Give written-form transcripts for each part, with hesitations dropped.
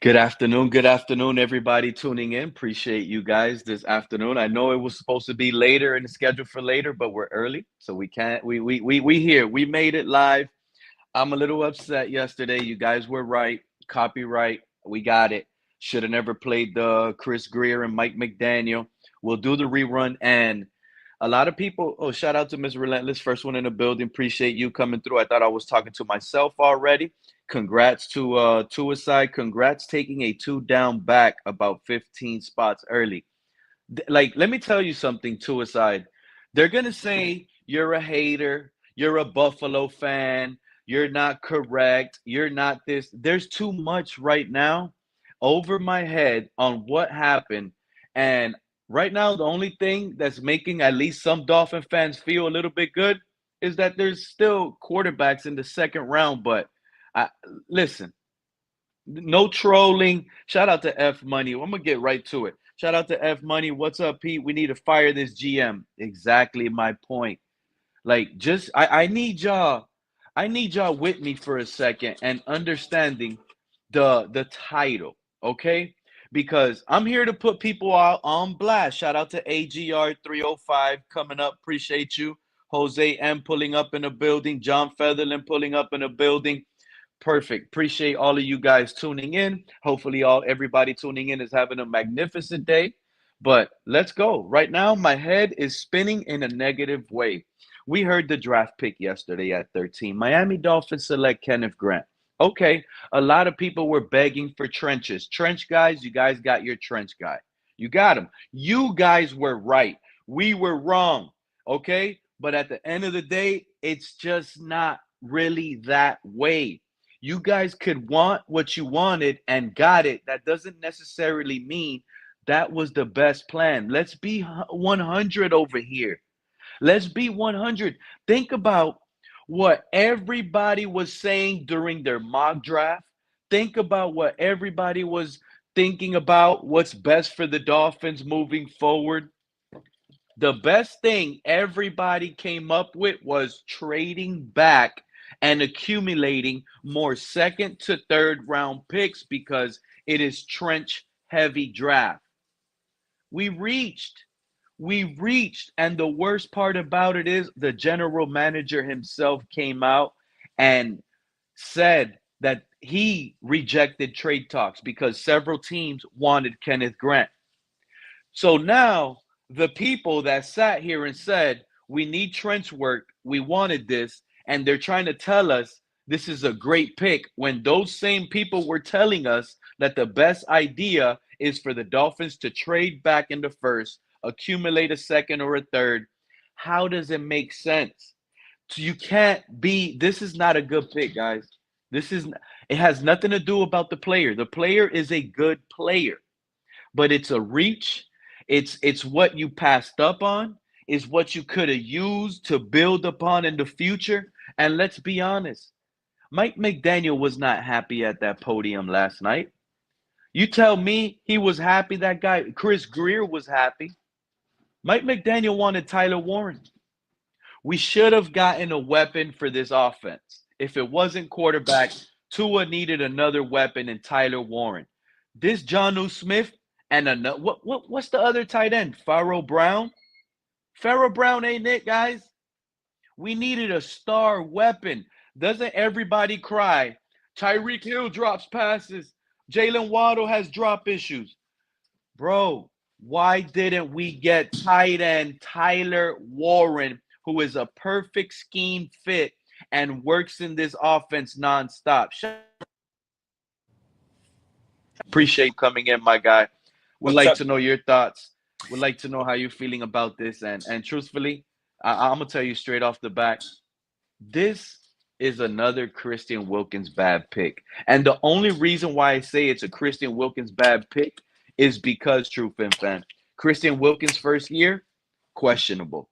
Good afternoon, everybody tuning in. Appreciate you guys this afternoon. I know it was supposed to be later in the schedule for later, but we're early, so we can't. We here. We made it live. I'm a little upset yesterday. You guys were right. Copyright. We got it. Should have never played the Chris Greer and Mike McDaniel. We'll do the rerun. And a lot of people, oh, shout out to Miss Relentless, first one in the building. Appreciate you coming through. I thought I was talking to myself already. Congrats to Suicide. Congrats taking a two down back about 15 spots early. Like, let me tell you something, Suicide. They're gonna say you're a hater, you're a Buffalo fan, you're not correct, you're not this. There's too much right now over my head on what happened. And right now, the only thing that's making at least some Dolphin fans feel a little bit good is that there's still quarterbacks in the second round. But I, listen, no trolling. Shout out to F Money. I'm gonna get right to it. Shout out to F Money. What's up, Pete? We need to fire this GM. Exactly my point. Like, just I need y'all. I need y'all with me for a second and understanding the title, okay? Because I'm here to put people out on blast. Shout out to AGR 305 coming up. Appreciate you. Jose M pulling up in the building. John Featherland pulling up in the building. Perfect. Appreciate all of you guys tuning in. Hopefully, everybody tuning in is having a magnificent day. But let's go. Right now, my head is spinning in a negative way. We heard the draft pick yesterday at 13. Miami Dolphins select Kenneth Grant. Okay, a lot of people were begging for trenches. Trench guys, you guys got your trench guy. You got him. You guys were right. We were wrong. Okay, but at the end of the day, it's just not really that way. You guys could want what you wanted and got it. That doesn't necessarily mean that was the best plan. Let's be 100 over here. Let's be 100. Think about what everybody was saying during their mock draft. Think about what everybody was thinking about what's best for the Dolphins moving forward. The best thing everybody came up with was trading back and accumulating more second to third round picks because it is trench heavy draft. We reached. We reached. And the worst part about it is the general manager himself came out and said that he rejected trade talks because several teams wanted Kenneth Grant. So now the people that sat here and said, we need trench work, we wanted this, and they're trying to tell us this is a great pick when those same people were telling us that the best idea is for the Dolphins to trade back in the first, accumulate a second or a third. How does it make sense? So you can't be, this is not a good pick, guys. This is, it has nothing to do about the player. The player is a good player, but it's a reach. It's what you passed up on, is what you could have used to build upon in the future. And let's be honest, Mike McDaniel was not happy at that podium last night. You tell me he was happy, that guy, Chris Greer was happy. Mike McDaniel wanted Tyler Warren. We should have gotten a weapon for this offense. If it wasn't quarterback, Tua needed another weapon in Tyler Warren. This Jonnu Smith and another, what's the other tight end? Pharaoh Brown? Pharaoh Brown ain't it, guys? We needed a star weapon. Doesn't everybody cry? Tyreek Hill drops passes. Jalen Waddle has drop issues. Bro, why didn't we get tight end Tyler Warren, who is a perfect scheme fit and works in this offense nonstop? Appreciate you coming in, my guy. Would like to know your thoughts. Would like to know how you're feeling about this. And truthfully, I'm going to tell you straight off the bat, this is another Christian Wilkins bad pick. And the only reason why I say it's a Christian Wilkins bad pick is because, true fan, Christian Wilkins' first year, questionable.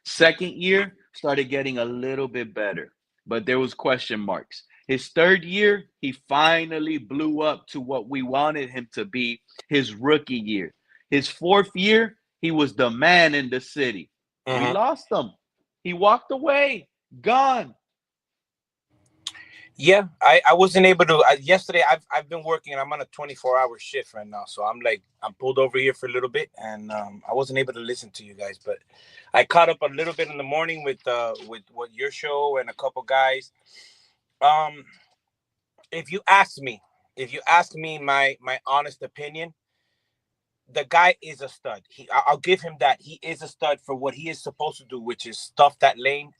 Second year, started getting a little bit better, but there was question marks. His third year, he finally blew up to what we wanted him to be his rookie year. His fourth year, he was the man in the city. We lost him. He walked away, gone. Yeah, I wasn't able to yesterday. I've been working and I'm on a 24-hour shift right now, so I'm pulled over here for a little bit, and I wasn't able to listen to you guys, but I caught up a little bit in the morning with what your show and a couple guys. Um, if you ask me, if you ask me my honest opinion, the guy is a stud. I'll give him that. He is a stud for what he is supposed to do, which is stuff that lane.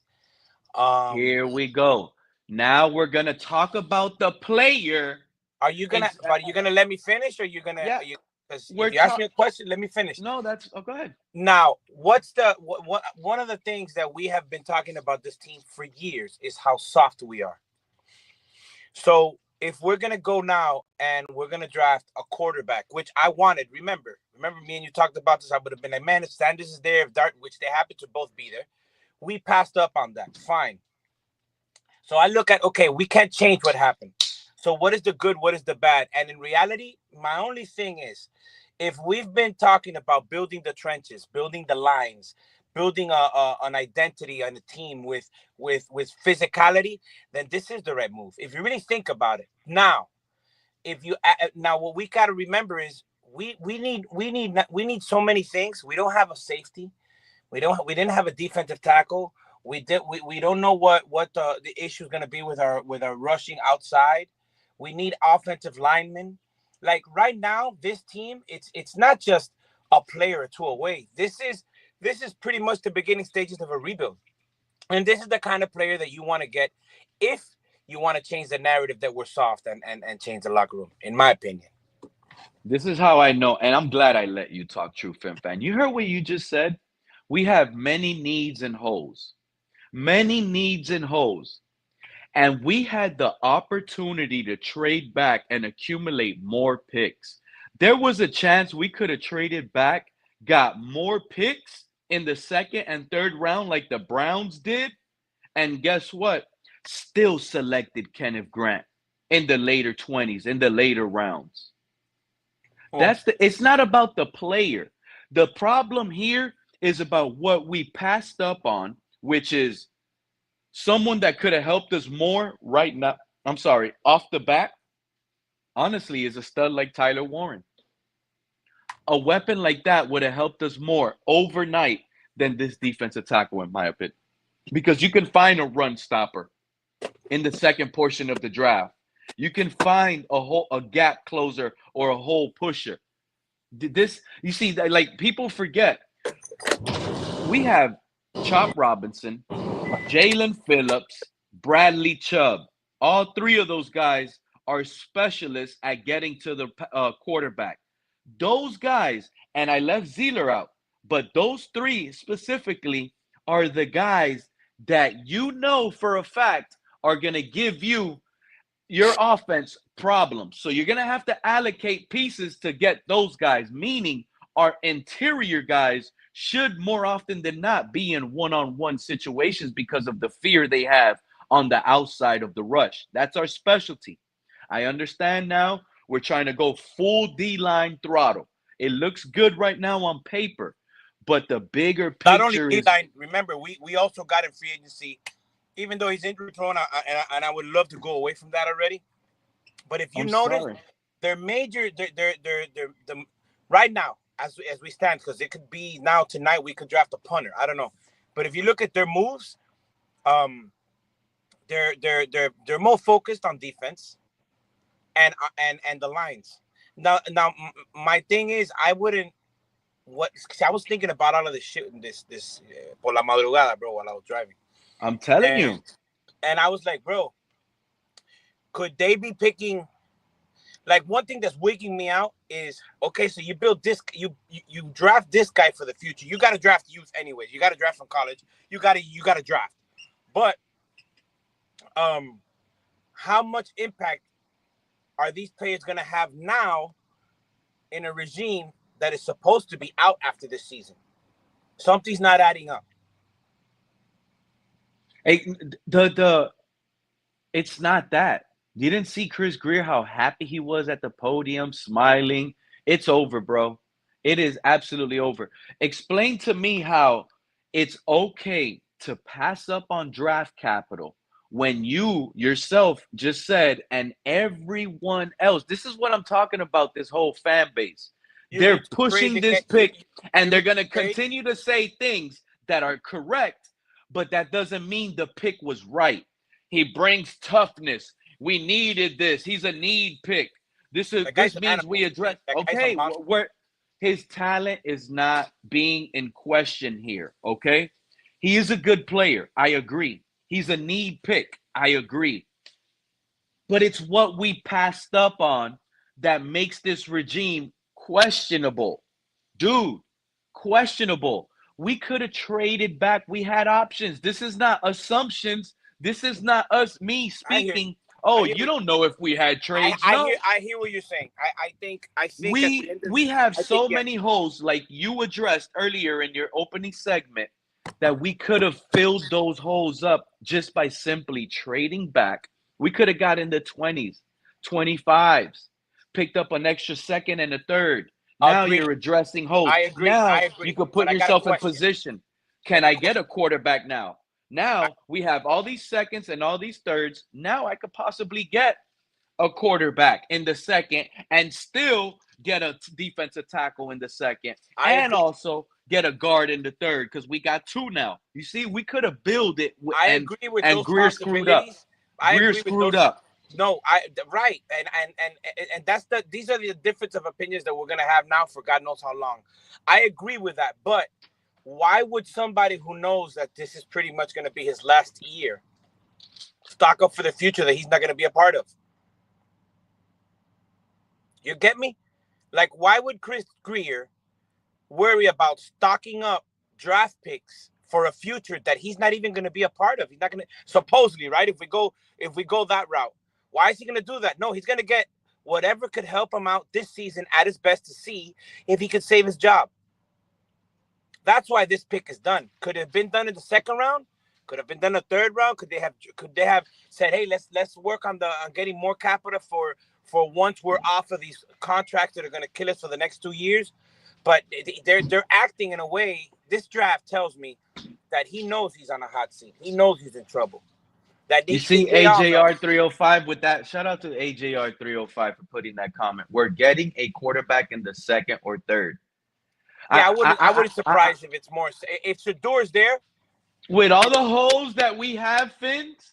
Um, Here we go. Now we're gonna talk about the player. Are you gonna? Ex- uh, But are you gonna let me finish, or you gonna? yeah, Are you? Because we're if you ask talk. me a question, let me finish. No, that's. Oh, go ahead. Now, what's the what? One of the things that we have been talking about this team for years is how soft we are. So if we're gonna go now and we're gonna draft a quarterback, which I wanted, remember me and you talked about this. I would have been like, man, if Sanders is there, if Dart, which they happen to both be there, we passed up on that. Fine. So I look at, okay, we can't change what happened. So what is the good? What is the bad? And in reality, my only thing is, if we've been talking about building the trenches, building the lines, building an identity on a team with physicality, then this is the right move. If you really think about it. Now, if you now what we got to remember is we need so many things. We don't have a safety. We didn't have a defensive tackle. We don't know what the issue is going to be with our rushing outside. We need offensive linemen. Like right now, this team, it's not just a player or two away. This is pretty much the beginning stages of a rebuild. And this is the kind of player that you want to get if you want to change the narrative that we're soft and change the locker room, in my opinion. This is how I know, and I'm glad I let you talk, True Film Fan. You heard what you just said? We have many needs and holes. Many needs and holes. And we had the opportunity to trade back and accumulate more picks. There was a chance we could have traded back, got more picks in the second and third round, like the Browns did. And guess what? Still selected Kenneth Grant in the later 20s, in the later rounds. Well, It's not about the player. The problem here is about what we passed up on, which is someone that could have helped us more right now. I'm sorry, off the bat, honestly, is a stud like Tyler Warren. A weapon like that would have helped us more overnight than this defensive tackle, in my opinion. Because you can find a run stopper in the second portion of the draft. You can find a gap closer or a hole pusher. This you see, like people forget, we have Chop Robinson, Jalen Phillips, Bradley Chubb. All three of those guys are specialists at getting to the quarterback. Those guys, and I left Zeeler out, but those three specifically are the guys that you know for a fact are going to give you your offense problems. So you're going to have to allocate pieces to get those guys, meaning our interior guys should more often than not be in one-on-one situations because of the fear they have on the outside of the rush. That's our specialty. I understand now we're trying to go full D-line throttle. It looks good right now on paper, but the bigger not only picture D is, line. Remember, we also got in free agency, even though he's injury prone, and I would love to go away from that already. But if you I'm notice, sorry. they're major. They're the right now as we stand, because it could be now tonight we could draft a punter. I don't know, but if you look at their moves, um, they're more focused on defense and the lines. Now, my thing is, I wouldn't. What I was thinking about all of this shit in this por la madrugada, bro, while I was driving, I'm telling and you. I was like, bro, could they be picking? Like one thing that's wigging me out is, okay, so you build this, you draft this guy for the future. You got to draft youth anyways. You got to draft from college. You got to draft. But um, how much impact are these players going to have now in a regime that is supposed to be out after this season? Something's not adding up. Hey, the it's not that. You didn't see Chris Greer how happy he was at the podium, smiling. It's over, bro. It is absolutely over. Explain to me how it's okay to pass up on draft capital when you yourself just said, and everyone else, this is what I'm talking about, this whole fan base. You They're need to trade pushing to this get pick, and you they're need going to to trade. continue to say things that are correct, but that doesn't mean the pick was right. He brings toughness. We needed this. He's a need pick. The guy's This an means we animal. address. That guy's a Okay, monster. where his talent is not being in question here. Okay, he is a good player. I agree. He's a need pick. I agree. But it's what we passed up on that makes this regime questionable. Dude, questionable. We could have traded back. We had options. This is not assumptions. This is not me I hear you. speaking. Oh, I hear you what don't know if we had trades. I hear. No. I hear what you're saying. I think at the We end of we have I think so yeah. many holes like you addressed earlier in your opening segment that we could have filled those holes up just by simply trading back. We could have got in the 20s, 25s, picked up an extra second and a third. Now Agreed. you're addressing holes. I agree. I Now you agree. could But put I got a yourself in question. position. Can I get a quarterback now? Now we have all these seconds and all these thirds. Now I could possibly get a quarterback in the second and still get a defensive tackle in the second I and agree. also get a guard in the third because we got two now. You see, we could have built it I agree with and those Greer screwed up. possibilities. I Greer agree with screwed those. up. No, right, and that's these are the difference of opinions that we're gonna have now for God knows how long. I agree with that, but why would somebody who knows that this is pretty much gonna be his last year stock up for the future that he's not gonna be a part of? You get me? Like, why would Chris Greer worry about stocking up draft picks for a future that he's not even going to be a part of? He's not going to, supposedly, right? If we go that route, why is he going to do that? No, he's going to get whatever could help him out this season at his best to see if he could save his job. That's why this pick is done. Could it have been done in the second round? Could have been done the third round. Could they have said, hey, let's work on getting more capital for once we're off of these contracts that are going to kill us for the next 2 years? But they're acting in a way. This draft tells me that he knows he's on a hot seat. He knows he's in trouble. You see They all know. AJR 305 with that. Shout out to AJR 305 for putting that comment. We're getting a quarterback in the second or third. Yeah, I wouldn't surprise if it's more. If Shador's there, with all the holes that we have, Fins,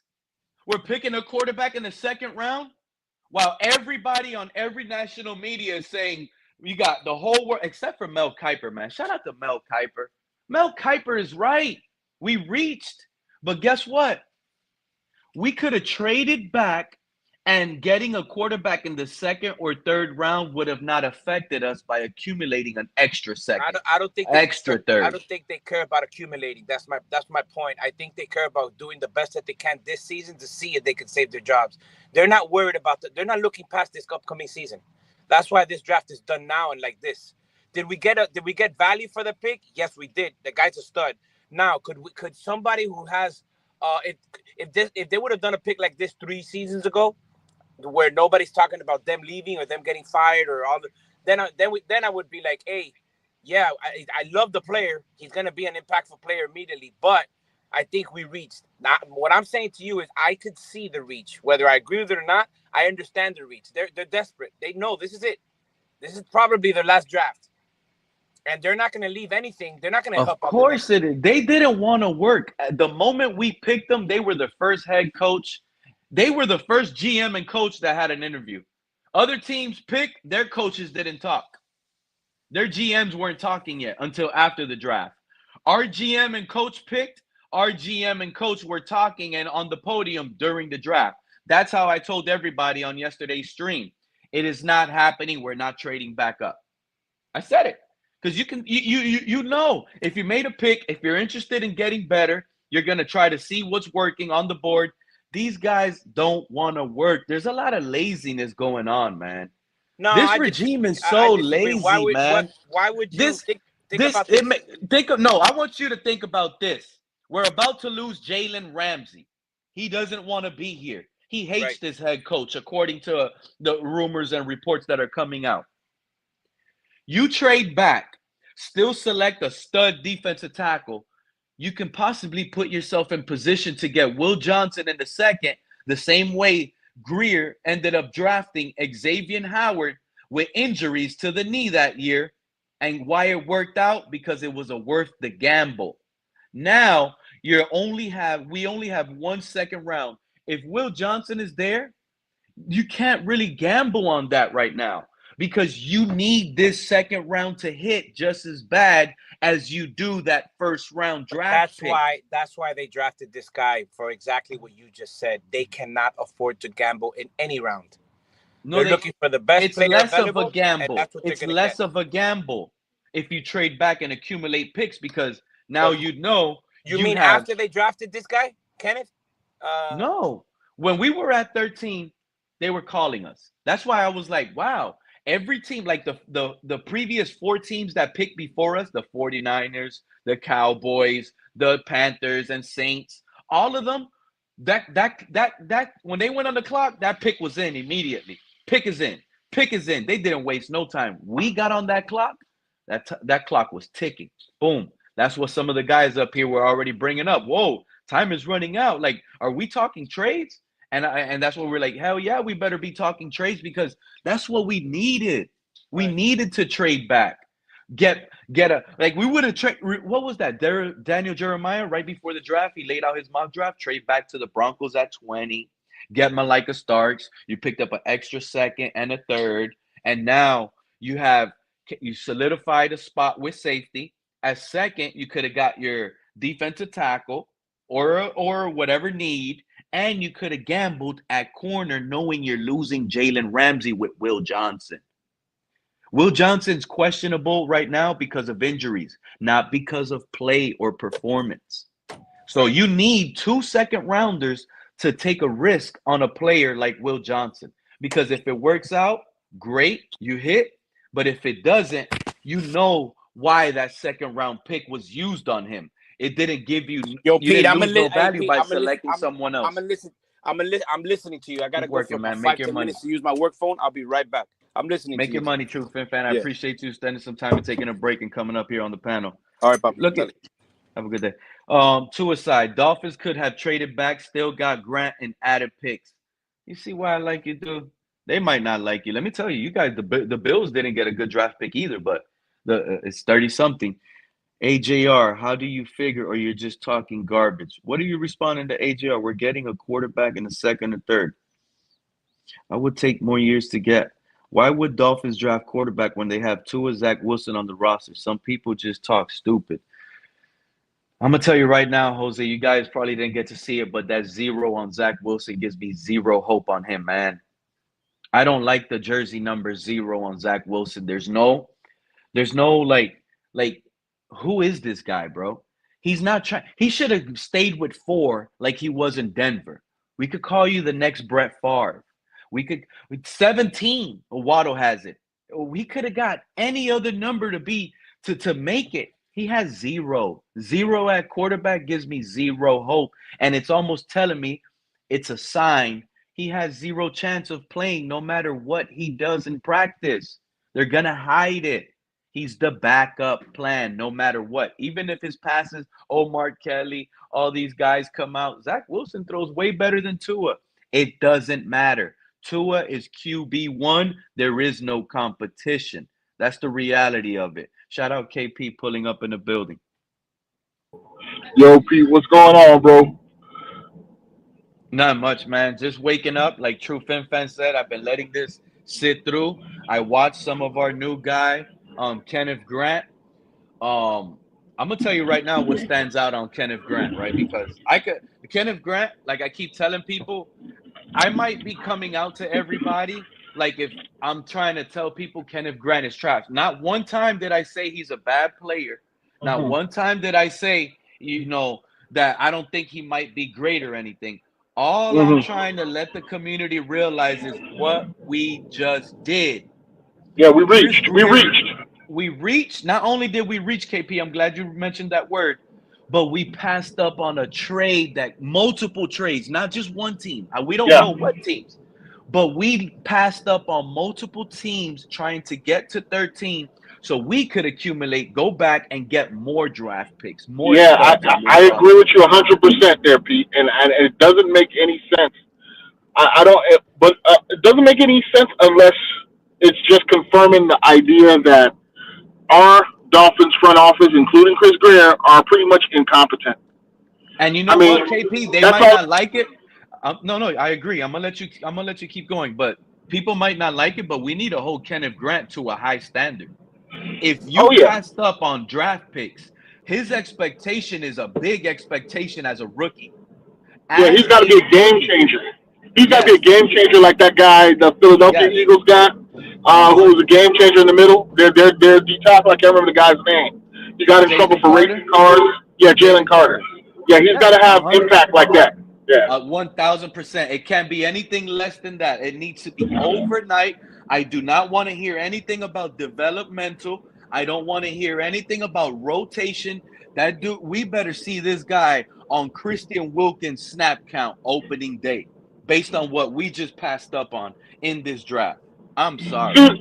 we're picking a quarterback in the second round, while everybody on every national media is saying you got the whole world, except for Mel Kiper, man. Shout out to Mel Kiper. Mel Kiper is right. We reached, but guess what? We could have traded back, and getting a quarterback in the second or third round would have not affected us by accumulating an extra second, I don't think extra third. I don't think they care about accumulating. That's my point. I think they care about doing the best that they can this season to see if they can save their jobs. They're not worried about that. They're not looking past this upcoming season. That's why this draft is done now and like this. Did we get value for the pick? Yes, we did. The guy's a stud. Now, could somebody who has if they would have done a pick like this 3 seasons ago, where nobody's talking about them leaving or them getting fired or all the, then I would be like, hey, yeah, I love the player. He's gonna be an impactful player immediately. But I think we reached. Now, what I'm saying to you is I could see the reach. Whether I agree with it or not, I understand the reach. They're desperate. They know this is it. This is probably their last draft. And they're not going to leave anything. They're not going to help. Of course it is. They didn't want to work. The moment we picked them, they were the first head coach. They were the first GM and coach that had an interview. Other teams picked, their coaches didn't talk. Their GMs weren't talking yet until after the draft. Our GM and coach picked, our GM and coach were talking and on the podium during the draft. That's how I told everybody on yesterday's stream. It is not happening. We're not trading back up. I said it. Because you know, if you made a pick, if you're interested in getting better, you're going to try to see what's working on the board. These guys don't want to work. There's a lot of laziness going on, man. No, this regime is so lazy, man. Why would you think about this? No, I want you to think about this. We're about to lose Jalen Ramsey. He doesn't want to be here. He hates this head coach, according to the rumors and reports that are coming out. You trade back, still select a stud defensive tackle. you can possibly put yourself in position to get Will Johnson in the second, the same way Greer ended up drafting Xavier Howard with injuries to the knee that year. And why it worked out? Because it was worth the gamble. Now we only have 1 second round. If Will Johnson is there, you can't really gamble on that right now because you need this second round to hit just as bad as you do that first round draft pick. That's why they drafted this guy for exactly what you just said. They cannot afford to gamble in any round. No, they're looking for the best player less available, of a gamble. and that's what it's they're less get. of a gamble if you trade back and accumulate picks because now Well, you mean after they drafted this guy, Kenneth? No. When we were at 13, they were calling us. That's why I was like, wow. Every team, like the previous 4 teams that picked before us, the 49ers, the Cowboys, the Panthers, and Saints, all of them, that when they went on the clock, that pick was in immediately. Pick is in. Pick is in. They didn't waste no time. We got on that clock. That clock was ticking. Boom. That's what some of the guys up here were already bringing up. Whoa, time is running out. Like, are we talking trades? And that's what we're like, hell yeah, we better be talking trades because that's what we needed. We needed to trade back. Get a like we would have traded. What was that? Daniel Jeremiah right before the draft, he laid out his mock draft. Trade back to the Broncos at 20. Get Malika Starks. You picked up an extra second and a third, and now you solidified a spot with safety. At second, you could have got your defensive tackle or whatever need. And you could have gambled at corner knowing you're losing Jalen Ramsey with Will Johnson. Will Johnson's questionable right now because of injuries, not because of play or performance. So you need 2 second-rounders to take a risk on a player like Will Johnson. Because if it works out, great, you hit. But if it doesn't, you know why that second-round pick was used on him. It didn't give you. Yo, you Pete, didn't lose no value by selecting someone else. I'm listening to you. I gotta Keep go working, for man. about Make 5 your 10 money. minutes to use my work phone. I'll be right back. I'm listening. Make to your you. money, True Fin fan. I appreciate you spending some time and taking a break and coming up here on the panel. All right, Papa. Look, have a good day. To aside, Dolphins could have traded back, still got Grant and added picks. You see why I like you, dude? They might not like you. Let me tell you, you guys, the Bills didn't get a good draft pick either, but it's 30-something. AJR, how do you figure, or you're just talking garbage? What are you responding to AJR? We're getting a quarterback in the second and third. I would take more years to get. Why would Dolphins draft quarterback when they have Tua, Zach Wilson on the roster? Some people just talk stupid. I'm going to tell you right now, Jose, you guys probably didn't get to see it, but that 0 on Zach Wilson gives me zero hope on him, man. I don't like the jersey number 0 on Zach Wilson. There's no like who is this guy, bro? He's not trying. He should have stayed with 4 like he was in Denver. We could call you the next Brett Favre. We could 17. Waddle has it. We could have got any other number to make it. He has 0. 0 at quarterback gives me zero hope, and it's almost telling me it's a sign he has 0 chance of playing no matter what he does in practice. They're gonna hide it. He's the backup plan no matter what. Even if his passes, Omar Kelly, all these guys come out, Zach Wilson throws way better than Tua. It doesn't matter. Tua is QB1. There is no competition. That's the reality of it. Shout out KP pulling up in the building. Yo, Pete, what's going on, bro? Not much, man. Just waking up. Like True Fin Fan said, I've been letting this sit through. I watched some of our new guy, Kenneth Grant. I'm gonna tell you right now what stands out on Kenneth Grant, right? Because Kenneth Grant, like I keep telling people, I might be coming out to everybody like if I'm trying to tell people Kenneth Grant is trash. Not one time did I say he's a bad player. Not one time did I say, that I don't think he might be great or anything. All I'm trying to let the community realize is what we just did. Yeah, we reached. We reached. Not only did we reach, KP, I'm glad you mentioned that word, but we passed up on a trade, that multiple trades, not just one team. We don't know what teams, but we passed up on multiple teams trying to get to 13 so we could accumulate, go back and get more draft picks, more Yeah, studs on this I agree roster. with you 100% there, Pete, and it doesn't make any sense. I don't, but it doesn't make any sense unless it's just confirming the idea that our Dolphins front office, including Chris Greer, are pretty much incompetent. And you I know mean, what, KP? They that's might all. not like it. No, no, I agree. I'm gonna let you. I'm gonna let you keep going. But people might not like it. But we need to hold Kenneth Grant to a high standard. If Oh you yeah, passed up on draft picks, his expectation is a big expectation as a rookie. yeah. He's As got to be a a game rookie, changer. He's got to be a yes, game changer like that guy, the Philadelphia yes, Eagles guy, who uh-huh. was a game changer in the middle. They're D tackle. I can't remember the guy's name. He got in trouble Jalen for Carter, racing cars. Yeah, Jalen Jalen Carter. Carter, Yeah, he's got yes, to have 100. impact like that. Yeah. 1000%. It can't be anything less than that. It needs to be overnight. I do not want to hear anything about developmental. I don't want to hear anything about rotation. That dude, we better see this guy on Christian Wilkins snap count opening day based on what we just passed up on in this draft. I'm sorry. Serious,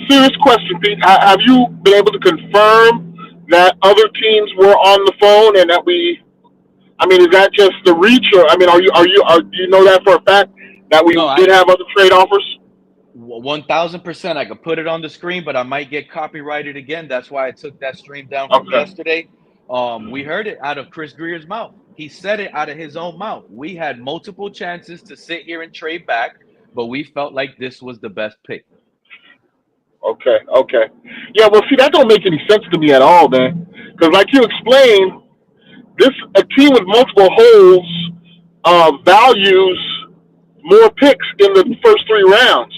serious question, Pete. Have you been able to confirm that other teams were on the phone and that we? I mean, is that just the reach, or I mean, do you know that for a fact that we No, did I have other trade offers? 1000%. I could put it on the screen, but I might get copyrighted again. That's why I took that stream down from Okay. yesterday. We heard it out of Chris Greer's mouth. He said it out of his own mouth. We had multiple chances to sit here and trade back, but we felt like this was the best pick. Okay. Okay. Yeah. Well, see, that don't make any sense to me at all, man. Because, like you explained, this a team with multiple holes values more picks in the first 3 rounds.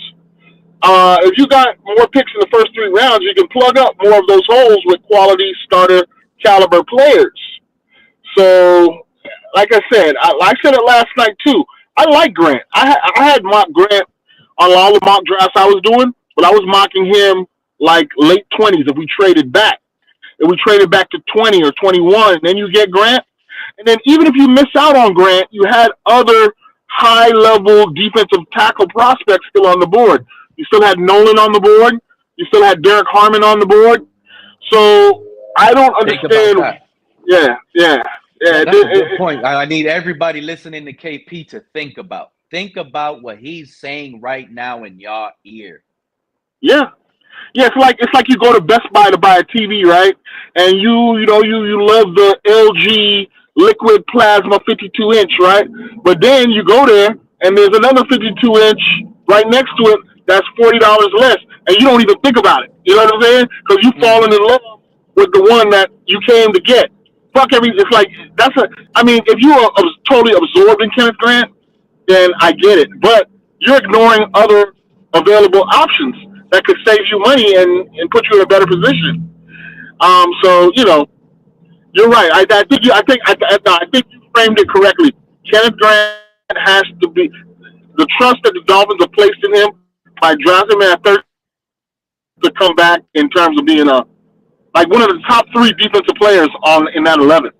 If you got more picks in the first 3 rounds, you can plug up more of those holes with quality starter caliber players. So, like I said it last night too. I like Grant. I had mock Grant on all the mock drafts I was doing, but I was mocking him like late 20s if we traded back. If we traded back to 20 or 21, then you get Grant. And then even if you miss out on Grant, you had other high level defensive tackle prospects still on the board. You still had Nolan on the board. You still had Derek Harmon on the board. So I don't Think about understand. that. Yeah, yeah, yeah. That's a good point. I need everybody listening to KP to think about. Think about what he's saying right now in your ear. Yeah, yeah. It's like you go to Best Buy to buy a TV, right? And you love the LG liquid plasma 52-inch, right? But then you go there and there's another 52-inch right next to it that's $40 less, and you don't even think about it. You know what I'm saying? Because you've fallen Mm-hmm. in love with the one that you came to get. Fuck every. It's like that's a. I mean, if you are totally absorbed in Kenneth Grant, then I get it. But you're ignoring other available options that could save you money and put you in a better position. So you're right. I think you framed it correctly. Kenneth Grant has to be the trust that the Dolphins have placed in him by drafting him at 30 to come back in terms of being like one of the top 3 defensive players on in that 11.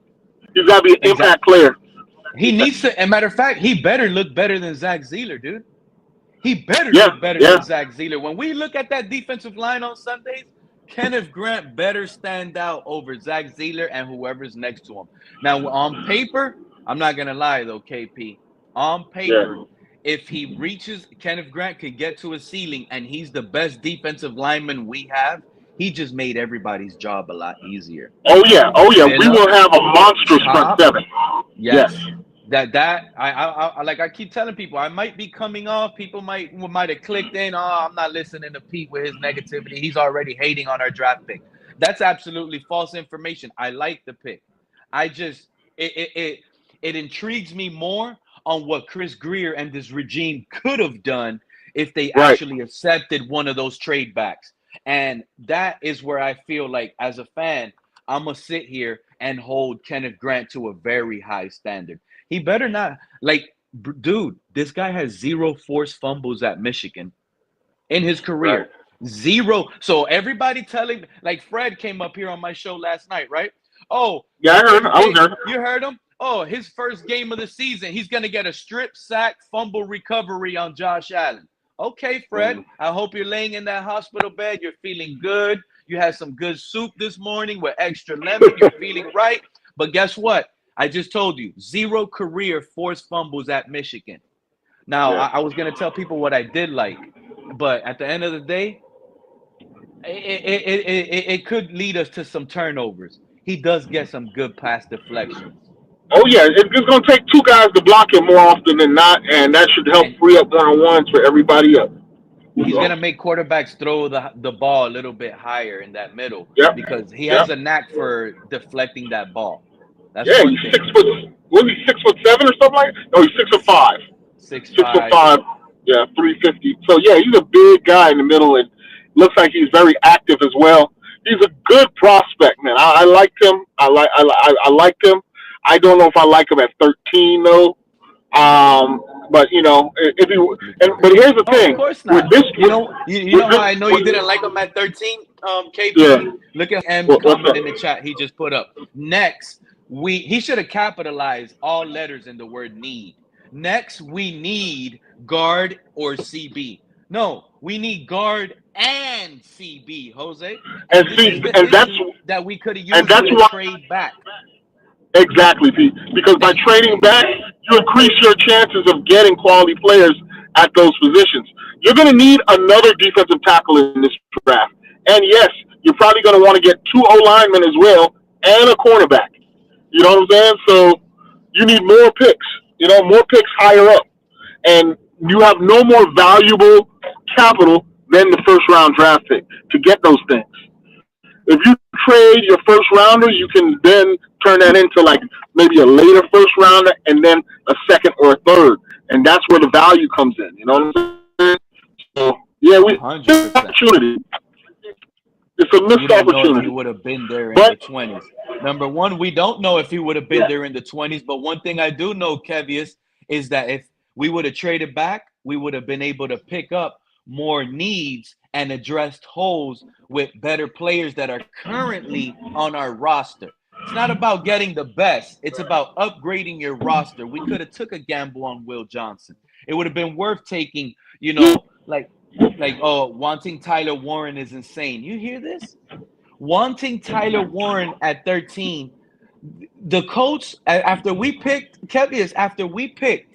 He's got to be an Exactly. impact player. He needs to. As a matter of fact, he better look better than Zach Zeeler, dude. He better Yeah, look better yeah. than Zach Zeeler. When we look at that defensive line on Sundays, Kenneth Grant better stand out over Zach Zeeler and whoever's next to him. Now, on paper, I'm not going to lie, though, KP. On paper, Yeah. if he reaches, Kenneth Grant could get to a ceiling and he's the best defensive lineman we have, he just made everybody's job a lot easier. Oh yeah. Oh yeah. We Phillip, will have a monstrous front Chop, seven. Yes. yes. I like I keep telling people I might be coming off. People might have clicked in. Oh, I'm not listening to Pete with his negativity. He's already hating on our draft pick. That's absolutely false information. I like the pick. I just it intrigues me more on what Chris Greer and this regime could have done if they Right. actually accepted one of those trade backs. And that is where I feel like as a fan, I'm gonna sit here and hold Kenneth Grant to a very high standard. He better not dude, this guy has 0 forced fumbles at Michigan in his Right. career. 0. So everybody telling, like Fred came up here on my show last night, right? Oh, Yeah, I heard. I was there. you heard him? Oh, his first game of the season, he's going to get a strip sack fumble recovery on Josh Allen. Okay, Fred, I hope you're laying in that hospital bed. You're feeling good. You had some good soup this morning with extra lemon. You're feeling right. But guess what? I just told you, 0 career forced fumbles at Michigan. Now, Yeah. I was going to tell people what I did like, but at the end of the day, it could lead us to some turnovers. He does get some good pass deflections. Oh yeah, it's going to take 2 guys to block him more often than not, and that should help And free up one-on-ones for everybody else. he's So, gonna make quarterbacks throw the ball a little bit higher in that middle yep, because he yep. has a knack for deflecting that ball. That's Yeah, one he's thing. 6 foot. Was he 6'7" or something like that? No, he's 6'5". Six 6 foot five. 5. Yeah, 350. So yeah, he's a big guy in the middle, and looks like he's very active as well. He's a good prospect, man. I liked him. I liked him. I don't know if I like him at 13 though. But if he but here's the No, of thing course with not. this You know how I know you didn't like him at 13, yeah. KB? Look at M's What's comment up? in the chat he just put up. Next, he should have capitalized all letters in the word need. Next, we need guard or CB. No, we need guard and CB, Jose. And And this is see, the and issue that we could have used that's with a why trade back. exactly, Pete. Because by Thank you. trading back, you increase your chances of getting quality players at those positions. You're going to need another defensive tackle in this draft, and yes, you're probably going to want to get 2 O linemen as well and a cornerback. You know what I'm saying? So you need more picks. More picks higher up, and you have no more valuable capital than the first round draft pick to get those things. If you trade your first rounder, you can then turn that into like maybe a later first rounder and then a second or a third, and that's where the value comes in. You know what I'm saying? So yeah, we missed 100%. opportunity. It's a We missed don't know if he opportunity. would have been there in But the 20s. Number one, we don't know if he would have been yeah, there in the 20s. But one thing I do know, Kevius, is that if we would have traded back, we would have been able to pick up more needs and addressed holes with better players that are currently on our roster. It's not about getting the best. It's about upgrading your roster. We could have took a gamble on Will Johnson. It would have been worth taking, yeah, oh, wanting Tyler Warren is insane. You hear this? Wanting Tyler Warren at 13. The coach, after we picked, Kevius, after we picked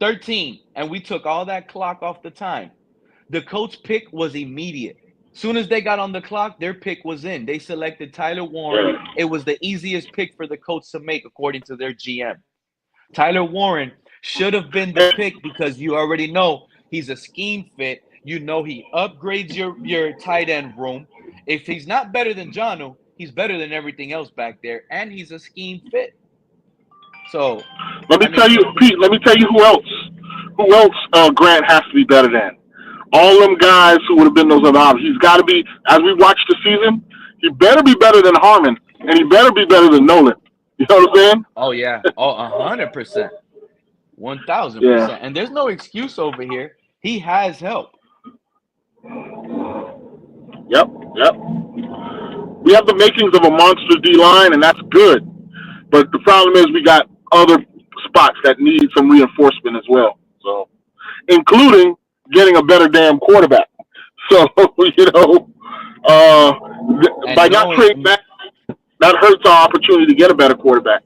13 and we took all that clock off the time, the coach pick was immediate. Soon as they got on the clock, their pick was in. They selected Tyler Warren. It was the easiest pick for the coach to make, according to their GM. Tyler Warren should have been the pick because you already know he's a scheme fit. You know he upgrades your tight end room. If he's not better than Jonnu, he's better than everything else back there, and he's a scheme fit. So, let me I tell mean, you, Pete. Let me tell you who else. Who else? Grant has to be better than all them guys who would have been those other options. He's got to be. As we watch the season, he better be better than Harmon, and he better be better than Nolan. You know what I'm saying? oh yeah, 100%, Yeah. 1000%, and there's no excuse over here. He has help. Yep. Yep. We have the makings of a monster D line, and that's good. But the problem is we got other spots that need some reinforcement as well. So, including getting a better damn quarterback. So, uh, by And not trading knowing back, that hurts our opportunity to get a better quarterback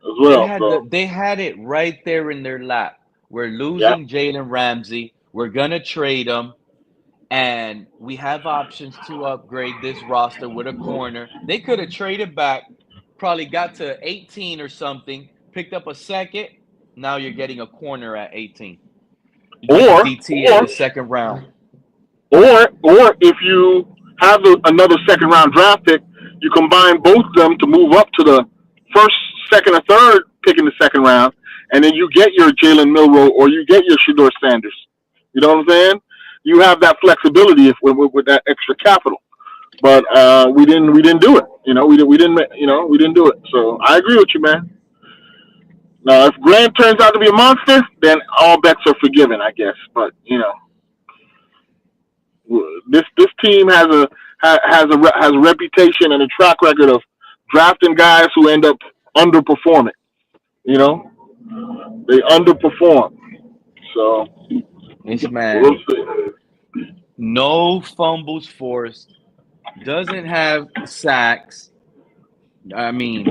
as well. So, they had it right there in their lap. We're yeah. losing Jalen Ramsey. We're gonna trade him, and we have options to upgrade this roster with a corner. They could have traded back, probably got to 18 or something, picked up a second. Now you're getting a corner at 18. You get Or, DT in the second round. or if you have another second round draft pick, you combine both of them to move up to the first, second, or third pick in the second round, and then you get your Jalen Milroe or you get your Shedeur Sanders. You know what I'm saying? You have that flexibility with that extra capital. But we didn't do it. We didn't do it. So I agree with you, man. Now, if Grant turns out to be a monster, then all bets are forgiven, I guess. But this team has a reputation and a track record of drafting guys who end up underperforming. You know, they underperform. So This we'll man, see. no fumbles forced, doesn't have sacks. I mean,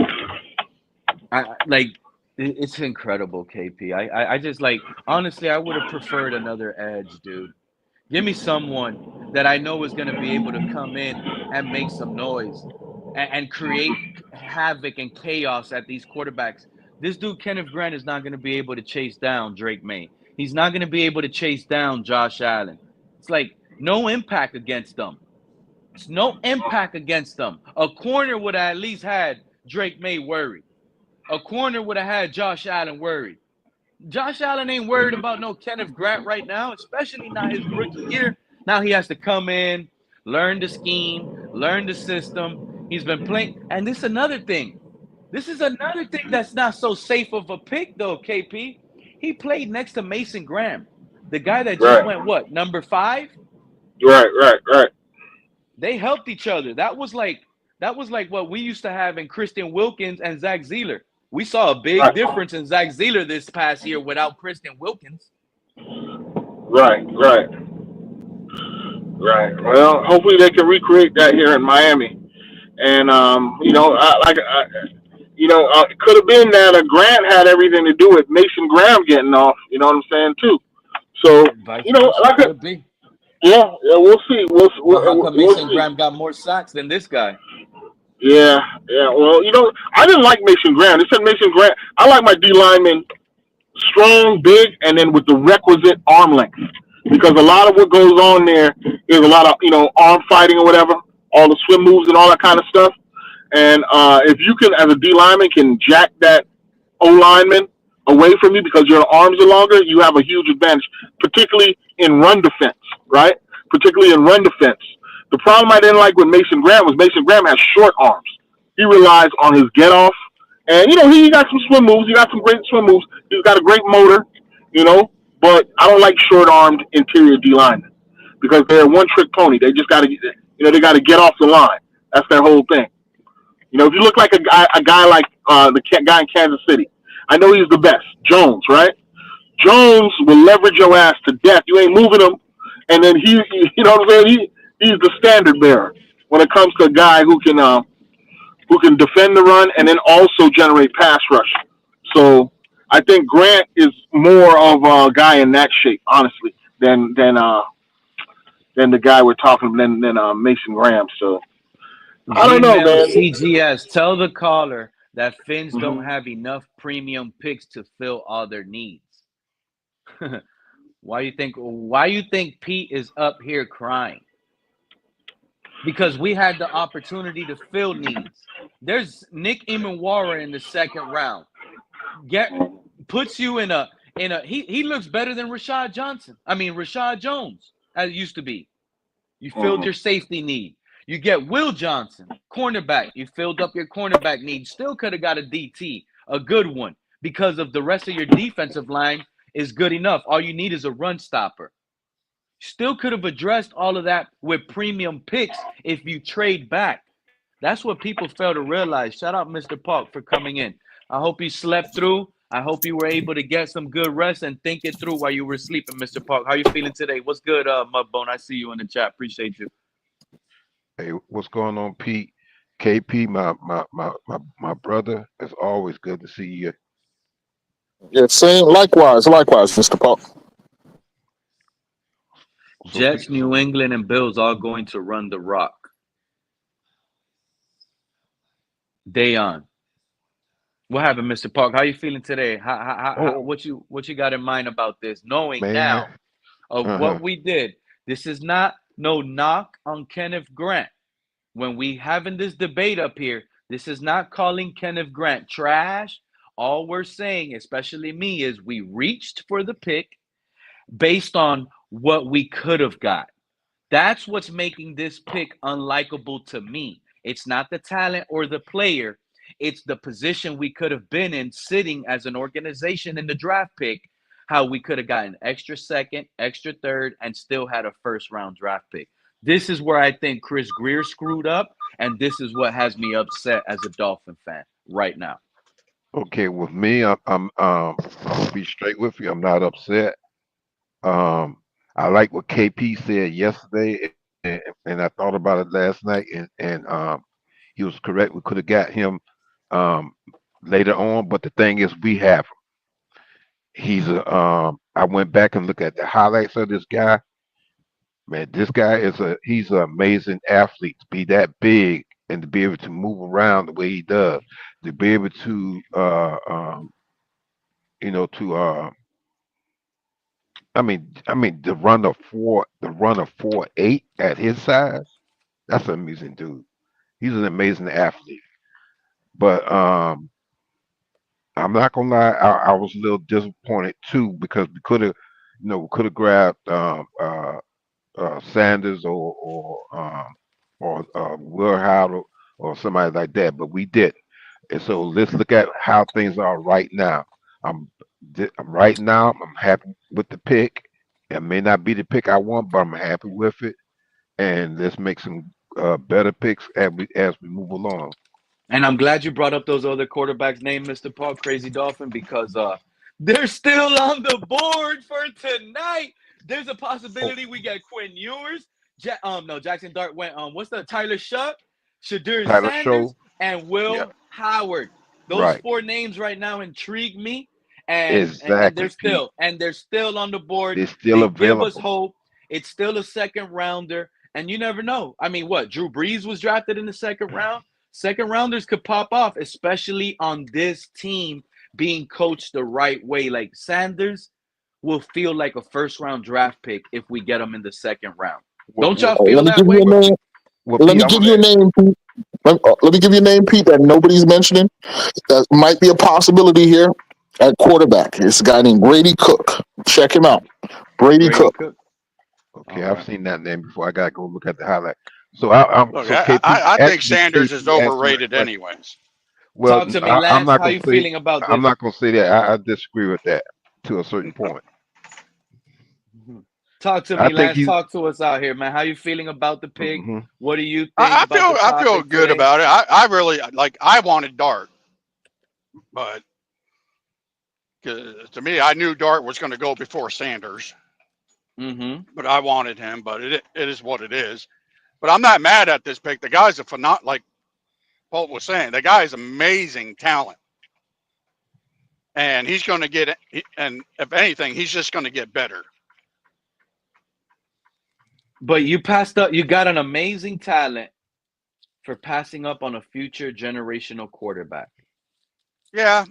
I like it's incredible, KP. I just like honestly, I would have preferred another edge, dude. Give me someone that I know is going to be able to come in and make some noise and create havoc and chaos at these quarterbacks. This dude, Kenneth Grant, is not going to be able to chase down Drake May. He's not going to be able to chase down Josh Allen. It's like no impact against them. It's no impact against them. A corner would have at least had Drake May worried. A corner would have had Josh Allen worried. Josh Allen ain't worried about no Kenneth Grant right now, especially not his rookie year. Now he has to come in, learn the scheme, learn the system. He's been playing. And this is another thing. This is another thing that's not so safe of a pick, though, KP. He played next to Mason Graham, the guy that just Right. went, what, number 5? Right. They helped each other. That was like what we used to have in Christian Wilkins and Zach Zeeler. We saw a big Right. difference in Zach Zeeler this past year without Christian Wilkins. Right. Well, hopefully they can recreate that here in Miami. And it could have been that a Grant had everything to do with Mason Graham getting off. You know what I'm saying too. So Vice versa, could be. we'll see. But how come We'll Mason see. Graham got more sacks than this guy? Yeah. Well, I didn't like Mason Graham. They said Mason Graham. I like my D lineman strong, big, and then with the requisite arm length. Because a lot of what goes on there is a lot of arm fighting or whatever, all the swim moves and all that kind of stuff. And if you can, as a D lineman, can jack that O lineman away from you because your arms are longer, you have a huge advantage, particularly in run defense, right? Particularly in run defense. The problem I didn't like with Mason Graham was Mason Graham has short arms. He relies on his get off. And, he got some swim moves. He got some great swim moves. He's got a great motor, but I don't like short armed interior D linemen because they're a one trick pony. They just got to, they got to get off the line. That's their whole thing. If you look like a guy like the guy in Kansas City, I know he's the best, Jones, right? Jones will leverage your ass to death. You ain't moving him, and then you know what I'm saying? He's the standard bearer when it comes to a guy who can defend the run and then also generate pass rush. So I think Grant is more of a guy in that shape, honestly, than the guy we're talking than Mason Graham. So I don't know, Gmail man. CGS. Tell the caller that Finns don't Mm-hmm. have enough premium picks to fill all their needs. Why you think Pete is up here crying? Because we had the opportunity to fill needs. There's Nick Imawara in the second round. Puts you in a he looks better than Rashad Jones, as it used to be. You filled your safety need. You get Will Johnson, cornerback. You filled up your cornerback need. Still could have got a DT, a good one, because of the rest of your defensive line is good enough. All you need is a run stopper. Still could have addressed all of that with premium picks if you trade back. That's what people fail to realize. Shout out Mr. Park for coming in. I hope you slept through. I hope you were able to get some good rest and think it through while you were sleeping, Mr. Park. How you feeling today? What's good, Mudbone? I see you in the chat. Appreciate you. Hey, what's going on, Pete? KP, my brother. It's always good to see you. Yeah, same. Likewise, Mr. Paul. So, Jets, New England, and Bills all going to run the rock. Dayon. What happened, Mr. Park? How you feeling today? What you got in mind about this? Knowing man. now of what we did. This is not no knock on Kenneth Grant. When we having this debate up here, this is not calling Kenneth Grant trash. All we're saying, especially me, is we reached for the pick based on what we could have got. That's what's making this pick unlikable to me. It's not the talent or the player. It's the position we could have been in sitting as an organization in the draft pick, how we could have gotten extra second, extra third, and still had a first round draft pick. This is where I think Chris Greer screwed up, and this is what has me upset as a Dolphin fan right now. Okay, with me, I'll be straight with you. I'm not upset. I like what KP said yesterday. and I thought about it last night, and he was correct. We could have got him um, later on, but the thing is, we have him. He's a. I went back and looked at the highlights of this guy. Man, this guy he's an amazing athlete to be that big and to be able to move around the way he does, to be able to to I mean the run of 4.8 at his size. That's an amazing dude. He's an amazing athlete. But I'm not gonna lie, I was a little disappointed too because we could have grabbed Sanders or Will Howard or somebody like that, but we didn't. And so let's look at how things are right now. I'm right now. I'm happy with the pick. It may not be the pick I want, but I'm happy with it. And let's make some better picks as we move along. And I'm glad you brought up those other quarterbacks' name, Mr. Paul, Crazy Dolphin, because they're still on the board for tonight. There's a Oh, possibility we get Quinn Ewers. No, Jackson Dart went what's the Tyler Shuck, Shadur Tyler Sanders, Show, and yeah, Will Howard. Those right, four names right now intrigue me, and exactly, Pete. they're still on the board. They're still They give us available. hope. It's still a second rounder, and you never know. I mean, what Drew Brees was drafted in the second round. Second rounders could pop off, especially on this team being coached the right way. Like Sanders will feel like a first round draft pick if we get him in the second round. Well, Don't well, y'all Let feel me that give you way? a name. well, Let Pete, me I'm give gonna you a name, Pete. Let me give you a name, Pete, that nobody's mentioning. That might be a possibility here at quarterback. It's a guy named Brady Cook. Check him out. Brady Brady Cook. Cook. Okay, All I've right. seen that name before. I gotta go look at the highlight. So Look, KP I think actually Sanders is KP asked the right overrated question. anyways. Well, Talk to me, I'm Lance. not How gonna you say feeling about I'm this? not gonna say that. I disagree with that to a certain point. Talk to I me, think Lance. he's. Talk to us out here, man. How you feeling about the pick? Hmm. What do you think I about the I feel topic good today? about it. I really like. I wanted Dart, but to me, I knew Dart was going to go before Sanders, Mm-hmm. but I wanted him. But it is what it is. But I'm not mad at this pick. The guy's a phenomenal. Like Paul was saying, the guy is amazing talent, and he's going to get. And if anything, he's just going to get better. But you passed up. You got an amazing talent for passing up on a future generational quarterback. Yeah,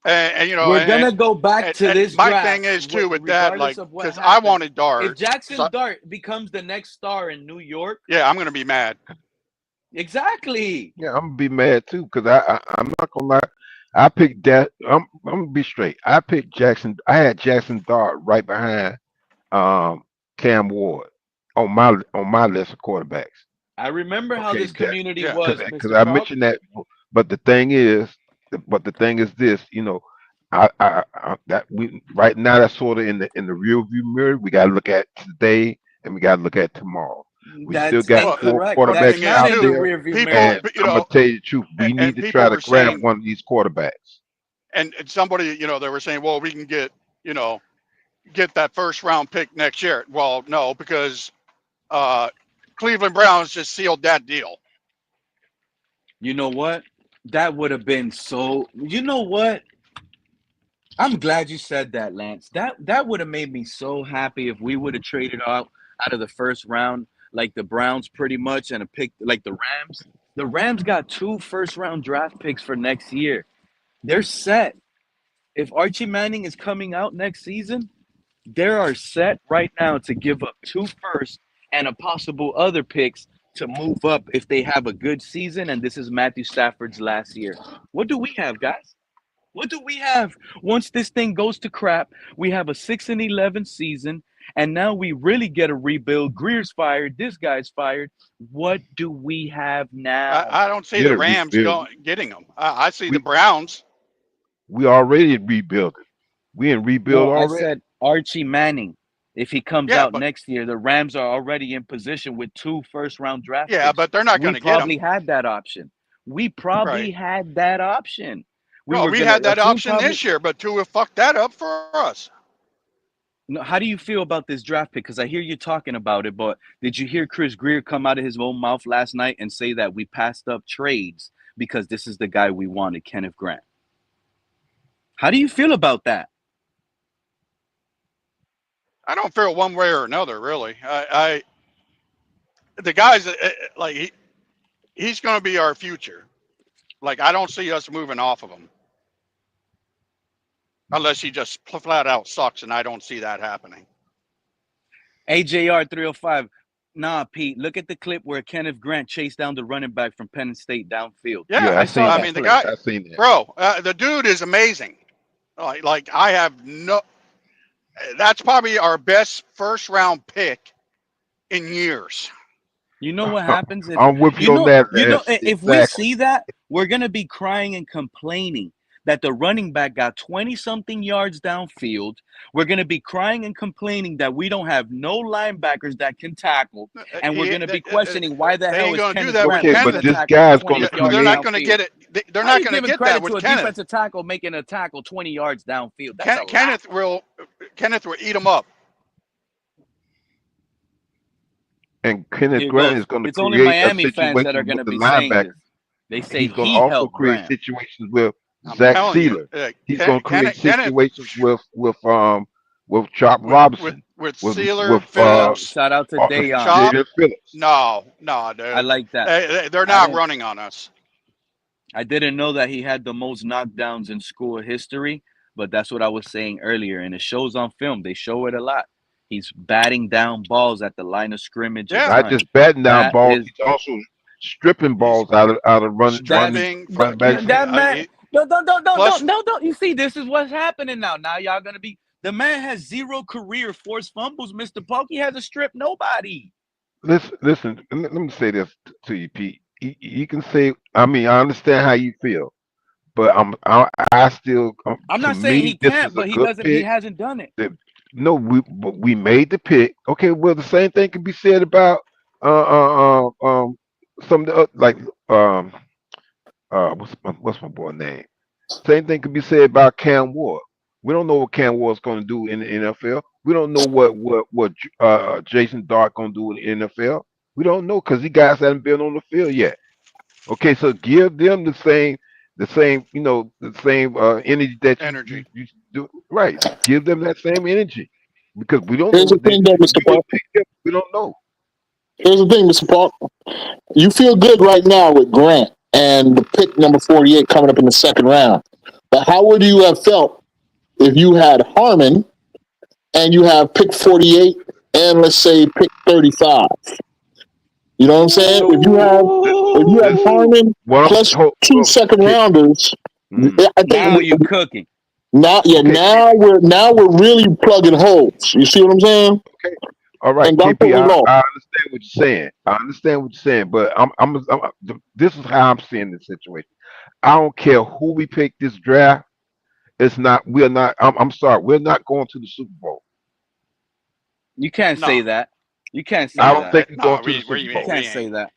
and We're gonna go back to and this my thing draft, is too with that, regardless like, of what because I happens. wanted If Dart, Jackson so Dart becomes the next star in New York, yeah, I'm going to be mad. exactly. Yeah, I'm gonna be mad too because I'm not gonna lie. I picked that. I'm gonna be straight. I picked Jackson. I had Jackson Dart right behind um Cam Ward on my list of quarterbacks. I remember how Okay, this community Yeah. was, because Mr. I Paul. mentioned that, but the thing is this, that we right now that's sort of in the rear view mirror. We got to look at today and we got to look at tomorrow. We still That's got Well, four incorrect. but the That's thing quarterbacks is not out in the too, there, rearview people, mirror. and I'm gonna tell you the truth. We need and to try people to were grab saying, one of these quarterbacks. and somebody, they were saying, well, we can you know, get that first round pick next year. Well, no, because uh, Cleveland Browns just sealed that deal. You know what? That would have been so. You know what? I'm glad you said that, Lance. That would have made me so happy if we would have traded out of the first round, like the Browns, pretty much, and a pick like the Rams. The Rams got 2 first round draft picks for next year. They're set. If Archie Manning is coming out next season, they are set right now to give up 2 first and a possible other picks to move up if they have a good season. And this is Matthew Stafford's last year. What do we have, guys? What do we have? Once this thing goes to crap, we have a 6-11 season, and now we really get a rebuild. Greer's fired. This guy's fired. What do we have now? I don't see Get the a Rams rebuild. getting them. I see the We Browns. we already rebuilding. We in rebuild No, I already. said Archie Manning. If he comes Yeah, out but next year, the Rams are already in position with 2 first round draft yeah, picks. but they're not going We to get probably them. had that option. We probably Right. had that option. We No, were we gonna had a that team option probably this year, but two have fucked that up for us. No, how do you feel about this draft pick? Because I hear you talking about it, but did you hear Chris Greer come out of his own mouth last night and say that we passed up trades because this is the guy we wanted, Kenneth Grant? How do you feel about that? I don't feel one way or another, really. The guy's like he's going to be our future. Like I don't see us moving off of him unless he just flat out sucks, and I don't see that happening. AJR 305. Nah, Pete, look at the clip where Kenneth Grant chased down the running back from Penn State downfield. Yeah, I saw I that mean the clip. guy, I seen that. bro, the dude is amazing. Like I have no. That's probably our best first round pick in years. You know what happens if I'm with you on that. if we Exactly. see that, we're gonna be crying and complaining that the running back got 20-something yards downfield. We're gonna be crying and complaining that we don't have no linebackers that can tackle, and we're gonna be questioning why the They hell ain't is going to do Kenneth that with Grant Okay, making but a Kenneth. this tackle for guy's 20 going to Yeah, they're yards not create. going to downfield? get it. They're How not you going to giving get that credit to with a Kenneth. defensive tackle making a tackle 20 yards downfield? That's a lot. Kenneth will eat him up. And Kenneth It, well, Grant is going to it's only create a Miami fans that are situation going with to the be saying linebacker. this. They say He's going to he also helped create Grant. situations with I'm Zach telling you, Sealer. He's going to create Kenneth situations with Chop Robinson, with with Sealer, Shout Phillips, out to Dayon. Chop. Jaden Phillips. No, I dude. like that. They're not running on us. I didn't know that he had the most knockdowns in school history, but that's what I was saying earlier. And it shows on film. They show it a lot. He's batting down balls at the line of scrimmage a Yeah. Not ton. just batting down That balls, is he's also stripping He's balls out of running stripping. backs. that man. Plus, Don't. You see, this is what's happening now. Now y'all gonna be. The man has 0 career forced fumbles. Mr. Pokey hasn't stripped nobody. Listen. Let me say this to you, Pete. You can say. I mean, I understand how you feel, but I still, I'm to not saying me, he this is can't, a but he good doesn't. He pick. hasn't done it. No, but we made the pick. Okay, well, the same thing can be said about some of the like um what's my boy name? Same thing can be said about Cam Ward. We don't know what Cam Ward's going to do in the NFL. We don't know what Jason Dart going to do in the NFL. We don't know because these guys haven't been on the field yet. Okay, so give them the same energy that energy. you do. Right, give them that same energy because we don't know Here's the what thing, though, Mr. you Park. would pick them. We don't know. Here's the thing, Mr. Park. You feel good right now with Grant and the pick number 48 coming up in the second round. But how would you have felt if you had Harmon and you have pick 48 and let's say pick 35? You know what I'm saying? If you have This Harmon what I'm plus hold, two hold, second okay. rounders, Mm, I Now think you cooking. okay, now we're really plugging holes. You see what I'm saying? okay. All right, And that's what KP. we lost. I understand what you're saying. I understand what you're saying, but this is how I'm seeing this situation. I don't care who we pick this draft. It's not. We're not. I'm sorry. We're not going to the Super Bowl. You can't No, say that. You can't say I don't no, that. think we're going no. to the Super You Bowl. We can't say ain't. that.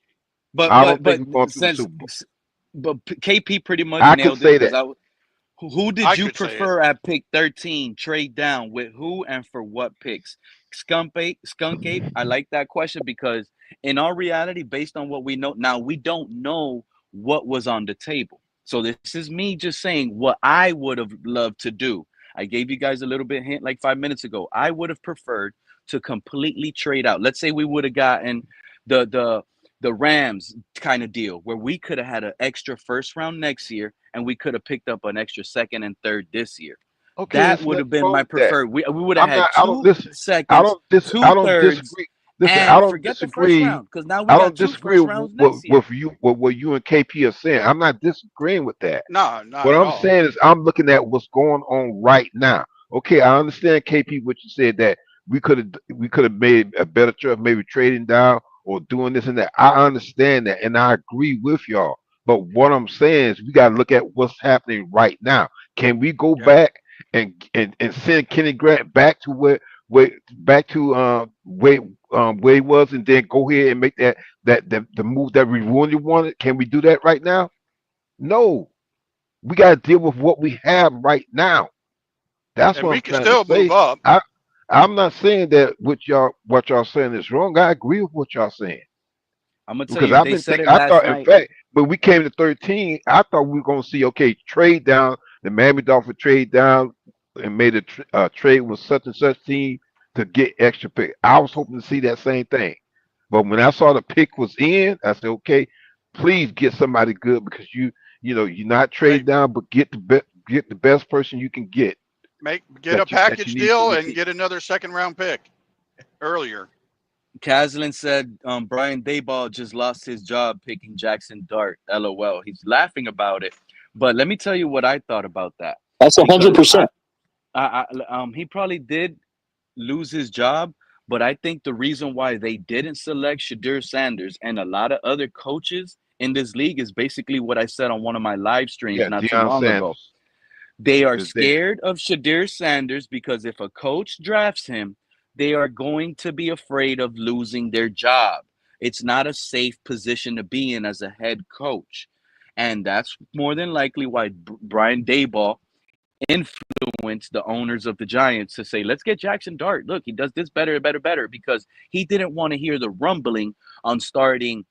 But I don't but think but we're going to the since Super Bowl. but KP pretty much I can nailed it say because that. who did I you could say it. prefer at pick 13? Trade down with who and for what picks? Skunk Ape. I like that question because in our reality, based on what we know now, we don't know what was on the table. So this is me just saying what I would have loved to do. I gave you guys a little bit hint like 5 minutes ago. I would have preferred to completely trade out. Let's say we would have gotten the the the Rams kind of deal where we could have had an extra first round next year and we could have picked up an extra second and third this year. Okay, That there's would nothing have been wrong my with that. preferred. We would have I'm had not. I don't two listen. seconds, I two don't thirds, disagree. Listen, I and don't forget the first disagree. round because now we I got don't two disagree first rounds next year. with what you and KP are saying. I'm not disagreeing with that. No, not What at I'm all. saying is I'm looking at what's going on right now. Okay, I understand KP what you said that we could have made a better choice, maybe trading down or doing this and that. I understand that and I agree with y'all. But what I'm saying is we gotta look at what's happening right now. Can we go Yeah. back and send Kenny Grant back to where back to where he was and then go ahead and make the move that we really wanted? Can we do that right now? No. We got to deal with what we have right now. That's And what we I'm can trying to still move say. up. I I'm not saying that what y'all saying is wrong. I agree with what y'all saying. I'm gonna tell Because you, I've they been said thinking, it I last thought, in night. fact, when we came to 13, I thought we were going to see, okay, trade down, the Miami Dolphins trade down and made a trade with such and such team to get extra pick. I was hoping to see that same thing. But when I saw the pick was in, I said, okay, please get somebody good because you're not Make trading down, but get the best person you can get a that you package need for deal your and team. get another second round pick earlier. Caslin said Brian Dayball just lost his job picking Jackson Dart. LOL. He's laughing about it. But let me tell you what I thought about that. That's Because 100%. he probably did lose his job, but I think the reason why they didn't select Shadur Sanders and a lot of other coaches in this league is basically what I said on one of my live streams Yeah, not too Deion long ago. Sanders They are is there. scared of Shadir Sanders because if a coach drafts him, they are going to be afraid of losing their job. It's not a safe position to be in as a head coach. And that's more than likely why Brian Dayball influenced the owners of the Giants to say, let's get Jackson Dart. Look, he does this better, better, better, because he didn't want to hear the rumbling on starting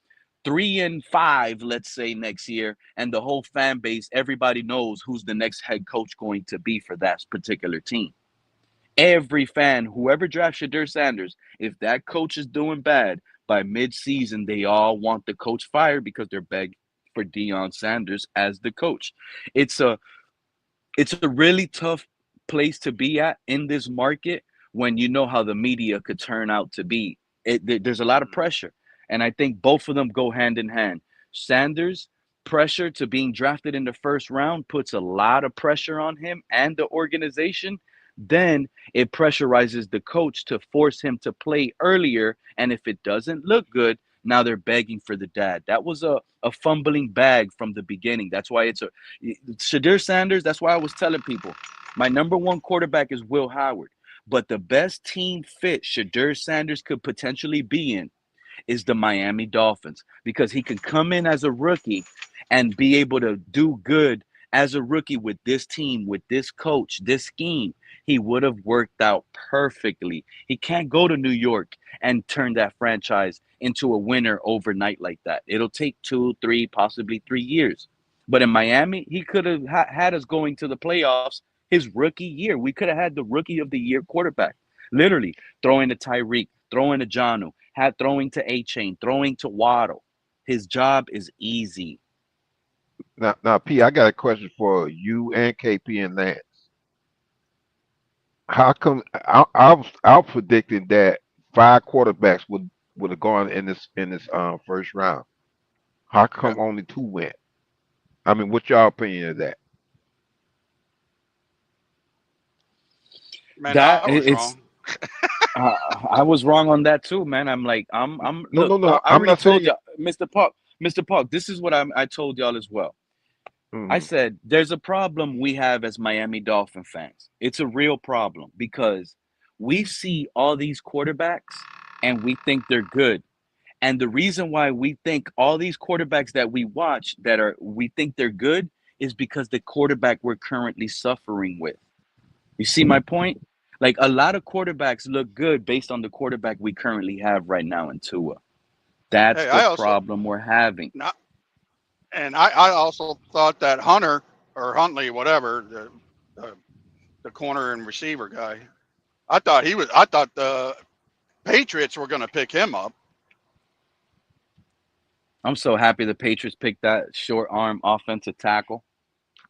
3-5, let's say, next year, and the whole fan base, everybody knows who's the next head coach going to be for that particular team. Every fan, whoever drafts Shadur Sanders, if that coach is doing bad by mid-season, they all want the coach fired because they're begging for Deion Sanders as the coach. It's a it's a really tough place to be at in this market when you know how the media could turn out to be. There's a lot of pressure, and I think both of them go hand in hand. Sanders' pressure to being drafted in the first round puts a lot of pressure on him and the organization. Then it pressurizes the coach to force him to play earlier, and if it doesn't look good, now they're begging for the dad. That was a fumbling bag from the beginning. That's why it's a Shadir Sanders, that's why I was telling people my number one quarterback is Will Howard. But the best team fit Shadir Sanders could potentially be in is the Miami Dolphins because he could come in as a rookie and be able to do good as a rookie with this team, with this coach, this scheme. He would have worked out perfectly. He can't go to New York and turn that franchise into a winner overnight like that. It'll take 2, 3, possibly 3 years. But in Miami, he could have had us going to the playoffs his rookie year. We could have had the rookie of the year quarterback, literally throwing to Tyreek, throwing to Jonu, had throwing to A Chain, throwing to Waddle. His job is easy. Now, P, I got a question for you and KP and Lance. How come I was predicting that 5 quarterbacks would have gone in this first round? How Yeah, come only 2 went? I mean, what's your opinion of that? man, I That was it's wrong. uh, I was wrong on that too, man. I'm like I'm No, look. no, no. I I'm already not told saying. y'all, Mr. Park. This is what I told y'all as well. I Mhm. said there's a problem we have as Miami Dolphin fans. It's a real problem because we see all these quarterbacks and we think they're good. And the reason why we think all these quarterbacks that we watch we think they're good is because the quarterback we're currently suffering with. You see my point? Like a lot of quarterbacks look good based on the quarterback we currently have right now in Tua. That's Hey, the I also problem we're having. not, and I also thought that Hunter or Huntley, whatever, the the corner and receiver guy, I thought the Patriots were going to pick him up. I'm so happy the Patriots picked that short arm offensive tackle.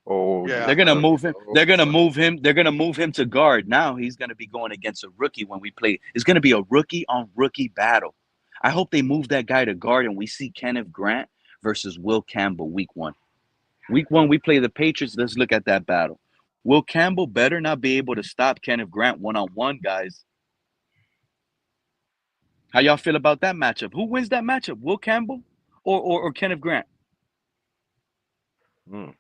Oh They're Yeah, gonna yeah. move him. Oh, They're gonna move him. They're gonna move him to guard. Now he's gonna be going against a rookie when we play. It's gonna be a rookie on rookie battle. I hope they move that guy to guard and we see Kenneth Grant versus Will Campbell week 1. Week 1 we play the Patriots. Let's look at that battle. Will Campbell better not be able to stop Kenneth Grant one-on-one, guys. How y'all feel about that matchup? Who wins that matchup? Will Campbell or Kenneth Grant? mm.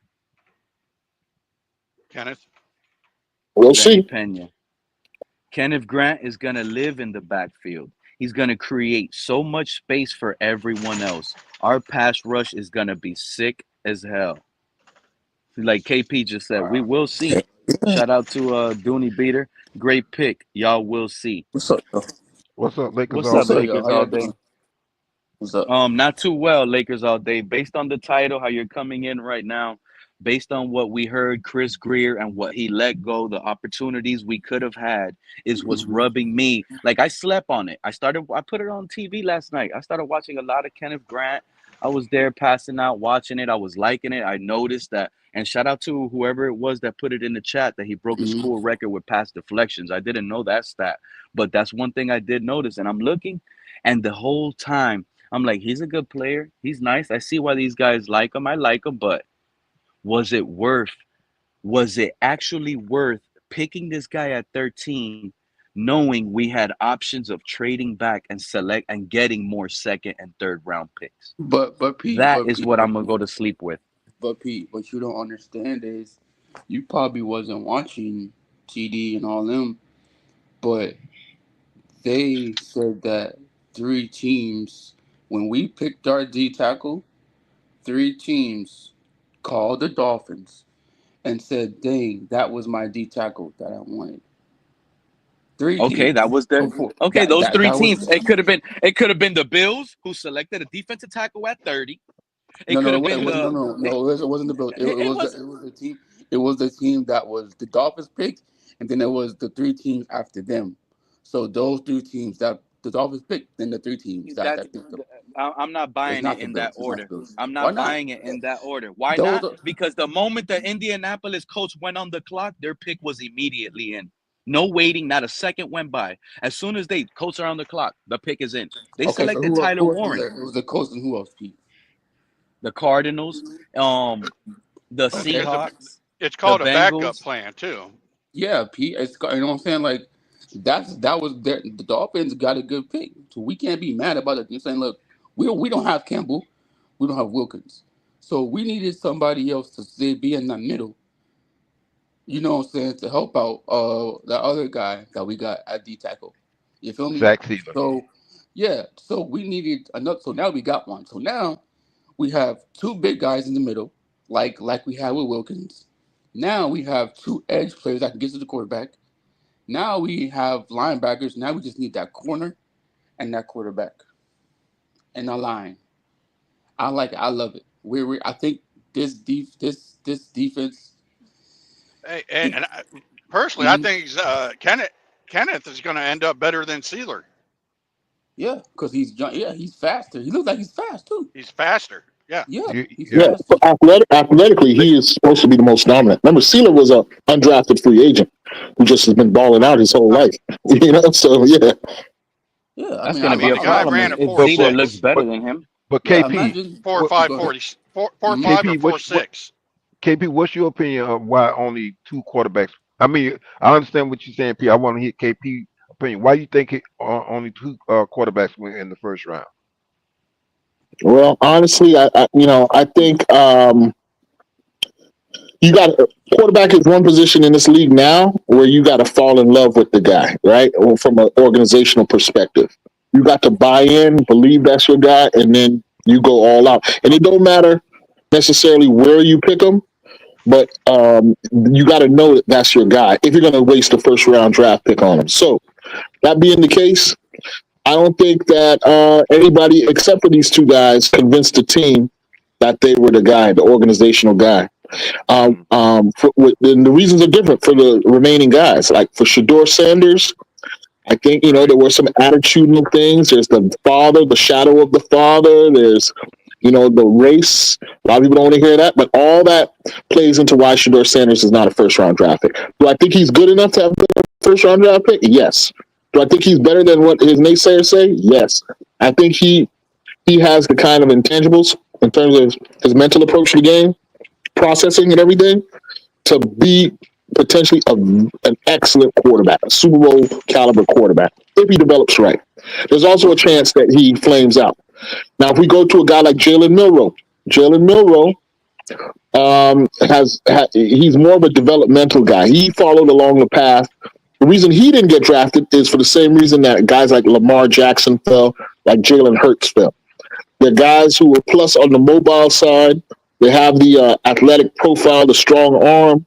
Kenneth. We'll Lenny see. Pena. Kenneth Grant is going to live in the backfield. He's going to create so much space for everyone else. Our pass rush is going to be sick as hell. Like KP just said, we Wow. will see. Shout out to Dooney Beater. Great pick. Y'all will see. What's up, yo? What's up, Lakers What's all up, What's up, day? yo? Lakers How all y'all day? doing? What's up? Not too well, Lakers all day. Based on the title, how you're coming in right now, based on what we heard, Chris Greer and what he let go, the opportunities we could have had is what's Mhm. rubbing me. Like I slept on it. I put it on TV last night. I started watching a lot of Kenneth Grant. I was there passing out, watching it. I was liking it. I noticed that, and shout out to whoever it was that put it in the chat that he broke a Mhm. school record with pass deflections. I didn't know that stat, but that's one thing I did notice. And I'm looking, and the whole time I'm like, he's a good player. He's nice. I see why these guys like him. I like him, but was it worth, was it actually worth picking this guy at 13, knowing we had options of trading back and select and getting more second and third round picks? But Pete, That is what I'm gonna go to sleep with. what you don't understand is, you probably wasn't watching TD and all them, but they said that three teams, when we picked our D tackle, three teams called the Dolphins and said, "Dang, that was my D tackle that I wanted." Three Okay, that teams was the before okay. that Those that three that teams. was It could have been the Bills who selected a defensive tackle at 30. It no, could no, have it been wasn't. No, the no, it, no. It wasn't the Bills. It, it, it it was the was it was the team. It was the team that was the Dolphins picked, and then it was the three teams after them. So those three teams that the Dolphins picked, then the three teams that's that picked them. I'm not It's buying it not the in that Bills. It's not the order. Bills. I'm Why not not? buying it in that order. Why Those not? are, Because the moment the Indianapolis coach went on the clock, their pick was immediately in. No waiting, not a second went by. As soon as they coach are on the clock, the pick is in. They okay. So selected Tyler who else was Warren, there? It was the Colts and who else, Pete? the Cardinals, the Okay. It's a Seahawks, it's the called a backup Bengals. plan too. Yeah, Pete. You know what I'm saying? Like that was the Dolphins got a good pick, so we can't be mad about it. You're saying, look, we don't have Campbell, we don't have Wilkins, so we needed somebody else to say be in the middle. You know what I'm saying, to help out the other guy that we got at D tackle. You feel me? Zach Sealer. So yeah, so we needed another. So now we got one. So now we have two big guys in the middle, like we had with Wilkins. Now we have two edge players that can get to the quarterback. Now we have linebackers. Now we just need that corner and that quarterback and a line. I like it. I love it. I think this defense. Hey, It, and personally, I mhm, think Kenneth is going to end up better than Sealer. yeah, because he's young. Yeah, he's faster. He looks like he's fast too. He's faster. Yeah. Yeah, You, he's Yeah, yeah. fast too. athletically, he is supposed to be the most dominant. Remember, Sealer was a undrafted free agent who just has been balling out Right. his whole life. So yeah, Yeah, I That's mean, gonna be The a guy problem ran a if four But Zeidler but looks six, better but than him. but yeah. KP, Imagine. four what, five Go ahead. 40, four Hmm. five or KP, four six. KP, what's your opinion of why only two quarterbacks? I mean, I understand what you're saying, P. I want to hear KP opinion. Why you think only two quarterbacks went in the first round? well, honestly, I think you got quarterback is one position in this league now where you got to fall in love with the guy, right? Or from an organizational perspective, you got to buy in, believe that's your guy, and then you go all out. And it don't matter necessarily where you pick him, but you got to know that that's your guy if you're going to waste a first round draft pick on him. So that being the case, I don't think that anybody except for these two guys convinced the team that they were the guy, the organizational guy. Mm, And the reasons are different for the remaining guys. Like for Shador Sanders, I think right. there were some attitudinal things. There's the father, the shadow of the father. There's the race. A lot of people don't want to hear that, but all that plays into why Shador Sanders is not a first round draft pick. Do I think he's good enough to have been a first round draft pick? Yes. Do I think he's better than what his naysayers say? Yes. I think he has the kind of intangibles in terms of his mental approach to the game, processing and everything to be potentially an excellent quarterback, a Super Bowl caliber quarterback, if he develops right. There's also a chance that he flames out. Now, if we go to a guy like Jalen Milrow he's more of a developmental guy. He followed along the path. The reason he didn't get drafted is for the same reason that guys like Lamar Jackson fell, like Jalen Hurts fell. They're guys who are plus on the mobile side. They have the athletic profile, the strong arm,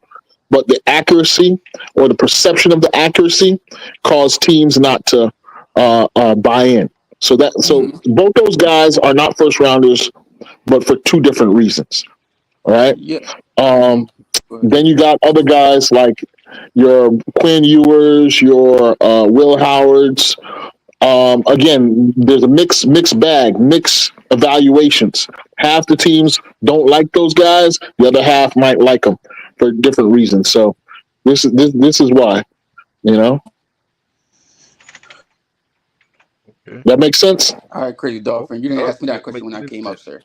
but the accuracy or the perception of the accuracy caused teams not to buy in. So Mm-hmm. both those guys are not first rounders, but for two different reasons. All right. Yeah. Um, But then you got other guys like your Quinn Ewers, your Will Howards. Again, there's a mixed bag, mixed evaluations. Half the teams don't like those guys. The other half might like them for different reasons. So this is why. You know Okay. that makes sense. all right, crazy Oh, dolphin. You didn't oh, ask me yeah, that question makes when I sense came there. up, sir.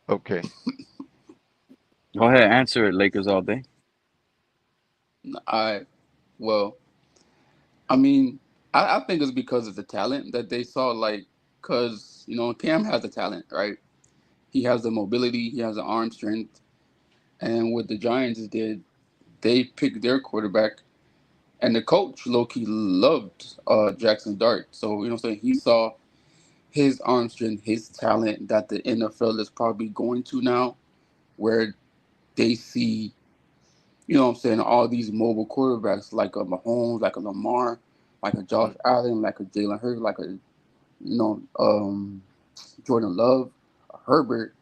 Okay. Go ahead, answer it. Lakers all day. I well, I mean, I think it's because of the talent that they saw. Like, cause Cam has the talent, right? He has the mobility, he has the arm strength, and what the Giants did, they picked their quarterback, and the coach low key loved Jackson Dart. So what I'm saying, he saw his arm strength, his talent that the NFL is probably going to now, where they see, what I'm saying, all these mobile quarterbacks like a Mahomes, like a Lamar, like a Josh Allen, like a Jalen Hurts, like a Jordan Love, a Herbert.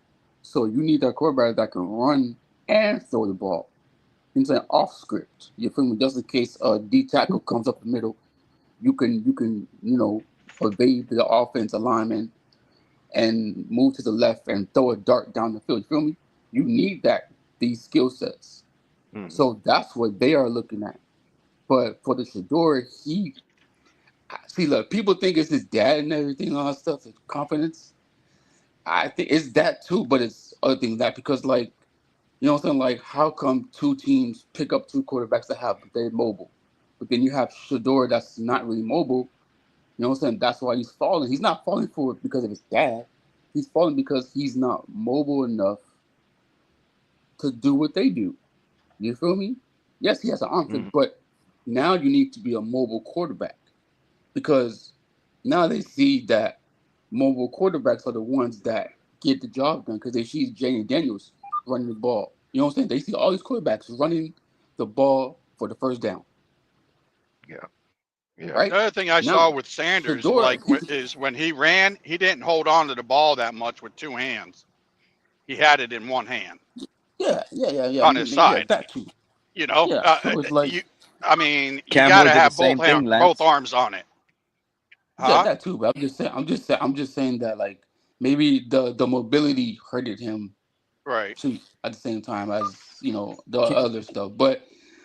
So you need that quarterback that can run and throw the ball. You know what I'm saying, off script. You feel me? Just in case a D tackle comes up the middle, you can evade the offensive lineman and move to the left and throw a dart down the field. You feel me? You need these skill sets. Mm-hmm. So that's what they are looking at. But for the Shador, he see, look, people think it's his dad and everything, all that stuff, his confidence. I think it's that too, but it's other things that because what I'm saying, like how come two teams pick up two quarterbacks that have they're mobile, but then you have Shador that's not really mobile. You know what I'm saying? That's why he's falling. He's not falling for it because of his dad. He's falling because he's not mobile enough to do what they do. You feel me? Yes, he has an arm Mm-hmm. strength, but now you need to be a mobile quarterback because now they see that mobile quarterbacks are the ones that get the job done because they see Jane Daniels running the ball. You know what I'm saying? They see all these quarterbacks running the ball for the first down, Yeah. Yeah. right? The other thing I saw Now, with Sanders, Shador, like, is when he ran, he didn't hold on to the ball that much with two hands. He had it in one hand yeah. on his Yeah, side. that too. You know, Yeah, so it's like, you. I mean, you got Camera to did the have both same thing, both Lance. arms on it, yeah, huh? that too. But I'm just saying that like maybe the mobility hurted him Right. too at the same time as the other stuff. But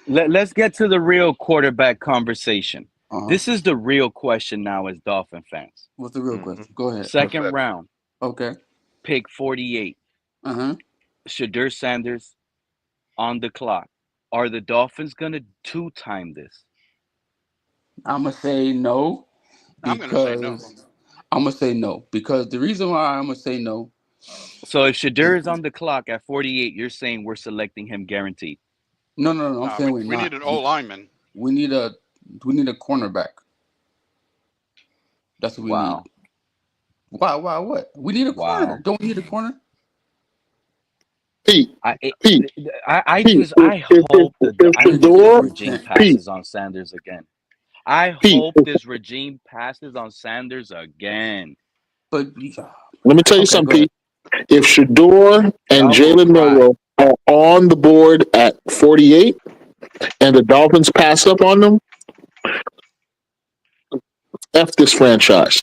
Let's get to the real quarterback conversation. uh huh. This is the real question now as Dolphin fans. What's the real Mm-hmm. question? Go ahead. What's Second that? round, Okay. pick 48. Uh huh. Shadur Sanders on the clock. Are the Dolphins going to two-time this? I'm gonna say no I'm going to say no. because the reason why I'm gonna say no So if is Shadur is on the clock at 48, you're saying we're selecting him guaranteed. no. I'm No, saying we're we need not. an O lineman. We need a we need a cornerback. That's what we need. Wow. Why? Why? What? We need a corner. Wow. Don't we need a corner? Pete, I it, Pete, I Pete. just I hope If I hope this Shador, regime Pete, passes on Sanders again. I Pete. hope this regime passes on Sanders again. But Let me tell you okay, go something, ahead. Pete. If Shador and Y'all will Jalen cry. Milroe are on the board at 48, and the Dolphins pass up on them, F this franchise.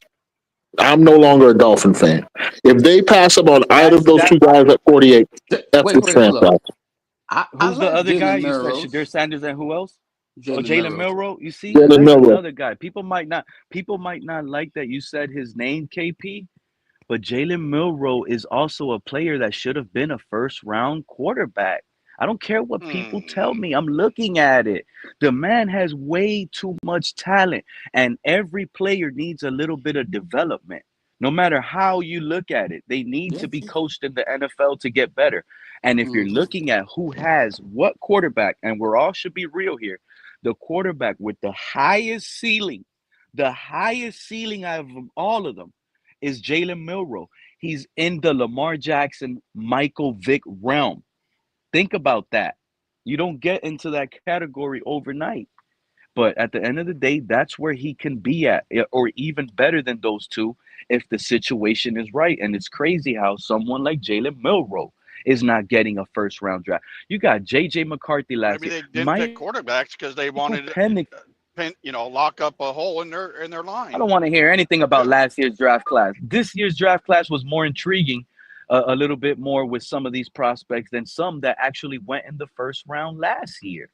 I'm no longer a Dolphin fan. If they pass up on either That's of those that. two guys at 48, F Wait, this wait, hold up. franchise. I Who's the like other guy? Jalen You said Shadur Melrose. Sanders and who else? Oh, Jalen Jalen Melrose. Milroe. You see, Yeah. Jalen that's Milroe. another guy. People might not like that you said his name, KP. But Jalen Milroe is also a player that should have been a first round quarterback. I don't care what people tell Hmm. me. I'm looking at it. The man has way too much talent, and every player needs a little bit of development. No matter how you look at it, they need Yeah. to be coached in the NFL to get better. And if you're Mm-hmm. looking at who has what quarterback, and we're all should be real here, the quarterback with the highest ceiling out of all of them is Jalen Milroe. He's in the Lamar Jackson, Michael Vick realm. Think about that. You don't get into that category overnight. But at the end of the day, that's where he can be at, or even better than those two if the situation is right. And it's crazy how someone like Jalen Milroe is not getting a first round draft. You got JJ McCarthy last Maybe year. they didn't pick Michael quarterbacks because they wanted Penix. lock up a hole in their I line. don't want to hear anything about Yeah. last year's draft class. This year's draft class was more intriguing, a little bit more with some of these prospects than some that actually went in the first round last year.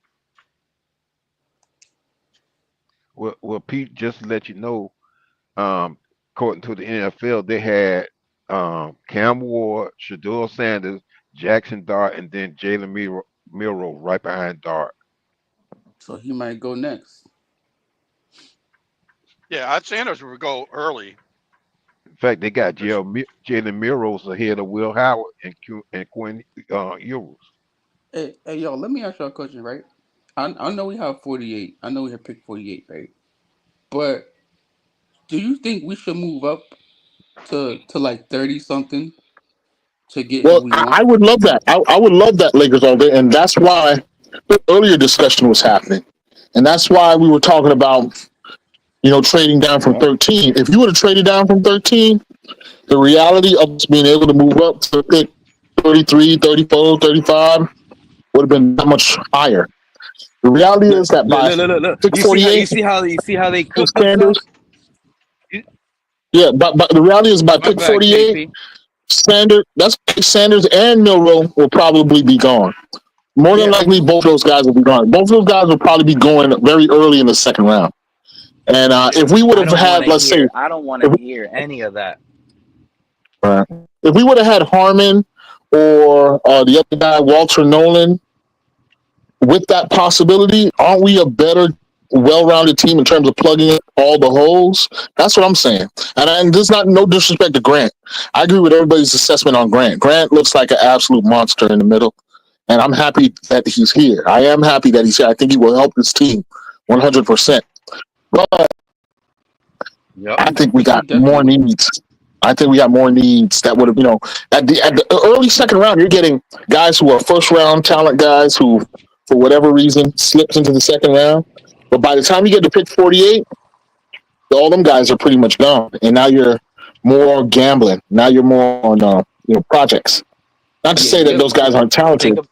Well, Pete, just to let you know, um, according to the NFL, they had Cam Ward, Shador Sanders, Jackson Dart, and then Jalen Milroe right behind Dart. So he might go next. Yeah, I'd Sanders would go early. In fact, they got There's, Jalen Milroe ahead of Will Howard and Quinn Ewers. Hey, yo, let me ask y'all a question, right? I know we have 48. I know we have picked 48, right? But do you think we should move up to like 30 something to get who Well, we I want? would love that. I would love that, Lakers all day, and that's why the earlier discussion was happening, and that's why we were talking about trading down from Yep. 13. If you would have traded down from 13, the reality of us being able to move up to pick 33, 34, 35 would have been that much higher. The reality Look, is that look, by look, look, look. pick You see how 48, they cooked us up. Sanders, yeah, but the reality is by My pick bad, 48, KP. Sanders and Milroe will probably be gone. More than Yeah, likely, both those guys will be gone. Both of those guys will probably be going very early in the second round. And if we would I have don't want had, to let's say, hear. I don't want to if, hear any of that. if we would have had Harmon or the other guy, Walter Nolan, with that possibility, aren't we a better, well-rounded team in terms of plugging in all the holes? That's what I'm saying. And there's not no disrespect to Grant. I agree with everybody's assessment on Grant. Grant looks like an absolute monster in the middle, and I'm happy that he's here. I am happy that he's here. I think he will help this team 100%. But Yep. I think we He got more definitely. needs. I think we got more needs that would have, at the early second round, you're getting guys who are first round talent guys who, for whatever reason, slips into the second round. But by the time you get to pick 48, all them guys are pretty much gone, and now you're more gambling. Now you're more on projects. Not to Yeah, say that yeah, those guys aren't Think talented. of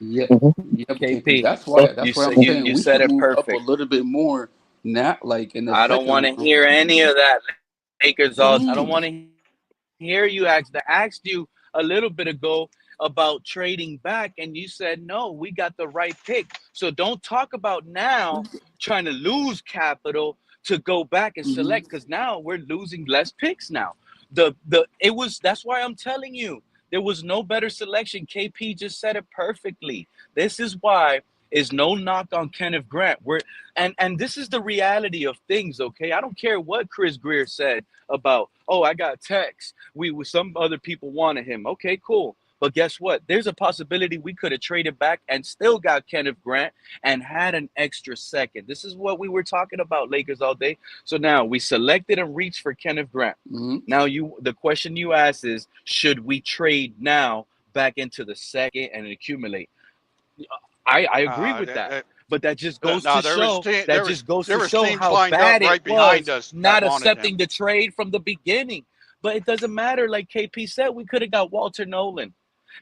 yeah, Mhm. yeah, KP. KP. That's why. You That's why said I'm you saying we said should it move up a perfect. little bit more. Not like in the I don't want second to round. hear any of that, Lakers. What you I don't mean? want to hear you asked you a little bit ago about trading back, and you said no, we got the right pick. So don't talk about now trying to lose capital to go back and Mm-hmm. select, because now we're losing less picks now. The it was That's why I'm telling you there was no better selection. KP just said it perfectly. This is why is no knock on Kenneth Grant. And this is the reality of things, okay? I don't care what Chris Greer said about, oh, I got text. We Some other people wanted him. Okay, cool. But guess what? There's a possibility we could have traded back and still got Kenneth Grant and had an extra second. This is what we were talking about, Lakers, all day. So now we selected and reached for Kenneth Grant. Mm-hmm. Now the question you ask is, should we trade now back into the second and accumulate? I agree with that. But that just goes no, to show there was teams how lined up bad it right behind was us that not wanted accepting him. the trade from the beginning. But it doesn't matter. Like KP said, we could have got Walter Nolan.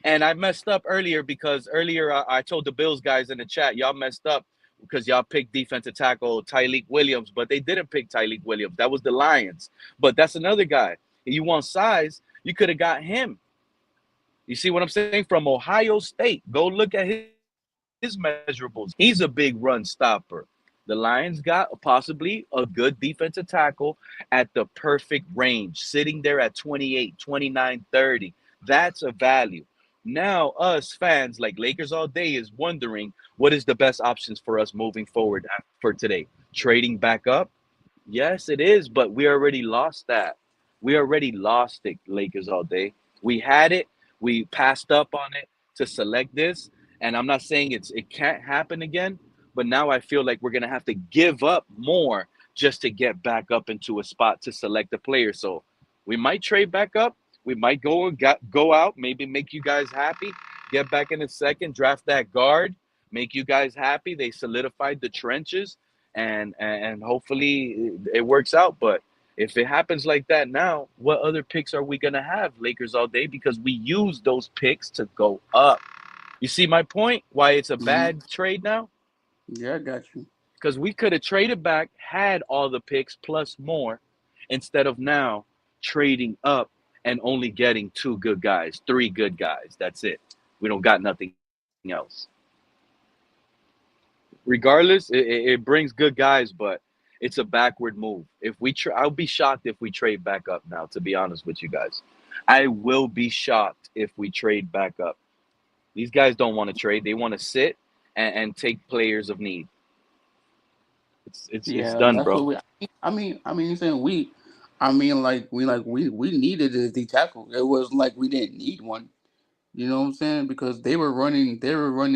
And I messed up earlier because earlier I told the Bills guys in the chat, y'all messed up because y'all picked defensive tackle Tyleek Williams, but they didn't pick Tyleek Williams. That was the Lions. But that's another guy. You want size, you could have got him. You see what I'm saying? From Ohio State. Go look at his measurables. He's a big run stopper. The Lions got possibly a good defensive tackle at the perfect range, sitting there at 28, 29, 30. That's a value. Now, us fans like Lakers all day is wondering what is the best options for us moving forward for today. Trading back up? Yes, it is, but we already lost that. We already lost it, Lakers all day. We had it, we passed up on it to select this, and I'm not saying it can't happen again, but now I feel like we're gonna have to give up more just to get back up into a spot to select a player. So we might trade back up. We might go out, maybe make you guys happy, get back in a second, draft that guard, make you guys happy. They solidified the trenches, and hopefully it works out. But if it happens like that now, what other picks are we gonna have, Lakers all day? Because we use those picks to go up. You see my point? Why it's a Hmm. bad trade now? Yeah, I got you. Because we could have traded back, had all the picks plus more, instead of now trading up and only getting two good guys, three good guys. That's it. We don't got nothing else. Regardless, it brings good guys, but it's a backward move. If we, I'll be shocked if we trade back up now. To be honest with you guys, I will be shocked if we trade back up. These guys don't want to trade; they want to sit and take players of need. It's Yeah, done, that's bro. what we. You saying we. We needed a D tackle. It wasn't like we didn't need one. You know what I'm saying? Because they were running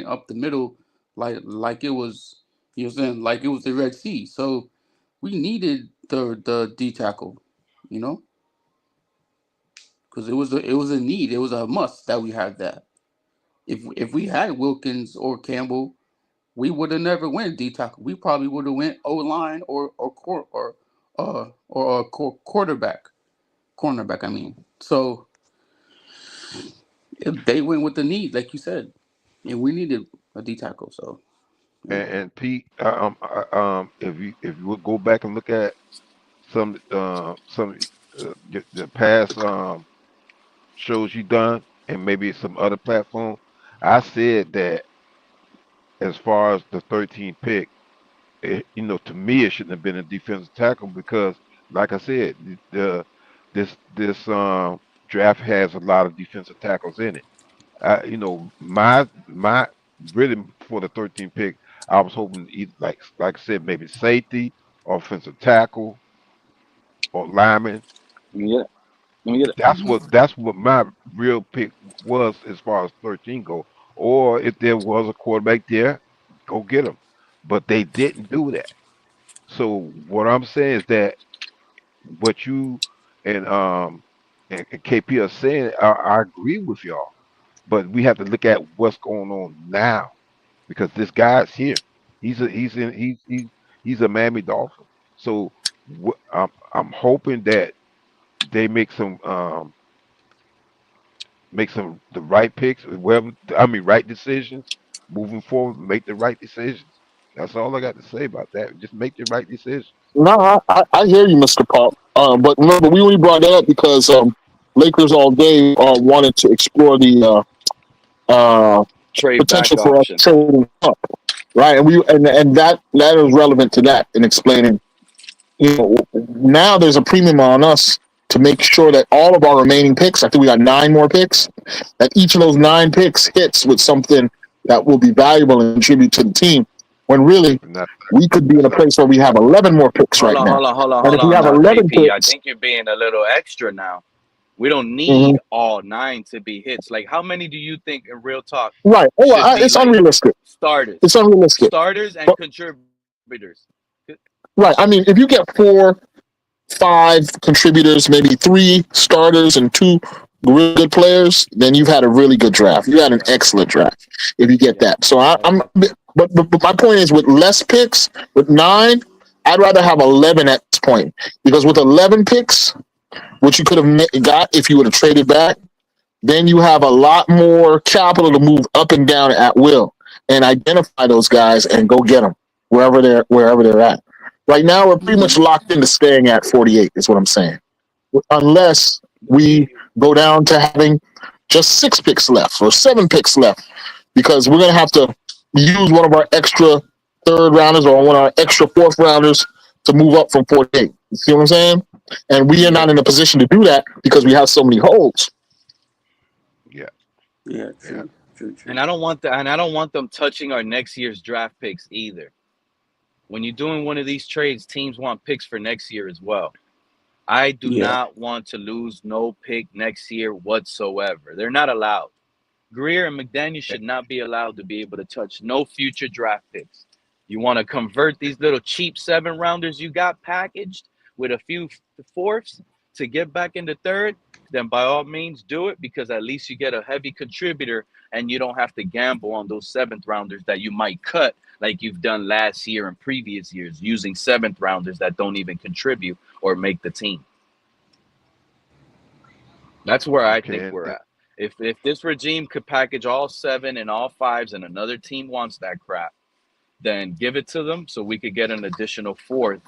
up the middle like it was. You know what I'm saying? Like it was the Red Sea. So we needed the D tackle. You know, because it was a need. It was a must that we had that. If we had Wilkins or Campbell, we would have never went D tackle. We probably would have went O line quarterback, cornerback. I mean, so if they went with the need, like you said, and we needed a D tackle. So yeah, And Pete, if you would go back and look at some the past shows you done, and maybe some other platform, I said that as far as the 13th pick, to me it shouldn't have been a defensive tackle because, like I said, this draft has a lot of defensive tackles in it. My really for the 13th pick, I was hoping either, like I said, maybe safety, offensive tackle, or lineman. Let me get it. Let me get it. hmm That's what my real pick was as far as 13 go. Or if there was a quarterback there, go get him. But they didn't do that. So what I'm saying is that what you and and KP are saying, I agree with y'all. But we have to look at what's going on now because this guy's here. He's a Miami Dolphin. So I'm hoping that they make some the right picks, whatever I mean, right decisions moving forward. Make the right decisions. That's all I got to say about that. Just make the right decisions. No, I hear you, Mr. Pop. But remember, we only brought that up because Lakers all day wanted to explore the uh, Trade back potential for us option. trading up, right? And that is relevant to that in explaining. Now there's a premium on us to make sure that all of our remaining picks, I think we got 9 more picks, that each of those 9 picks hits with something that will be valuable and contribute to the team. When really And that, we could be in that's a place where we have 11 more picks Hold right on, now. hold on, hold on, And hold if we on have now, 11 KP. I picks, think you're being a little extra now. We don't mhm, need all nine to be hits. Like, how many do you think, in real talk, right? Oh, should be it's like unrealistic. It's starters, unrealistic. starters and But contributors? right, I mean, if you get 4, 5 contributors, maybe 3 starters and 2 really good players, then you've had a really good draft. You had an Yeah, excellent draft if you get yeah. that. So I'm, Okay. but my point is, with less picks, with 9, I'd rather have 11 at this point because with 11 picks, which you could have got if you would have traded back, then you have a lot more capital to move up and down at will and identify those guys and go get them wherever they're at. Right now, we're pretty hmm much locked into staying at 48. Is what I'm saying. Unless we We go down to having just 6 picks left or 7 picks left, because we're going to have to use one of our extra third rounders or one of our extra fourth rounders to move up from 48. You see what I'm saying? And we are not Yep. in a position to do that because we have so many holes. yeah, yeah, yeah. And true. I don't want them touching our next year's draft picks either. When you're doing one of these trades, teams want picks for next year as well. I do Yeah, not want to lose no pick next year whatsoever. They're not allowed. Greer and McDaniel should not be allowed to be able to touch no future draft picks. You want to convert these little cheap 7 rounders you got packaged with a few fourths to get back into third? then by all means do it, because at least you get a heavy contributor and you don't have to gamble on those seventh rounders that you might cut like you've done last year and previous years, using seventh rounders that don't even contribute or make the team. That's where I think Okay, we're at. If this regime could package all seven and all fives and another team wants that crap, then give it to them so we could get an additional fourth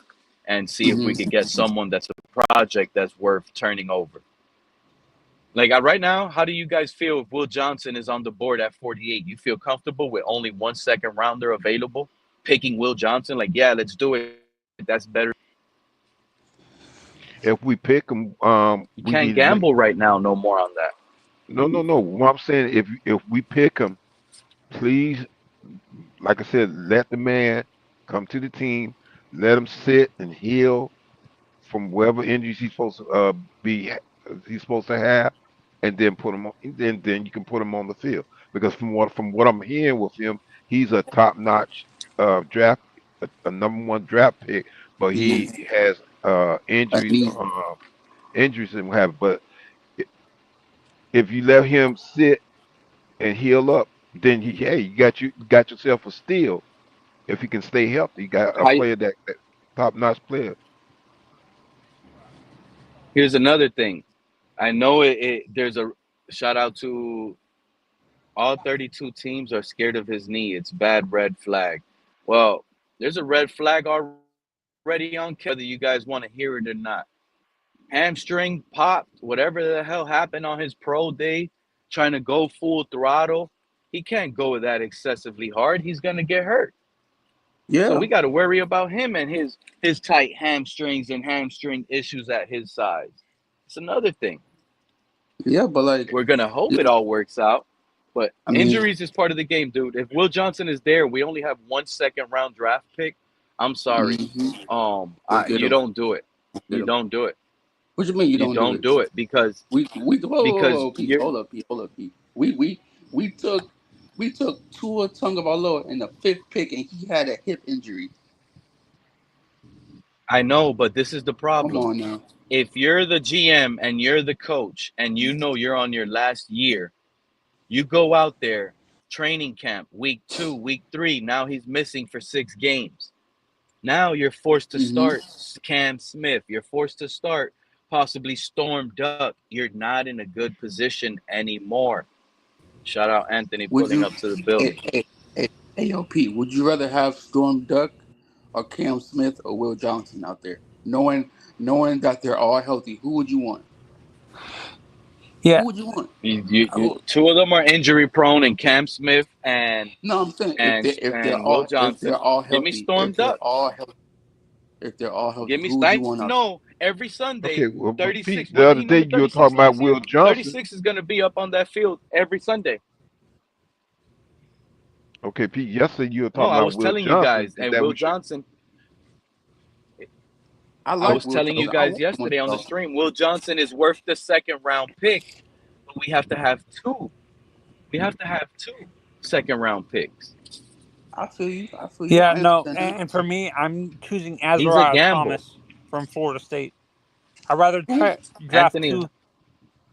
and see if we could get someone that's a project that's worth turning over. Like right now, how do you guys feel if Will Johnson is on the board at 48? You feel comfortable with only 1 second rounder available, picking Will Johnson? Like, yeah, let's do it. That's better. if we pick him, You we can't need to make gamble right now no more on that. no. What I'm saying, if we pick him, please, like I said, let the man come to the team, let him sit and heal from whatever injuries be he's supposed to have, and then put him on. Then you can put him on the field, because from what I'm hearing with him, he's a top notch draft, a number one draft pick, but he has injuries, Need. injuries and what have. But i- if you let him sit and heal up, then you got yourself a steal. If he can stay healthy, you got a How, player that top notch player. here's another thing. I know there's a shout out to all 32 teams are scared of his knee. It's bad red flag. Well, there's a red flag already on, whether you guys want to hear it or not. Hamstring popped, whatever the hell happened on his pro day, trying to go full throttle. He can't go that excessively hard. He's gonna get hurt. So Yeah, we got to worry about him and his tight hamstrings and hamstring issues at his size. It's another thing. yeah, but like, We're gonna hope yeah, it all works out. But I mean, injuries is part of the game, dude. If Will Johnson is there, we only have 1 second round draft pick. I'm sorry. mhm, go get You him, don't do it. get You him. don't do it. What you mean you You don't do don't it? do it because We because whoa, Pete, you're. hold up, Pete. We took Tua Tagovailoa in the fifth pick, and he had a hip injury. I know, but this is the Come problem. on now. If you're the GM and you're the coach and you know you're on your last year, you go out there, training camp, week 2, week 3. Now he's missing for 6 games. Now you're forced to Hmm. start Cam Smith. You're forced to start possibly Storm Duck. You're not in a good position anymore. Shout out Anthony Would pulling you, up to the building. yo, Pete, would you rather have Storm Duck or Cam Smith or Will Johnson out there, knowing that they're all healthy? Who would you want? Yeah, Who would you want? Oh, Two of them are injury prone, and Cam Smith no, I'm saying and Will if they're Johnson. all Give me healthy, Storm Duck. if they're all healthy, Give me. who would you I want out there? know every Sunday, Okay, well, but Pete, 36. the Wasn't other he day number you were 36 talking about last year? Will Johnson. 36 is going to be up on that field every Sunday. Okay, Pete, yesterday you were No, talking I about was Will telling you Johnson. guys, Is and that Will what you? Johnson. I I like was Will telling you Johnson. I guys want him on yesterday on the the Dolphins. stream. Will Johnson is worth the second round pick, but we have to have two. We have to have two second round picks. I feel you. I feel you. yeah, I no, understand that. and for me, I'm choosing He's a Azariah gamble. Thomas from Florida State. I'd rather Who? draft Anthony, two,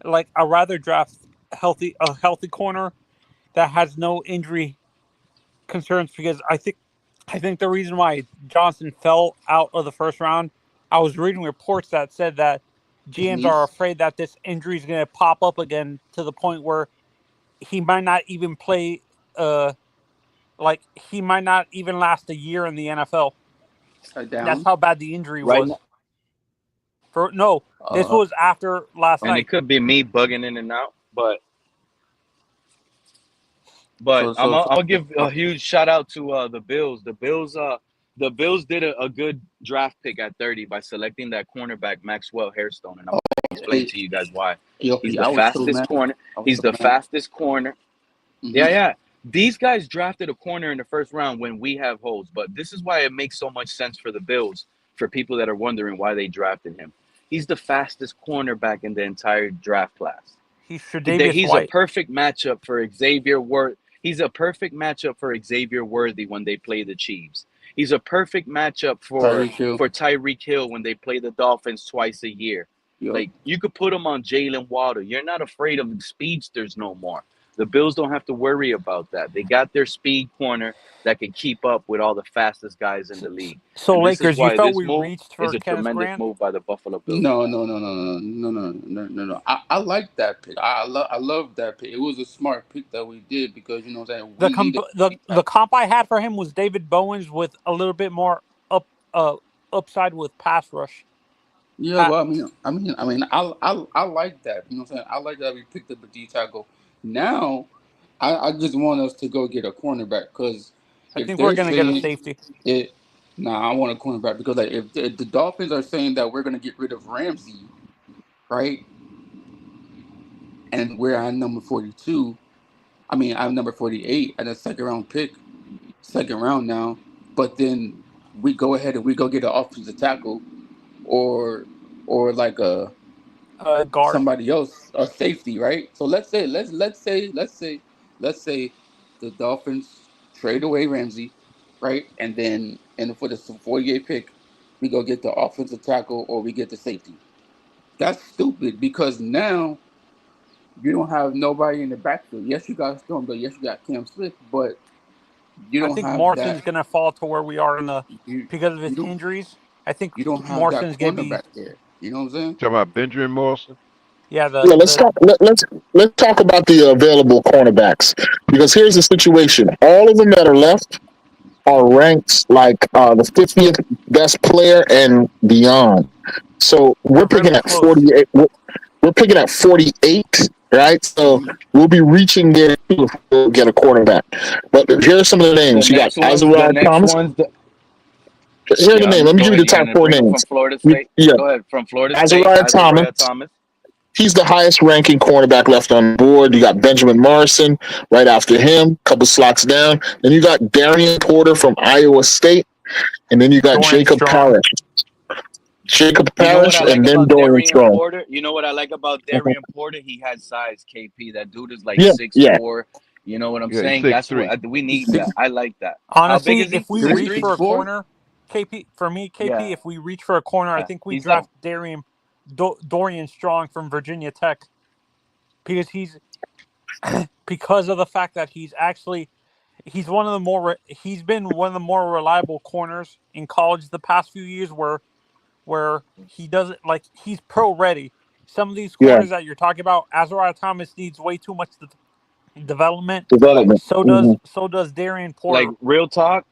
like I'd rather draft a healthy corner that has no injury concerns, because I think the reason why Johnson fell out of the first round, I was reading reports that said that His GMs are niece. afraid that this injury is going to pop up again to the point where he might not even play. Like he might not even last a year in the NFL. That's Down. how bad the injury right now, was. For no, this Uh, was after last and night. it could be me bugging in and out, but so so so. I'll give a huge shout out to the Bills. The Bills did a good draft pick at 30 by selecting that cornerback Maxwell Hairstone, and I'm gonna explain Hey, to you guys why. yo, He's Pete, the I was so fastest mad. corner. I was He's so the mad. fastest corner. Yeah, Hmm. yeah. These guys drafted a corner in the first round when we have holes, but this is why it makes so much sense for the Bills, for people that are wondering why they drafted him. He's the fastest cornerback in the entire draft class. He's Tre'Davious He's a White. perfect matchup for Xavier Worth. He's a perfect matchup for Xavier Worthy when they play the Chiefs. He's a perfect matchup Tyreek Hill. for Tyreek Hill when they play the Dolphins twice a year. Yep. Like you could put him on Jalen Waddle. You're not afraid of speedsters no more. The Bills don't have to worry about that. They got their speed corner that can keep up with all the fastest guys in the league. So And this is Lakers, you why felt this we move reached is for a Kenneth tremendous Grant? move by the Buffalo Bills. No. I like that pick. I love that pick. It was a smart pick that we did because you know what I'm saying The we need a speed the tackle. comp I had for him was David Bowens with a little bit more upside with pass rush. Yeah, well, I like that. You know what I'm saying? I like that we picked up a D tackle. Now, I just want us to go get a cornerback because I if think we're they're gonna get a saying safety. it, nah, I want a cornerback because like if the Dolphins are saying that we're gonna get rid of Ramsey, right? And we're at number 42. I'm number 48 at a second round pick, second round now. But then we go ahead and we go get an offensive tackle or like a Guard. somebody else a safety, right? So let's say the Dolphins trade away Ramsey, right? And for the 48 pick, we go get the offensive tackle or we get the safety. That's stupid because now you don't have nobody in the backfield. Yes, you got Storm, but yes, you got Cam Smith, but you I don't think have Morrison's that. gonna fall to where we are in the You because of his you don't injuries. I think you don't have that Morrison's gonna be cornerback there. You know what I'm saying? Talking about Benjamin Morrison. yeah Yeah, let's the talk. Let's talk about the available cornerbacks because here's the situation: all of them that are left are ranked like the 50th best player and beyond. So we're they're picking really at close. 48. We're picking at 48, right? So Hmm. we'll be reaching there too if we get a quarterback. But here are some of the The names. You got next ones, the Azariah next Thomas. ones. Here's the Yeah, name. Let me go give you ahead. the You're top gonna four bring him from names. Florida State. Yeah, Go ahead, from Florida State, Azariah Thomas. Azariah Thomas. He's the highest ranking cornerback left on the board. You got Benjamin Morrison right after him, a couple slots down. Then you got Darian Porter from Iowa State. And then you got Dorian Jacob Strong. Parrish. Jacob You know what Parrish I like and then about Dorian Darian Strong. Porter? You know what I like about Mhm. Darian Porter? He has size, KP. That dude is like Yeah, six yeah. four. You know what I'm Yeah, he's saying? six That's three. what we He's need. That six I like that. How big Honestly, is he? if we Six three, reach three. for six a four. corner, KP, Yeah, if we reach for a corner, I yeah. think we He's a draft Dorian Strong from Virginia Tech because because of the fact that he's been one of the more reliable corners in college the past few years where he doesn't like he's pro ready. Some of these Yeah. corners that you're talking about, Azariah Thomas needs way too much development. Development. Hmm. So does Darian like Porter.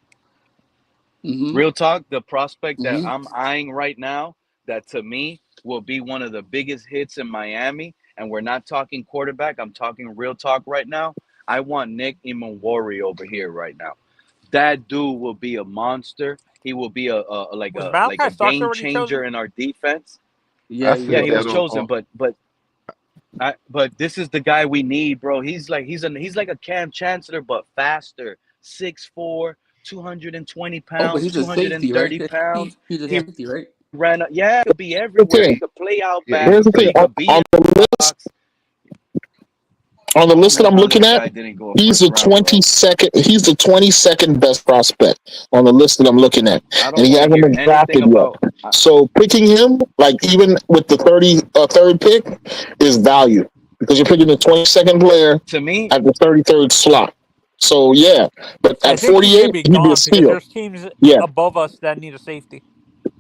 Mm-hmm. real talk. The prospect that Mm-hmm. I'm eyeing right now, that to me will be one of the biggest hits in Miami. And we're not talking quarterback. I'm talking real talk right now. I want Nick Imawari over here right now. That dude will be a monster. He will be Was like Malachi a Starks game already chosen? changer in our defense. Yeah, I he Yeah, said he was that was. chosen, on. but this is the guy we need, bro. He's like a Cam Chancellor, but faster. 6'4", 220 Oh, but pounds, he's a safety, right? 230 pounds. He's a He Yeah. safety, right? ran. Yeah, he could be The everywhere. He thing. could play out Yeah, he's back, Here's a the but thing. he safety. On, could be on in the the list, box. on I the don't list that know I'm how looking this at, guy didn't go he's first the round, bro. 22nd. He's the 22nd best prospect on the list that I'm looking at, I and don't he want to hasn't hear been anything drafted yet. about. So picking him, like even with the 33rd pick, is value because you're picking the 22nd player To me, at the 33rd slot. So yeah, but I at think he's gonna 48, be he'd be a gone because steal. there's teams Yeah, above us that need a safety.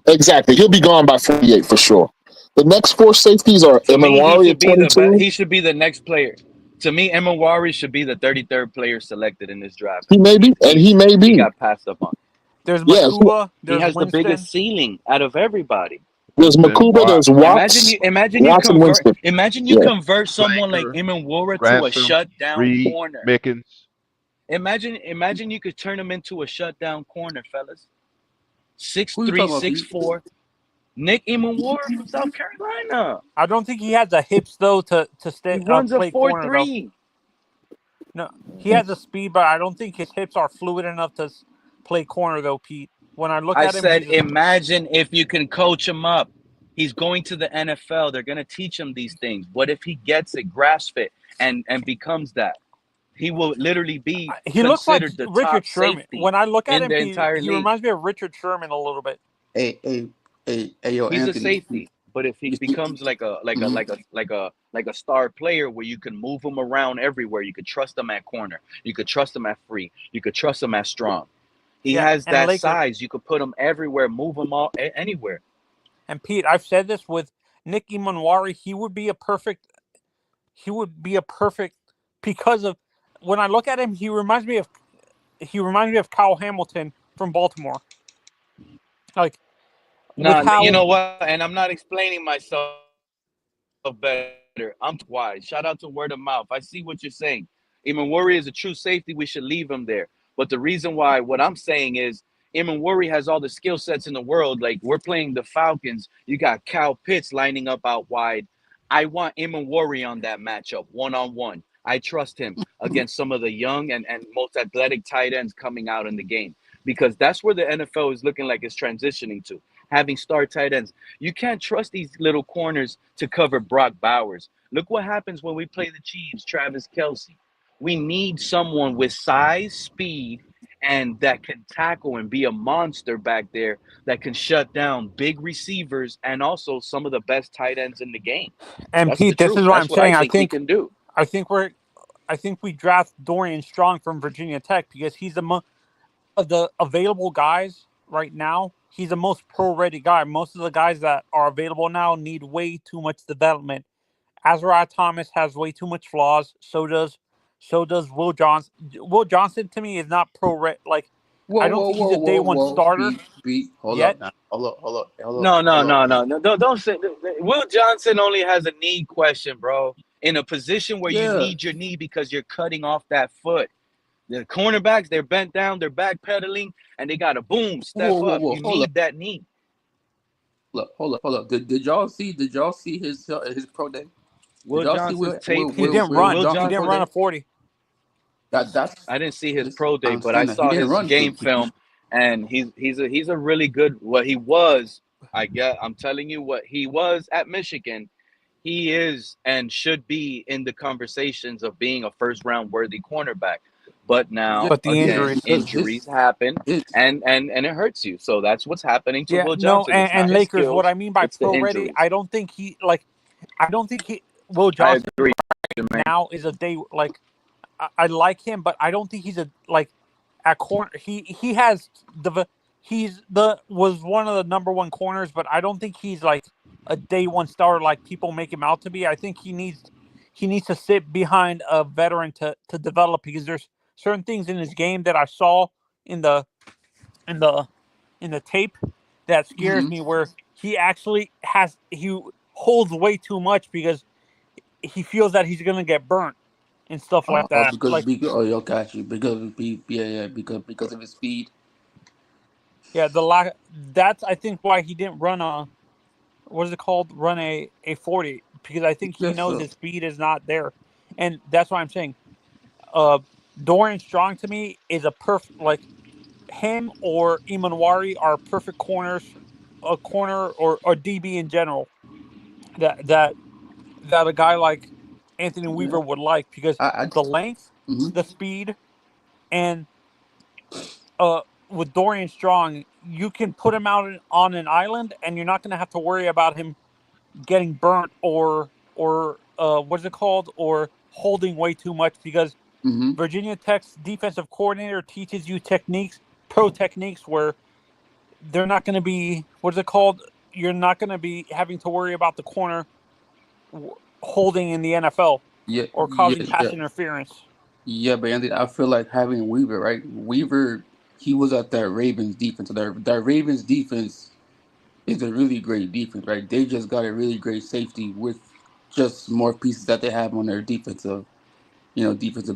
exactly. He'll be gone by 48 for sure. The next four safeties are to me, he Emanwari at should be the best. 22. He should be the next player. To me, Imawari should be the 33rd player selected in this draft He because may be, and he may he be. got passed up on. There's Yeah, Makuba. He There's has the Winston. biggest ceiling out of everybody. there's Winston, Makuba, there's Watson Winston. Imagine you Yeah, convert someone like Flanker, Imawara to a Ransom, shutdown Reed, corner. Mickens. Imagine you could turn him into a shutdown corner, fellas. Six Who you three, talking about, six Pete? four. Nick Imawara from South Carolina. I don't think he has the hips though to He stay runs a play corner though. 4.3. No, he has the speed, but I don't think his hips are fluid enough to play corner though, Pete. When I look I at him, said, imagine if you can coach him up. He's going to the NFL. They're going to teach him these things. What if he gets it, grasps it, and becomes that? He will literally be he looks like considered the Richard top Sherman. safety When I look at in him, the entire he league. reminds me of Richard Sherman a little bit. Hey, yo, He's a Anthony. safety. But if he You see, becomes like mhm. a star player where you can move him around everywhere, you could trust him at corner, you could trust him at free, you could trust him at strong. He Yeah, has and that Laker size. You could put him everywhere, move him all anywhere. and Pete, I've said this with Nicky Manwari, he would be a perfect because of when I look at him, he reminds me of Kyle Hamilton from Baltimore. Like with Nah, you how know what? And I'm not explaining myself better. I'm why. Shout out to word of mouth. I see what you're saying. Even Worry is a true safety. We should leave him there. But the reason why, what I'm saying is, Eamon Worry has all the skill sets in the world. Like we're playing the Falcons. You got Cal Pitts lining up out wide. I want Eamon Worry on that matchup, one on one. I trust him against some of the young and most athletic tight ends coming out in the game because that's where the NFL is looking like it's transitioning to having star tight ends. You can't trust these little corners to cover Brock Bowers. Look what happens when we play the Chiefs, Travis Kelsey. We need someone with size, speed, and that can tackle and be a monster back there that can shut down big receivers and also some of the best tight ends in the game. and That's the Pete, this truth. is what I'm That's what I saying. think he can do. I think we're I think we draft Dorian Strong from Virginia Tech because he's of the available guys right now. He's the most pro-ready guy. Most of the guys that are available now need way too much development. Azariah Thomas has way too much flaws. So does Will Johnson. Will Johnson to me is not pro-ready. Like I Whoa, don't whoa, think he's whoa, a day whoa, one whoa. starter Beat. Hold yet. up now. Hold up, No, no, hold up. no, no, no. Don't say. Will Johnson only has a knee question, bro. In a position where you Yeah. need your knee because you're cutting off that foot. The cornerbacks, they're bent down, they're backpedaling, and they got to boom, Whoa, step whoa, up. whoa. You need that knee. Hold up. Did y'all see his pro day? Did Will y'all see Johnson's Will tape Will He Will, is didn't Will run. Will He Johnson didn't pro Johnson. run a day? 40. That's I didn't see his listen, pro day, I'm but I saying that he saw didn't his run game good. film, and he's a really good. What he was, I get. I'm telling you, what he was at Michigan, he is and should be in the conversations of being a first round worthy cornerback. But Yeah, now But the yeah, again, injuries. because injuries happen, his and it hurts you. So that's what's happening to Yeah, Will no, Johnson. It's not and his Lakers. What skills, I mean by it's the pro-ready, injuries. I don't think Will I Johnson agree, man. now is a day like I like him, but I don't think he's a like at corner. He has the he's the was one of the number one corners, but I don't think he's like a day one starter like people make him out to be. I think he needs to sit behind a veteran to develop because there's certain things in his game that I saw in the in the in the tape that scares mhm. me where he holds way too much because he feels that he's gonna get burnt and stuff like that. Because oh, yo, got you yeah, because of his speed. Yeah, the lack that's I think why he didn't run a what is it called? Run a 40 because I think he Yes, knows sir. his speed is not there. And that's why I'm saying uh Dorian Strong to me is a perfect like him or Imanwari are perfect corners, a corner or DB in general. That that that a guy like Anthony Yeah, Weaver would like because I the length, mm-hmm. the speed, and uh with Dorian Strong, you can put him out on an island and you're not going to have to worry about him getting burnt or what's it called or holding way too much because Mm-hmm. Virginia Tech's defensive coordinator teaches you pro techniques where they're not going to be what's it called? You're not going to be having to worry about the corner holding in the NFL Yeah, or yeah, causing yeah. pass interference. Yeah, but Anthony, I feel like having Weaver, right? Weaver, he was at that Ravens defense. So that Ravens defense is a really great defense, right? They just got a really great safety with just more pieces that they have on their defensive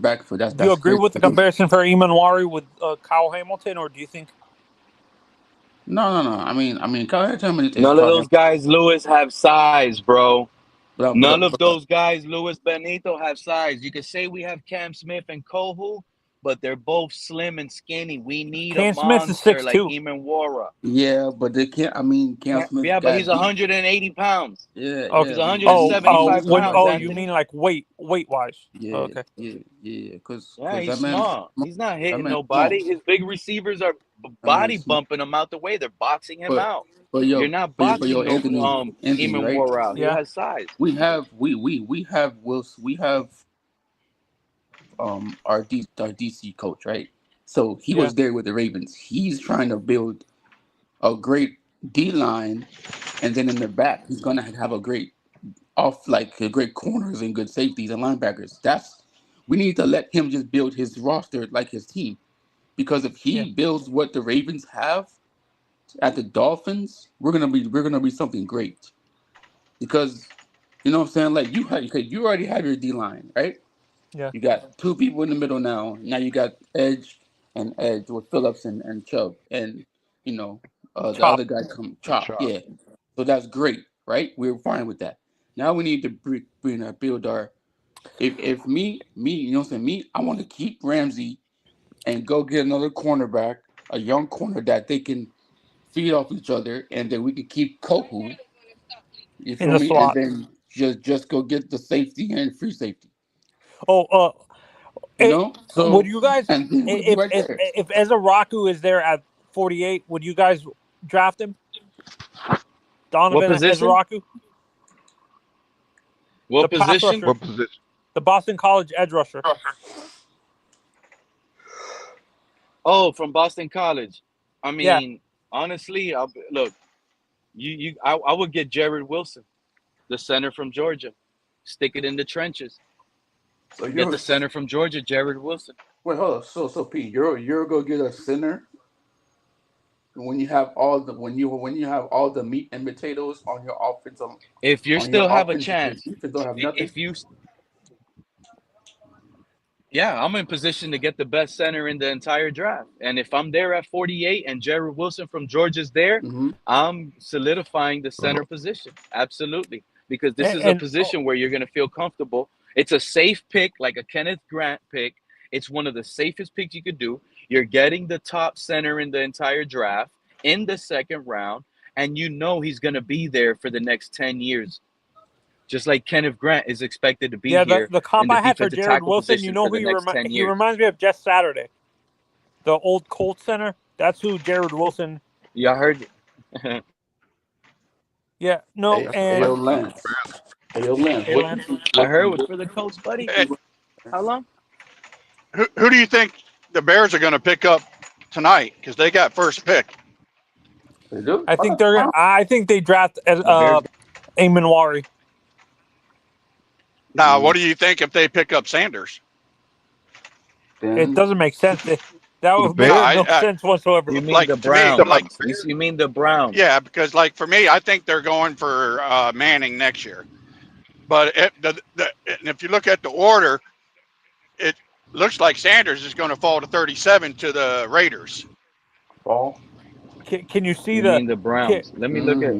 backfield. Do you That's agree great. with the comparison for Imanwari with Kyle Hamilton, or do you think? No. I mean, Kyle Hamilton is None of Kyle Hamilton, those guys, Lewis, have size, bro. but None but of but, but those guys, Luis Benito, have size. You could say we have Cam Smith and Kohu, but they're both slim and skinny. We need a Cam Smith is monster like 6'2". Eamon Wara. yeah, but they can't. I mean, Cam Smith Yeah, but he's got beat. 180 pounds. Okay. He's Yeah, Oh, 175 when pounds, you Anthony. mean like weight wise? yeah, Okay. yeah. Cause Yeah, cause he's that man, small. He's not that hitting man small. nobody. His big receivers are That man body small. bumping him out the way. They're boxing him But out. But You're yo, not but yo, boxing no Anthony, Eamon right? Warrell. He Yeah. has size. We have we have our DC coach, right? So he Yeah. was there with the Ravens. He's trying to build a great D line, and then in the back, he's gonna have a great like a great corners and good safeties and linebackers. We need to let him just build his roster like his team, because if Yeah. he builds what the Ravens have at the Dolphins, we're gonna be something great. Because you know what I'm saying? Like you already have your D line, right? Yeah. You got two people in the middle now. Now you got edge with Phillips and Chubb, and you know the Chop. other guy come And Chop. Chop. Yeah, so that's great, right? We're fine with that. Now we need to build our. If me, you know what I'm saying? Me, I want to keep Ramsey and go get another cornerback, a young corner that they can feed off each other, and then we can keep Kohu. You In feel the me? And slot. then just go get the safety and free safety. Oh, You know? would So you guys, and then we'll be right there. if Ezraku is there at 48, would you guys draft him? What Donovan position? Ezraku, the What pass position? rusher, What position? the Boston College edge rusher. Oh, from Boston College. I Yeah. mean, honestly, look. I would get Jared Wilson, the center from Georgia. Stick it in the trenches. So Get you're the center from Georgia, Jared Wilson. wait, hold on. So Pete, you're gonna get a center when you have all the meat and potatoes on your If you on your still have a offense, your chance, defense don't have nothing. if you, yeah, I'm in position to get the best center in the entire draft. And if I'm there at 48 and Jared Wilson from Georgia's there, Mm-hmm. I'm solidifying the center position. Absolutely. Because this is a And position where you're going to feel comfortable. It's a safe pick, like a Kenneth Grant pick. It's one of the safest picks you could do. You're getting the top center in the entire draft in the second round, and you know he's going to be there for the next 10 years. Just like Kenneth Grant is expected to be yeah, here the in comp the I had for defensive Jared tackle Wilson, you position know for who the next 10 he years. reminds me of? Jess Saturday, the old Colts center. That's who Jared Wilson. Yeah, I heard. Yeah. No. Hey, And yo, Lance. Hey, yo, Lance. hey, Lance. I heard for the Colts, buddy. Hey, How long? who do you think the Bears are going to pick up tonight? Because they got first pick. They do? I think they're. I think they draft The Bears. Eamon Wari. Now, what do you think if they pick up Sanders? It Then doesn't make sense. That Who, the would make No, Bears? no sense whatsoever. You mean like the to me, Browns? like You mean the Browns? yeah, because like for me, I think they're going for Manning next year. But and if you look at the order, it looks like Sanders is going to fall to 37 to the Raiders. fall. Can you see You mean the Browns? Let me look at.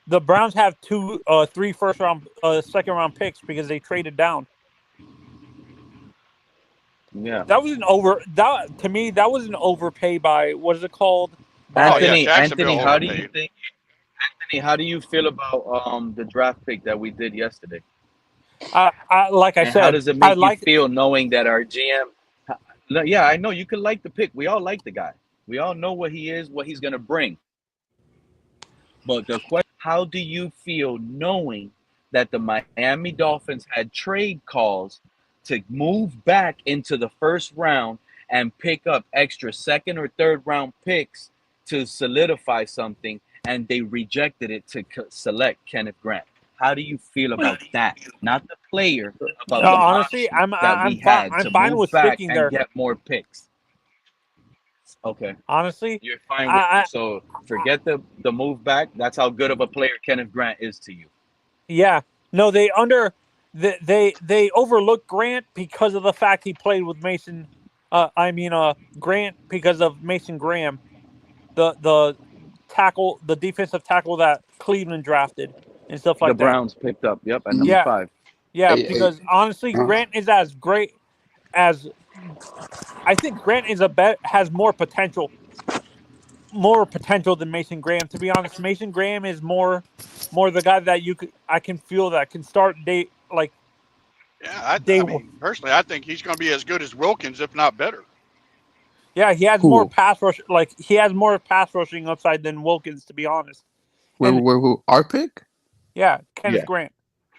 the Browns have 3 first round, second round picks because they traded down. Yeah. That was to me, that was an overpay by, what is it called? Anthony, Jacksonville how do you overpaid. think? Anthony, how do you feel about the draft pick that we did yesterday? Like I And said, how does it make you feel knowing that our GM? Yeah, I know you can like the pick. We all like the guy. We all know what he is, what he's gonna bring. But the question: how do you feel knowing that the Miami Dolphins had trade calls to move back into the first round and pick up extra second or third round picks to solidify something, and they rejected it to select Kenneth Grant? How do you feel about that? Not the player, about the honestly, option that we fine. had I'm to fine move with back sticking and there. get more picks. Okay. Honestly, You're fine with so forget the move back. That's how good of a player Kenneth Grant is to you. Yeah. No, they overlooked Grant because of the fact he played with Mason. Grant because of Mason Graham, the tackle, the defensive tackle that Cleveland drafted and stuff like The that. Browns picked up. Yep, at number 5. Yeah, because honestly, Grant is as great as I think Grant is has more potential than Mason Graham. To be honest, Mason Graham is more the guy that I can feel that can start day like. Yeah, I mean, personally, I think he's going to be as good as Wilkins, if not better. Yeah, he has more Who? pass rush. Like he has more pass rushing upside than Wilkins, to be honest. And Who? Our pick? yeah, Kenneth Yeah. Grant.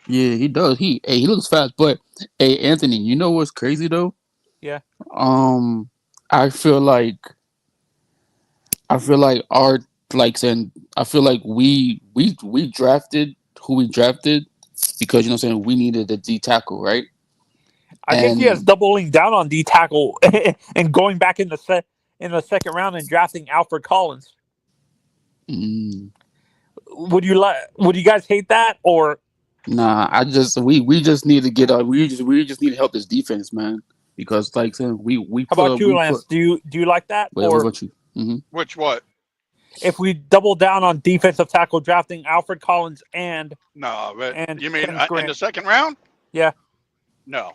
Yeah, he does. He looks fast. But hey, Anthony, you know what's crazy though? Yeah, Um, I feel like our saying I feel like we drafted who we drafted because you know what I'm saying we needed a D tackle, right? I think he has And doubling down on D tackle and going back in the second round and drafting Alfred Collins. mm, Would you guys hate that or? nah, we just need to get we just need to help this defense, man. Because like saying we How put about up you, we put Lance? Do you like that wait, what or? about you? Mm-hmm. Which what? If we double down on defensive tackle drafting Alfred Collins and No, but you mean Kenneth in the Grant. second round? Yeah. No,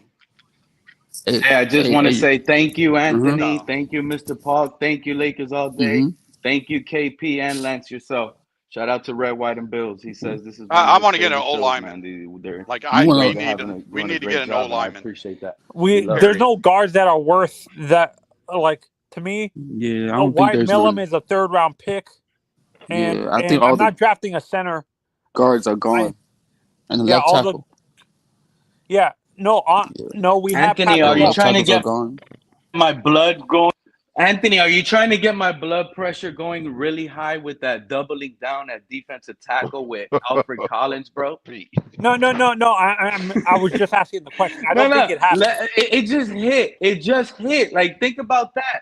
Hey, I just want to say thank you, Mm-hmm. Anthony. no. Thank you, Mr. Paul. Thank you, Lakers all day. Mm-hmm. Thank you, KP and Lance yourself. Shout out to Red, White, and Bills. He says this is one of I his want to get an favorite O shows, lineman. man. Like You You wanna guys are we doing a need to get great an O job, and I lineman. appreciate that. We love There's it. no guards that are worth that. Like to me, yeah, I don't think White there's Millum none. is a third round pick, and Yeah, I think I'm all the not drafting a center. guards are gone. And the Yeah, left tackle. Yeah, no, Yeah. no, we have Anthony, Patrick are you Left trying to tackles are get gone. my blood going? Anthony, are you trying to get my blood pressure going really high with that doubling down at defensive tackle with Alfred Collins, bro? No. I was just asking the question. I No, don't think no. it happens. It just hit. It just hit. Like, think about that.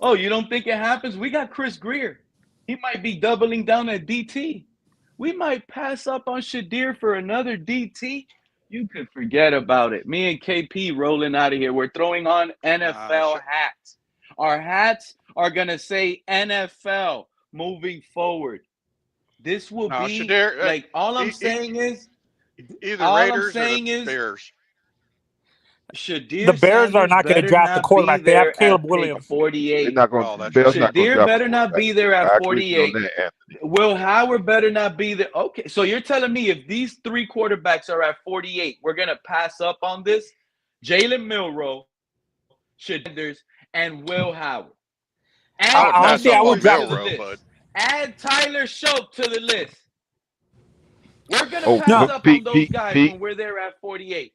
Oh, you don't think it happens? We got Chris Greer. He might be doubling down at DT. We might pass up on Shadir for another DT. You could forget about it. Me and KP rolling out of here. We're throwing on NFL hats. Our hats are going to say NFL moving forward. This will be Shadir, like all I'm saying is either Raiders or the Bears. Shadir The Bears are Sanders not going to better draft the not be quarterback. They have there Caleb at pick Williams. 48. They're not going. Oh, that's Bears right. not going to Shadir draft better not be there at I agree with you on 48. that, Anthony. Will Howard better not be there. Okay, so you're telling me if these three quarterbacks are at 48, we're going to pass up on this? Jalen Milroe, Shadir, and Will Howard. Add Honestly, I would draft Milroe, Add Tyler Shope to the list. We're going to Oh, pass up on those Pete, guys Pete, when we're there at 48.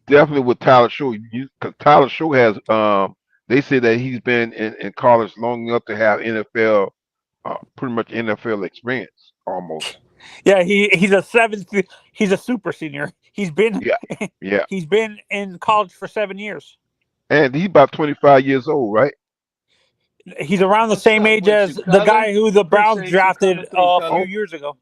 definitely with Tyler Shaw. Because Tyler Shaw has they say that he's been in college long enough to have NFL pretty much NFL experience almost. Yeah, he's a seventh. He's a super senior. He's been Yeah. He's been in college for 7 years. And he's about 25 years old, right? He's around the same age as the guy who the Browns drafted a few years ago.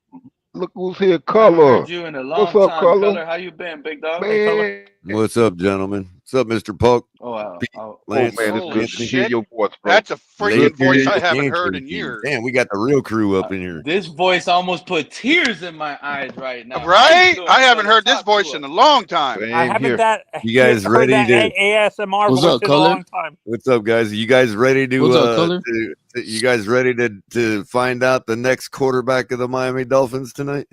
Look who's here, I Color. heard you in a long What's up, time, Color? Color? How you been, big dog? Hey, Color. Man. What's up, gentlemen? What's up, Mr. Polk? Oh, wow. Lance, man, it's good to Anthony. hear your voice, bro. That's a freaking voice I Lakers haven't and heard in KP. years. Damn, we got the real crew up in here. This voice almost put tears in my eyes right now. Right? I haven't heard this voice in a long time. Same I haven't here. that. You guys heard ready that to? ASMR What's voice up, in a Color? long time. What's up, guys? You guys ready to? What's up, Color? You guys ready to find out the next quarterback of the Miami Dolphins tonight?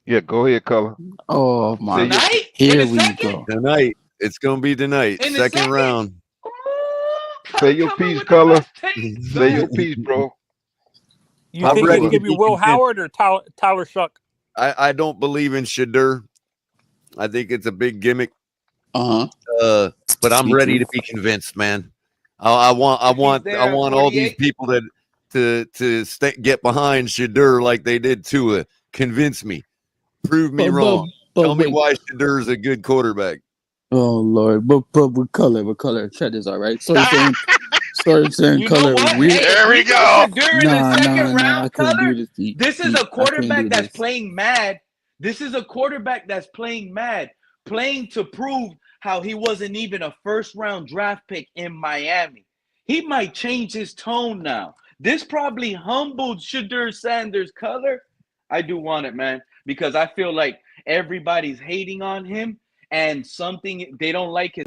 Yeah, go ahead, Color. Oh my! Tonight? Here In the we second? go. Tonight. It's gonna be tonight. In the Second second? round. Say your piece, Color. Say your Go piece, bro. You I'm think ready it's to gonna be be Will convinced. Howard or Tyler Shuck? I don't believe in Shadur. I think it's a big gimmick. Uh-huh. But I'm Me ready too. to be convinced, man. I want all these people that to get behind Shadur like they did Tua. Convince me. Prove me wrong. Tell me why Shadur's a good quarterback. Oh Lord, but with color, check this out, right? So you're saying, You Color. know what? Hey, there we go. Shadur in the second round, I couldn't Color. do this. Pete. This is a quarterback that's this. playing mad. This is a quarterback that's playing mad, playing to prove how he wasn't even a first-round draft pick in Miami. He might change his tone now. This probably humbled Shadur Sanders, Color. I do want it, man, because I feel like everybody's hating on him and something they don't like his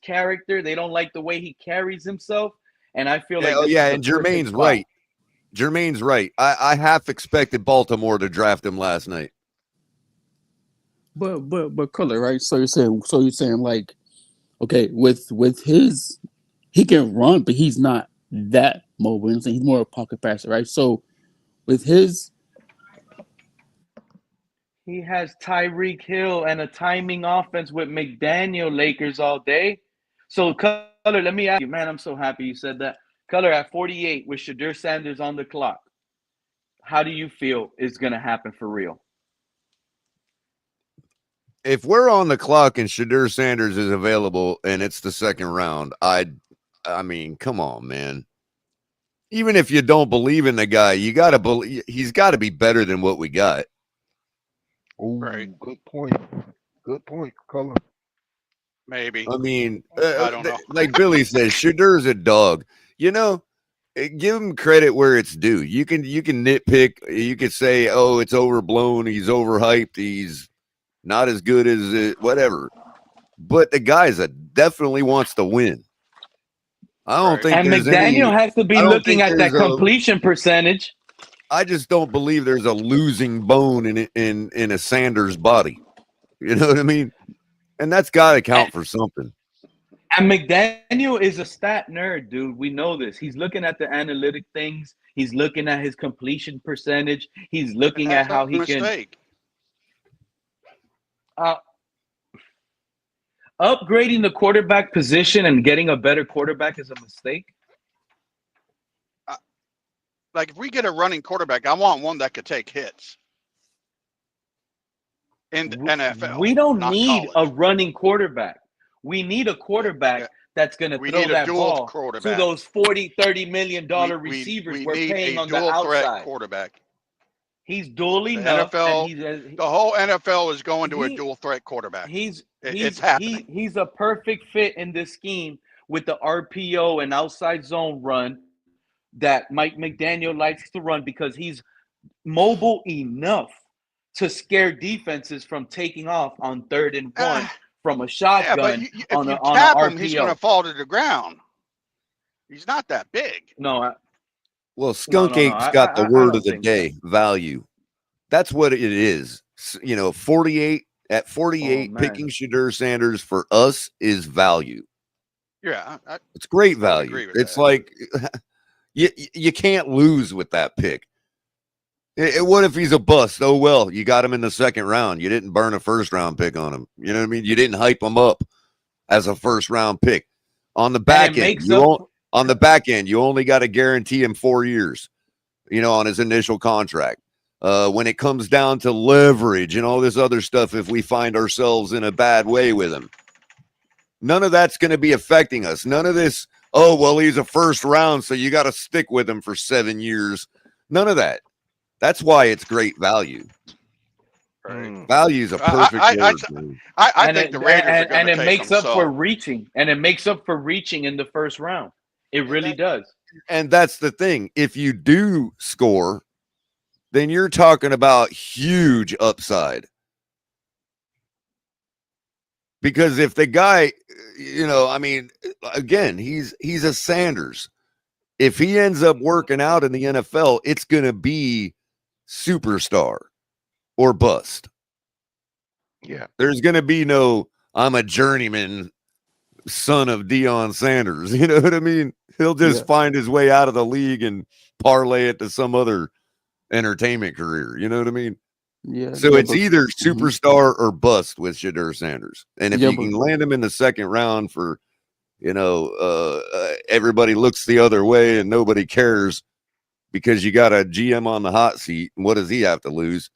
character. They don't like the way he carries himself. And I feel like and Jermaine's right. Jermaine's right. I half expected Baltimore to draft him last night. But Color, right? So you're saying like, okay, with his he can run, but he's not that mobile. You know, he's more a pocket passer, right? So with his, he has Tyreek Hill and a timing offense with McDaniel Lakers all day. So, Color, let me ask you, man, I'm so happy you said that. Color, at 48 with Shadur Sanders on the clock, how do you feel is going to happen for real? If we're on the clock and Shadur Sanders is available and it's the second round, I mean, come on, man. Even if you don't believe in the guy, you got to believe he's got to be better than what we got. Oh, Right. good point. Good point, Color. Maybe. I mean, I don't know. like Billy says, Shadur's a dog. You know, give him credit where it's due. You can nitpick. You could say, oh, it's overblown. He's overhyped. He's not as good as it, whatever. But the guy's definitely wants to win. I don't think and there's McDaniel has to be looking at that there's completion percentage. I just don't believe there's a losing bone in a Sanders body. You know what I mean? And that's got to count for something. And McDaniel is a stat nerd, dude. We know this. He's looking at the analytic things. He's looking at his completion percentage. He's looking at how he mistake. can upgrading the quarterback position and getting a better quarterback is a mistake. Like if we get a running quarterback, I want one that could take hits. In the NFL, we don't need college. a running quarterback. We need a quarterback that's going to throw that ball to those $40-30 million receivers we're paying on the outside. Quarterback. He's dual The enough. NFL, the whole NFL is going to a dual threat quarterback. It's happening. He's a perfect fit in this scheme with the RPO and outside zone run that Mike McDaniel likes to run because he's mobile enough to scare defenses from taking off on 3rd and 1 from a shotgun. If you tap him, he's going to fall to the ground. He's not that big. No. Well, Skunk Ape's got the word of the day, value. That's what it is. You know, 48 at 48, picking Shadur Sanders for us is value. Yeah. It's great value. It's like you can't lose with that pick. What if he's a bust? Oh, well, you got him in the second round. You didn't burn a first-round pick on him. You know what I mean? You didn't hype him up as a first-round pick. On the back end, you only got to guarantee him 4 years, you know, on his initial contract. When it comes down to leverage and all this other stuff, if we find ourselves in a bad way with him, none of that's going to be affecting us. None of this, oh, well, he's a first round, so you got to stick with him for 7 years. None of that. That's why it's great value. Right. Value is a perfect word. I think the Raiders are going to take makes up for reaching. And it makes up for reaching in the first round. It really does. And that's the thing. If you do score, then you're talking about huge upside. Because if the guy, you know, I mean, again, he's a Sanders. If he ends up working out in the NFL, it's going to be superstar or bust. Yeah. There's going to be no, I'm a journeyman son of Deion Sanders. You know what I mean? He'll just find his way out of the league and parlay it to some other entertainment career. You know what I mean? Yeah. So it's either superstar or bust with Shadur Sanders. And if you can land him in the second round for, you know, everybody looks the other way and nobody cares because you got a GM on the hot seat. And what does he have to lose?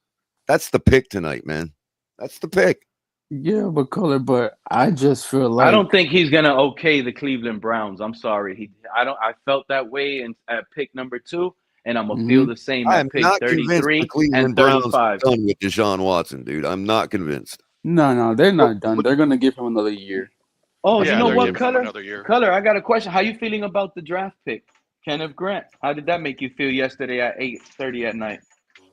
That's the pick tonight, man. That's the pick. Yeah, but I just feel like I don't think he's gonna okay the Cleveland Browns. I'm sorry. I felt that way at pick number 2, and I'm gonna feel the same at pick 33 and 35. Done with Deshaun Watson, dude. I'm not convinced. No, they're not done. They're gonna give him another year. Oh, you know what, Color? I got a question. How you feeling about the draft pick, Kenneth Grant? How did that make you feel yesterday at 8:30 at night?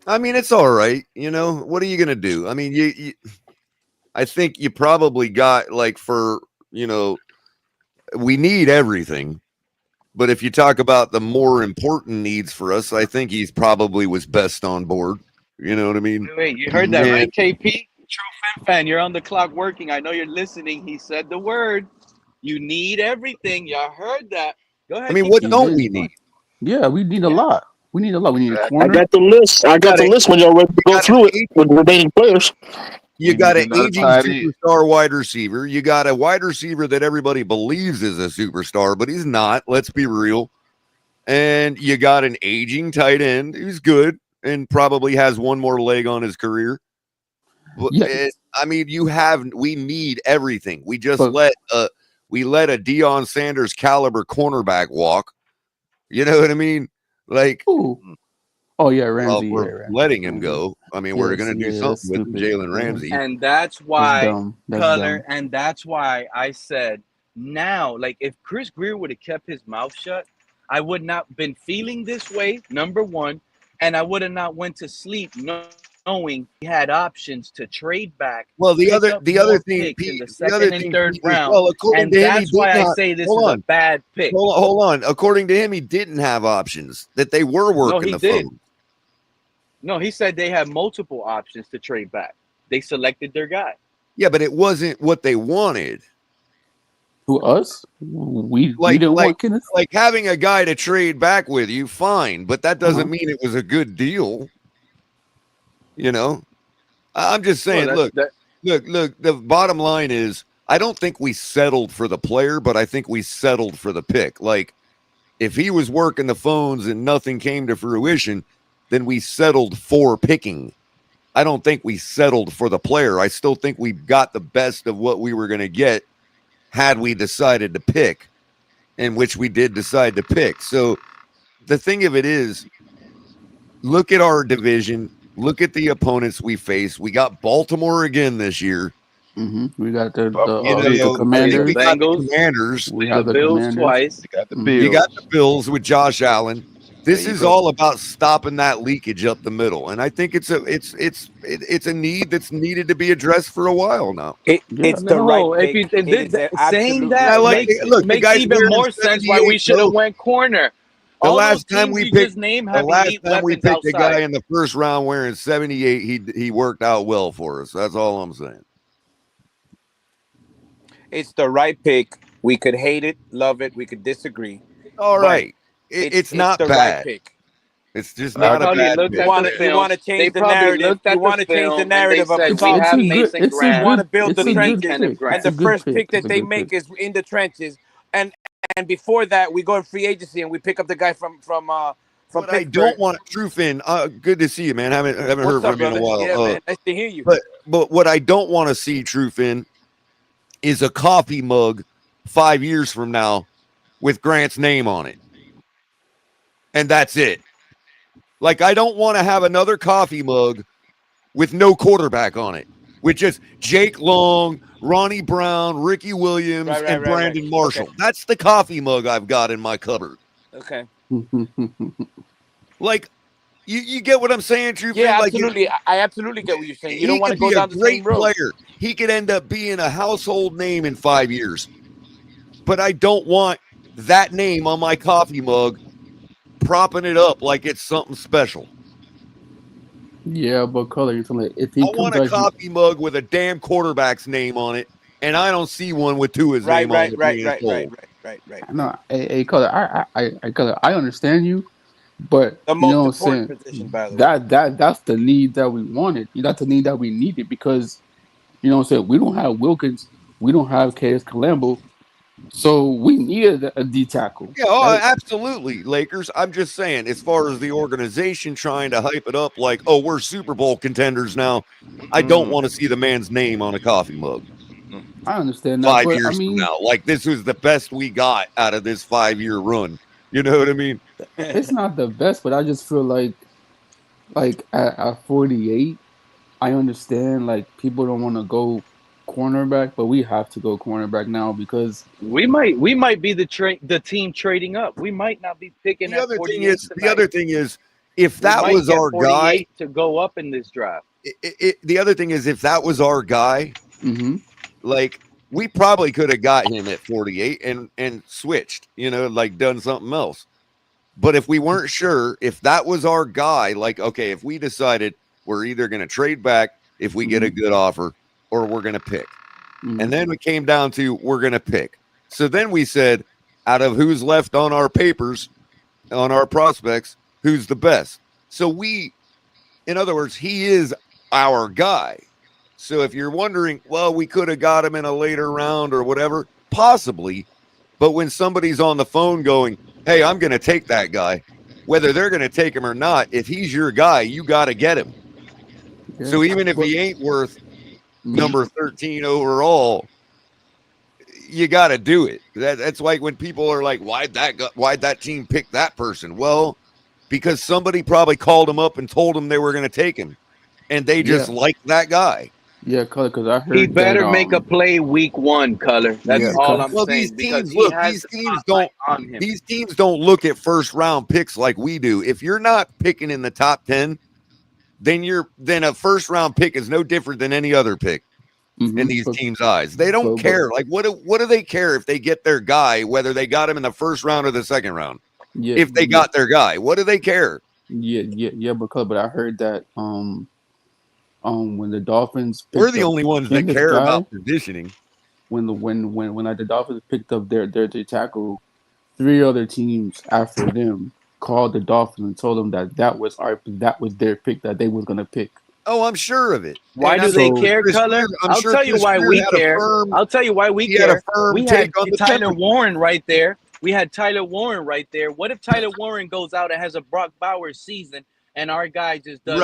I mean, it's all right. You know, what are you gonna do? I mean, I think you probably got like for, you know, we need everything. But if you talk about the more important needs for us, I think he's probably was best on board. You know what I mean? Wait, you heard that, right, KP? True Fin fan, you're on the clock working. I know you're listening. He said the word. You need everything. Y'all heard that. Go ahead. I mean, Keep what going. don't we need? Yeah, we need a lot. We need a lot. We need a Exactly. I corner. got the list. I got the list when y'all ready to go got through it an with the remaining players. You We got need an another aging tight end. superstar wide receiver. You got a wide receiver that everybody believes is a superstar, but he's not. Let's be real. And you got an aging tight end who's good and probably has one more leg on his career. But Yeah, I mean, we need everything. We just but let a Deion Sanders caliber cornerback walk. You know what I mean? Like, ooh. Oh yeah, well, Ramsey. Yeah, we're letting him Ramsey. go. I mean, we're Yes, going to yeah, do that's something with him, stupid. Jalen Yeah, Ramsey. And that's that's why, dumb. That's Color, dumb. and that's why I said now, like if Chris Greer would have kept his mouth shut, I would not been feeling this way, number one, and I would have not went to sleep knowing he had options to trade back, Well, the pick other up the more other thing, picks in Pete, the the other second and thing, third Pete, is, round. well, according And to him, he that's did why I not. say this Hold is a on, bad pick. hold on. According to him, he didn't have options. That they were No, working he the did. phone. No, he said they had multiple options to trade back. They selected their guy. Yeah, but it wasn't what they wanted. Who us? We Like didn't want Kenneth. like having a guy to trade back with you, fine, but that doesn't Uh-huh. mean it was a good deal. You know, I'm just Well, saying. that's Look, that. look. The bottom line is, I don't think we settled for the player, but I think we settled for the pick. Like, if he was working the phones and nothing came to fruition, then we settled for picking. I don't think we settled for the player. I still think we got the best of what we were going to get had we decided to pick, in which we did decide to pick. So the thing of it is, look at our division. Look at the opponents we face. We got Baltimore again this year. We got the You the know, I think we Commanders. got the Bengals. Commanders. We We got got the Bills Commanders. twice. They got the You got Bills. the Bills with Josh Allen. There This you is go. all about stopping that leakage up the middle, and I think it's a need that's needed to be addressed for a while now. Yeah. It's the right No, if you pick. It is saying absolutely I that the like right makes pick. look, the makes guy's even wearing more sense why 78, we should bro. have went corner. The All those last time teams we you picked, just named the have last elite time we weapons picked a guy outside. in the first round wearing 78, he worked out well for us. That's all I'm saying. It's the right pick. We could hate it, love it. We could disagree, All but right, it's it's not the right bad. pick. It's just They I not a probably agree. bad looked You pick. at the want to you film. want to They change the probably narrative. looked You at the want to change the film and they narrative of the said, It's "We it's have a coffee good Mason it's a Grant. want to good build the it's a We need good trenches, Kenneth pick. and It's Grant." a the good first pick. pick It's that a they good make pick. is in the trenches, and before that we go in free agency and we pick up the guy from What I Pittsburgh. don't want, True Finn, good to see you, man. Haven't heard What's up, from you in a brother? while. Yeah, man, nice to hear you. But what I don't want to see, True Finn, is a coffee mug 5 years from now with Grant's name on it, and that's it. Like, I don't want to have another coffee mug with no quarterback on it, with just Jake Long, Ronnie Brown, Ricky Williams, and Right. Brandon Okay, Marshall. That's the coffee mug I've got in my cupboard. okay. Like, you get what I'm saying, True Finn? Yeah, Like, absolutely. I absolutely get what you're saying. You don't he want to could go be a down the same great road. player. He could end up being a household name in 5 years. But I don't want that name on my coffee mug propping it up like it's something special. Yeah, but color, you're telling me if I he want comes a back, coffee mug with a damn quarterback's name on it, and I don't see one with Tua's Right, name on right, it right, being right, right, sold. right. no, color, color, I understand you, but The you know most what I'm important saying. position, by the way. That's the need that we wanted. That's the need that we needed because you know what I'm saying. We don't have Wilkins, we don't have KS Calambo, so we needed a D tackle. Yeah, oh, That absolutely, Lakers. I'm just saying, as far as the organization trying to hype it up like, oh, we're Super Bowl contenders now, I don't want to see the man's name on a coffee mug I understand that, 5 but I years from mean, now. Like, this was the best we got out of this 5-year run. You know what I mean? it's not the best. But I just feel like at 48. I understand like people don't want to go cornerback, but we have to go cornerback now because We might be the team trading up. We might not be picking The at other thing 48 is, tonight. if We that might was get our guy, 48 to go up in this draft. the other thing is, if that was our guy, mhm. like, we probably could have got him at 48 and switched, like done something else. But if we weren't sure, if that was our guy, like, okay, if we decided we're either going to trade back if we get a good offer or we're going to pick. And then it came down to we're going to pick. So then we said, out of who's left on our papers, on our prospects, who's the best? So in other words, he is our guy. So if you're wondering, well, we could have got him in a later round or whatever, possibly. But when somebody's on the phone going, hey, I'm going to take that guy, whether they're going to take him or not, if he's your guy, you got to get him. Yeah. So even if he ain't worth number 13 overall, you got to do it. That's like when people are like, why'd that team pick that person? Well, because somebody probably called him up and told him they were going to take him, and they just liked that guy. Yeah, because I heard He better that, make a play week 1, Color. That's all I'm saying. These because teams, he has these teams don't on him. These teams don't look at first round picks like we do. If you're not picking in the top 10, then a first round pick is no different than any other pick in these teams' eyes. They don't care. Like what do they care if they get their guy, whether they got him in the first round or the second round? Yeah, if they got their guy, what do they care? But I heard that when the Dolphins we're the only ones that care about positioning. When the Dolphins picked up their tackle, 3 other teams after them called the Dolphins and told them that was their pick that they was gonna pick. Oh, I'm sure of it. Why do they care, Color? I'll tell you why we care. I'll tell you why we care. We had Tyler Warren right there. We had Tyler Warren right there. What if Tyler Warren goes out and has a Brock Bowers season and our guy just does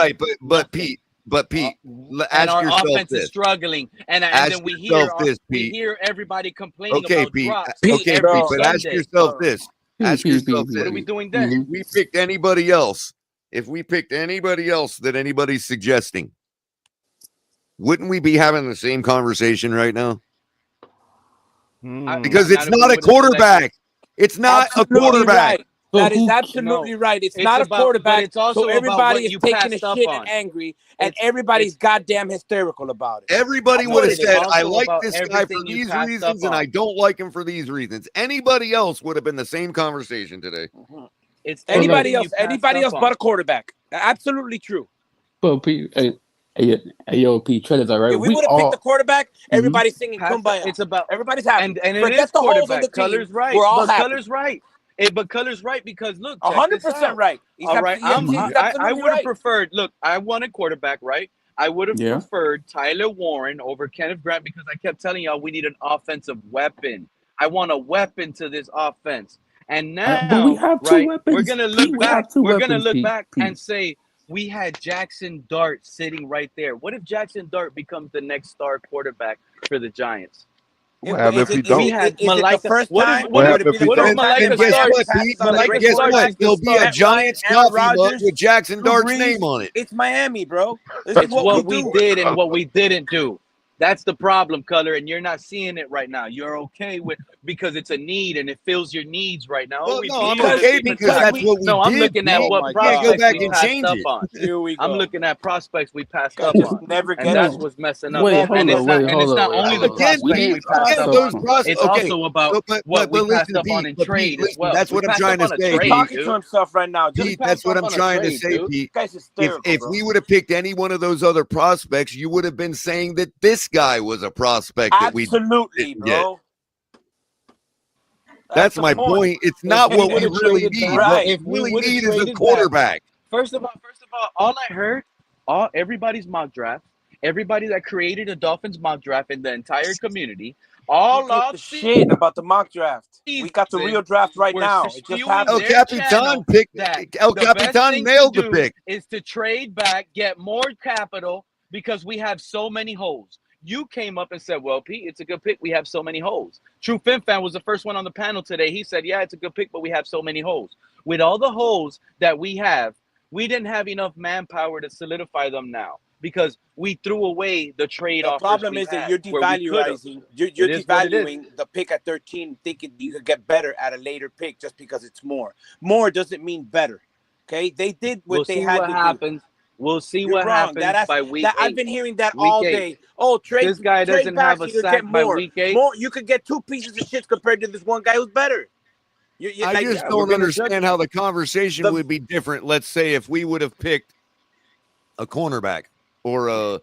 but Pete, and our offense is struggling, and then we hear everybody complaining about drops. Okay, Pete, but ask yourself this. Ask yourself this. What are we doing then? If we picked anybody else, that anybody's suggesting, wouldn't we be having the same conversation right now? Because it's not a quarterback. It's not a quarterback. Right. That is absolutely right. It's not a quarterback. It's also so everybody is taking a shit and angry, and everybody's goddamn hysterical about it. Everybody would have said, I like this guy for these reasons, and I don't like him for these reasons. Anybody else would have been the same conversation today. It's anybody else but a quarterback. Absolutely true. But Pete, Pete, Trent is all right. If we would have picked the quarterback, everybody's singing Kumbaya. It's about everybody's happy. And it is the holes on the Color's right. We're all happy. Color's right. But Color's right because look, 100% right. All right, I would have preferred. Look, I wanted quarterback, right? I would have preferred Tyler Warren over Kenneth Grant because I kept telling y'all we need an offensive weapon. I want a weapon to this offense. And now, we have two weapons. We're gonna look back. We're gonna look back and say we had Jackson Dart sitting right there. What if Jackson Dart becomes the next star quarterback for the Giants? What happens if we don't? We had Malika. First time? What if Malika starts? Guess what? There'll be a Giants coffee mug with Jackson Dart's name on it. It's Miami, bro. It's what we did and what we didn't do. That's the problem, Color, and you're not seeing it right now. You're okay with because it's a need and it fills your needs right now. Well, no, I'm okay because that's what we did. No, I'm looking at what prospects go back we and passed change up it. on. Here we go. I'm looking at prospects we passed up on. Never and that's what's messing up. And it's not only the prospects we passed up on. It's also about what we passed up on in trade as well. That's what I'm trying to say. He's talking to himself right now. Pete, that's what I'm trying to say, Pete. If we would have picked any one of those other prospects, you would have been saying that this guy was a prospect that we absolutely, bro. That's my point. It's not what we really need. What we really need is a quarterback. First of all, all I heard, everybody's mock draft, everybody that created a Dolphins mock draft in the entire community, all off shit about the mock draft. We got the real draft right now. It just happened. El Capitan picked that. El Capitan nailed the pick. Is to trade back, get more capital because we have so many holes. You came up and said, well, Pete, it's a good pick. We have so many holes. True Fin Fan was the first one on the panel today. He said, yeah, it's a good pick, but we have so many holes. With all the holes that we have, we didn't have enough manpower to solidify them now because we threw away the trade offers. The problem is that you're devaluing. You're devaluing the pick at 13, thinking you could get better at a later pick just because it's more. More doesn't mean better. Okay? They did what they had to do. We'll see what happens by week 8. I've been hearing that all day. Oh, trade this guy doesn't have a sack by week 8. More, you could get 2 pieces of shit compared to this one guy who's better. I just don't understand how the conversation would be different. Let's say if we would have picked a cornerback or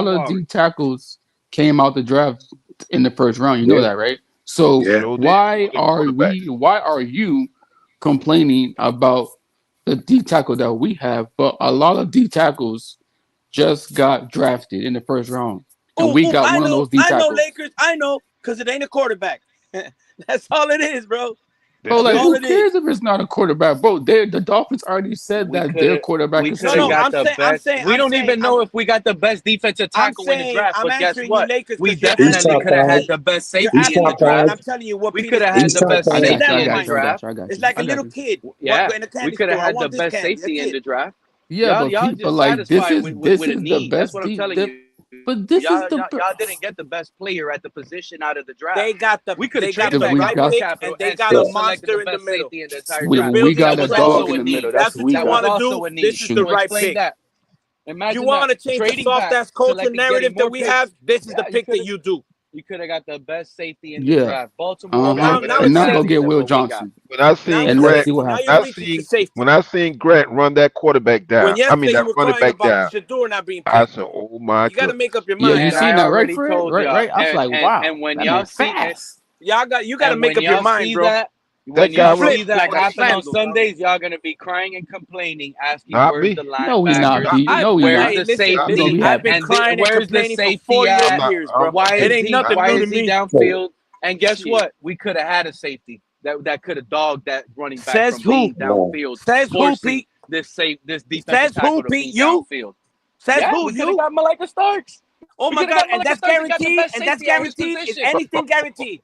lot of D tackles came out the draft in the first round. You know that, right? So Yeah. why are you complaining about the D tackle that we have, but a lot of D tackles just got drafted in the first round, and we got one of those D tackles. Lakers. I know, because it ain't a quarterback. That's all it is, bro. Bro, like, who cares if it's not a quarterback, bro? The Dolphins already said that their quarterback is could have got the best. We don't even know if we got the best defensive tackle in the draft. But guess what? We definitely could have had the best safety in the draft. I'm telling you what we could have had the best safety in the draft. It's like a little kid. Yeah, in a candy we could have store. had the best safety in the draft. Yeah, y'all just like this is with a need. That's what I'm telling you. But this y'all, is the y'all didn't get the best player at the position out of the draft. They got the we could have traded the right pick and they got a monster in the middle. In the entire we got a dog in the middle. That's what you want to do. This is the right pick. Imagine you want to change the soft ass culture narrative that we have. This is the pick that you do. You could have got the best safety in the draft. Baltimore. And now go get Will Johnson. When I seen Grant, when I seen Grant run that quarterback down, that running back down, I said, "Oh my!" You got to make up your mind. Yeah, you seen that, right, Fred? Right. I was like, "Wow!" And when y'all see this, you got to make up your mind, bro. When y'all see that happen on Sundays, y'all gonna be crying and complaining, asking where's the linebacker? No, we not. No, we not. Where's the safety? I've been crying and complaining for 4 years, bro. Why it ain't nothing new to me downfield? And guess what? We could have had a safety that could have dogged that running back from being downfield. Says who, Pete? This defensive tackle to be downfield. Says who? We could have got Malika Starks. Oh my God! And that's guaranteed. And that's guaranteed. Is anything guaranteed?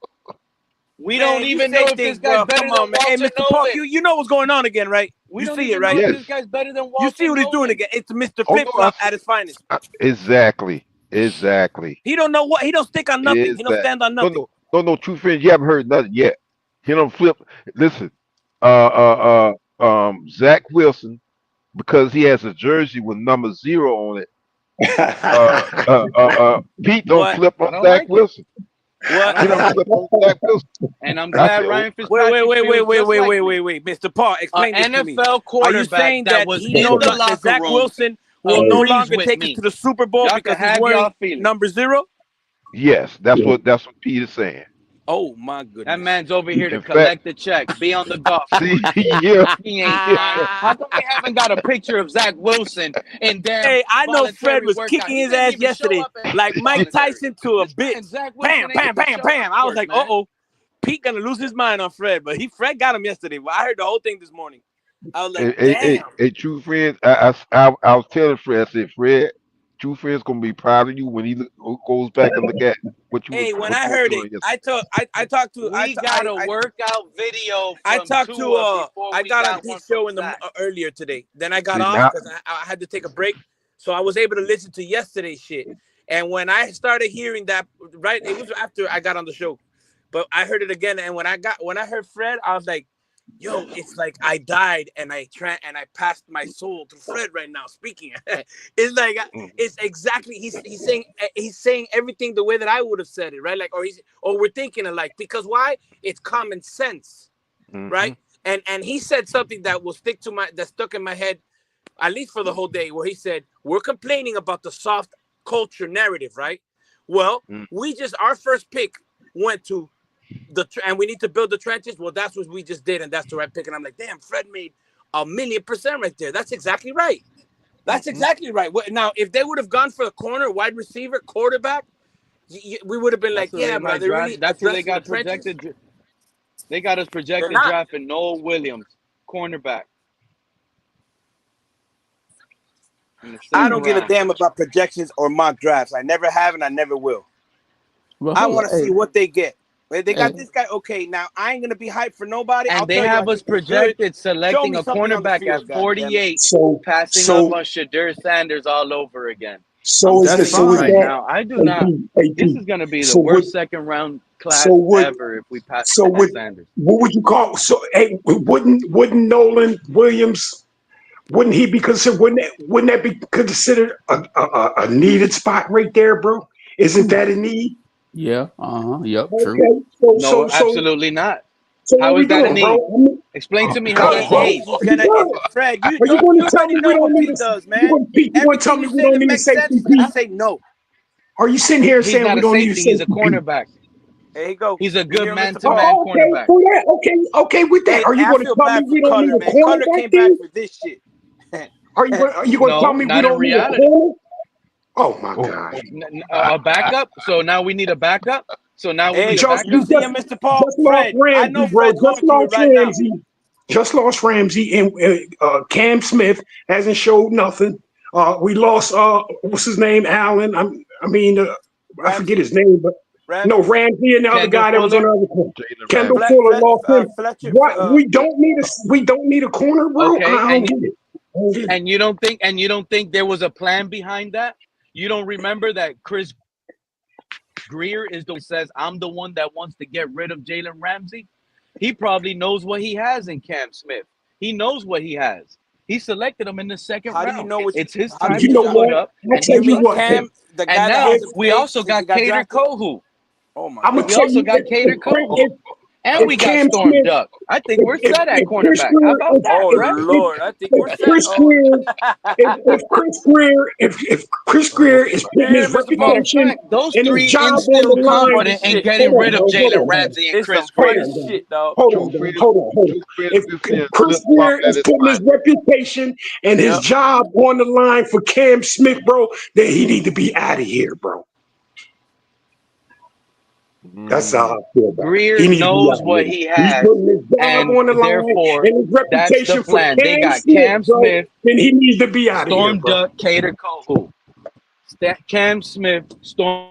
We don't even know if this guy's better than Walter Hey, Mr. Park, you know what's going on again, right? You see it, right? This guy's better than Walter. You see what he's doing again. It's Mr. Flip-Flop at his finest. Exactly. He don't know what. He don't stick on nothing. He don't stand on nothing. No, true friends. You haven't heard nothing yet. He don't flip. Listen, Zach Wilson, because he has a jersey with number 0 on it. Pete don't flip on Zach Wilson. What? And I'm glad Ryan Fitzpatrick. Wait, Mr. Paul, explain this to me. NFL quarterback. Are you saying that was he knows that Zach Wilson will no longer take us to the Super Bowl because he's wearing number 0? Yes, that's what Pete is saying. Oh my goodness! That man's over here to collect the check, be on the golf. See, he ain't How come we haven't got a picture of Zach Wilson? And hey, I know Fred was kicking his ass yesterday, like Mike Tyson to a bit. Bam, bam, bam, bam. I was like, Pete gonna lose his mind on Fred, but Fred got him yesterday. Well, I heard the whole thing this morning. I was like, damn. Hey, true friends. I was telling Fred, I said, Fred, true friends gonna be proud of you when he goes back and look at what you. Hey, when I heard it, I talked to. We got a workout video. I talked to. I got on his show in the earlier today. Then I got off because I had to take a break, so I was able to listen to yesterday's shit. And when I started hearing that, right, it was after I got on the show, but I heard it again. And when I heard Fred, I was like, yo, it's like I died and I passed my soul to Fred right now speaking. It's like it's exactly he's saying everything the way that I would have said it, right? Like or we're thinking alike, because why? It's common sense, right? And he said something that will stuck in my head at least for the whole day, where he said, we're complaining about the soft culture narrative, right? Well, our first pick went to and we need to build the trenches. Well, that's what we just did, and that's the right pick. And I'm like, damn, Fred made 1,000,000% right there. That's exactly right. That's exactly right. Now, if they would have gone for the corner, wide receiver, quarterback, we would have been like, yeah, but that's where they got projected. They got us projected drafting Noel Williams, cornerback. I don't give a damn about projections or mock drafts. I never have, and I never will. Well, I want to see what they get. They got this guy. Okay, now I ain't gonna be hyped for nobody. And they have us projected selecting a cornerback at 48, passing up on Shadur Sanders all over again. So is that now? I do not. This is gonna be the worst second round class ever if we pass Sanders. What would you call? So, hey, wouldn't Nolan Williams? Wouldn't he be considered? Wouldn't that be considered a needed spot right there, bro? Isn't that a need? Yeah. Yep. Okay. True. So, absolutely not. So how is that a need? Bro? Explain to me how that's a need. Fred, you going to tell me we don't need does, man? You want to tell me we don't need a safety? I say no. Are you sitting here saying we don't need a safety? He's a cornerback. There you go. He's a You good hear Mr. man-to-man Paul? Okay, cornerback. for that. Okay, with that. Hey, Are you I going to feel tell me bad for we don't need Cutler, a man. Cutler cornerback came back then? for this shit. Are you going to tell No, me we not in don't need a reality. corner? Oh my gosh. A backup. So now we need a backup. So now we need Hey, a Just you backup. see him, Mr. Paul? lost Fred, I know Ramsey, bro. Fred going through it right now. Just lost Ramsey, and Cam Smith hasn't showed nothing. We lost what's his name, Allen. I forget his name, but no, Ramsey, Ramsey and the other Kendall guy that was on Fuller. the other team. Jalen Kendall Ramsey. Fuller lost him. Fletcher. What? We don't need a corner, bro. Okay, I don't get it. and you don't think there was a plan behind that? You don't remember that Chris Greer is the one that says, I'm the one that wants to get rid of Jalen Ramsey? He probably knows what he has in Cam Smith. He knows what he has. He selected him in the second How round. do you know what? It's his How do time You you to know know? put what? up, I'll and tell he You you mean makes what. plays. Cam, the And guy that now hasn't we played also since he got got Cater drafted? Kohu. Oh my I'm gonna God. We tell also you got Cater Kohu. And we if got Cam Storm Smith, Duck. I think we're set at if Chris cornerback. How Greer, about that, Oh Fred? Lord, I think we're if set. Chris Oh, Greer, if Chris Greer is putting hey, his Mr. Matter Paul, of reputation fact, those and his three job on instill the this some line, funny confidence in shit. getting rid of hold Jalen on, Ramsey and This some Chris funny Greer. shit, dog. hold on. Two If Phillips and Chris flip flop Greer at is his putting his spot. reputation and his Yep. job on the line for Cam Smith, bro, then he need to be out of here, bro. That's how I feel about it. Greer He needs to be knows out of here. what he He's has, putting his job and on the line therefore, and his that's the reputation for plan. They Cam got Smith, Cam bro. Smith, Then he needs to be out of here, Storm bro. Duck, Cater Kohu. Cam Smith, Storm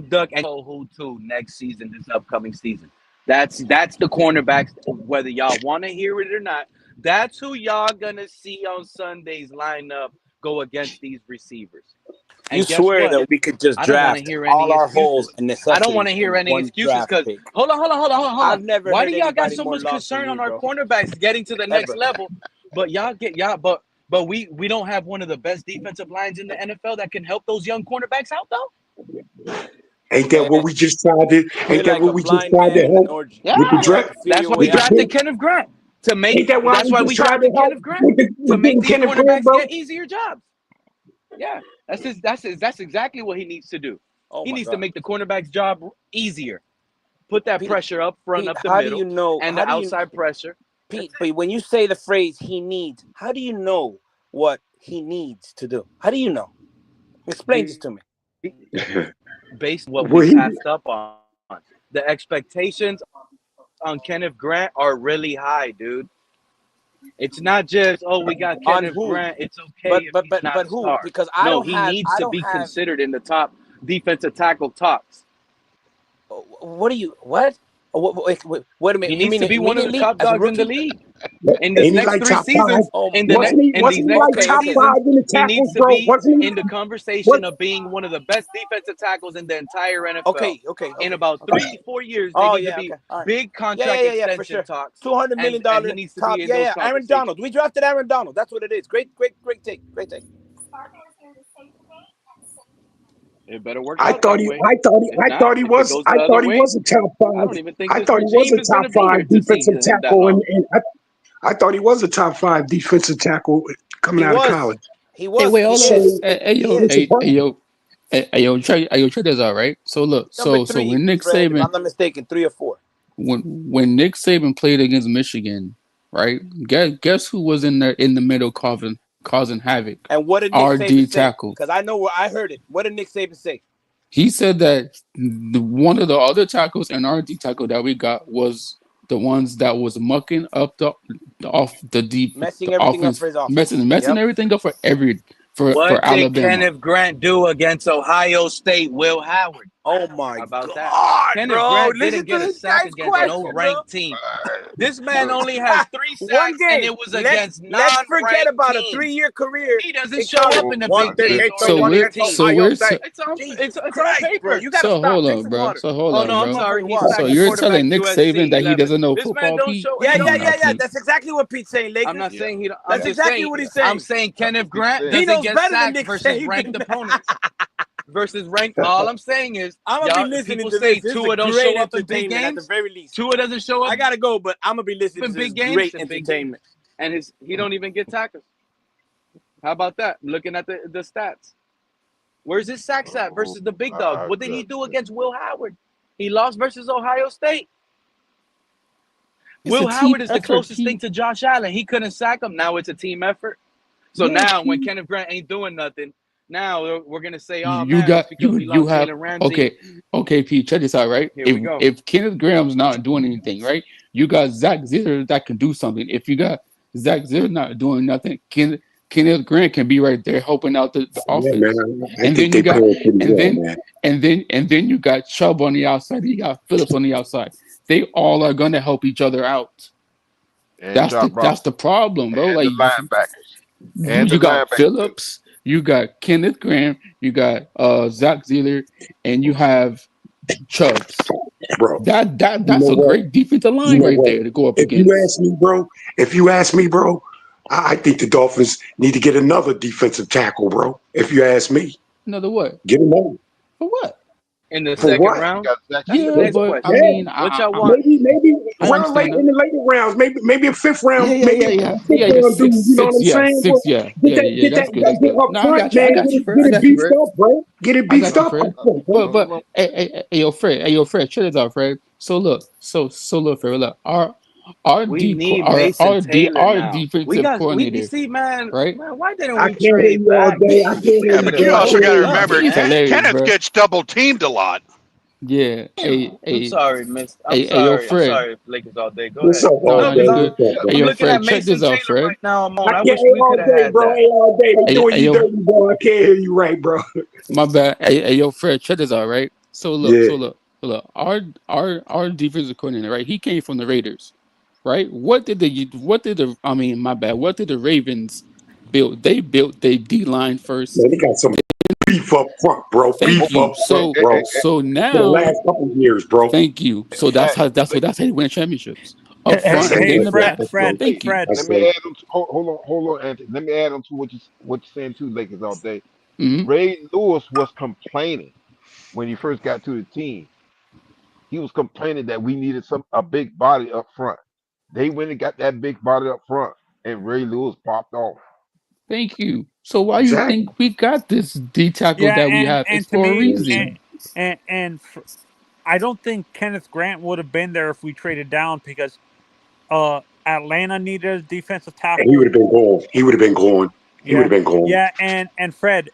Duck, and Kohu too next season, this upcoming season. That's the cornerbacks, whether y'all want to hear it or not. That's who y'all gonna see on Sunday's lineup go against these receivers. You And guess swear what? that we could just I don't want to draft hear all any our holes excuses. and I don't want to necessities hear in any one excuses draft because pick. hold on. I've never Why heard do y'all got anybody so more much lost than concern on you, our bro. cornerbacks getting to the next Ever. level? But we don't have one of the best defensive lines in the NFL that can help those young cornerbacks out though. Ain't that what we just tried to? You're Ain't that like what a we just blind tried to man in an help orgy. Yeah, with the You're gonna have draft? to feel that's your why we way With the out. drafted pick? Kenneth Grant to make. Ain't that why That's we why just we tried to drafted help Kenneth Grant to with make getting these Kenneth Grant, cornerbacks bro? get easier jobs. Yeah, that's exactly what he needs to do. Oh He my needs to God. make the cornerback's job easier. Put that Pete, pressure up front, Pete, up the how do you middle, know? and How the do you, outside pressure. Pete? But when you say the phrase "he needs," how do you know what he needs to do? How do you know? Explain this to me. Based on what Well, we he, passed up on. The expectations on Kenneth Grant are really high, dude. It's not just, oh, we got On Kenneth who? Grant. It's okay if he's not a Who? star. Because No, he needs I to don't be have. considered in the top defensive tackle talks. What do you? What? Wait a minute. He You needs mean to be one of the immediately top as a dogs in the rookie? league. In this ain't he next like three top five? seasons, Oh, in these Wasn't he next like three okay, top okay. seasons, five in the he needs tackles, to bro? be Wasn't he? in the What? conversation of being one of the best defensive tackles in the entire NFL. Okay. In about 3-4 years, they Oh need to yeah, be okay, all right. big contract Yeah, for extension sure. talks, $200 million and he needs to top. be in those Yeah. Aaron conversations. Donald. We drafted Aaron Donald. That's what it is. Great take. Great take. It better work I out thought that he, way. I thought he, If I not, thought he if it was, goes I the other thought he way, was a top I five. don't even think I this thought he was regime a is going top to be here five to see defensive him that tackle, long. and I thought he was a top five defensive tackle coming He out of was. college. He Hey, was. wait, He hold So up. is. Hey, He yo, I'm is. surprised. check this out, right? So look, Number so three, when Nick Fred, if Saban I'm not mistaken, 3 or 4. when Nick Saban played against Michigan, right? Guess who was in there in the middle causing havoc? And what did Nick Our Saban D say? tackle. Because I know where I heard it. What did Nick Saban say? He said that one of the other tackles and our D tackle that we got was the ones that was mucking up the Messing everything up offense, for his offense. messing Yep. everything up for What did Alabama. Kenneth Grant do against Ohio State, Will Howard? Oh my How about that? God, Kenneth bro! Grant Listen didn't to get a this sack guy's against no question, bro. ranked team. This man only has 3 One sacks, and game. it was Let's against forget non-ranked about a teams. 3-year career He doesn't in show college. up in the One big thing games they or throw regular against teams. Ohio State. It's Jesus on Christ, bro! paper. You gotta stop. Take some Bro. water. So hold Oh on, no, I'm bro. Going for sorry. the He water. So sacked the you're quarterback telling at Nick USC Saban that he 11. doesn't know This man football, don't Pete? show. He Yeah. don't. Come on now, Pete. That's exactly what Pete's saying, I'm Lakers. not saying he. I'm That's just exactly saying. what he's I'm saying. saying Kenneth Grant He doesn't knows get better than sacked Nick versus ranked Saban. opponents. Versus ranked. All I'm saying is, I'm gonna be y'all. listening People to say this. This is a Tua don't great show up in big entertainment at the games. very least. Tua doesn't show up I gotta go, but I'm gonna be listening in to this big games. great In big games, entertainment. and he don't even get tackles. How about that? Looking at the stats. Where's his sacks at versus the big dogs? What did he do Goodness. against Will Howard? He lost versus Ohio State. It's Will a team Howard is the effort. closest thing to Josh Allen. He couldn't sack him. Now it's a team effort. So Yeah, now when team. Kenneth Grant ain't doing nothing, now we're gonna say, oh You man, it's got because we you lost have Jalen Ramsey. okay, Pete. Check this out, right? Here we go. If Kenneth Graham's not doing anything, right? You got Zach Ziller that can do something. If you got Zach Ziller not doing nothing, Kenneth Grant can be right there helping out the Yeah, man. offense. I And think then they you got playing pretty and well, then man. and then you got Chubb on the outside. You got Phillips on the outside. They all are gonna help each other out. And Josh That's the Robinson problem, bro. and Like the linebackers and the you got linebackers too. Phillips, you got Kenneth Graham, you got Zach Ziller, and you have Chubbs. Bro, you That's know a what? great defensive You line know right what? there to go up If you against. ask me, bro, I think the Dolphins need to get another defensive tackle, bro. If you ask me, Another what? get another. For what? In the For second what? You round. got Zach That's the Yeah, next Steele. but I question. Yeah, mean, What y'all want? maybe I round late understand in that. the later rounds, maybe a fifth round, maybe a fifth Yeah, round dude. You know what six, I'm yeah, saying? But six, get that's good, that's get good. up No, front, man. I got you, Fred. Get I it got you, beefed Fred. up, bro. Get it I beefed got you, up. Fred. Bro. But hey, yo, Fred, check this out, Fred. So look, Fred, look, We need Mason Taylor our now. defensive We coordinator, see, man. right? Man, why didn't I we can't hear trade you all back? day. I can't hear Yeah, you, but you bro. I also can't got to hear Trade you. up, remember He's man. hilarious, Kenneth bro. gets double teamed a lot. Yeah, I'm sorry, Miss. I'm yo, sorry. I'm Fred. sorry, Lakers all day. Go What's ahead. up, No, all No, no, because you day? good. What's up, Hey, I'm bro? yo, looking at Fred, check Mason this out, Taylor Fred. right now. I'm on. I I can't wish hear we could all have day, had bro. that. Hey, all day. They doing you Yo, dirty, bro. I can't hear you right, bro. my bad. Yo, Fred, check this out, right? Yeah. So look, our defensive coordinator, right? He came from the Raiders, right? I mean, my bad. What did the Ravens build? They built their D line first. Man, they got some beef up front, bro. Thank Beef you. up front, bro. So For the now, last couple of years, bro. thank you. So that's how they win championships up That's front, it. and Hey, then the That's it. Fred, back. That's Fred, it. Thank you. Fred. Let That's me it. add on. Hold on, Anthony. Let me add on to what you're saying too, Lakers all day. Hmm. Ray Lewis was complaining when he first got to the team. He was complaining that we needed a big body up front. They went and got that big body up front, and Ray Lewis popped off. Thank you. So why you Exactly. think we got this D tackle Yeah, that we have? It's and to for a me, reason. I don't think Kenneth Grant would have been there if we traded down because Atlanta needed a defensive And he would tackle. have been gone. He would have been gone. He would Yeah, have been gone. yeah, and Fred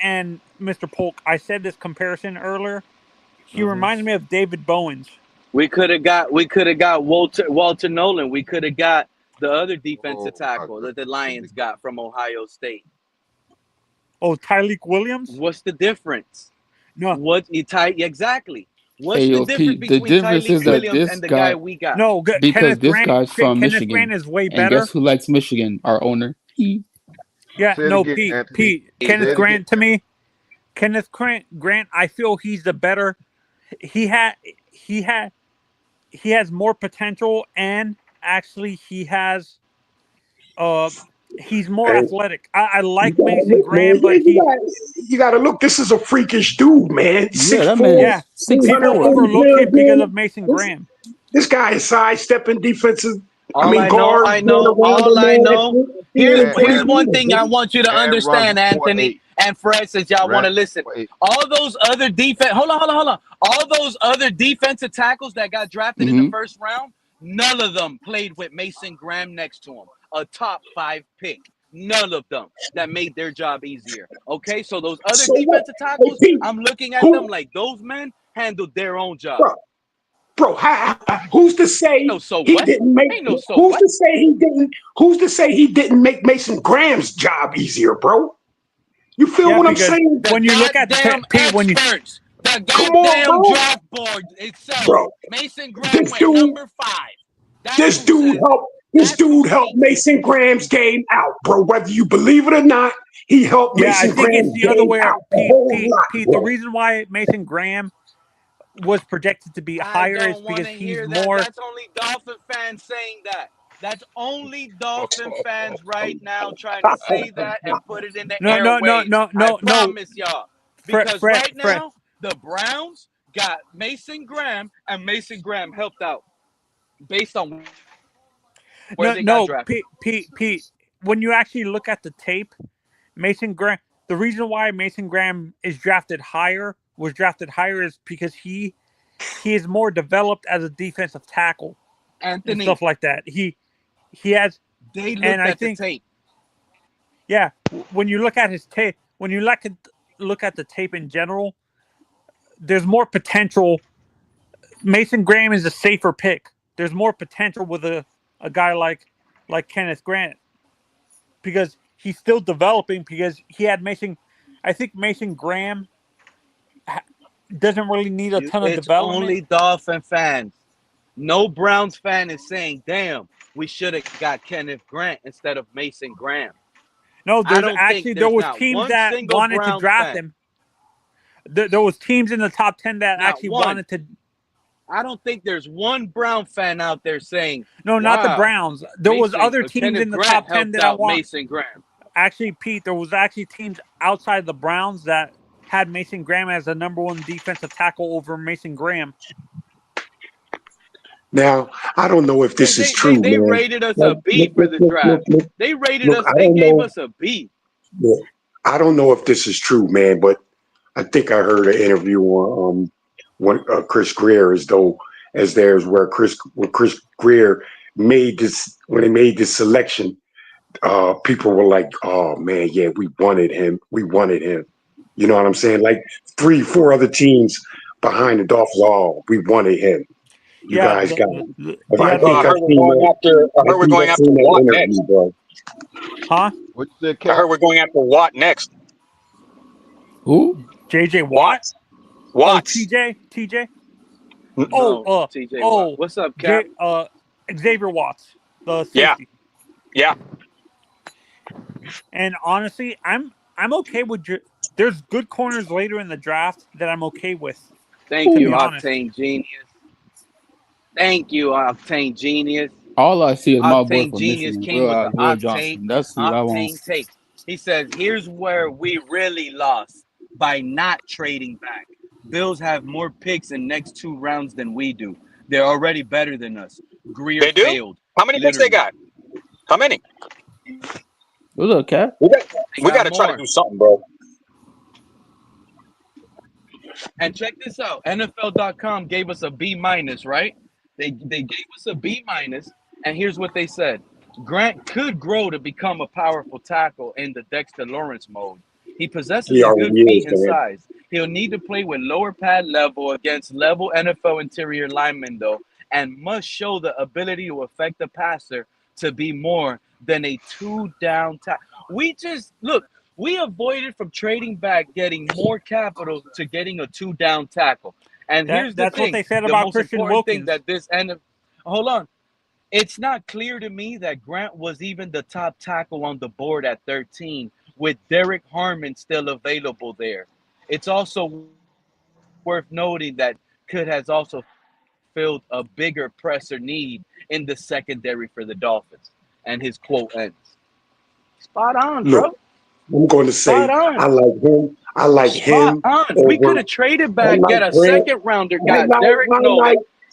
and Mr. Polk. I said this comparison earlier. He Hmm. reminds me of David Bowens. We could have got Walter Nolan. We could have got the other defensive Oh my tackle that the goodness. Lions got from Ohio State. Oh, Tyleek Williams. What's the difference? No, Exactly. What's Hey, the yo, difference Pete. The between difference Tyleek is that Williams this and the guy guy, we got? no. because this guy's from Kenneth Grant Michigan, is way and guess better. who likes Michigan? Our owner. He. Yeah, Say it no, again, Anthony. Pete. Hey, Kenneth Say it again. Grant to me. Grant. I feel he's the better. He had. He had. He has more potential, and actually, uh he's more And athletic. I you like gotta Mason look, man. Graham, but Yeah, you gotta look. This is a freakish dude, man. Yeah, that 6'4", man yeah, is six people 240 four. overlook pounds, him because man. of Mason This, Graham. this guy is sidestepping defensive. all I know, Guards going around all him, I man. know. At Here's 240 here's And one pounds, thing I man. want you to and run understand, before Anthony eight. and Fred, since y'all want Ran to listen. before eight. All those other defense hold on. All those other defensive tackles that got drafted in the Hmm. first round, none of them played with Mason Graham next to him. A top 5 pick. None of them that made their job easier. Okay, so those other So what? defensive Hey, tackles, Pete, I'm looking at them who, like those men handled their own job. bro, bro, who's to say No, so he what? didn't make? Ain't no so Who's what? to say he didn't? Who's to say he didn't make Mason Graham's job easier, bro? You feel Yeah, what I'm because saying? The when you look at goddamn Pete, experts, the Come on, goddamn bro, draft board itself. bro. Mason Graham This went dude, number 5. That's this who dude says it. helped. This That's who dude helped sees it. Mason Graham's game out, bro. Whether you believe it or not, he helped yeah, I Mason think it's Graham's the other game way. out a Pete, whole Pete, lot, Pete. The bro. reason why Mason Graham was projected to be I higher is don't want because to he's hear that. more. That's only Dolphin fans saying that. That's only Dolphin fans right now trying to say that and put it in the No, no, no, airwaves. no, I no, no. promise y'all. Fred, Because right Fred. now, the Browns got Mason Graham, and Mason Graham helped out based on where No, they got no, drafted. Pete. When you actually look at the tape, Mason Graham. the reason why Mason Graham was drafted higher is because he is more developed as a defensive tackle Anthony, and stuff like that. He has. They looked and I at think, the tape. Yeah, when you look at his tape, when you look at the tape in general, there's more potential. Mason Graham is a safer pick. There's more potential with a guy like Kenneth Grant because he's still developing. Because he had Mason, I think Mason Graham doesn't really need a ton of development. Only Dolphin fans. No Browns fan is saying, "Damn, we should have got Kenneth Grant instead of Mason Graham." No, there was teams that wanted to draft him. There was teams in the top 10 that actually wanted to. I don't think there's one Brown fan out there saying, "No, not the Browns." There was other teams Kenneth in the Grant top 10 that I want. Mason Graham. Actually, Pete, there was actually teams outside the Browns that had Mason Graham as the number one defensive tackle over Mason Graham. Now, I don't know if this is true, They man. rated us a B for the draft. They rated us. They gave us a B. Look, I don't know if this is true, man, but I think I heard an interview on Chris Greer where Chris Greer made this, when they made this selection. People were like, "Oh man, yeah, we wanted him. We wanted him." You know what I'm saying? Like 3-4 other teams behind the Dolphins. "Oh, we wanted him. You guys got him." I heard we're going after Watt next. Bro. Huh? What's the I heard we're going after Watt next. Who? JJ Watt? Watt. TJ? No, TJ Watt. What's up, Cap? Xavier Watts, the safety. Yeah. And honestly, I'm okay with there's good corners later in the draft that I'm okay with. Thank you, Octane Genius. Thank you, Octane Genius. All I see is my boy Octane from Genius Michigan, came with the Will Johnson. That's who I want. Octane take. He says, "Here's where we really lost by not trading back. Bills have more picks in next 2 rounds than we do. They're already better than us. Greer They do? failed. How many picks they got? How many? What's up, Cap? We got to try to do something, bro. And check this out. NFL.com gave us a B minus, right? They gave us a B minus, and here's what they said. Grant could grow to become a powerful tackle in the Dexter Lawrence mode. He possesses a good feet and size. He'll need to play with lower pad level against level NFL interior linemen, though, and must show the ability to affect the passer to be more than a 2-down tackle." We avoided from trading back, getting more capital to getting a 2-down tackle. And here's the thing. That's what they said about Christian Wilkins. Hold on. It's not clear to me that Grant was even the top tackle on the board at 13 with Derek Harmon still available there. It's also worth noting that Could has also filled a bigger presser need in the secondary for the Dolphins. And his quote ends. Spot on, bro. Look, I'm going to say I like him. I like him. We could have traded back, get a second rounder, got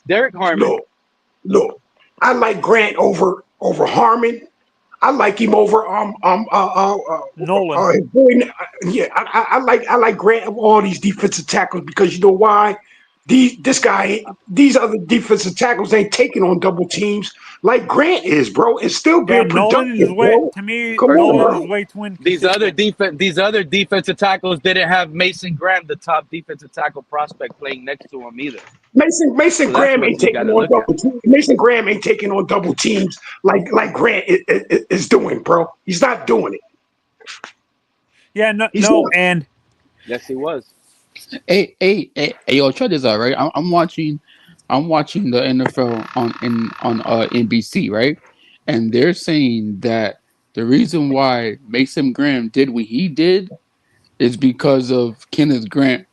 Derek Harmon. Look, I like Grant over Harmon. I like him over Nolan. I like Grant of all these defensive tackles because you know why? These other defensive tackles ain't taking on double teams like Grant is, bro, and still being productive, bro. To me, Nolan is way too These other defensive tackles didn't have Mason Graham, the top defensive tackle prospect, playing next to him either. Mason Graham ain't taking on double teams. Mason Graham ain't taking on double teams like Grant is doing, bro. He's not doing it. Yeah, and yes, he was. Hey, yo, check this out, right? I'm watching the NFL on NBC, right? And they're saying that the reason why Mason Graham did what he did is because of Kenneth Grant.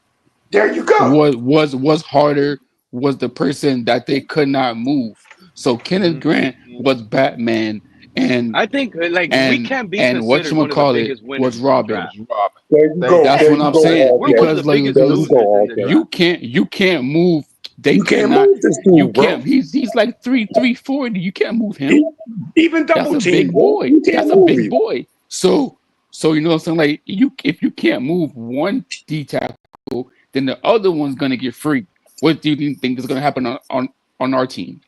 There you go. Was harder, was the person that they could not move. So Kenneth Grant was Batman, and I think we can't be and considered one of the biggest winners was Robin. There you go. That's what I'm saying. Because like you can't move. You move this dude, you bro. can't. He's like 340. You can't move him. Even double That's a team, big boy. That's a big boy. So So you know what I'm saying? Like if you can't move one D tackle, then the other one's gonna get free. What do you think is gonna happen on our team?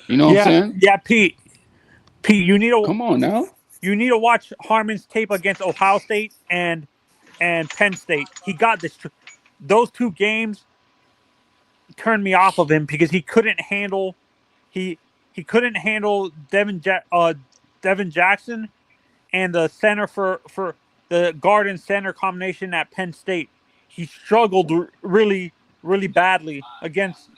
You know what I'm saying? Yeah, Pete. Pete, Come on now. you need to watch Harmon's tape against Ohio State and Penn State. He got this. Those two games turned me off of him because he couldn't handle he couldn't handle Devin Jackson and the center for the guard and center combination at Penn State. He struggled really badly against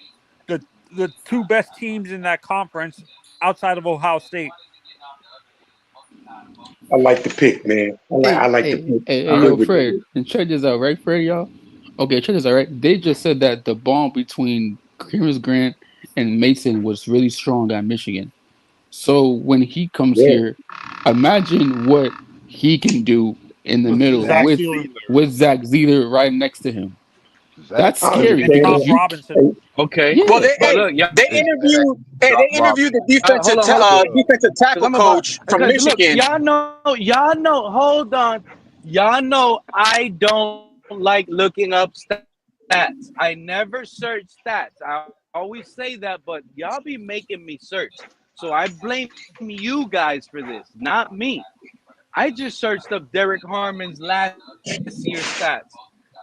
the two best teams in that conference outside of Ohio State. I like the pick, man. I like the pick. Hey, yo, Fred, and check this out, right, Fred, y'all? Okay, check this out, right? They just said that the bond between Kenneth Grant and Mason was really strong at Michigan. So when he comes here, imagine what he can do in the middle with Zach Zeidler right next to him. That's scary. Tom Robinson. Okay. Yeah. Well, they interviewed the defensive tackle coach from Michigan. Look, y'all know. Hold on, y'all know I don't like looking up stats. I never search stats. I always say that, but y'all be making me search. So I blame you guys for this, not me. I just searched up Derek Harmon's last year's stats.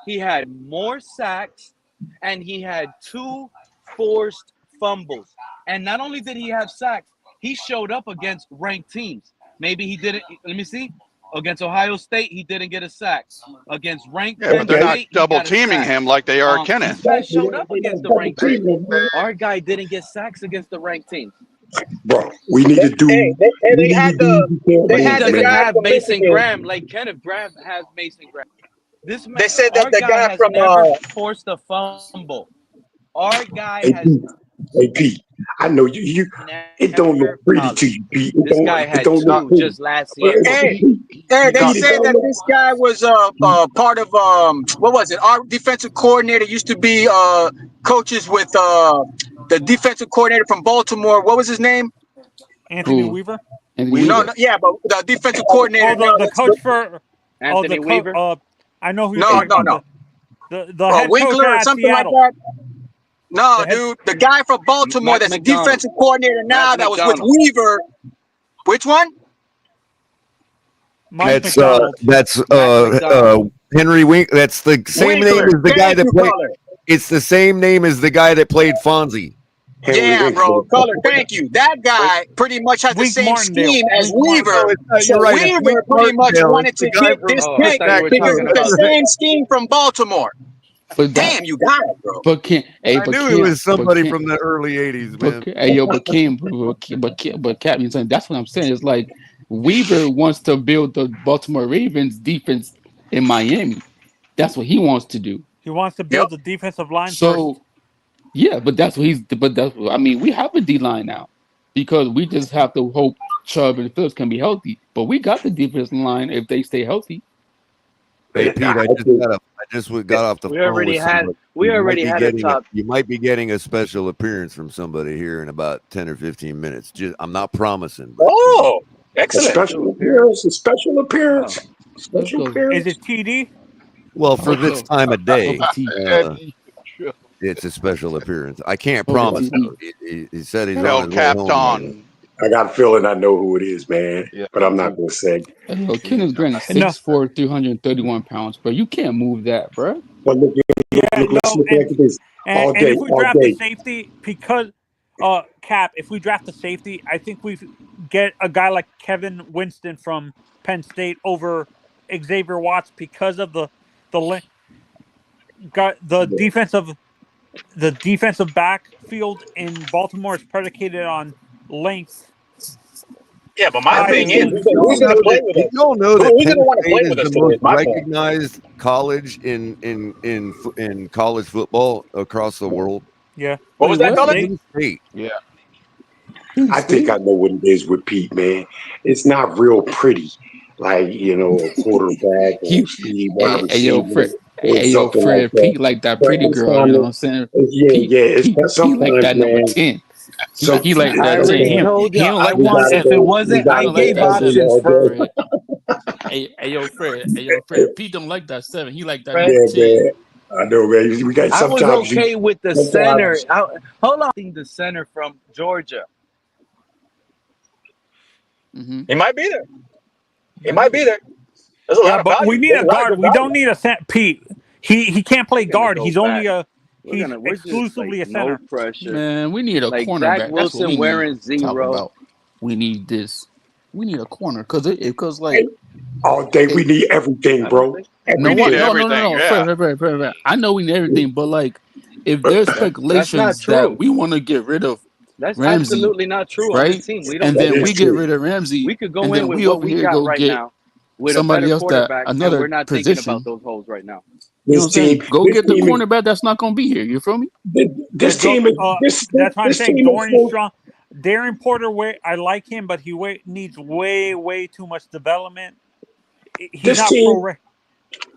He had more sacks, and he had 2 forced fumbles. And not only did he have sacks, he showed up against ranked teams. Maybe he didn't. Let me see. Against Ohio State, he didn't get a sack. Against ranked, but they're not double teaming him like they are Kenneth. He showed up against the ranked team. Our guy didn't get sacks against the ranked team. Bro, we need to do. They had doesn't have Mason Graham like Kenneth Graham has Mason Graham. This man, they said that the guy has from never forced a fumble. Our guy has. Hey Pete, I know you. It don't look pretty to you, Pete. This guy had 2 just last year. Hey, they said that this guy was part of what was it? Our defensive coordinator used to be coaches with the defensive coordinator from Baltimore. What was his name? Anthony Weaver. No, yeah, but the defensive coordinator. The coach for Anthony Weaver. I know who. No. The head Winkler coach or at something Seattle. like that. No, dude, the guy from Baltimore that's a defensive coordinator now that was with Weaver. Which one? That's Henry Wink. That's the same name as the guy that played. It's the same name as the guy that played Fonzie. Yeah, bro. Color, thank you. That guy pretty much has the same scheme as Weaver. So Weaver pretty much wanted to get this pick because it's the same scheme from Baltimore. But damn, you got it, bro. But can't. Hey, I knew it was somebody from the early '80s, man. Hey, yo, but Cap, you saying that's what I'm saying. It's like Weaver wants to build the Baltimore Ravens defense in Miami. That's what he wants to do. He wants to build the defensive line. So, first. Yeah, but that's what he's. But that's. I mean, we have a D line now because we just have to hope Chubb and Phillips can be healthy. But we got the defensive line if they stay healthy. Hey Pete, I just got off the phone. We already had a top. You might be getting a special appearance from somebody here in about 10 or 15 minutes. I'm not promising. Oh, excellent! A special appearance. Is it TD? Well, for this time of day, it's a special appearance. I can't promise. He said he's on his way home. I got a feeling I know who it is, man. Yeah. But I'm not going to say. Kenneth Grant is 6'4", 331 pounds, bro. You can't move that, bro. But look at this. And if we draft the safety, because Cap, if we draft the safety, I think we get a guy like Kevin Winston from Penn State over Xavier Watts because of the defensive backfield in Baltimore is predicated on length. Yeah, but my thing is, you don't know that Penn State is the most recognized college in college football across the world. Yeah. What was that color? State. Yeah. I think I know what it is with Pete, man. It's not real pretty, like a quarterback. Fred, Pete like that pretty girl. You know what I'm saying? It's Pete like that number 10. He like that. If it wasn't, I gave options for Hey, yo, Fred. Hey, yo, Fred. Pete don't like that 7. He like that Yeah, number 10. man. I know, man. We got I was sometimes you okay with the center. sometimes Hold on, I think the center from Georgia. Mm-hmm. He might be there. He might be there. There's a lot of but value. we need There's a a lot of guard. good We don't value. need a center. Pete. He can't play We're gonna guard. go He's only back. he's We're just like exclusively a no center. pressure. Man, we need a Like Zach cornerback. That's what we Wilson need. wearing Talk 0. about. We need this. We need a corner because like all day. We need everything, I don't bro. think. We need Everything. everything. Yeah. Fred. I know we need everything, but like, if there's That's not speculations that true. we want to get rid of That's Ramsey, absolutely not true on this right? team. We don't And do then That we is that. get true. rid of Ramsey, We could go and in then with we what over we here got go right get now with a somebody better else that quarterback, and another we're not thinking about position. those holes right now. You know what I'm This team, saying? Go this get the team, is- cornerback that's not gonna be here. You feel me? this team is That's why I'm this saying team is Dorian full. Strong, Darren Porter. I like him, but he needs way too much development. He's This not team, pro.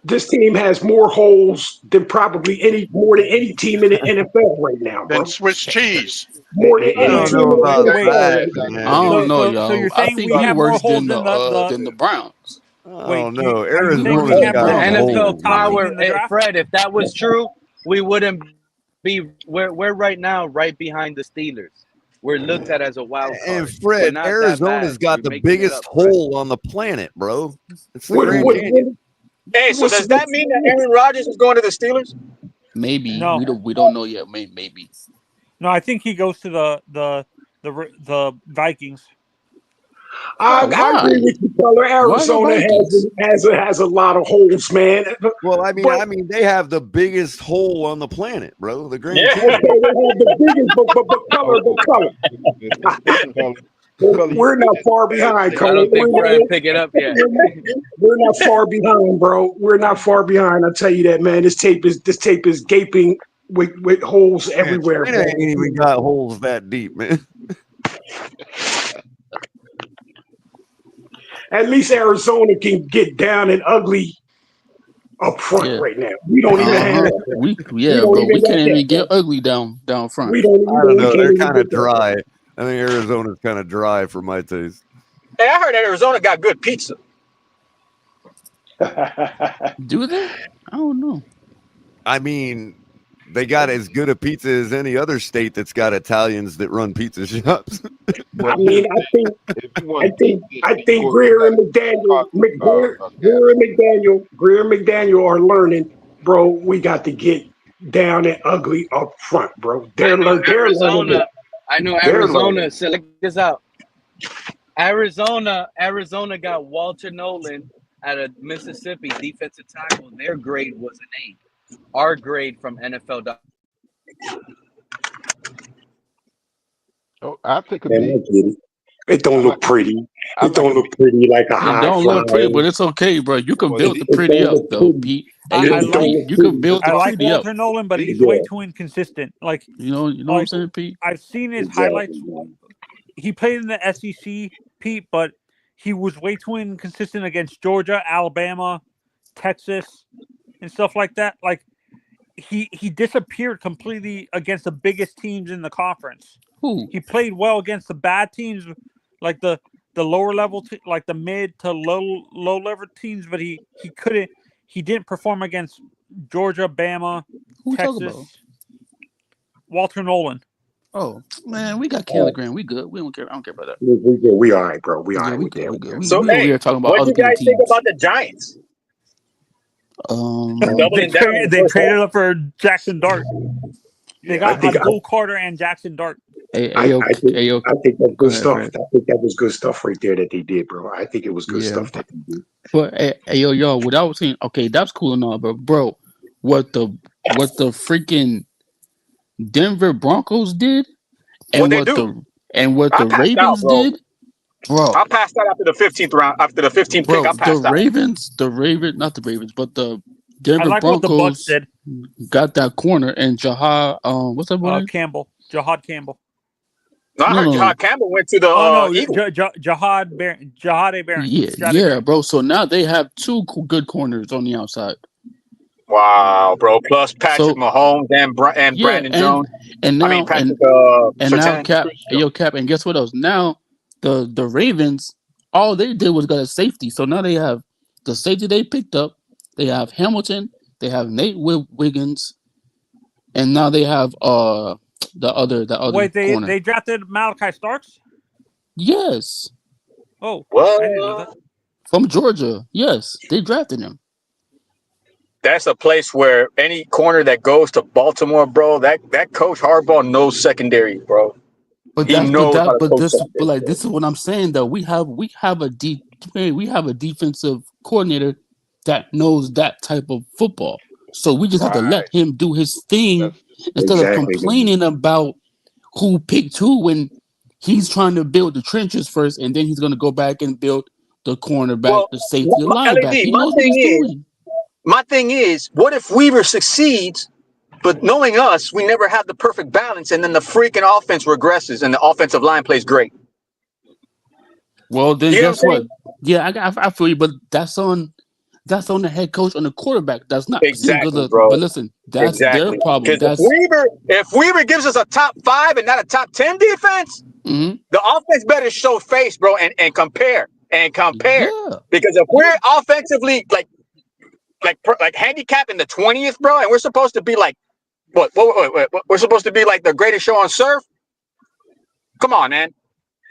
this team has more holes than probably more than any team in the NFL right now, Then bro. Swiss cheese. More than I any don't team know in the about Wait. NFL that, right now. I man. don't know, So you're y'all. I saying think we we have more worse holes than the Browns. I wait? don't know. Are you saying we Arizona's The have got more Browns are holes than the holes, NFL top pick man. power, in the draft? Fred. If that was true, we wouldn't be. We're right now right behind the Steelers. We're looked at as a wild And card. We're Fred, not that Arizona's bad. got You're the making it biggest up, Fred. hole on the planet, bro. It's the What, Grand what, Canyon. Hey, so what's, does that mean that Aaron Rodgers is going to the Steelers? Maybe No, we don't know yet. Maybe. no. I think he goes to the Vikings. I agree Why? with you, color. Why the Arizona Vikings? has a lot of holes, man. Well, But they have the biggest hole on the planet, bro. The Grand Yeah. okay, Canyon. they have the biggest, but color. We're not far behind, I color. don't think Fred pick it up yet. We're not far behind, bro. We're not far behind. I tell you that, man. This tape is gaping with holes Man, everywhere, China bro. ain't even got holes that deep, man. At least Arizona can get down and ugly up front Yeah. right now. We don't even have that. We We don't bro. We even got can't that, even get bro. ugly down front. We don't. I don't We know. can't They're even kind of get that. dry. I think Arizona's kind of dry for my taste. Hey, I heard Arizona got good pizza. Do they? I don't know. I mean, they got as good a pizza as any other state that's got Italians that run pizza shops. I mean, I think Greer and McDaniel are learning, bro. We got to get down and ugly up front, bro. They're learning. I know They're Arizona. learning. So check this out. Arizona got Walter Nolan out of Mississippi, defensive tackle. Their grade was an 8. Our grade from NFL. Oh, I take a Man, I D. get it. It don't look pretty. I It don't like a look B. pretty like a It high don't fly. look pretty, but it's okay, bro. You can build the It pretty don't up look though, pretty. Pete. Hey, I yo, It don't Pete, look you can pretty. build I the like pretty up. Walter Nolan, but he's way Yeah. too inconsistent. Like You know what I'm saying, Pete? I've seen his highlights. Exactly. He played in the SEC, Pete, but he was way too inconsistent against Georgia, Alabama, Texas, and stuff like that. Like he disappeared completely against the biggest teams in the conference. Who? He played well against the bad teams, like the lower level, like the mid to low level teams, but he couldn't. He didn't perform against Georgia, Bama, Who we talking about? Texas. Walter Nolan. Oh man, we got Kenneth Grant. We good. We don't care. I don't care about that. We all right, bro. We all Yeah, right we with good. that. We good. We So, over hey, here talking about what do other you guys people's think teams. about the Giants? Doubling down on the They first traded half? up for Jackson Dart. They got Abdul Carter and Jackson Dart. I think that's good stuff. Fred. I think that was good stuff right there that they did, bro. I think it was good stuff that they did. But hey, yo, what I was saying, okay, that's cool and all, but bro, what the freaking Denver Broncos did, and what the Ravens did, bro. I passed out after the 15th round. After the 15th pick, I passed out. Not the Ravens, but the Denver I like what the Bucks Broncos did. got that corner and Jahad, what's that boy name? Campbell, Jahad Campbell. No, I heard Jahad Campbell went to the Eagles. Jahad Barron. Yeah, bro. So now they have two good corners on the outside. Wow, bro. Plus Patrick Mahomes and Brandon Jones. And now Patrick now Cap, Cap, and guess what else? Now the Ravens all they did was got a safety. So now they have the safety they picked up. They have Hamilton. They have Nate Wiggins, and now they have the other Wait, corner. they drafted Malachi Starks? Yes. Oh, Well, I didn't know that. From Georgia. Yes, they drafted him. that's a place where any corner that goes to Baltimore, bro, that coach Harbaugh knows secondary, bro. But He knows how to coach that. this is what I'm saying though. We have a defensive coordinator that knows that type of football. So we just have to let him do his thing instead of complaining about who picked who when he's trying to build the trenches first, and then he's going to go back and build the cornerback, the safety, the linebacker. He knows what he's doing. My thing is, what if Weaver succeeds, but knowing us, we never have the perfect balance, and then the freaking offense regresses and the offensive line plays great? Well, then guess what? Yeah, I feel you, but that's on the head coach, on the quarterback. That's not exactly, bro. But listen, that's their problem. Because if Weaver gives us a top 5 and not a top 10 defense, the offense better show face, bro, and compare. Yeah. Because if we're offensively like handicapped in the 20th, bro, and we're supposed to be like what? We're supposed to be like the greatest show on surf. Come on, man.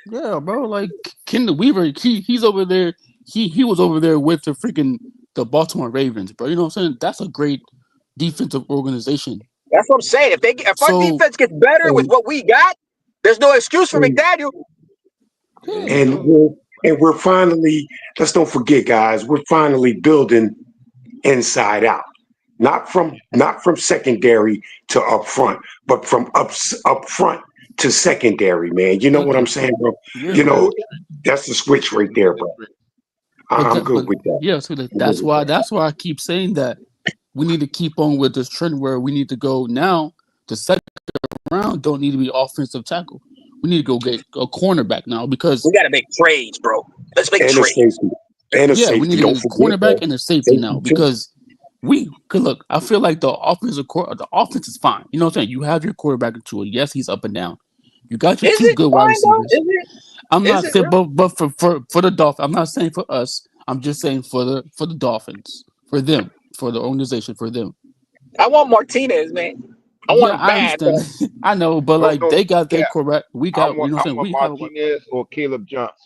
Yeah, bro. Like Kendall Weaver, he's over there. He was over there with the Baltimore Ravens, bro. You know what I'm saying? That's a great defensive organization. That's what I'm saying. If our defense gets better with what we got, there's no excuse for McDaniel. And we're finally, let's don't forget, guys, we're finally building inside out. Not from secondary to up front, but from up front to secondary, man. You know what I'm saying, bro? Yeah, you know, that's the switch right there, bro. I'm good with that. Yeah, so that's why I keep saying that we need to keep on with this trend where we need to go now. The second round don't need to be offensive tackle. We need to go get a cornerback now because we got to make trades, bro. Let's make trades. We need to get a cornerback and a safety now because look. I feel like the offense is fine. You know what I'm saying? You have your quarterback into it. Yes, he's up and down. You got your two good wide receivers. I'm not saying, but for the Dolphins, I'm not saying for us. I'm just saying for the Dolphins, for them, for the organization, for them. I want Martinez, man. I want him bad. I understand. I know, but they got their correct. We got. You know what I'm saying? We Martinez or Caleb Johnson.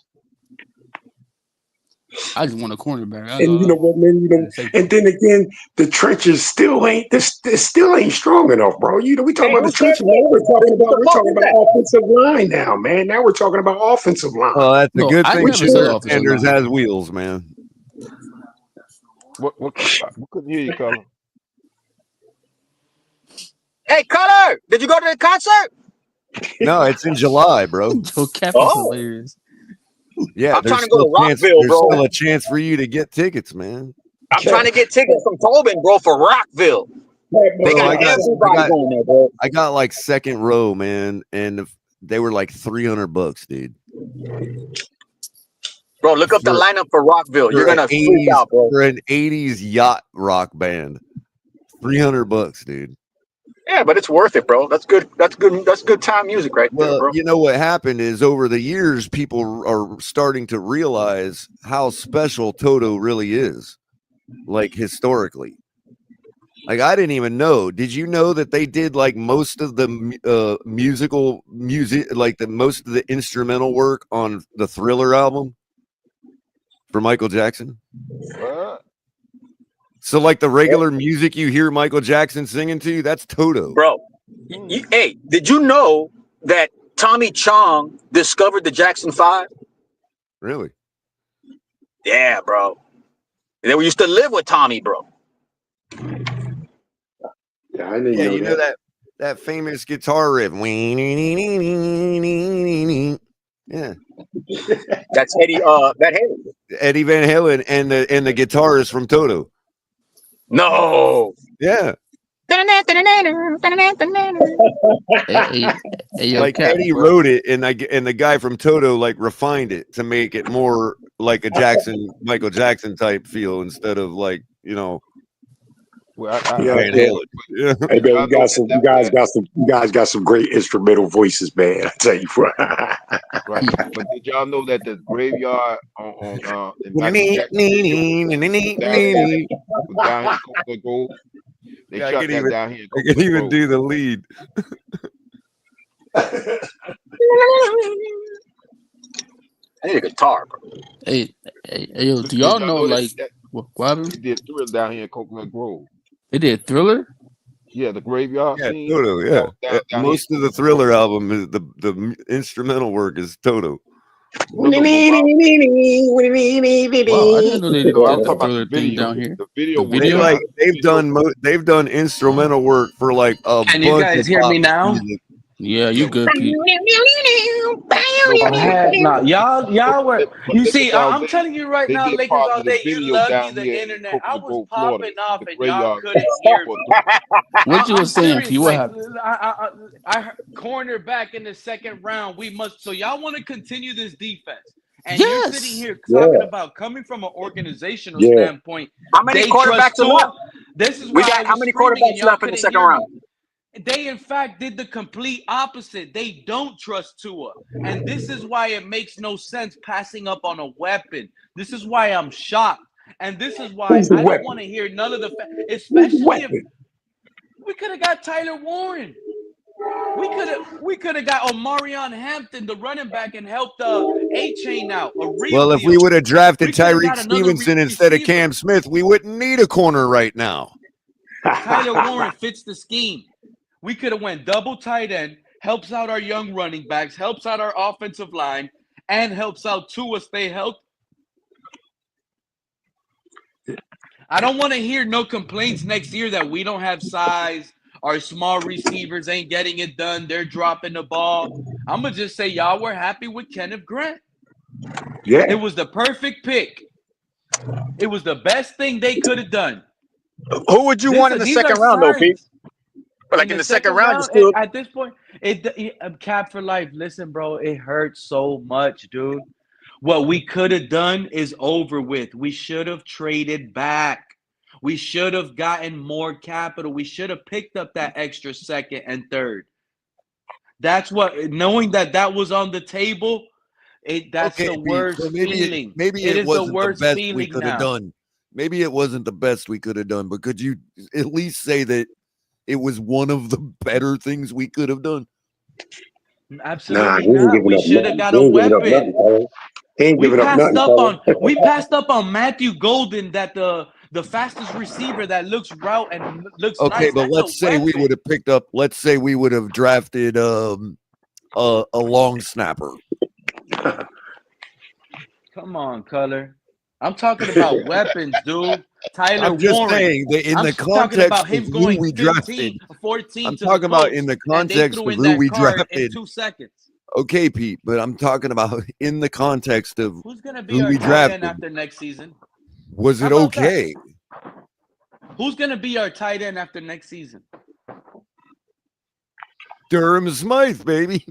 I just want a cornerback. And you know what, man? And then again, the trenches still ain't strong enough, bro. You know, we talking about the trenches. We're talking about offensive line now, man. Now we're talking about offensive line. Well, that's a good thing. Sanders has wheels, man. What couldn't hear you, Colin? Hey, Color, did you go to the concert? No, it's in July, bro. Hilarious. Yeah, I'm trying to go to Rockville, bro. There's still a chance for you to get tickets, man. I'm trying to get tickets from Tobin, bro, for Rockville. They got everybody going there, bro. I got like second row, man, and they were like $300, dude. Bro, look up the lineup for Rockville. You're gonna freak out, bro. For an '80s yacht rock band, $300, dude. Yeah, but it's worth it, bro. That's good. That's good time music right there, bro. You know what happened is over the years, people are starting to realize how special Toto really is, like historically. Like I didn't even know. Did you know that they did like most of the music, like most of the instrumental work on the Thriller album for Michael Jackson? What? So, like the regular music you hear Michael Jackson singing to, that's Toto. Bro, hey, did you know that Tommy Chong discovered the Jackson 5? Really? Yeah, bro. They used to live with Tommy, bro. Yeah, I didn't know you know that famous guitar riff. Yeah. That's Eddie Van Halen. Eddie Van Halen and the guitarist from Toto. No. Yeah. Like Eddie wrote it, and the guy from Toto like refined it to make it more like a Michael Jackson type feel instead of like Well, Yeah, Van yeah. Halen. Yeah. Hey man, y'all know that that was you guys got some great instrumental voices, man. I tell you what. right. But did y'all know that the graveyard on in Michael Nee, Jackson nee, video nee, nee, nee, nee. was down here in Coconut Grove? They Yeah, shot that down here in I can Coconut even Grove. do the lead. I need a guitar, bro. Hey, yo, do Did y'all y'all know know that, like what happened? they did Thriller down here in Coconut Grove? They did Thriller. Yeah, the graveyard Yeah, scene. Toto. That Yeah, was down here in most of the Coconut Thriller Grove. album is the instrumental work is Toto. No, but what Wow, I didn't know they no, I'm did the talking about the Thriller thing video. down here. The video The was They video. like video. they've done instrumental work for like a Can you bunch guys of hear pop me now? music. Yeah, you Yeah, good, Pete. no, Oh but heck no, y'all were. You listen, see, y'all, I'm telling you right they now, did Lakers all positive day. You video lucky down the here in internet. I Coconut was Grove, Florida. popping off The and y'all graveyard couldn't hear me. for Thriller. What you I'm was saying, serious. Pete? What Like happened? I heard cornerback in the second round. We must. So y'all want to continue this defense, and you're sitting Yes. here Yeah, talking about coming from an organizational yeah. standpoint. How many They quarterbacks trust are left? Tua. This is We why I got how was many screaming and quarterbacks y'all left in the couldn't second hear me. round? They, in fact, did the complete opposite. They don't trust Tua. And this is why it makes no sense passing up on a weapon. This is why I'm shocked. And this is why Who's the I don't want weapon? to hear none of the Who's the especially if weapon? we could have got Tyler Warren. We could have got Omarion Hampton, the running back, and helped A-Chain out. A real Well, if we deal. would have drafted We could have Tyreek got another Stevenson instead of receiver. Cam Smith, we wouldn't need a corner right now. Tyler Warren fits the scheme. We could have went double tight end, helps out our young running backs, helps out our offensive line, and helps out Tua stay healthy. I don't want to hear no complaints next year that we don't have size, our small receivers ain't getting it done, they're dropping the ball. I'm going to just say y'all were happy with Kenneth Grant. Yeah. It was the perfect pick. It was the best thing they could have done. Who would you want in the These are second round, though, Pete? signs. Like in the second round, you still. At this point, cap for life. Listen, bro, it hurts so much, dude. What we could have done is over with. We should have traded back. We should have gotten more capital. We should have picked up that extra second and third. That's what, knowing that was on the table, that's Okay, the Pete, worst so feeling. maybe It it is the wasn't the worst best we feeling could have now. done. Maybe it wasn't the best we could have done, but could you at least say that it was one of the better things we could have done? Nah, Absolutely he ain't not. giving We up should have nothing. got He a ain't giving up nothing, weapon. Cole. He ain't We giving up passed nothing, up Cole. on Matthew Golden, that the fastest receiver that looks route and looks Okay, nice. but That's a let's say we weapon. would have picked up. Let's say we would have drafted a long snapper. Come on, Color. I'm talking about weapons, dude. Tyler I'm just Warren. saying that in I'm the talking context about of him who going we 15, drafted. 14 I'm to the talking about in Colts, the and they context threw of in who that we card in drafted. 2 seconds. Okay, Pete, but I'm talking about in the context of Who's going to be who our we tight end drafted. after next season? Was How it about that? okay? Who's going to be our tight end after next season? Durham Smythe, baby.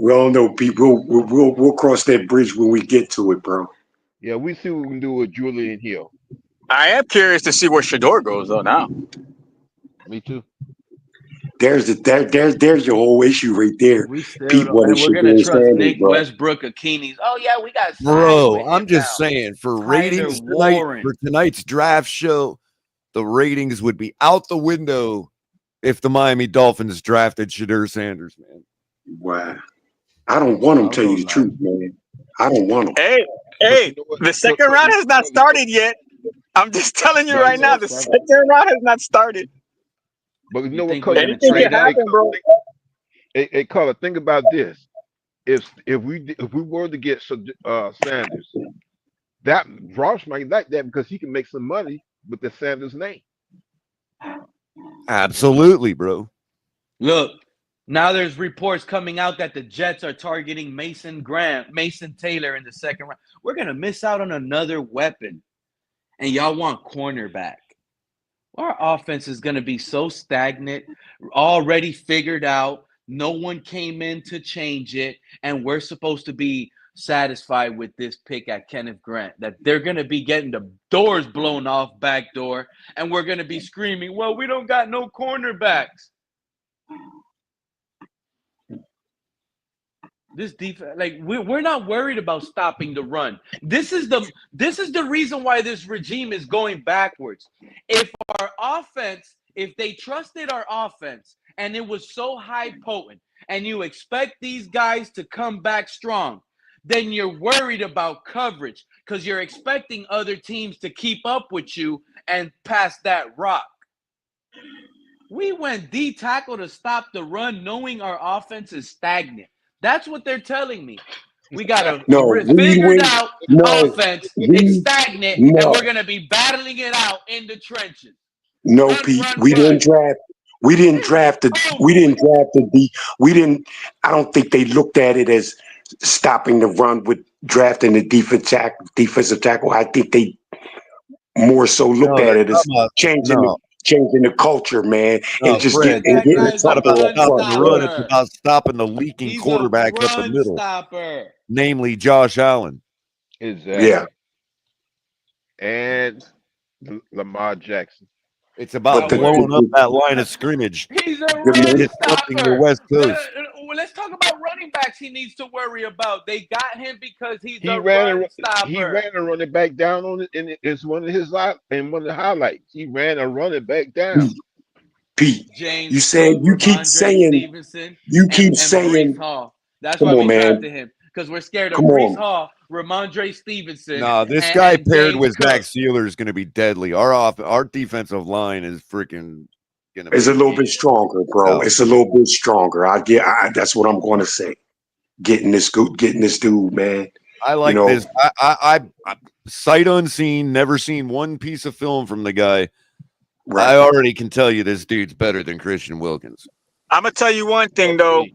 We all know, Pete. We'll cross that bridge when we get to it, bro. Yeah, we see what we can do with Julian Hill. I am curious to see where Shador goes, though. Now, Me too. There's your whole issue right there. We still Pete don't, wanted and we're gonna Shador trust Sanders, Nick bro. Westbrook Akinis. Oh yeah, we got size Bro, with I'm him just now. saying for Tyler ratings tonight, Warren. for tonight's draft show, the ratings would be out the window if the Miami Dolphins drafted Shador Sanders, man. Wow. I don't want him, I'll tell go you the live. truth, man. I don't want him. hey, But you know what? the second Look, round has not look, started yet. I'm just telling you No, right now, no. the second round has not started. But you You know what, think we're Color? gonna Anything can trade up? happen, bro. Hey, Color, think about this. If we were to get Sanders, that Ross might like that because he can make some money with the Sanders name. Absolutely, bro. Look, now there's reports coming out that the Jets are targeting Mason Taylor in the second round. We're gonna miss out on another weapon, and y'all want cornerback. Our offense is gonna be so stagnant, already figured out. No one came in to change it, and we're supposed to be satisfied with this pick at Kenneth Grant, that they're going to be getting the doors blown off back door, and we're going to be screaming, well, we don't got no cornerbacks. This defense, like we're not worried about stopping the run. This is the reason why this regime is going backwards. If they trusted our offense and it was so high potent, and you expect these guys to come back strong, then you're worried about coverage because you're expecting other teams to keep up with you and pass that rock. We went D tackle to stop the run, knowing our offense is stagnant. That's what they're telling me. We got a figured out offense. It's stagnant, and we're going to be battling it out in the trenches. No, Pete, we didn't draft. We didn't draft the. I don't think they looked at it as stopping the run with drafting the defensive tackle. I think they more so looked at it as changing the culture, man, and just getting it's not about stopping the run. It's about stopping the leaking quarterback up the middle, namely Josh Allen. Exactly. Yeah. And Lamar Jackson. It's about blowing up that line of scrimmage. He's a run stopper. The West Coast. Let's talk about running backs he needs to worry about. They got him because he run stopper. He ran a running back down on it, and it's one of his one of the highlights. He ran a running back down. Pete, James you said Cook, you keep Ramondre saying Stevenson, you keep saying. Breece Hall. That's why we drafted him, because we're scared of Breece Hall, Ramondre Stevenson. No, this guy paired with Zach Sealer is going to be deadly. Our defensive line is freaking going to be. It's a little bit stronger, bro. No. It's a little bit stronger. That's what I'm going to say. Getting this dude, man. I like this. I sight unseen, never seen one piece of film from the guy. Right. I already can tell you this dude's better than Christian Wilkins. I'm gonna tell you one thing though,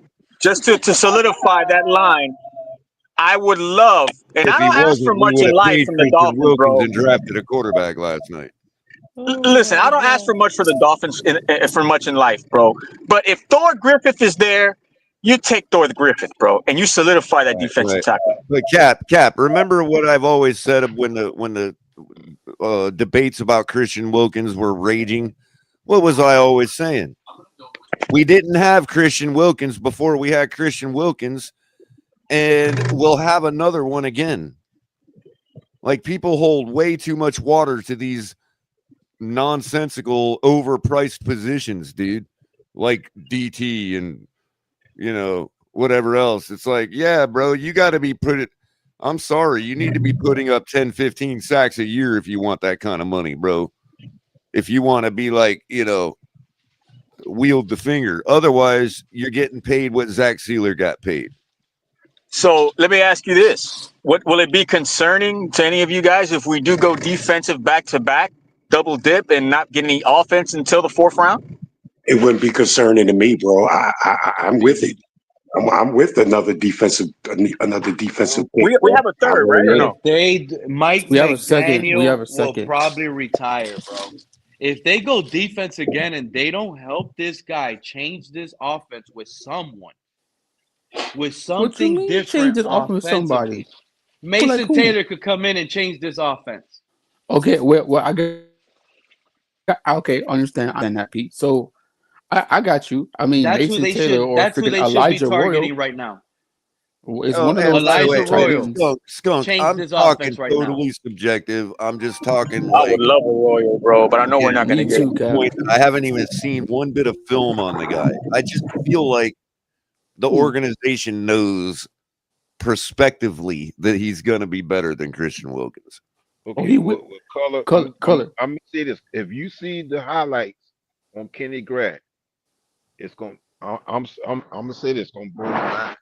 just to solidify that line. I would love, and I don't ask for much in life from the Dolphins, bro. And drafted a quarterback last night. Listen, I don't ask for much for the Dolphins for much in life, bro. But if Thor Griffith is there, you take Thor Griffith, bro, and you solidify that defensive tackle. But Cap, remember what I've always said when the debates about Christian Wilkins were raging? What was I always saying? We didn't have Christian Wilkins before we had Christian Wilkins, and we'll have another one again. Like, people hold way too much water to these nonsensical, overpriced positions, dude. Like DT and, whatever else. It's like, yeah, bro, you got to be I'm sorry, you need to be putting up 10, 15 sacks a year if you want that kind of money, bro. If you want to be like, wield the finger. Otherwise, you're getting paid what Zach Sealer got paid. So let me ask you this. What will it be concerning to any of you guys if we do go defensive back-to-back, double dip, and not get any offense until the 4th round? It wouldn't be concerning to me, bro. I'm with it. I'm with another defensive. We have a third, right? Or no? Mike McDaniel will probably retire, bro. If they go defense again and they don't help this guy change this offense with something different, change this offense with somebody. Mason Taylor could come in and change this offense. Okay, understand that, Pete. So I got you. I mean, Mason Taylor or freaking Elijah Royal right now. It's one of those Elijah Royal. Skunk, I'm talking right totally subjective. I'm just talking. I would love a Royal, bro, but I know we're not going to get it. I haven't even seen one bit of film on the guy. I just feel like the organization knows prospectively that he's going to be better than Christian Wilkins. Okay, color. I'm gonna say this: if you see the highlights on Kenny Grant, it's going. I'm gonna say this: gonna blow your mind.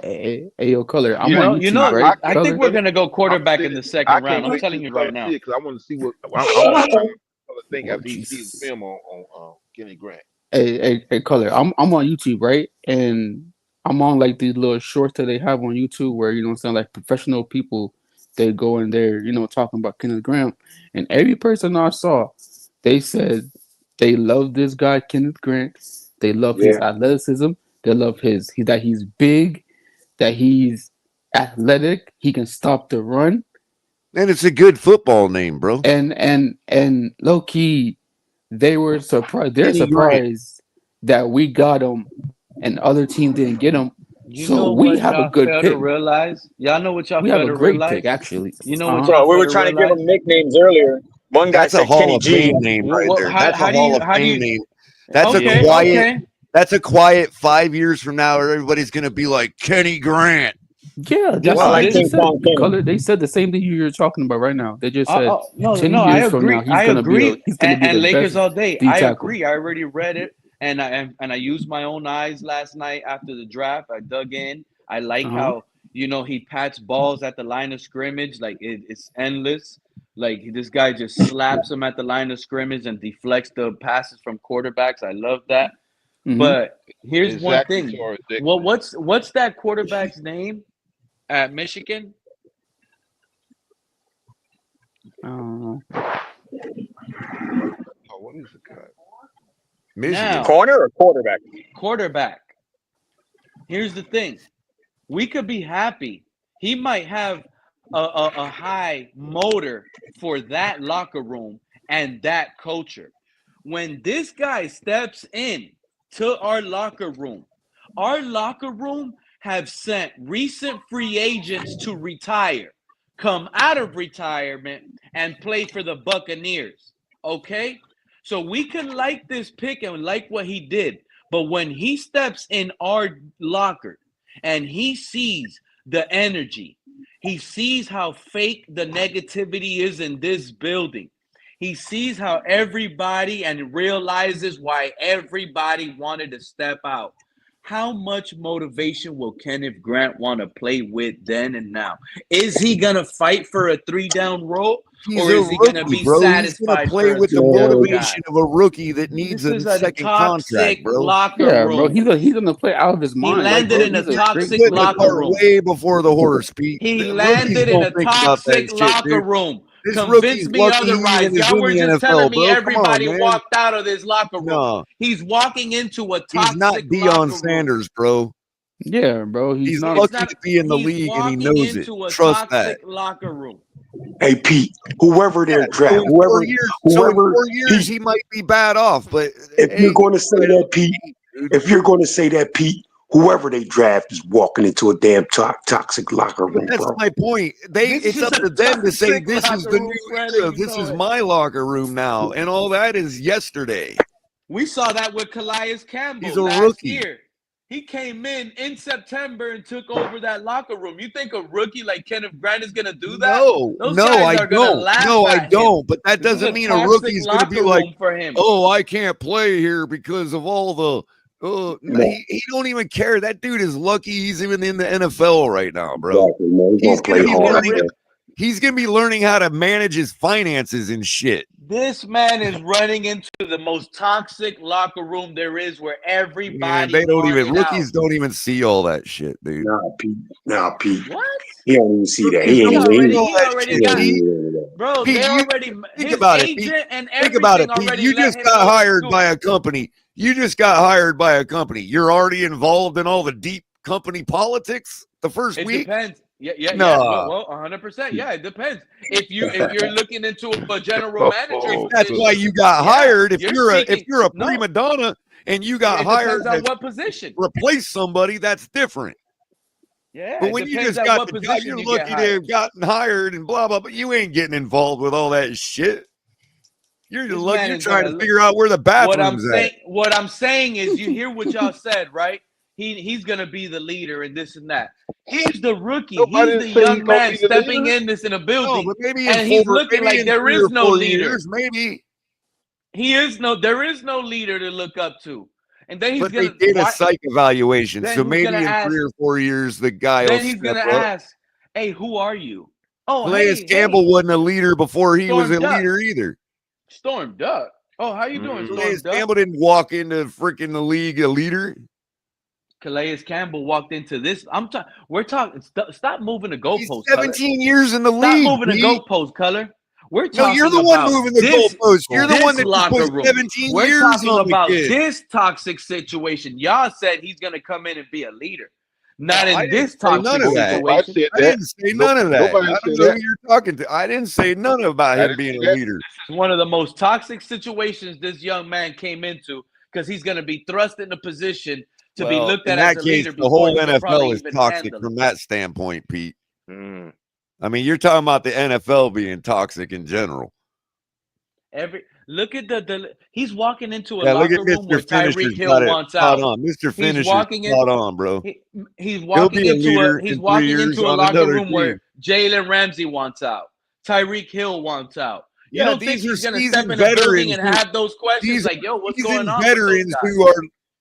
Hey, yo, color. I'm on YouTube, right? I think we're gonna go quarterback in the 2nd round. I'm telling you right now because I want to see what I think after he sees film on Kenny Grant. Hey, color. I'm on YouTube, right? And I'm on like these little shorts that they have on YouTube where like professional people, they go in there, talking about Kenneth Grant, and every person I saw, they said they love this guy Kenneth Grant. They love his athleticism. They love that he's big, that he's athletic. He can stop the run. And it's a good football name, bro. And low key, they were surprised. They're Kenny Grant. surprised that we got him, and other teams didn't get him. You So know we what have a y'all good fail to pick. realize? Y'all know what y'all We have fail a to great realize? pick, actually. You know what Bro, y'all we fail were to trying to give realize? them nicknames earlier. One guy That's a said Hall Kenny of G. Fame name right there. That's a Hall of Fame name. That's a Okay, quiet. okay. That's a quiet 5 years from now. Everybody's gonna be like Kenny Grant. Yeah, This- I like they King just said Kong Kenny. color. They said the same thing you're talking about right now. They just said No, 10 I years from agree. now he's gonna be And the Lakers best all day. D I tackle. agree. I already read it, and I used my own eyes last night after the draft. I dug in. I like how he pats balls at the line of scrimmage. Like it's endless. Like this guy just slaps him at the line of scrimmage and deflects the passes from quarterbacks. I love that. But here's one Exactly, thing. Torres Dick. Well, what's that quarterback's name at Michigan? Oh, what is the guy? Michigan. Now, Corner or quarterback? Quarterback. Here's the thing. We could be happy. He might have a high motor for that locker room and that culture. When this guy steps in to our locker room have sent recent free agents to retire, come out of retirement, and play for the Buccaneers. Okay? So we can like this pick and like what he did. But when he steps in our locker and he sees the energy, he sees how fake the negativity is in this building. He sees how everybody and realizes why everybody wanted to step out. How much motivation will Kenneth Grant want to play with then and now? Is he going to fight for a 3-down role? He's Or a is he going to rookie, be bro. He's gonna satisfied play for a with the two-down motivation guy? of a rookie that needs This a is a second toxic contract, bro. locker Yeah, room. bro. He's gonna play out of his He mind. landed bro. in a He's a great toxic Put the locker cart room. way before the horse, Pete. He The rookies landed in a don't think about that toxic shit, locker dude. room. This Convince rookie's me lucky he otherwise. even is Y'all in were the just telling NFL, me bro. Come on, everybody man. walked out of this locker room. No, He's walking into a he's not toxic Deion locker room. Sanders, bro. Yeah, bro. He's not. lucky not- to be in the he's league, and he walking knows it. into a Trust that. toxic locker room. Hey Pete, whoever their So draft, in 4 years, he might be bad off. But if you're going to say that, Pete, if you're going to say that, Pete, whoever they draft is walking into a damn toxic locker room, that's bro. my point. It's up to them to say this is the new era. This is my locker room now, and all that is yesterday. We saw that with Calais Campbell He's a last rookie. year. He came in September and took over that locker room. You think a rookie like Kenneth Grant is going to do that? No, Those no, guys I are gonna don't. laugh No, I at him. don't. But that This is doesn't a mean a toxic rookie's going to be locker like, room for him. oh, I can't play here because of all the. He don't even care. That dude is lucky he's even in the NFL right now, bro. Exactly, man. He's gonna play hard, man. He's gonna be learning how to manage his finances and shit. This man is running into the most toxic locker room there is, where everybody Man, they don't even rookies out. don't even see all that shit, dude. Nah, Pete. What? He don't even see that. Rookies He don't ain't see all that already shit, got Pete. Bro, Pete, they already think his about it, agent Pete. and Think about it, everything Pete. already You let just him got know hired it's by good. a company. You just got hired by a company. You're already involved in all the deep company politics the first It week. depends. Yeah. Nah. Well, 100%. Yeah, it depends. If you're looking into a general manager, That's why you got hired. If you're a no, prima donna and you got it hired depends on to what position. replace somebody, that's different. Yeah, But it when you depends just on got what the job, position you're you get lucky to hired. have gotten hired and blah blah. But you ain't getting involved with all that shit. You're This lucky. man You're is trying gonna to figure out where the bathrooms at. What I'm saying is, you hear what y'all said, right? He's gonna be the leader and this and that. He's the rookie. No, I He's didn't the say he's young gonna man be the stepping leader. in this in a No, building, but maybe and he's looking like there 3 is or no 4 leader. years, maybe. There is no leader to look up to. And then he's But gonna they did a psych evaluation, then so he's maybe gonna in ask, 3 or 4 years the guy will then he's step gonna up. ask, hey, who are you? Oh, Calais Campbell wasn't a leader before he was a leader either. Storm Duck. Oh, how you doing, Calais Storm Duck? Campbell didn't walk into freaking the league a leader. Calais Campbell walked into this. We're talking. Stop moving the goalposts. He's 17 years in the Stop league. moving the goalposts, Color. We're talking. No, you're the one moving the goalposts. You're the one that just locker put room. 17 We're years talking on the about kid. this toxic situation. Y'all said he's going to come in and be a leader. Not I in didn't this say none toxic of that. Nobody situation. said I that. didn't say none of that. Nobody I said don't know that. who you're talking to. I didn't say none about I him didn't being say a that. leader. This is one of the most toxic situations this young man came into because he's going to be thrust in a position to be Well, looked in at as that a case, leader the before whole he could probably NFL is even toxic handle it. from that standpoint, Pete. Mm. I mean, you're talking about the NFL being toxic in general. Look at he's walking into a Yeah, look at locker room where Mr. Tyreek Finisher's Hill got it wants spot out. on. Mr. He's Finisher's walking in. spot on, bro. He's He'll be a leader he's in 3 walking years into a on locker another room team. where Jalen Ramsey wants out. Tyreek Hill wants out. You Yeah, don't think these are he's going to step seasoned in a building veterans. and have those questions These like, "Yo, what's are going seasoned on with those veterans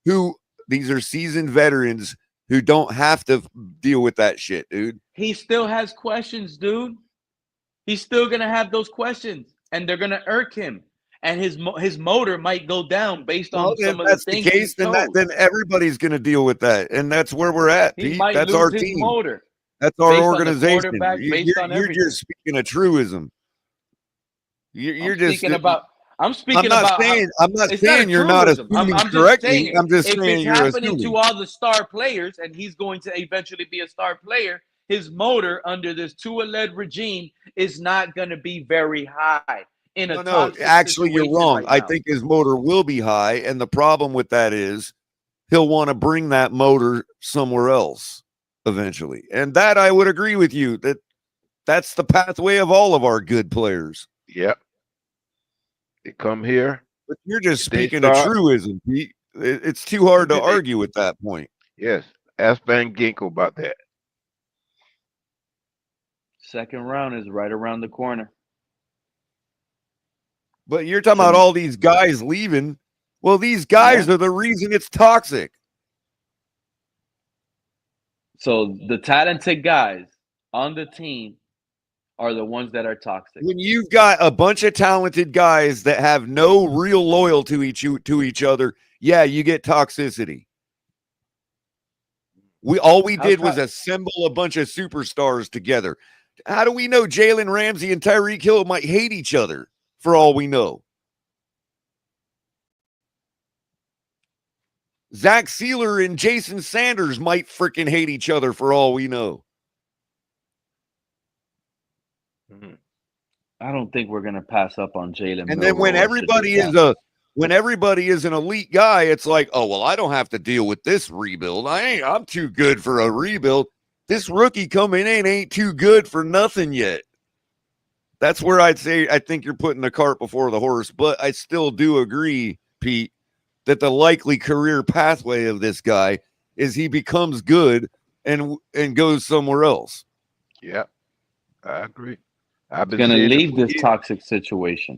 guys?" these are seasoned veterans who don't have to deal with that shit, dude. He still has questions, dude. He's still going to have those questions, and they're going to irk him. And his motor might go down based Well, on if some of the that's the things case, he's told. then everybody's going to deal with that, and that's where we're at, He Pete. might That's our lose his team. motor That's our based on the organization. quarterback, based on You're everything. just speaking a truism. You're just. I'm speaking about how I'm not it's not a saying you're not truism. assuming I'm just correctly. saying I'm just if saying it's you're happening assuming. to all the star players and he's going to eventually be a star player, his motor under this Tua-led regime is not going to be very high. No, actually, you're wrong. I think his motor will be high, and the problem with that is he'll want to bring that motor somewhere else eventually, and that I would agree with you that's the pathway of all of our good players. Yep. They come here. But you're just speaking a truism, Pete. It's too hard to argue with that point. Yes. Ask Van Ginkel about that. Second round is right around the corner. But you're talking about all these guys leaving. Well, these guys are the reason it's toxic. So the talented guys on the team are the ones that are toxic. When you've got a bunch of talented guys that have no real loyalty to each other, yeah, you get toxicity. All we did was assemble a bunch of superstars together. How do we know Jalen Ramsey and Tyreek Hill might hate each other for all we know? Zach Sealer and Jason Sanders might freaking hate each other for all we know. I don't think we're going to pass up on Jalen. And then when everybody is an elite guy, it's like, oh, well, I don't have to deal with this rebuild. I'm too good for a rebuild. This rookie coming in ain't too good for nothing yet. That's where I'd say I think you're putting the cart before the horse. But I still do agree, Pete, that the likely career pathway of this guy is he becomes good and goes somewhere else. Yeah, I agree. I've been going to leave this years. toxic situation.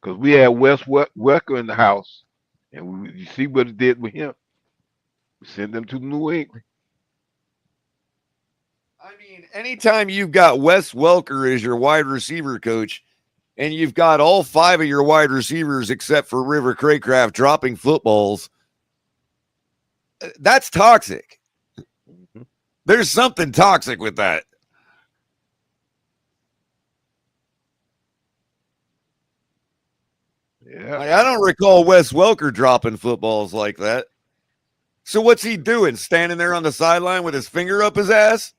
Because we had Wes Welker in the house, and you see what it did with him. We sent them to New England. I mean, anytime you've got Wes Welker as your wide receiver coach, and you've got all 5 of your wide receivers except for River Craycraft dropping footballs, that's toxic. There's something toxic with that. Yeah. I don't recall Wes Welker dropping footballs like that. So what's he doing? Standing there on the sideline with his finger up his ass?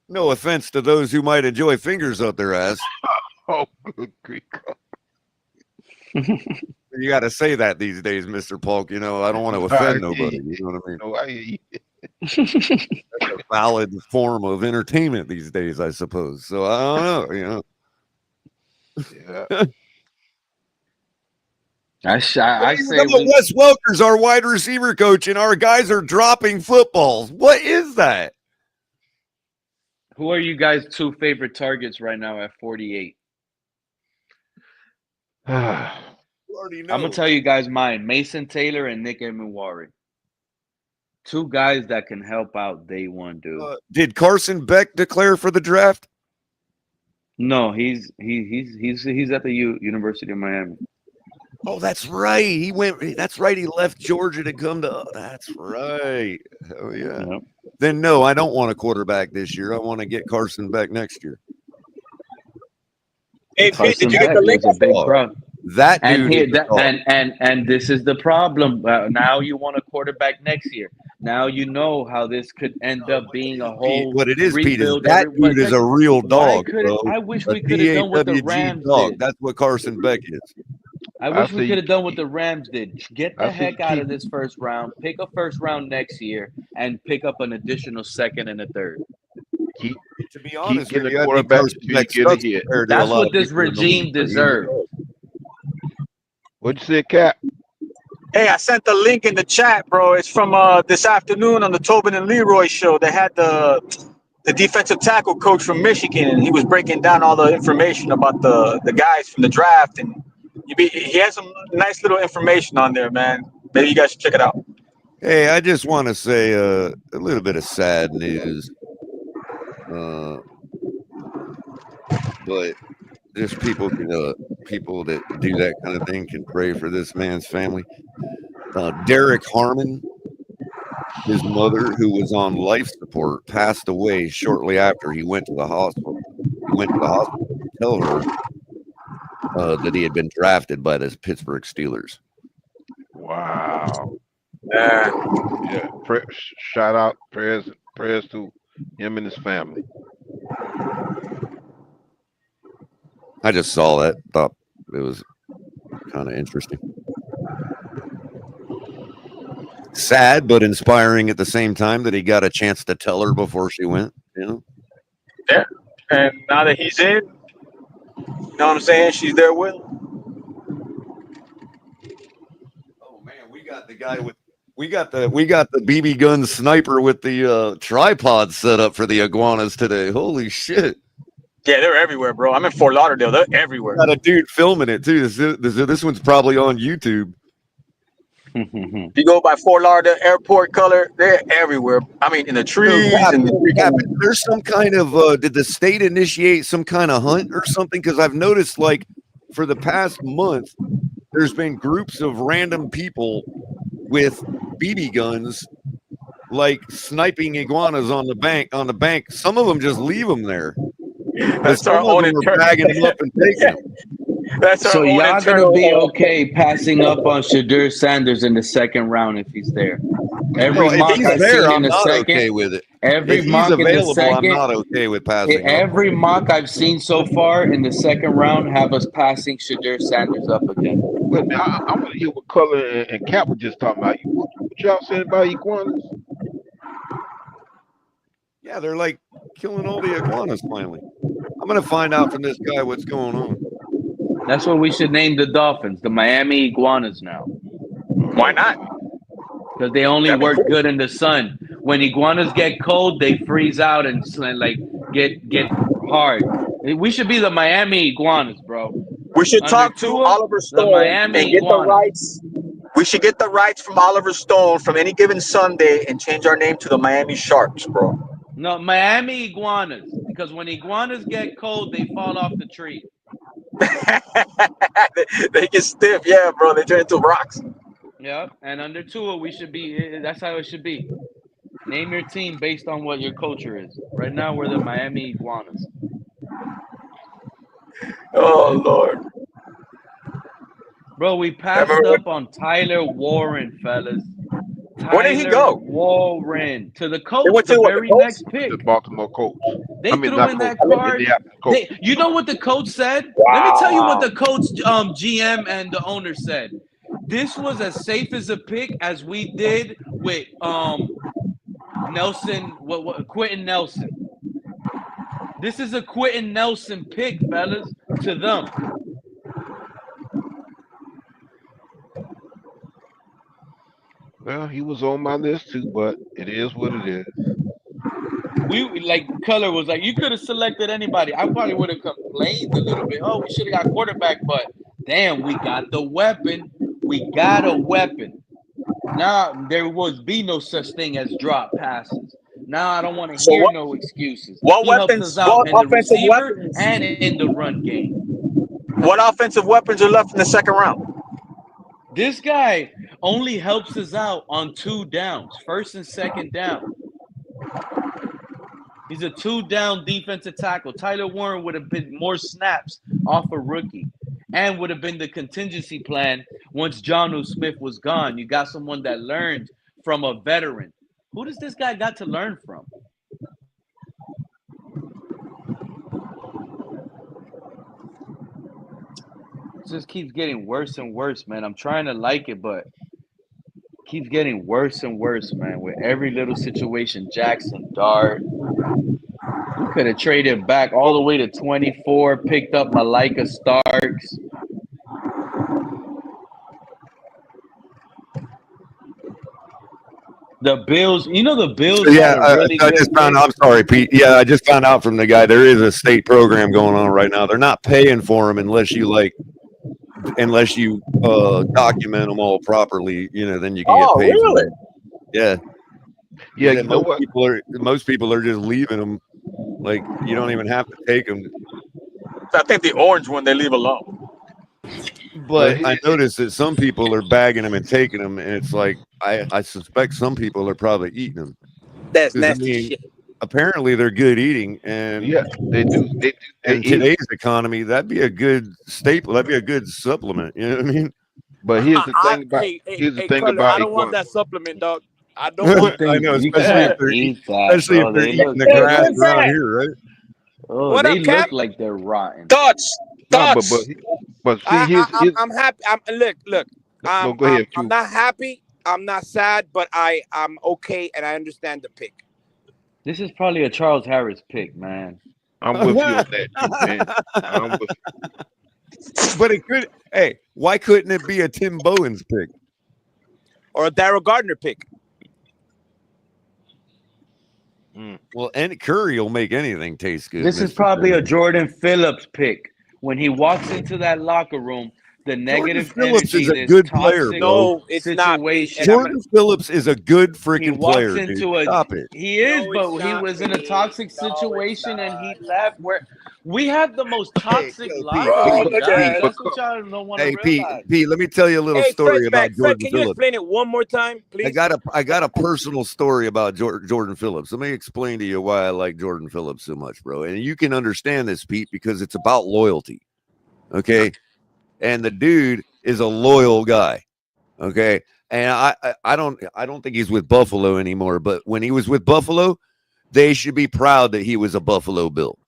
No offense to those who might enjoy fingers up their ass. Oh, good grief. You got to say that these days, Mr. Polk. You know, I don't want to offend nobody. You know what I mean? That's a valid form of entertainment these days, I suppose. So I don't know, you know. Yeah. I say Wes Welker's our wide receiver coach, and our guys are dropping footballs. What is that? Who are you guys' 2 favorite targets right now at 48? I'm going to tell you guys mine. Mason Taylor and Nick Emuwari. 2 guys that can help out day one, dude. Did Carson Beck declare for the draft? No, he's at the University of Miami. Oh, that's right. He went. That's right. He left Georgia to come to. That's right. Oh yeah. Yep. Then no, I don't want a quarterback this year. I want to get Carson Beck next year. Hey, Pete, did you get the link? A big crowd. That And dude is here, a dog. and this is the problem. Now you want a quarterback next year. Now you know how this could end up being a Pete, whole what it is, Pete, is rebuild. that dude is a real Why dog, couldn't bro. I wish A we could have done what the DAWG Rams dog. did. That's what Carson Beck is. I I wish we see could have done what the Rams did. Get the I see heck out keep of this first round, pick a first round next year, and pick up an additional second and a third. keep To be keep honest with getting a you, I think quarterback Carson until you Beck get a sucks hit. compared to a That's lot what of this people in the league. regime deserves. What'd you say, Cap? Hey, I sent the link in the chat, bro. It's from this afternoon on the Tobin and Leroy show. They had the defensive tackle coach from Michigan, and he was breaking down all the information about the guys from the draft, and he has some nice little information on there, man. Maybe you guys should check it out. Hey, I just want to say a little bit of sad news. But just people that do that kind of thing can pray for this man's family. Derek Harmon, his mother, who was on life support, passed away shortly after he went to the hospital. He went to the hospital to tell her that he had been drafted by the Pittsburgh Steelers. Wow. Yeah. Yeah. Shout out, prayers to him and his family. I just saw that. Thought it was kind of interesting. Sad, but inspiring at the same time that he got a chance to tell her before she went, you know? Yeah. And now that he's in, you know what I'm saying? She's there with him. Oh man, we got the guy with we got the BB gun sniper with the tripod set up for the iguanas today. Holy shit. Yeah, they're everywhere, bro. I'm in Fort Lauderdale. They're everywhere. Got a dude filming it too. This one's probably on YouTube. If you go by Fort Lauderdale Airport color, they're everywhere. I mean, in the trees and there's some kind of did the state initiate some kind of hunt or something? Because I've noticed, like, for the past month, there's been groups of random people with BB guns, like sniping iguanas on the bank. Some of them just leave them there. That's our own internal. Bagging them up and taking them. That's our So own y'all internal. gonna be okay passing up on Shadur Sanders in the second round if he's there. Every If mock he's I've there, seen I'm in the not second. okay with it. Every If he's mock in the available, I'm second. not okay with passing up. Every mock I've seen so far in the second round have us passing Shadur Sanders up again. Wait a minute, I want to hear what Color and Cap were just talking about. What y'all saying about iguanas? Yeah, they're like killing all the iguanas finally. I'm going to find out from this guy what's going on. That's what we should name the Dolphins, the Miami Iguanas now. Why not? Because they only work good in the sun. When iguanas get cold, they freeze out and like get hard. We should be the Miami Iguanas, bro. We should talk to Oliver Stone and get the rights. We should get the rights from Oliver Stone from Any Given Sunday and change our name to the Miami Sharks, bro. No, Miami Iguanas. Because when iguanas get cold, they fall off the tree. They get stiff, yeah, bro. They turn into rocks. Yeah, and under Tua, we should be. That's how it should be. Name your team based on what your culture is. Right now, we're the Miami Iguanas. Oh Lord, bro, we passed up on Tyler Warren, fellas. Where did he go? Warren to the Colts, the very next pick. The Baltimore Colts. They threw in that card. You know what the coach said? Wow. Let me tell you what the coach, GM, and the owner said. This was as safe as a pick as we did with Nelson. Quentin Nelson. This is a Quentin Nelson pick, fellas, to them. Well, he was on my list too, but it is what it is. We like Color was like, you could have selected anybody. I probably would have complained a little bit. Oh, we should have got quarterback, but damn, we got the weapon. We got a weapon. Now there would be no such thing as drop passes. Now I don't want to hear no excuses. What he weapons? Helps us out What in the offensive receiver weapons? and in the run game. What offensive weapons are left in the second round? This guy only helps us out on 2 downs, first and second down. He's a 2-down defensive tackle. Tyler Warren would have been more snaps off a rookie. and would have been the contingency plan once Jonnu Smith was gone. You got someone that learned from a veteran. Who does this guy got to learn from? It just keeps getting worse and worse, man. I'm trying to like it, but keeps getting worse and worse, man. With every little situation, Jackson Dart. We could have traded back all the way to 24, picked up Malika Starks. The Bills, the Bills. Yeah, really I just found out. I'm sorry, Pete. Yeah, I just found out from the guy there is a state program going on right now. They're not paying for them unless you document them all properly. Then you can get paid. Really? For them. Yeah. Yeah, you know what? Most people are just leaving them. Like, you don't even have to take them. I think the orange one they leave alone. But I noticed that some people are bagging them and taking them, and it's like I suspect some people are probably eating them. That's nasty shit. Apparently, they're good eating, and yeah, they do. In today's economy, that'd be a good staple. That'd be a good supplement. You know what I mean? But here's the thing about I don't want that supplement, dog. I don't want I know, especially if they're eating the grass around here, right? Oh, what they up, Cap? look like they're rotten. Thoughts. But see, I'm happy. Look. Go ahead, I'm not happy. I'm not sad, but I'm okay, and I understand the pick. This is probably a Charles Harris pick, man. I'm with you on that, too, man. I'm with you. But it could. Hey, why couldn't it be a Tim Bowens pick or a Darryl Gardner pick? Well, and Curry will make anything taste good. This is probably a Jordan Phillips pick. When he walks into that locker room, the negative Phillips energy, is a good player, bro. No, it's situation. not. Jordan Phillips is a good freaking player. Stop it. He is, but he was in a toxic situation and he left. Where we have the most toxic life. That's what y'all don't want to realize. Pete, let me tell you a little story about Jordan Fred, can Phillips. you explain it one more time, please? I got a personal story about Jordan Phillips. Let me explain to you why I like Jordan Phillips so much, bro. And you can understand this, Pete, because it's about loyalty. Okay. And the dude is a loyal guy. Okay. And I don't think he's with Buffalo anymore, but when he was with Buffalo, they should be proud that he was a Buffalo Bill.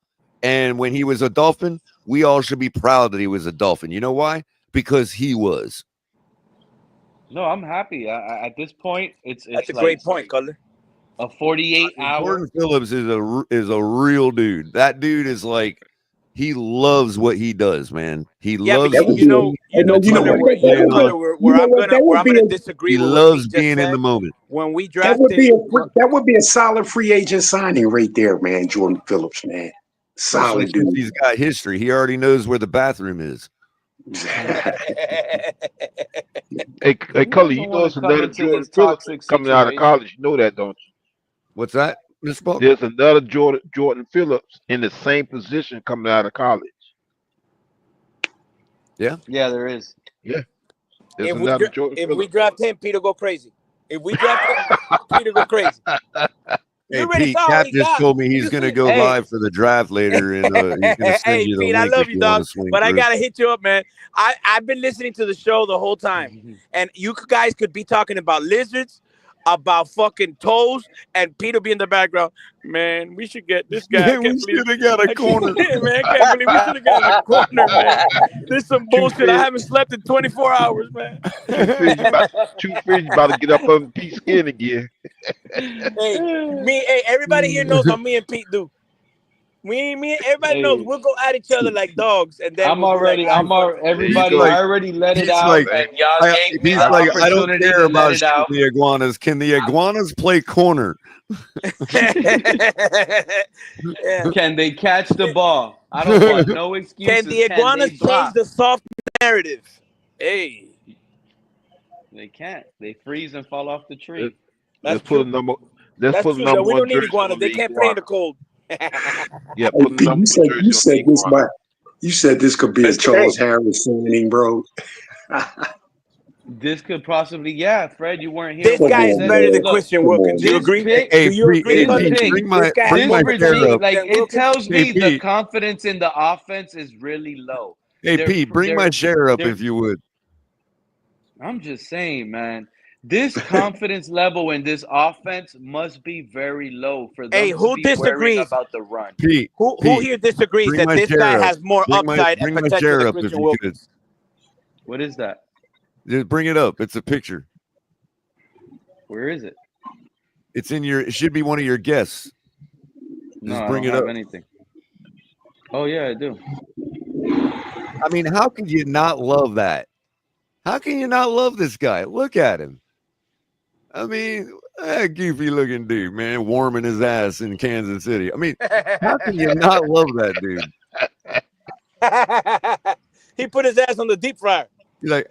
And when he was a Dolphin, we all should be proud that he was a Dolphin. You know why? Because he was. No, I'm happy. At this point, it's that's a like great point, Color. A 48-hour. Jordan Phillips is a real dude. That dude is like, he loves what he does, man. He loves. Where I'm gonna disagree. He loves being in the moment. When we drafted, that would be a solid free agent signing right there, man. Jordan Phillips, man, solid dude. He's got history. He already knows where the bathroom is. Hey, Cully, you know it's another Jordan Phillips coming out of college. You know that, don't you? What's that, Mr. Buck? There's another Jordan Phillips in the same position coming out of college. Yeah, there is. Yeah, if we draft him, Peter go crazy. If we draft him, Peter go crazy. Hey, Pete, Cap just told me he's going to go live for the draft later. And he's going to send you the Pete, link I love you, dog, but I got to hit you up, man. I've been listening to the show the whole time, and you guys could be talking about lizards, about fucking toes, and Peter be in the background. Man, we should get this guy. We should have got a corner. Man, I can't believe we should have got a corner, man. This is some bullshit. I haven't slept in 24 hours, man. Two fish about to get up on Pete's skin again. Everybody here knows how me and Pete do. Everybody knows we'll go at each other like dogs, and then everybody. I already let it out. And y'all he's like, I don't care about the iguanas. Can the iguanas play corner? Can they catch the ball? I don't want no excuses. Can the iguanas change the soft narrative? Hey, they can't. They freeze and fall off the tree. Let's put a number. We don't need iguanas. They can't play in the cold. Yeah, you said this could be a Charles Harris signing, bro. This could possibly, Fred, you weren't here. This guy is better than Christian Wilkins. Do you agree? Hey, do you agree? It tells me the confidence in the offense is really low. Hey, Pete, bring my share up if you would. I'm just saying, man. This confidence level in this offense must be very low for them Hey, to who be worrying disagrees? about the run. Pete, Who here disagrees bring that my this share guy up. has more upside and Bring my potential share than up if Christian you Wilkins? What is that? Just bring it up. It's a picture. Where is it? It's in your. It should be one of your guests. No, Just I bring don't it have up. anything. Oh yeah, I do. I mean, how can you not love that? How can you not love this guy? Look at him. I mean, that goofy looking dude, man, warming his ass in Kansas City. I mean, how can you not love that dude? He put his ass on the deep fryer. He's like,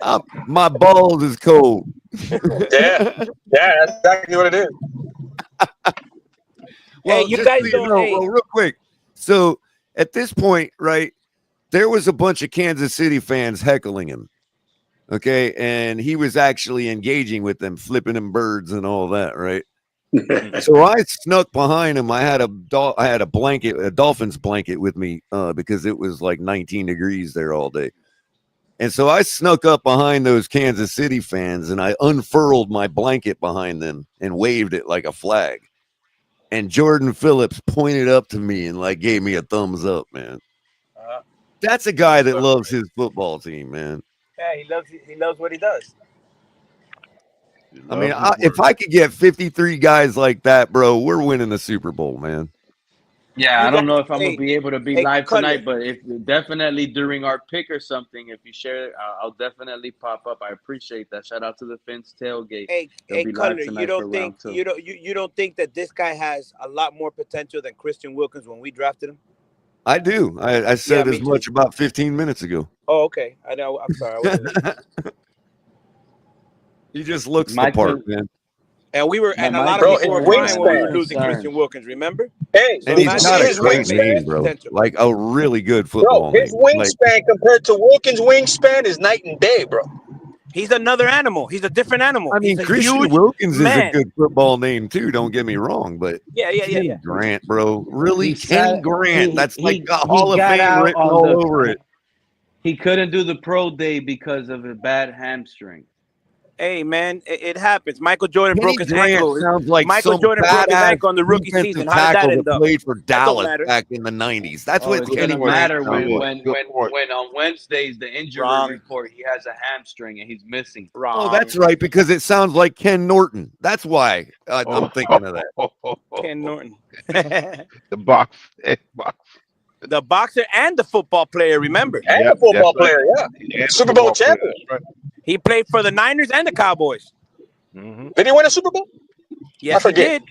my balls is cold. Yeah, that's exactly what it is. Well, hey, you guys so don't. well, real quick. So at this point, right, there was a bunch of Kansas City fans heckling him. Okay, and he was actually engaging with them, flipping them birds and all that, right? So I snuck behind him. I had a blanket, a Dolphins blanket with me because it was like 19 degrees there all day. And so I snuck up behind those Kansas City fans and I unfurled my blanket behind them and waved it like a flag. And Jordan Phillips pointed up to me and like gave me a thumbs up, man. That's a guy that loves his football team, man. Yeah, he loves what he does. I mean, if I could get 53 guys like that, bro, we're winning the Super Bowl, man. Yeah, You I don't guys- know if I'm hey, gonna be able to be hey, live Cutler. tonight, but if definitely during our pick or something, if you share it, I'll definitely pop up. I appreciate that. Shout out to the Fins tailgate. They'll be Cutler, live you tonight for don't think round 2. you don't think that this guy has a lot more potential than Christian Wilkins when we drafted him? I do. I said as me much too. about 15 minutes ago. Oh, okay. I know. I'm sorry. I wasn't He just looks the part, man. And we were, But and a my lot of people were concern, crying when we man, were losing concern. Christian Wilkins. Remember? Hey, So And he's imagine got a his great this guy has name, bro. potential. Like a really good Bro, football his name. wingspan compared to Wilkins' wingspan is night and day, bro. He's another animal. He's a different animal. I mean, He's a Christian huge Wilkins is a man. good football name too. Don't get me wrong, but Yeah. Grant, bro, really, He Ken sat- Grant. he- That's he- like got he Hall of got Fame out written on all the- over it. He couldn't do the pro day because of a bad hamstring. Hey, man, it happens. Michael Jordan Kenny broke his Grant ankle. sounds like Michael some Jordan broke his badass ankle on the rookie defensive season. How did that tackle end that up? played for That don't Dallas matter. back in the 90s. That's Oh, what it's Kenny gonna Grant matter sounds when like. on Wednesdays the injury Wrong. report he has a hamstring and he's missing. Wrong. Oh, that's right, because it sounds like Ken Norton. That's why I'm thinking of that. Ken Norton. The box. The boxer and the football player, remember? And the football player, yeah. Super Bowl champion. He played for the Niners and the Cowboys. Did he win a Super Bowl? Yes, he did.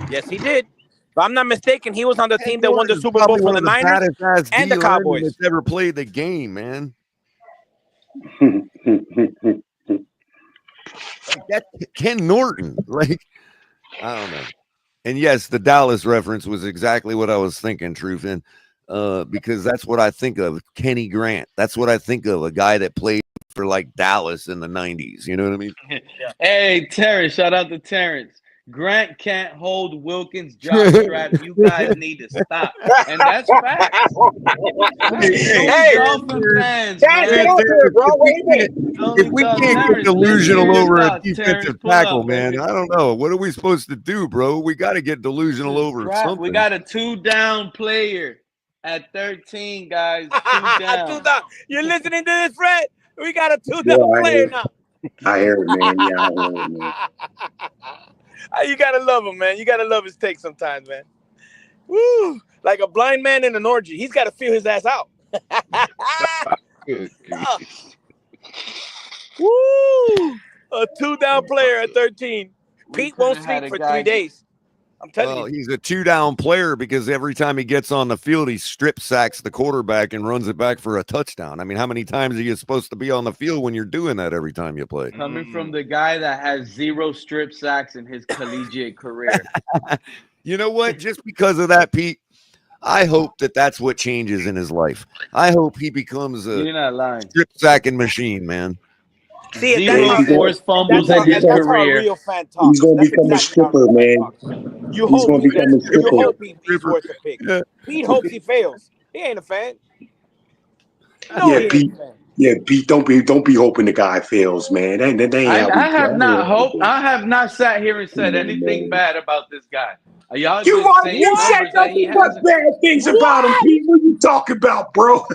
Yes, he did. If I'm not mistaken, he was on the team that won the Norton's Super Bowl probably for one the of the Niners baddest-ass and the D linemen Cowboys. that's ever played the game, man. Like that Ken Norton. Like, I don't know. And yes, the Dallas reference was exactly what I was thinking, Trufin, because that's what I think of. Kenny Grant. That's what I think of, a guy that played for like Dallas in the 90s. You know what I mean? Hey, Terrence, shout out to Terrence. Grant can't hold Wilkins' jock strap. You guys need to stop. And that's facts. Hey, Dolphin fans, guys, get out there, bro. If we can't get delusional over a defensive Terrence, pull tackle, up, man, baby. I don't know. What are we supposed to do, bro? We got to get delusional over something. We got a 2-down player at 13, guys. 2 down. 2 down. You're listening to this, Fred? We got a 2-down player now. I hear it, man. Yeah, I hear it, man. You gotta love him, man. You gotta love his take sometimes, man. Woo! Like a blind man in an orgy. He's got to feel his ass out. Woo! A 2-down player at 13. Pete won't sleep for 3 days. I'm telling you. He's a 2-down player because every time he gets on the field, he strip sacks the quarterback and runs it back for a touchdown. I mean, how many times are you supposed to be on the field when you're doing that every time you play? Coming from the guy that has 0 strip sacks in his collegiate career. You know what? Just because of that, Pete, I hope that that's what changes in his life. I hope he becomes a You're not lying. strip sacking machine, man. See, 0 forced fumbles in his that's how a career. real fan talks. He's going to become a stripper, man. You He's hope going to become a stripper. he's worth the pick. Pete hopes he fails. He ain't a fan. No, Yeah, he Pete. ain't, man. Yeah, Pete. Don't be hoping the guy fails, man. That ain't how we I have not play. hoped. I have not sat here and Come said on, anything man. bad about this guy. Y'all You just are, saying you said numbers that he nothing but hasn't. bad things about him, What? Pete. What you talking about, bro?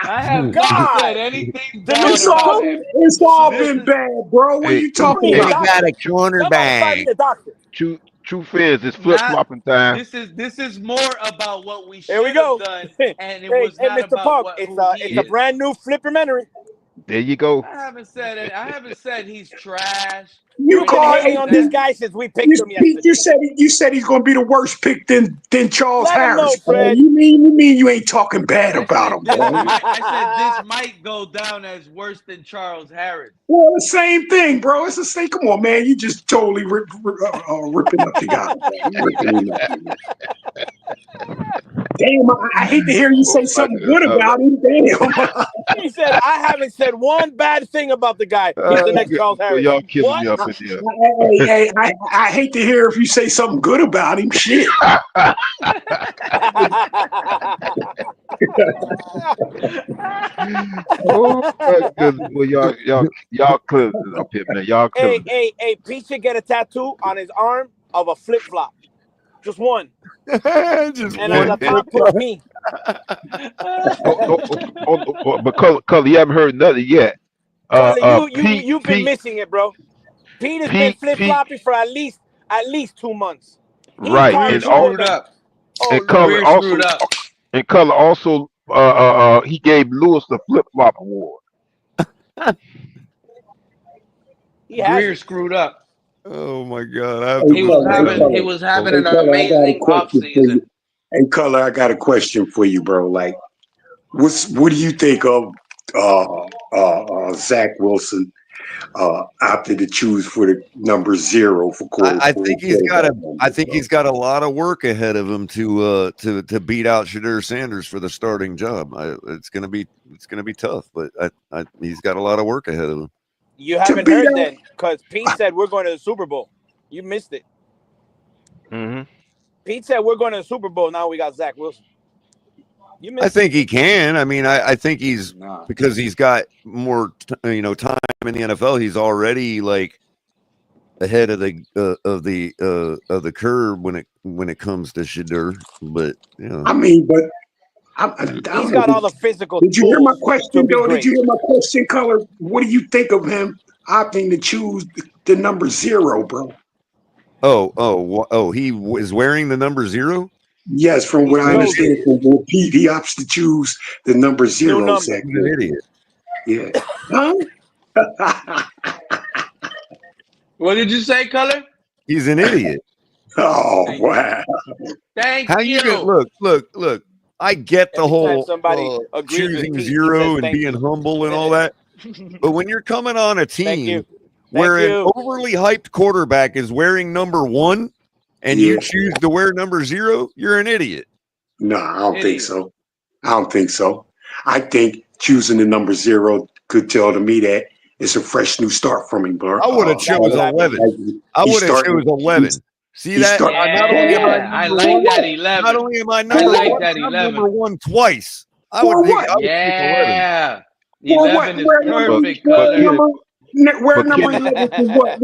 I have not said God. anything bad It's Delusional about all too? him. it's all This been is bad, bro. What are Hey, you What do talking you And mean, he about? got doctor? a Somebody find me cornerback. the doctor. truth is, it's flip not. flopping time. This is more about what we Here we should have go. done, hey, and it hey, was not Mr. about Punk, what it's who a he it's a Yeah, is. brand new flippermentary. there you go. I haven't said he's trash or You You've been call anything hating like on this that. guy since we picked him Pete, yesterday. you said he's gonna be the worst pick than Charles Let him know, Harris, bro. Fred. You mean you ain't talking bad about him, bro? I said this might go down as worse than Charles Harris. Well, the same thing, bro. It's the same. Come on, man. You just totally ripping up the guy, bro. You ripping him up, man. Damn, I hate to hear you Oh say my something good God. about him. Damn. He said, I haven't said one bad thing about the guy. He's the next Charles Well, Harris. y'all killing What? me up in here. I hate to hear if you say something good about him. Shit. Oh my goodness. Well, y'all killing it up here, man. Y'all killing it. hey, Pete should get a tattoo on his arm of a flip flop. Just one. Just And on And, the one and top, put me. but color, you haven't heard nothing yet. Colin, Pete, you've been missing it, bro. Pete has been flip Pete, flopping for at least 2 months. He's right, calling Greer and people screwed that. up. Oh and color Lord. Greer screwed also, up. he gave Lewis the flip flop award. He Greer hasn't. screwed up. Oh my God! I have to Hey, listen to that. He was having Hey, an Color, I got a amazing question for offseason. you. Hey, Color, I got a question for you, bro. Like, what do you think of Zach Wilson opted to choose for the number 0 for I think he's got quarterback a. I numbers, think bro? he's got a lot of work ahead of him to beat out Shadur Sanders for the starting job. It's gonna be tough, but he's got a lot of work ahead of him. You To haven't beat heard out, then, because Pete said we're going to the Super Bowl. You missed it. Mm-hmm. Pete said we're going to the Super Bowl. Now we got Zach Wilson. You I missed think he can. I mean, I think he's Nah. because he's got more time in the NFL. He's already like ahead of the curve when it comes to Shadur. But I mean, but He's got all the physical did you hear my tools to question, be though? Did you great. hear my question, Color? What do you think of him opting to choose the number 0, bro? he was wearing the number 0. Yes, from He's what I chosen. understand, from what Pete, he opts to choose the number New 0, number. Zach He's an Wilson. idiot. Yeah. Huh? What did you say, Color? He's an idiot. Oh, Thank wow. Thank How you get look? I get the Every time whole somebody agrees with choosing Pete, he says 0 and thank being you. humble and all that. But when you're coming on a Thank team you. where Thank an you. overly hyped quarterback is wearing number 1 and Yeah. you choose to wear number 0, you're an idiot. No, I don't think Idiot. so. I don't think so. I think choosing the number 0 could tell to me that it's a fresh new start from him, bro. I would have That's chose what happened. 11. I He's would have starting. chose 11. See He's that? starting. Not only am I Yeah, I number like 1, that not 11. only am I I number like 1, that I'm 11. number 1 twice. I For would what? take 11. Yeah. For what? 11 is Where number? perfect, Where Color. number? Where But number Kenny, 11 is what?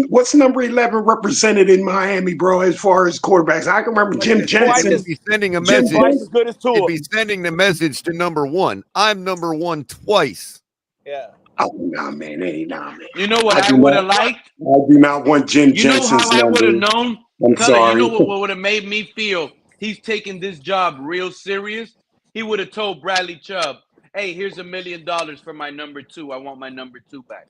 What's number 11 represented in Miami, bro? As far as quarterbacks, I can remember Jim It's twice It would Jensen. as be sending a Jim message. twice as Jensen. good as It'd Tua. be sending the message to number 1. I'm number 1 twice. Yeah. Oh, nah, man. Hey, nah, man. You know what I I do would have not. liked? I do not want Jim You know Jensen's how I would have number. known? I'm Color, you know sorry. what would have made me feel he's taking this job real serious? He would have told Bradley Chubb, hey, here's $1 million for my number 2. I want my number 2 back.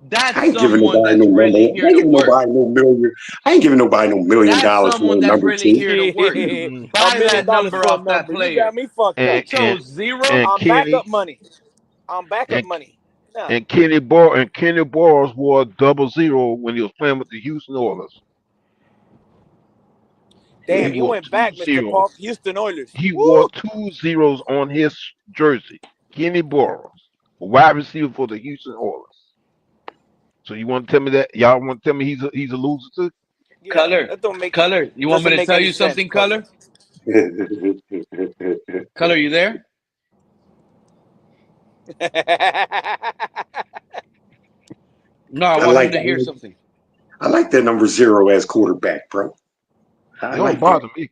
I That's ain't giving someone nobody that's no number. really I here ain't to giving work. nobody no million. I ain't giving nobody no $1 million That's for someone a that's number really 2. here to work. $1 Buy million that number for a off that number. You player. got me fucked He up. and chose 0. and On Kenny backup money. On backup and money. No. and Kenny Boros wore 00 when he was playing with the Houston Oilers. Damn, He you wore went two back, Mr. zeros. Park. Houston Oilers. He wore Woo! 2 zeros on his jersey. Kenny Boros, wide receiver for the Houston Oilers. So you want to tell me that? Y'all want to tell me he's a loser too? Yeah, Color, that don't make Color, you want me doesn't to make tell any you sense, something, Color? Color. Color, you there? No, I want him to hear something. I like that number 0 as quarterback, bro. It don't bother me.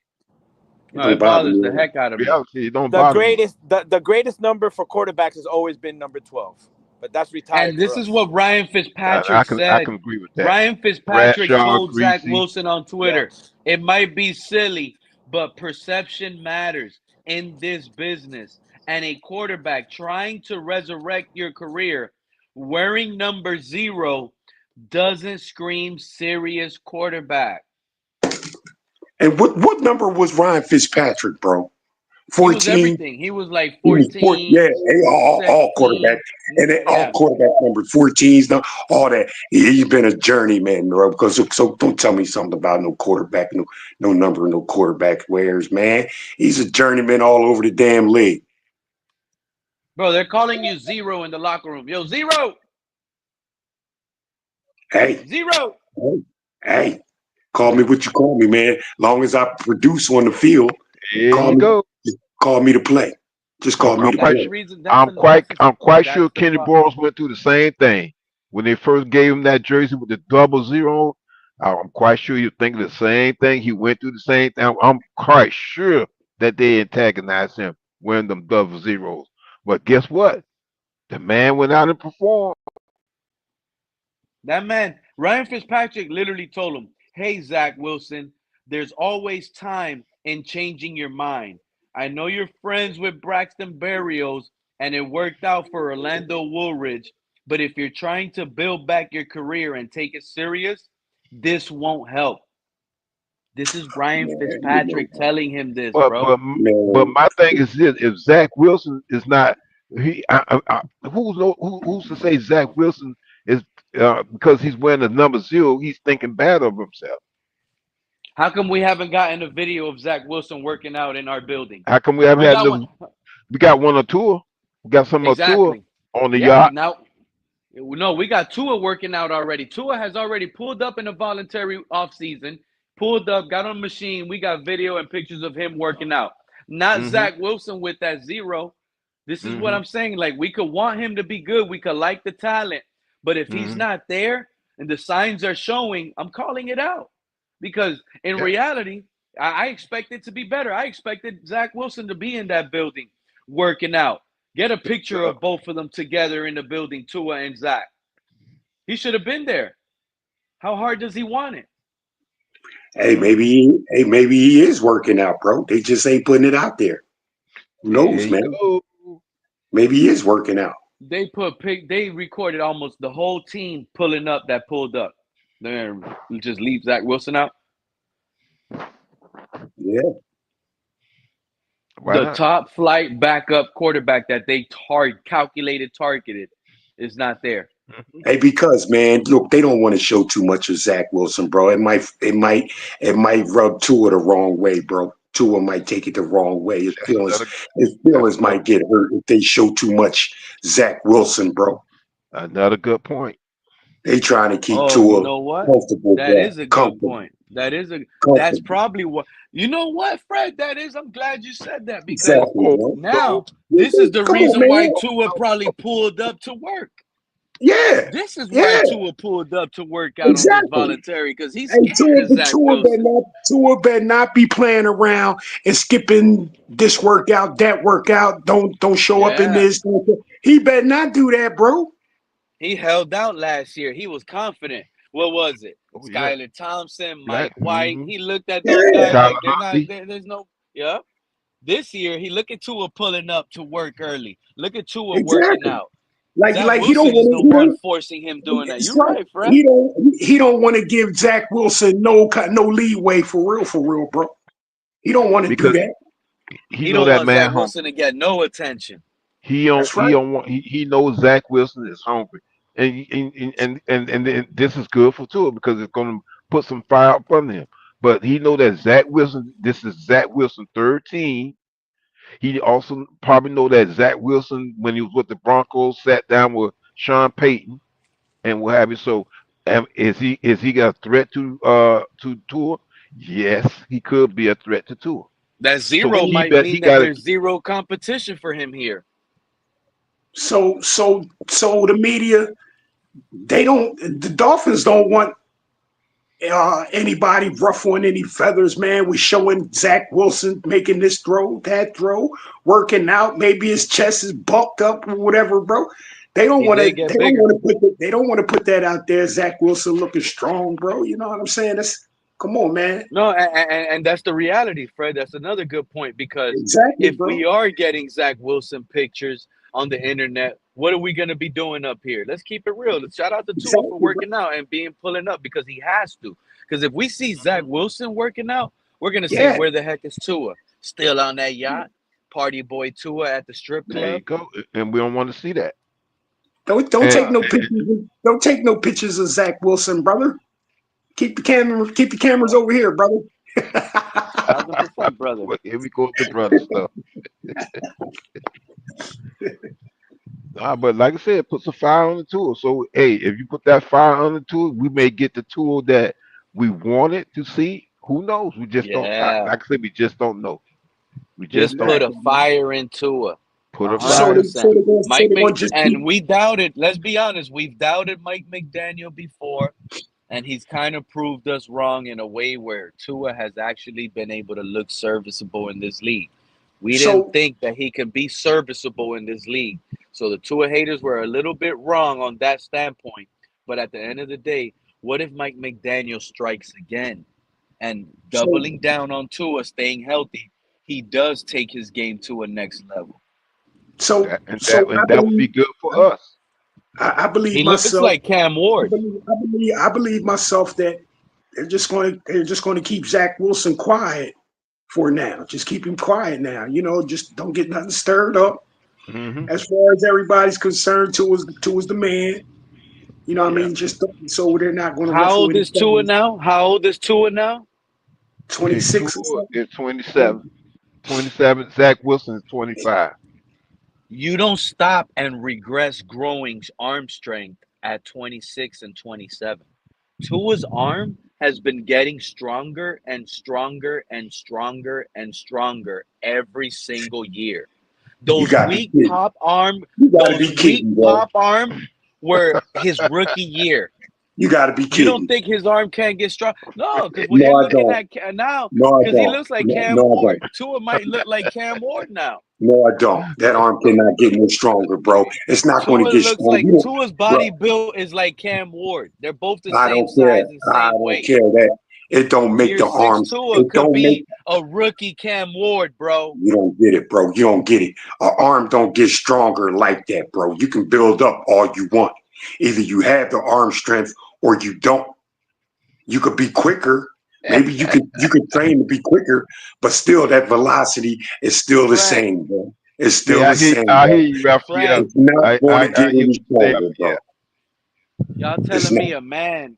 No, it bothers the heck out of me. Reality, it don't bother me. The greatest number for quarterbacks has always been number 12, but that's retired. And this is what Ryan Fitzpatrick I said. can agree with that. Ryan Fitzpatrick Bradshaw, told Zach Greasy. Wilson on Twitter, it might be silly, but perception matters in this business. And a quarterback trying to resurrect your career wearing number 0 doesn't scream serious quarterback. And what number was Ryan Fitzpatrick, bro? 14. He was 14. everything. He was like 14. Yeah, all quarterback. And then all quarterback numbers, 14s, all that. He's been a journeyman, bro. Because so don't tell me something about no quarterback, no number, no quarterback wears, man. He's a journeyman all over the damn league. Bro, they're calling you 0 in the locker room. Yo, 0. Hey. 0. Hey. Call me what you call me, man. Long as I produce on the field, call me to play. Just call me to play. I'm quite sure Kenny Boros went through the same thing when they first gave him that jersey with the 00. I'm quite sure you're thinking the same thing. He went through the same thing. I'm quite sure that they antagonized him wearing them 00s. But guess what? The man went out and performed. That man, Ryan Fitzpatrick, literally told him, hey, Zach Wilson, there's always time in changing your mind. I know you're friends with Braxton Berrios, and it worked out for Orlando Woolridge, but if you're trying to build back your career and take it serious, this won't help. This is Ryan Fitzpatrick telling him this, bro. But my thing is this: if Zach Wilson is not, who's to say Zach Wilson is because he's wearing the number 0, he's thinking bad of himself. How come we haven't gotten a video of Zach Wilson working out in our building? How come we haven't we got one or two? We got some tour on the yacht. No, we got Tua working out already. Tua has already pulled up in a voluntary offseason, pulled up, got on a machine. We got video and pictures of him working out. Not Zach Wilson with that 0. This is what I'm saying. Like, we could want him to be good. We could like the talent. But if he's not there and the signs are showing, I'm calling it out. Because in reality, I expect it to be better. I expected Zach Wilson to be in that building working out. Get a picture of both of them together in the building, Tua and Zach. He should have been there. How hard does he want it? Hey, maybe he is working out, bro. They just ain't putting it out there. Who knows, man? Maybe he is working out. They recorded almost the whole team pulling up that pulled up. Then just leave Zach Wilson out. Yeah. The top flight backup quarterback that they targeted is not there. Hey, because man, look, they don't want to show too much of Zach Wilson, bro. It might rub Tua the wrong way, bro. Tua might take it the wrong way. His feelings might get hurt if they show too much Zach Wilson, bro. Another good point. They trying to keep Tua comfortable. That is a good point. That's probably what. You know what, Fred? I'm glad you said that because now this is the reason why Tua probably pulled up to work. Yeah. This is why Tua pulled up to work out on this voluntary because he's scared of Zach Wilson. Tua better not be playing around and skipping this workout, that workout. Don't show up in this. He better not do that, bro. He held out last year. He was confident. What was it? Skylar Thompson, Mike White. He looked at those guys like there's no. Yeah. This year, he look at Tua pulling up to work early. Look at Tua working out. Like he don't want to forcing him doing that. You're right, Fred. He don't want to give Zach Wilson no leeway for real, bro. He don't want to do that. He don't want Zach Wilson to get no attention. He knows Zach Wilson is hungry, and this is good for Tua because it's going to put some fire up under him. But he know that Zach Wilson. This is Zach Wilson's third team. He also probably know that Zach Wilson, when he was with the Broncos, sat down with Sean Payton and what have you. So, is he a threat to Tua? Yes, he could be a threat to Tua. That 0 might mean that there's 0 competition for him here. So the media, the Dolphins don't want anybody ruffling any feathers, man. We're showing Zach Wilson making this throw, that throw, working out. Maybe his chest is bulked up or whatever, bro. They don't want to. They don't want to put that out there. Zach Wilson looking strong, bro. You know what I'm saying? Come on, man. No, and that's the reality, Fred. That's another good point, because Exactly, if bro. we are getting Zach Wilson pictures on the internet, what are we going to be doing up here? Let's keep it real. Let's shout out to Tua for working out and pulling up, because he has to. Because if we see Zach Wilson working out, we're going to say, where the heck is Tua? Still on that yacht? Party boy Tua at the strip club? There you go. And we don't want to see that. Don't take no pictures. Don't take no pictures of Zach Wilson, brother. Keep the cameras over here, brother. 1,000%, brother. Well, here we go with the brother stuff. But like I said, put some fire on the tool. So hey, if you put that fire on the tool, we may get the tool that we wanted to see. Who knows? We just don't. Like I said, we just don't know. We just put a fire into it. Put a fire. And we doubted. Let's be honest. We've doubted Mike McDaniel before, and he's kind of proved us wrong in a way where Tua has actually been able to look serviceable in this league. We didn't think that he could be serviceable in this league. So the Tua haters were a little bit wrong on that standpoint. But at the end of the day, what if Mike McDaniel strikes again? And doubling down on Tua, staying healthy, he does take his game to a next level. That would be good for us. I believe he myself. Looks like Cam Ward. I believe myself that they're just going to keep Zach Wilson quiet for now. Just keep him quiet now. You know, just don't get nothing stirred up. Mm-hmm. As far as everybody's concerned, Tua's the man. You know what I mean? Just so they're not going to. How old is Tua now? 26. Is 27. 27. Zach Wilson is 25. You don't stop and regress growing arm strength at 26 and 27. Tua's arm has been getting stronger and stronger and stronger and stronger every single year. Those weak pop arm were his rookie year. You got to be kidding. You don't think his arm can't get strong? No, because when you're looking at now, because he looks like Cam Ward. Tua might look like Cam Ward now. No, I don't. That arm cannot get no stronger, bro. It's not going to get stronger. Like Tua's body build is like Cam Ward. They're both the same size and same weight. I don't care that. It don't make the arms. Tua could be a rookie Cam Ward, bro. You don't get it, bro. You don't get it. An arm don't get stronger like that, bro. You can build up all you want. Either you have the arm strength or you don't. You could be quicker. Maybe you could train to be quicker, but still that velocity is still the same, bro. It's still the same. I hear you, Raphael. It's not going to get any stronger, bro. Y'all telling me a man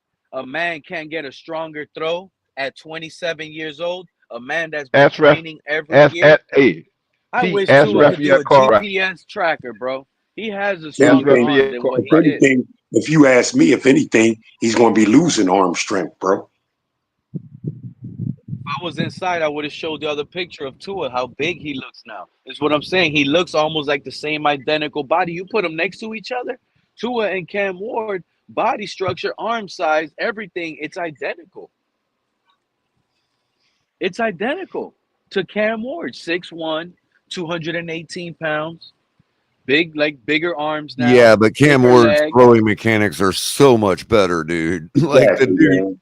can't get a stronger throw at 27 years old? A man that's been training every year? I wish Tua could do a GPS tracker, bro. He has a stronger arm than what he did. If you ask me, if anything, he's going to be losing arm strength, bro. If I was inside, I would have showed the other picture of Tua, how big he looks now. Is what I'm saying. He looks almost like the same identical body. You put them next to each other, Tua and Cam Ward, body structure, arm size, everything, it's identical. It's identical to Cam Ward, 6'1", 218 pounds. Bigger arms now. Yeah, but Cam Ward's throwing mechanics are so much better, dude. Like the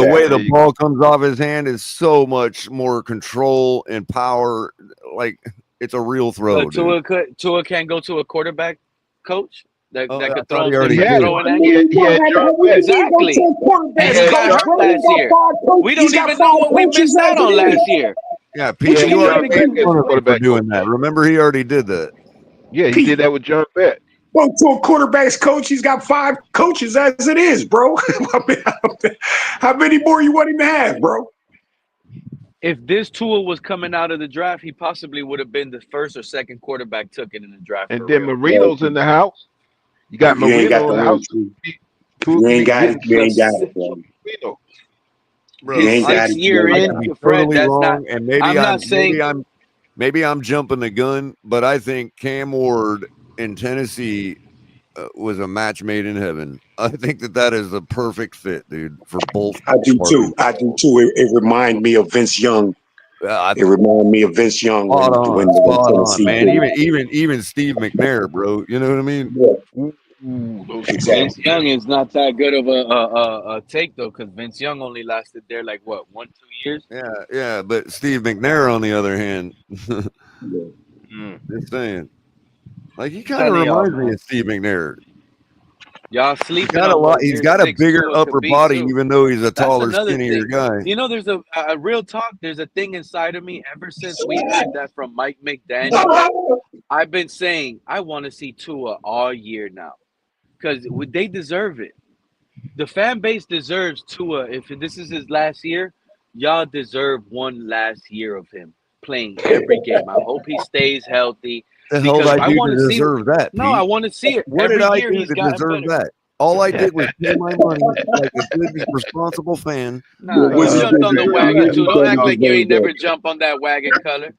way the ball comes off his hand is so much more control and power. Like it's a real throw. Tua can't go to a quarterback coach that could throw. Exactly. He got hurt last year. We don't even know what we missed out on last year. Yeah, Pete, you already quarterback doing that. Remember, he already did that. Yeah, he did that with John Fett. Well, to a quarterback's coach, he's got 5 coaches as it is, bro. How many more you want him to have, bro? If this Tua was coming out of the draft, he possibly would have been the first or second quarterback taken in the draft. And then Marino's in the house. You got Marino in the house. You ain't got it, bro. Bro, wrong, and maybe I'm jumping the gun, but I think Cam Ward in Tennessee was a match made in heaven. I think that is a perfect fit, dude, for both. I do too. It reminds me of Vince Young. It reminded me of Vince Young Spot on, Tennessee man. did. Even Steve McNair, bro. You know what I mean? Yeah. Vince Young is not that good of a take though, because Vince Young only lasted there like what 1-2 years. Yeah. But Steve McNair, on the other hand, Yeah. just saying, like he kind of Telling y'all, reminds me man. of Steve McNair. Y'all He's sleeping got a on lot. what He's year got a 6 bigger Tua could upper be body, too. even though he's a That's taller, another skinnier thing. guy. You know, there's a real talk. There's a thing inside of me ever since we heard that from Mike McDaniel. I've been saying I want to see Tua all year now because they deserve it. The fan base deserves Tua. If this is his last year, y'all deserve one last year of him playing every game. I hope he stays healthy The hell did because I I do want to to see. deserve that, No, I Pete? want to see it. What Every did I year do he's to gotten deserve better. that? All I did was pay my money like a good responsible fan. Nah, Was you he jumped on the deserve wagon that? too. Don't act like you ain't Deserve never jumped on that wagon, Color.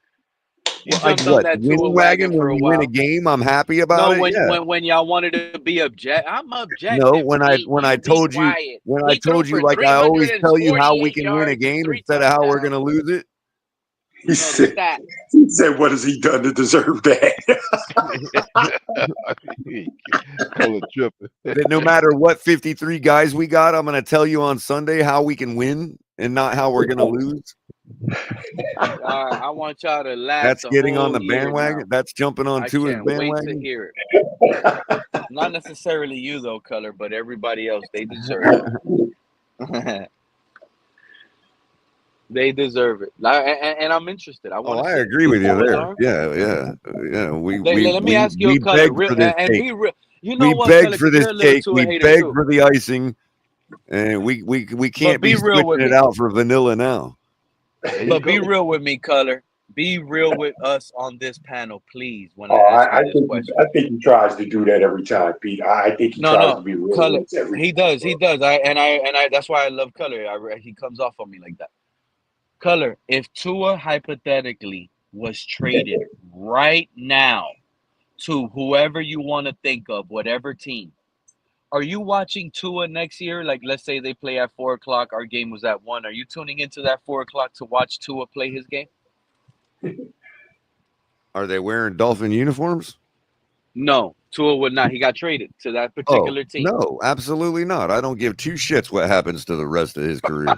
You Well, like jumped on what? that Tua Winning wagon wagon for when a we win a while. game, I'm happy about No, it. Yeah. when y'all wanted to be I'm No, objective, Pete. when I You be told you quiet. when I He threw told you for like I always tell you how we 348 can win a yards and game 3 instead of how we're touchdowns. gonna lose it. He No, the stats. said, "What has he done to deserve that?" Color tripping. That no matter what 53 guys we got, I'm gonna tell you on Sunday how we can win and not how we're gonna lose. I want y'all to last That's the getting on whole the year bandwagon. now. That's jumping on I Tua's can't wait to bandwagon. hear it. Not necessarily you though, Color, but everybody else. They deserve it. They deserve it. And I'm interested. I want to I see agree it. with you Tua's there. arm. Yeah. Let me ask you, We Color, begged real for this and cake. be real. You know We what, begged Color, for because this you're a little cake. Tua We hater begged too. for the icing, and we But can't be be real with switching it me. out for vanilla now. But be real with me, Color. Be real with us on this panel, please. When Oh, I ask you this question. I think he tries to do that every time, Pete. I think he tries to be real Color. with us every He time. does. He does. I. That's why I love Color. He comes off on me like that. Color. If Tua hypothetically was traded right now to whoever you want to think of, whatever team, are you watching Tua next year? Like, let's say they play at 4:00. Our game was at 1. Are you tuning into that 4:00 to watch Tua play his game? Are they wearing Dolphin uniforms? No, Tua would not. He got traded to that particular team. No, absolutely not. I don't give two shits what happens to the rest of his career.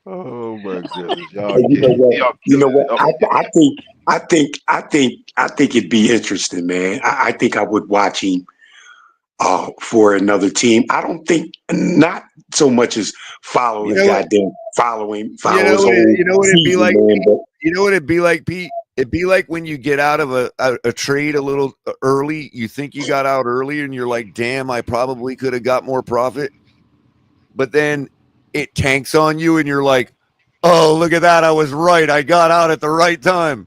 Oh my goodness, y'all! You know what? I think it'd be interesting, man. I think I would watch him for another team. I don't think not so much as follow his goddamn follow his whole You know what it'd be season, like? man. But You know what it'd be like, Pete? It'd be like when you get out of a trade a little early. You think you got out early, and you're like, "Damn, I probably could have got more profit." But then it tanks on you, and you're like, "Oh, look at that! I was right. I got out at the right time."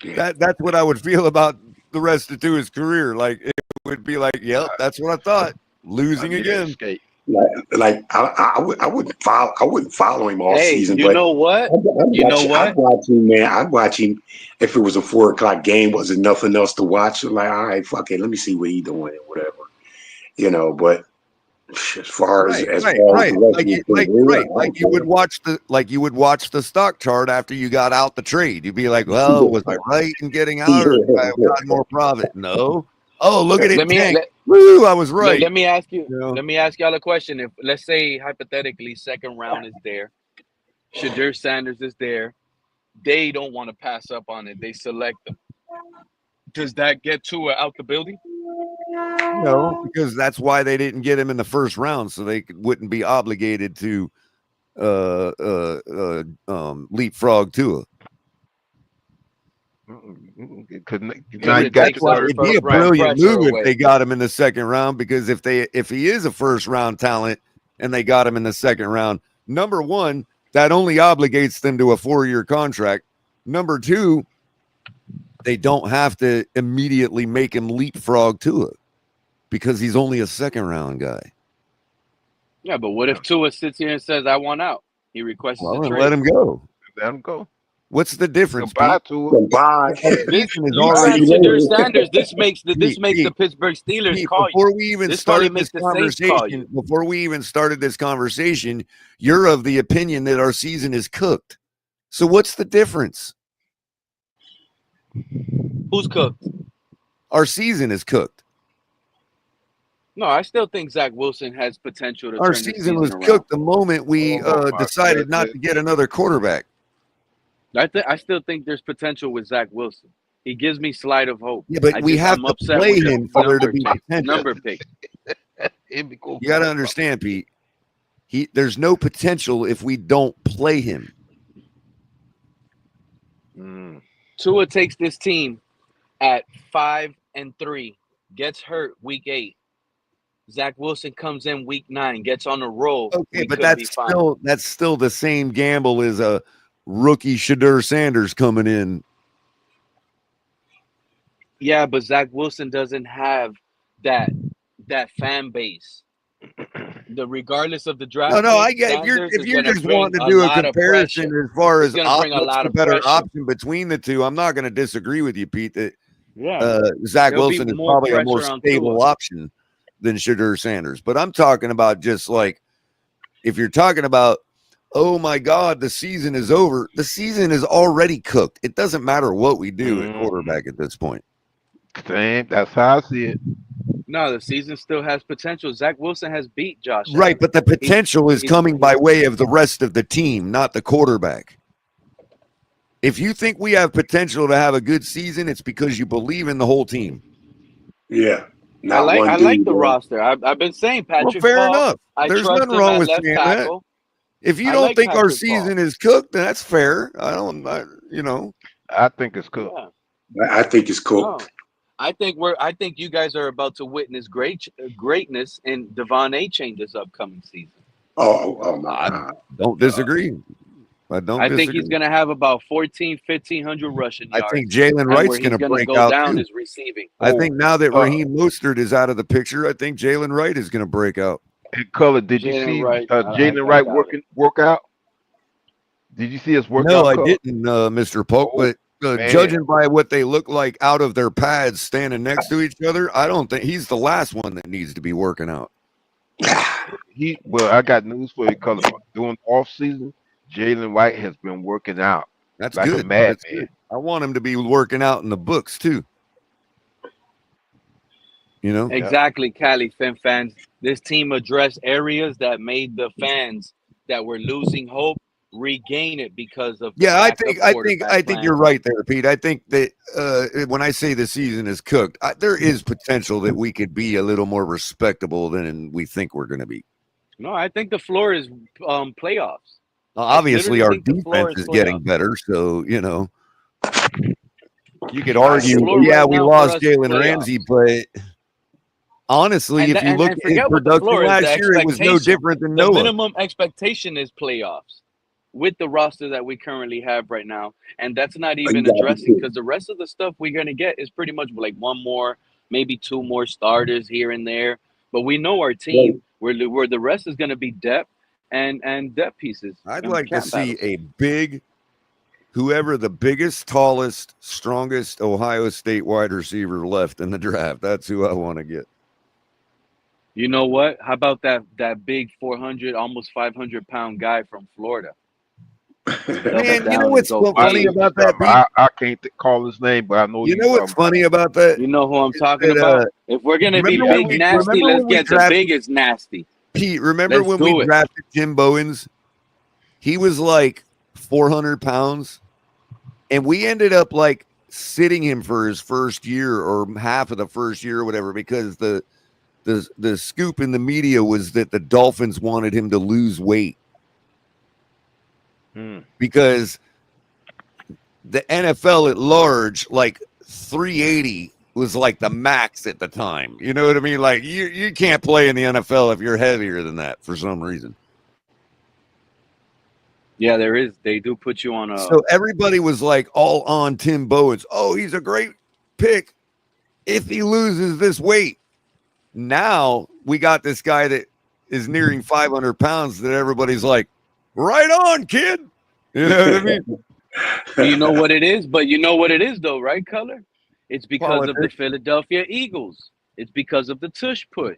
That's what I would feel about the rest of his career. Like it would be like, "Yep, that's what I thought." Losing again. I wouldn't follow him all Hey, season. you But know what? I'd watch him, man. I'd watch him if it was a 4:00 game. Wasn't nothing else to watch. Like, all right, fuck it. Let me see what he doing and whatever. But as far as the rest of his career, like you would watch the stock chart after you got out the trade. You'd be like, "Well, was I right in getting out, or I got more profit?" No. Oh, look at it, tank. Woo! I was right. Let me ask you. Let me ask y'all a question. If let's say hypothetically, second round is there, Shadur Sanders is there, they don't want to pass up on it. They select them. Does that get Tua out the building? No, because that's why they didn't get him in the first round, so they wouldn't be obligated to leapfrog Tua. Now you got That's why it'd be a brilliant move if they got him in the second round. Because if he is a first round talent and they got him in the second round, number one, that only obligates them to a 4-year contract. Number two, they don't have to immediately make him leapfrog Tua because he's only a second round guy. Yeah, but what if Tua sits here and says, "I want out"? He requests a trade. Let him go. Let him go. What's the difference, Goodbye Pete? to it. Goodbye. This Season is you already said Shadur later. Sanders. This makes the Pete, Pittsburgh Steelers Pete, call you. before we even This probably started makes this the Saints call conversation, you. before we even started this conversation, you're of the opinion that our season is cooked. So what's the difference? Who's cooked? Our season is cooked. No, I still think Zach Wilson has potential to Our turn this season was season around. cooked the moment we Oh, my decided not to get another quarterback. I still think there's potential with Zach Wilson. He gives me slight of hope. Yeah, but we have I'm to upset play with the him for there to be number potential. number pick. You got to understand, Pete. There's no potential if we don't play him. Tua takes this team at 5-3, gets hurt week 8. Zach Wilson comes in week 9, gets on a roll. Okay, but that's still the same gamble as a rookie Shadur Sanders coming in. Yeah, but Zach Wilson doesn't have that fan base. Regardless of the draft. No, I get if you're just wanting to do a comparison as far as what's the better option between the two, I'm not going to disagree with you, Pete. That Zach Wilson is probably a more stable option than Shadur Sanders. But I'm talking about just like if you're talking about, oh my God, the season is over. The season is already cooked. It doesn't matter what we do at quarterback at this point. Same. That's how I see it. No, the season still has potential. Zach Wilson has beat Josh Allen. Right, but the potential is coming by way of the rest of the team, not the quarterback. If you think we have potential to have a good season, it's because you believe in the whole team. Yeah. I like the roster. I've been saying Patrick. Well, fair enough. There's nothing wrong with saying tackle. That. If you don't think Patrick our season is cooked, then that's fair. I think it's cooked. Yeah. I think it's cooked. No. I think you guys are about to witness greatness in Devon A-Chain this upcoming season. Oh my God. I don't disagree. I think he's going to have about 1,500 rushing yards. I think Jalen Wright's going to break out down too. His receiving. I think now that Raheem Mostert is out of the picture, I think Jalen Wright is going to break out. And Color, did you see Jalen Wright work out? Did you see his workout? No, I didn't, Mr. Polk, but judging by what they look like out of their pads standing next to each other, I don't think he's the last one that needs to be working out. I got news for you, Color. During off season, Jalen Wright has been working out. That's like good. A madman. I want him to be working out in the books too. Exactly, Cali fans. This team addressed areas that made the fans that were losing hope regain it because of I think you're right there, Pete. I think that when I say the season is cooked, there is potential that we could be a little more respectable than we think we're going to be. No, I think the floor is playoffs. Obviously, our defense is getting better, so you could argue, we lost Jalen Ramsey, but honestly, if you look at his production last year, it was no different than Noah. The minimum expectation is playoffs with the roster that we currently have right now. And that's not even addressing because the rest of the stuff we're going to get is pretty much like one more, maybe two more starters here and there. But we know our team where the rest is going to be depth and depth pieces. I'd like to see a big, whoever the biggest, tallest, strongest Ohio State wide receiver left in the draft. That's who I want to get. You know what? How about that big 400, almost 500-pound guy from Florida? Man, you know what's so funny about that? I can't call his name, but I know. You know what's funny about that? You know who I'm talking about? If we're gonna be big nasty, let's get the biggest nasty. Pete, remember when we drafted Jim Bowens? He was like 400 pounds, and we ended up like sitting him for his first year or half of the first year or whatever because the scoop in the media was that the Dolphins wanted him to lose weight. Because the NFL at large, like 380 was like the max at the time. You know what I mean? Like you can't play in the NFL if you're heavier than that for some reason. Yeah, there is. They do put you on a. So everybody was like all on Tim Bowens. Oh, he's a great pick if he loses this weight. Now we got this guy that is nearing 500 pounds that everybody's like, right on, kid. You know what I mean? You know what it is, but you know what it is though, right, Color? It's because of the Politics. Philadelphia Eagles. It's because of the tush push.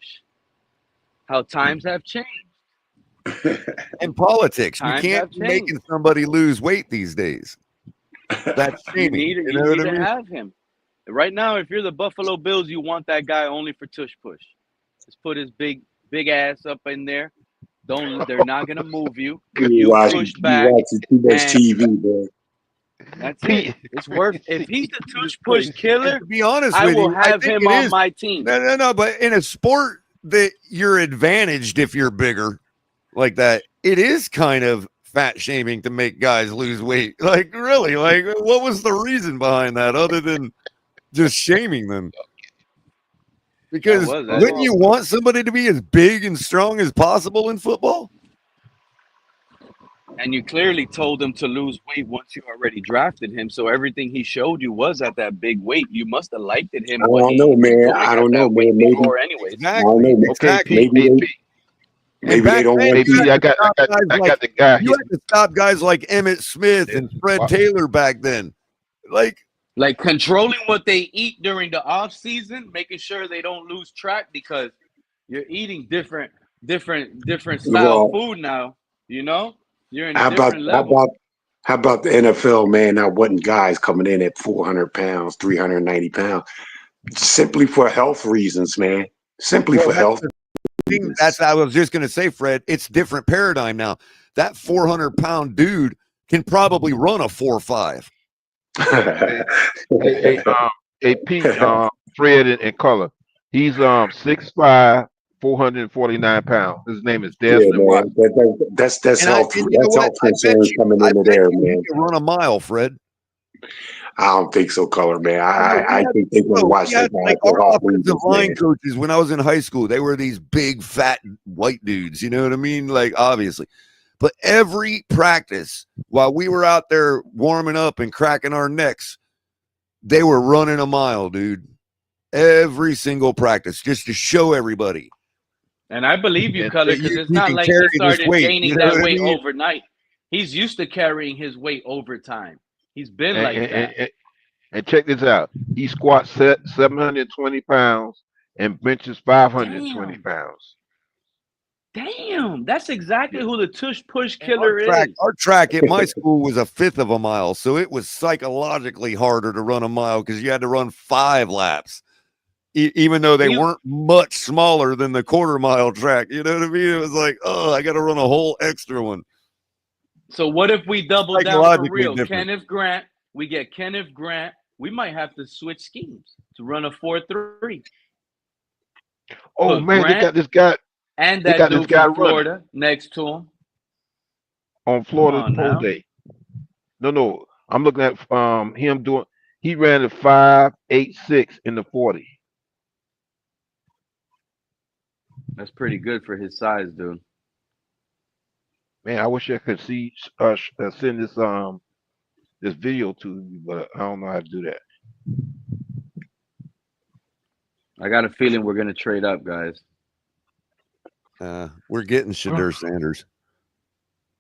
How times have changed. In politics, you Times can't have be making changed. somebody lose weight these days. That's shaming. You You know what need I to mean? have him. Right now, if you're the Buffalo Bills, you want that guy only for tush push. Just put his big ass up in there. They're not gonna move you. You push You back, watching too much and TV, man. that's it. Pete, It's worth. If he's the Jesus tush push Christ. And killer, to be honest I with will you, I have think him it on is. my team. No. But in a sport that you're advantaged if you're bigger like that, it is kind of fat shaming to make guys lose weight. Like, really? Like, what was the reason behind that other than just shaming them? Because wouldn't you want somebody to be as big and strong as possible in football? And you clearly told him to lose weight once you already drafted him. So everything he showed you was at that big weight. You must have liked it him I what don't he know, was man. doing I at don't know, that weight man. Maybe before, anyways. I don't know. Okay, Pete. Maybe Hey, Pete. maybe they don't want you you. had to stop guys I like got the guy you here. had to stop guys like Emmett Smith and Fred Taylor back then. Like controlling what they eat during the off season, making sure they don't lose track because you're eating different style Well, food now. You know, you're in a how about different how level. about how about the NFL, man? Now, wasn't guys coming in at 400 pounds, 390 pounds, simply for health reasons, man. Simply Well, for health thing reasons. that's I was just going to say, Fred. It's different paradigm now. That 400-pound dude can probably run a 4.5. Hey, Pete, Fred and Color. He's 6'5", 449 pounds. His name is Yeah, Desmond man. Watson. That's And health. you know That's what? health concerns coming I into bet there, you man. can run a mile, Fred. I don't think so, Color, man. No, I think they're going to watch that guy like for our health offensive reasons, line man. coaches when I was in high school. They were these big, fat, white dudes. You know what I mean? Like, obviously. But every practice, while we were out there warming up and cracking our necks, they were running a mile, dude. Every single practice, just to show everybody. And I believe you, And Color, because it's you not can like carry he this started weight. gaining You know that what I weight mean? overnight. He's used to carrying his weight over time. He's been like that. And check this out. He squats 720 pounds and benches 520 pounds. Damn, that's exactly Yeah. who the tush push And killer is. our track at my school was a fifth of a mile, so it was psychologically harder to run a mile because you had to run 5 laps, even though they weren't much smaller than the quarter-mile track. You know what I mean? It was like, oh, I got to run a whole extra one. So what if we double down for real? Different. Kenneth Grant, we get Kenneth Grant. We might have to switch schemes to run a 4-3. Oh, man, Grant, they got this guy. And that dude from Florida running next to him. On Florida Pro Day. No. I'm looking at him doing. He ran a 5.86 in the 40. That's pretty good for his size, dude. Man, I wish I could see send this video to you, but I don't know how to do that. I got a feeling we're gonna trade up, guys. We're getting Shadur Sanders.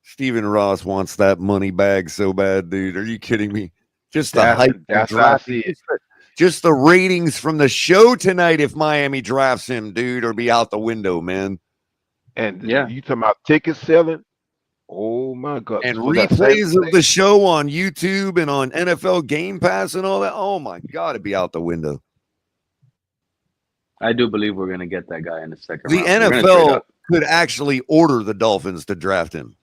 Steven Ross wants that money bag so bad, dude. Are you kidding me? Just the hype. That's how I see it. Just the ratings from the show tonight. If Miami drafts him, dude, or be out the window, man. And you talking about ticket selling? Oh my God! And replays of the show on YouTube and on NFL Game Pass and all that. Oh my God, it'd be out the window. I do believe we're going to get that guy in the second round. The NFL could actually order the Dolphins to draft him.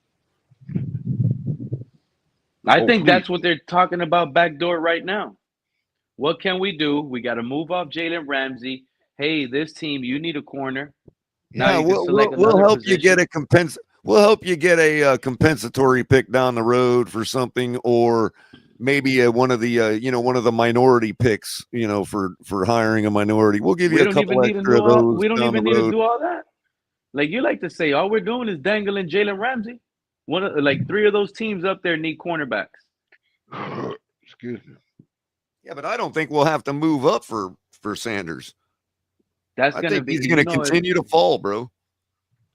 I think that's what they're talking about backdoor right now. What can we do? We got to move off Jalen Ramsey. Hey, this team, you need a corner. Now we'll help you get a We'll help you get a compensatory pick down the road for something, or maybe one of the minority picks, for hiring a minority. We'll give you a couple extra of those. We don't even need to do all that. Like you like to say, all we're doing is dangling Jalen Ramsey. Three of those teams up there need cornerbacks. Excuse me. Yeah, but I don't think we'll have to move up for Sanders. He's going to continue to fall, bro.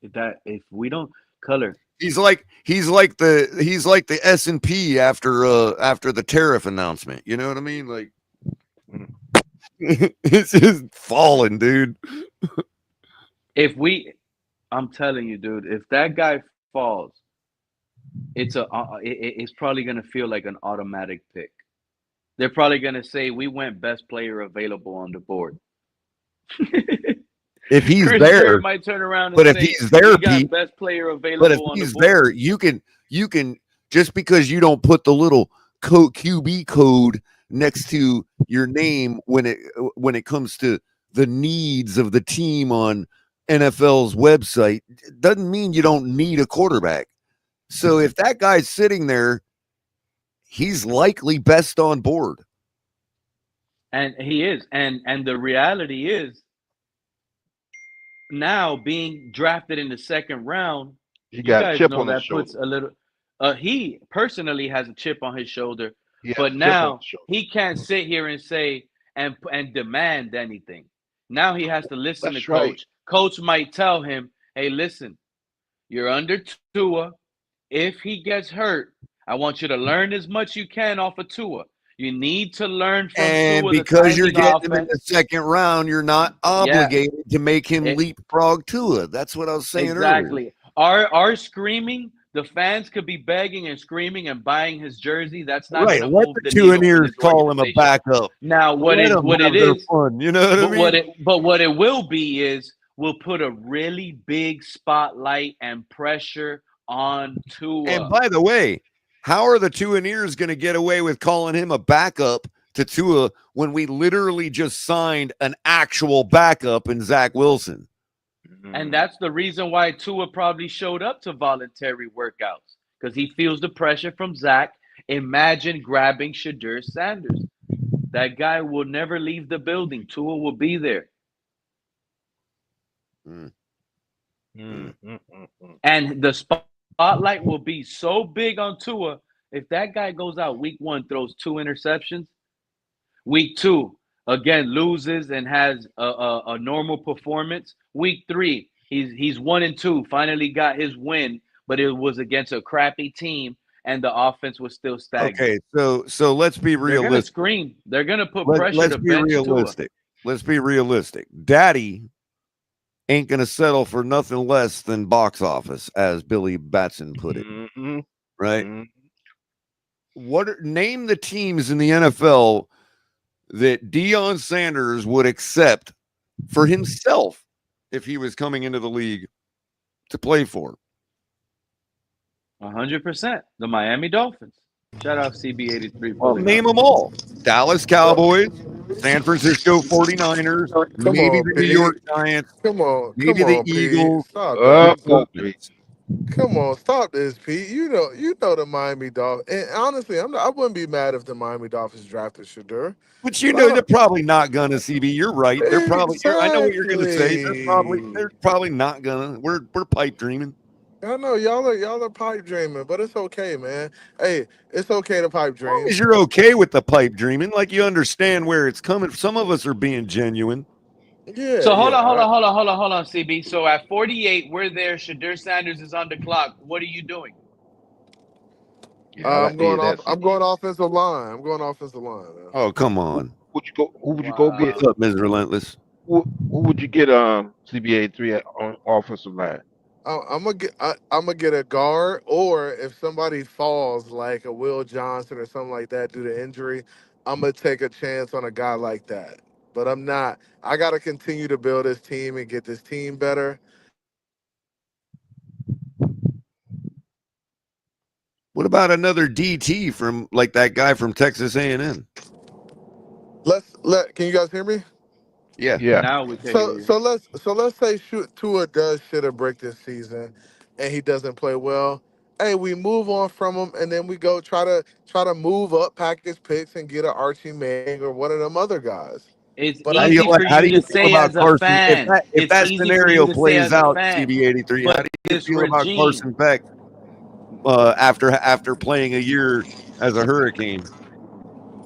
If we don't, Color, He's like the S&P after the tariff announcement. You know what I mean? Like it's just falling, dude. I'm telling you, dude, if that guy falls, it's probably gonna feel like an automatic pick. They're probably gonna say we went best player available on the board. If he's Chris there, Beard might turn around and but if say he's there, we got Pete, best player but if available on the he's board. there, you can just because you don't put the little QB code next to your name when it comes to the needs of the team on NFL's website doesn't mean you don't need a quarterback. So if that guy's sitting there, he's likely best on board. And he is. And the reality is now being drafted in the second round, He got a guys chip know on his that puts shoulder. a little he personally has a chip on his shoulder, He has but a chip on now his shoulder. he can't sit here and say and demand anything. Now he has to listen That's to right. coach. Coach might tell him, "Hey, listen, you're under Tua. If he gets hurt, I want you to learn as much you can off of Tua. You need to learn from And Tua the because you're timing getting him in the offense." second round, you're not obligated to make him It- leapfrog Tua. That's what I was saying earlier. Exactly. Our screaming, the fans could be begging and screaming and buying his jersey. That's not Right. going to Let move the the two needle and for ears this call him a organization. backup. Now, what Let it them what have it their is, fun. You know what I mean? what it will be is we'll put a really big spotlight and pressure on Tua. And by the way, how are the two and ears going to get away with calling him a backup to Tua when we literally just signed an actual backup in Zach Wilson? And that's the reason why Tua probably showed up to voluntary workouts, because he feels the pressure from Zach. Imagine grabbing Shadur Sanders. That guy will never leave the building. Tua will be there. And the spotlight will be so big on Tua. If that guy goes out week 1, throws 2 interceptions, week 2, again, loses and has a normal performance. Week 3, he's 1-2, finally got his win, but it was against a crappy team and the offense was still stagnant. Okay, so let's be They're gonna realistic. scream. They're gonna put pressure Let's to be bench Tua. realistic. Let's be realistic. Daddy ain't gonna settle for nothing less than box office, as Billy Batson put it. Right? Name the teams in the NFL that Deion Sanders would accept for himself if he was coming into the league to play for? 100%. The Miami Dolphins. Shout out CB83. Well, name them all. Dallas Cowboys, San Francisco 49ers, maybe the New York Giants, maybe the Eagles. Come on, stop this, Pete. You know the Miami Dolphins. And honestly, I wouldn't be mad if the Miami Dolphins drafted Shadur. But you know they're probably not gonna. CB, you're right. They're probably. I know what you're gonna say. They're probably not gonna. We're pipe dreaming. I know y'all are pipe dreaming, but it's okay, man. Hey, it's okay to pipe dream. As you're okay with the pipe dreaming, like you understand where it's coming. Some of us are being genuine. Yeah. So hold on, CB. So at 48, we're there. Shadur Sanders is on the clock. What are you doing? I'm going offensive line. I'm going offensive line. Man. Oh, come on. Who would you go get? What's up, Ms. Relentless? Who would you get? CBA3 on offensive line. I'm gonna get a guard, or if somebody falls like a Will Johnson or something like that due to injury, I'm gonna take a chance on a guy like that. But I'm not. I gotta continue to build this team and get this team better. What about another DT from like that guy from Texas A&M? Can you guys hear me? Yeah. Now we can hear you. So let's say Tua does shit a brick this season, and he doesn't play well. Hey, we move on from him, and then we go try to move up, pack his picks, and get an Archie Manning or one of them other guys. It's easy for you to say as a fan. If that scenario plays out, CB83, how do you feel about Carson Beck after playing a year as a Hurricane?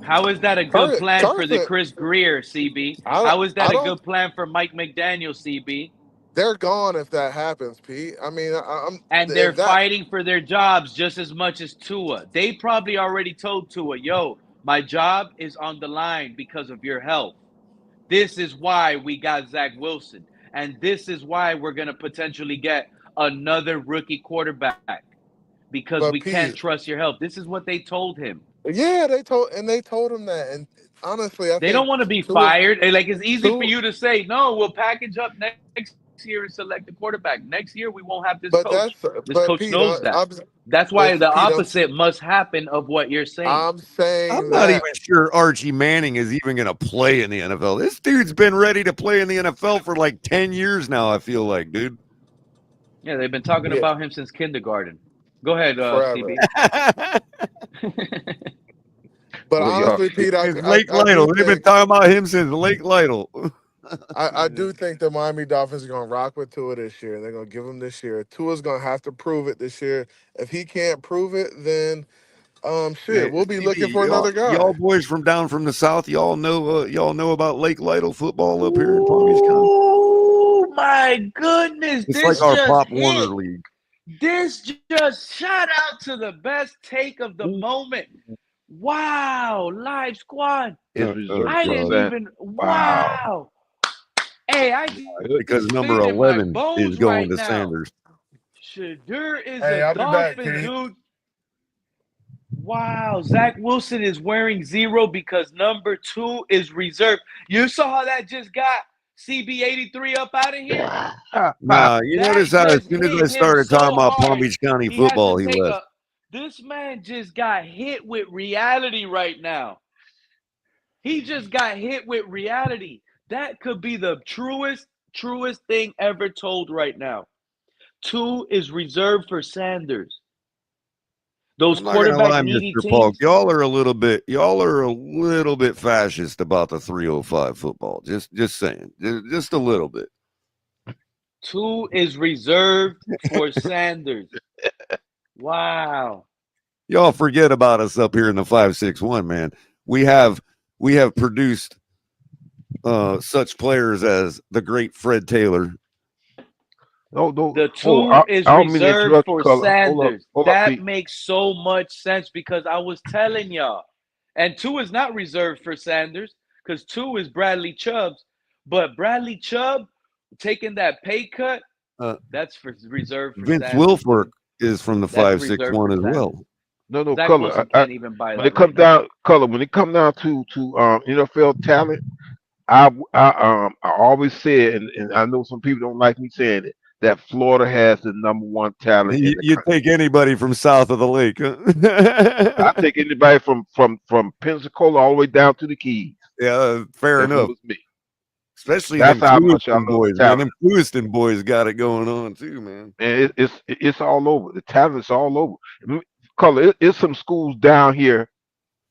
How is that a good plan for the Chris Greer, CB? How is that a good plan for Mike McDaniel, CB? they're gone if that happens, Pete. I mean, And they're if that, fighting for their jobs just as much as Tua. They probably already told Tua, yo, my job is on the line because of your health. This is why we got Zach Wilson. And this is why we're going to potentially get another rookie quarterback because we but can't Pete, trust your health. This is what they told him. yeah, they told him that, and honestly, I They don't think want to be Tua, fired. Like, it's easy for Tua, you to say, no, we'll package up next year and select the quarterback. Next year, we won't have this but coach. that's This but coach Pete, knows that. I'm That's why listen, the Pete, opposite must happen of what you're saying. I'm I'm saying not even that, sure Archie Manning is even going to play in the NFL. This dude's been ready to play in the NFL for like 10 years now, I feel like, dude. Yeah, they've been talking yeah, about him since kindergarten. Go ahead, forever. CB. But Well, y'all, honestly, Pete, It's Lake I do Lytle. They've been think talking about him since Lake Lytle. I do think the Miami Dolphins are going to rock with Tua this year. They're going to give him this year. Tua's going to have to prove it this year. If he can't prove it, then Man, shit, we'll be looking CB, for another y'all guy. boys from down from the south, y'all know about Lake Lytle football up here in Palm Beach County. Oh my goodness! It's like This our just Pop Warner hit. League. This just shout out to the best take of the moment. Wow, live squad. it's reserved I for didn't San. even. Wow. Wow. Hey, I just Because number feel it in my 11 is bones going right to now. Sanders. Shadur is Hey, a I'll be back, Dolphin, Pete. dude. Wow, Zach Wilson is wearing 0 because number 2 is reserved. You saw how that just got CB83 up out of here? Nah, you That notice how as just soon as hit I him started talking so about Palm hard. Beach County He had to football, he take left. a. This man just got hit with reality right now. He just got hit with reality. That could be the truest thing ever told right now. 2 is reserved for Sanders. Those I'm not gonna lie, quarterback needy Mr. Polk. teams. Y'all are a little bit fascist about the 305 football. Just saying. Just a little bit. 2 is reserved for Sanders. Wow. Y'all forget about us up here in the 561, man. We have produced such players as the great Fred Taylor. No. The 2 Oh, is I don't mean to reserved interrupt you, for Color. Sanders. Hold up, That Pete. makes so much sense because I was telling y'all. And 2 is not reserved for Sanders because 2 is Bradley Chubb's. But Bradley Chubb taking that pay cut, that's for reserved for Vince Sanders. Wilfork is from the That's reserved 561 for as Sanders. well. No, Zach Color. Wilson can't even buy When that it right comes now. down, Color. When it comes down to NFL talent, I always say, and I know some people don't like me saying it, that Florida has the number one talent in the You country. take anybody from south of the lake. I take anybody from Pensacola all the way down to the Keys. Yeah, fair If it enough. was me, Especially that's them how much I Clewiston love the boys, man. talent. Them Clewiston boys got it going on too, man. And it's all over. The talent's all over. Color. It's some schools down here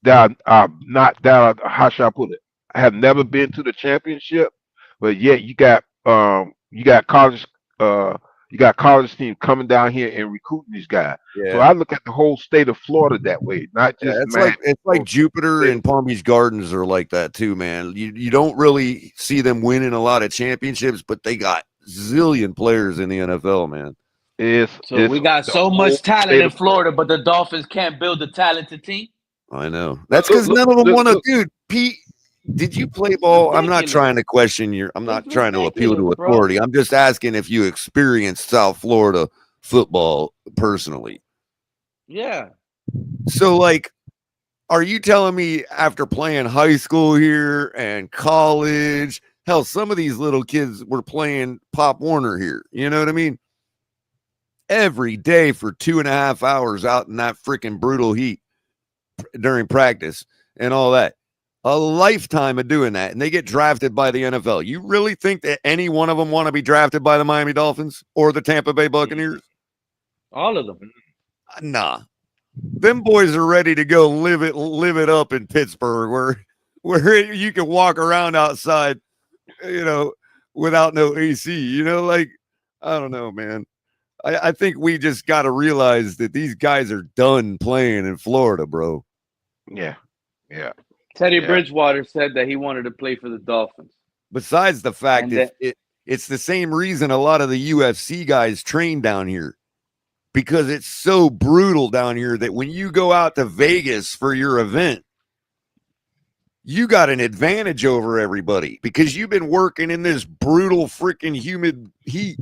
that are not down. How should I put it? I have never been to the championship, but yet uh you got college team coming down here and recruiting these guys. So Yeah. I look at the whole state of Florida that way, not Yeah, just it's Miami. like Jupiter State of and Palm Beach Gardens are like that too, man. You don't really see them winning a lot of championships, but they got zillion players in the NFL, man. So we got the so whole much talent state in of Florida. Florida, but the Dolphins can't build a talented team. I know. That's Look, because none of them want to. look. Dude, Pete, did you play It's ball? I'm not ridiculous. trying to question your. I'm not It's trying to appeal ridiculous, to bro. authority. I'm just asking if you experienced South Florida football personally. Yeah. So, like, are you telling me after playing high school here and college, hell, some of these little kids were playing Pop Warner here? You know what I mean? Every day for 2.5 hours out in that freaking brutal heat during practice and all that. A lifetime of doing that, and they get drafted by the NFL. You really think that any one of them want to be drafted by the Miami Dolphins or the Tampa Bay Buccaneers? All of them. Nah. Them boys are ready to go live it up in Pittsburgh where you can walk around outside, without no AC, like, I don't know, man. I think we just got to realize that these guys are done playing in Florida, bro. Yeah. Teddy Bridgewater said that he wanted to play for the Dolphins. Besides the fact And It's the same reason a lot of the UFC guys train down here, because it's so brutal down here that when you go out to Vegas for your event, you got an advantage over everybody because you've been working in this brutal freaking humid heat.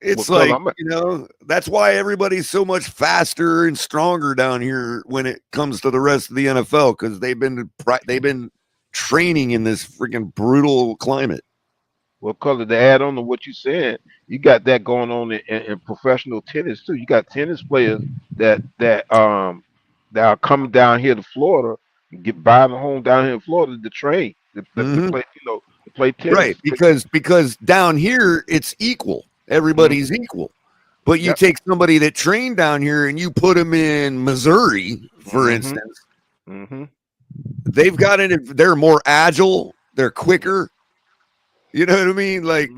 It's like, that's why everybody's so much faster and stronger down here when it comes to the rest of the NFL, because they've been training in this freaking brutal climate. Well, Color, to add on to what you said, you got that going on in professional tennis too. You got tennis players that are coming down here to Florida and get buying a home down here in Florida to train to play, to play tennis. Right, because down here it's equal. Everybody's equal. But you take somebody that trained down here and you put them in Missouri, for instance. They've got it. They're more agile. They're quicker. You know what I mean? Like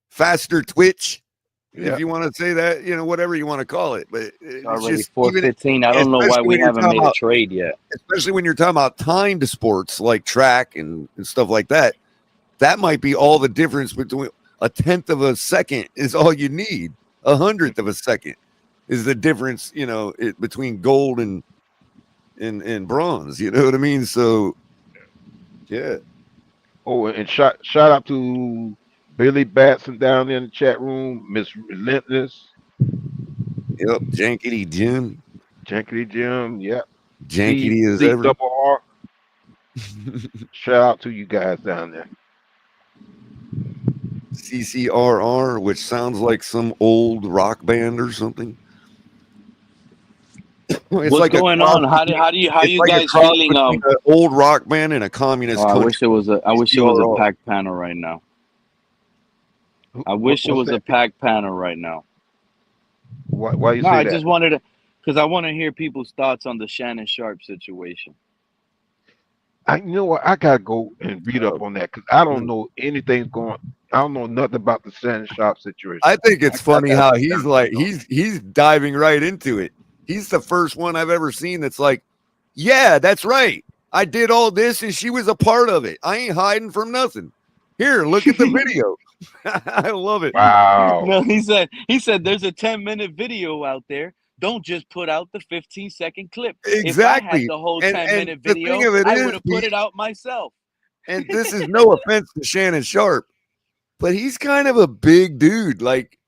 faster twitch, if you want to say that. Whatever you want to call it. But it's already just 4:15. I don't know why we haven't made a trade yet. Especially when you're talking about timed sports like track and stuff like that. That might be all the difference between a 1/10 of a second is all you need. 100th of a second is the difference, between gold and bronze. You know what I mean? So, yeah. Oh, and shout out to Billy Batson down there in the chat room, Miss Relentless. Yep, Jankety Jim. Yep. Jankety is Z double R. Shout out to you guys down there. CCRR, which sounds like some old rock band or something. What's like going on? How you guys feeling? An old rock band and a communist. I wish it was a packed panel right now. I wish it was a packed panel right now. Why you say that? I just wanted to, because I want to hear people's thoughts on the Shannon Sharp situation. You know what? I gotta go and read up on that because I don't know anything's going. I don't know nothing about the Shannon Sharp situation. I think it's funny how he's diving right into it. He's the first one I've ever seen that's like, yeah, that's right. I did all this and she was a part of it. I ain't hiding from nothing. Here, look at the video. I love it. Wow. No, he said there's a 10-minute video out there. Don't just put out the 15-second clip. Exactly. If I had the whole 10-minute video, I would have put it out myself. And this is no offense to Shannon Sharp, but he's kind of a big dude, like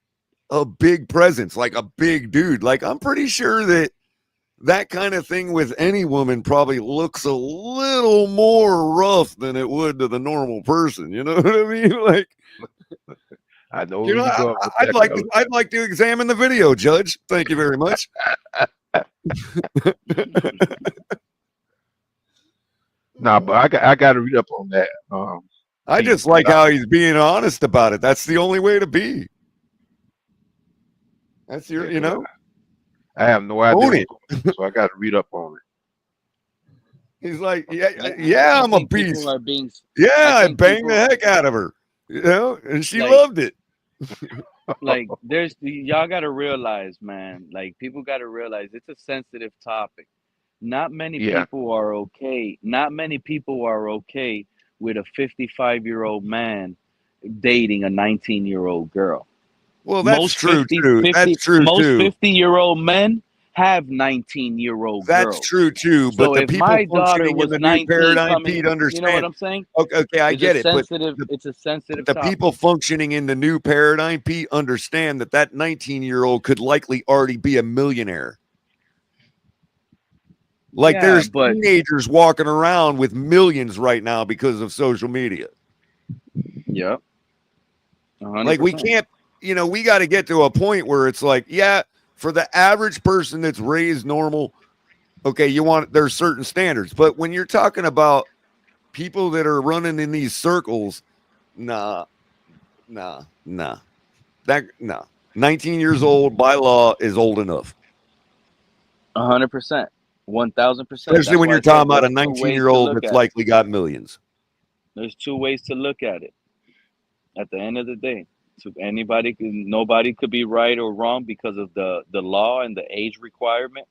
a big presence, like a big dude. Like, I'm pretty sure that kind of thing with any woman probably looks a little more rough than it would to the normal person. You know what I mean? Like, I know. I'd like to examine the video, Judge. Thank you very much. Nah, but I got to read up on that. I just like how he's being honest about it. That's the only way to be. That's your, I have no idea, so I got to read up on it. He's like, yeah, I'm a beast. I banged the heck out of her, and she loved it. Like, y'all got to realize, man, like, people got to realize it's a sensitive topic. Not many people are okay. Not many people are okay with a 55-year-old man dating a 19-year-old girl. Well, that's true too. That's true most too. 50-year-old men have 19-year-old girls. That's true too. But the people functioning in the new paradigm, Pete, understand. You know what I'm saying? Okay, I get it. It's a sensitive. The people functioning in the new paradigm, Pete, understand that 19-year-old could likely already be a millionaire. Like, there's teenagers walking around with millions right now because of social media. Yep. 100%. Like, we can't. We got to get to a point where it's like, for the average person that's raised normal, okay, there's certain standards. But when you're talking about people that are running in these circles, nah. 19 years old by law is old enough. 100%. 1,000%. Especially when you're talking about a 19-year-old that's likely got millions. There's two ways to look at it. At the end of the day. So nobody could be right or wrong because of the law and the age requirement.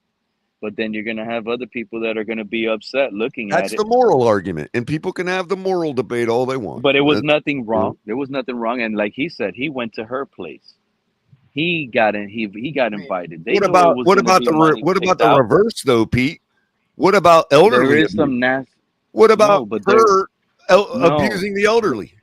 But then you're gonna have other people that are gonna be upset looking at That's it. the moral argument, and people can have the moral debate all they want. But it was nothing wrong. There was nothing wrong, and like he said, he went to her place. He got in. He got invited. They What knew about it was going to be money what about kicked the out. reverse though, Pete? What about There elderly is some abuse? nasty. What about No, but there. her No, abusing the elderly?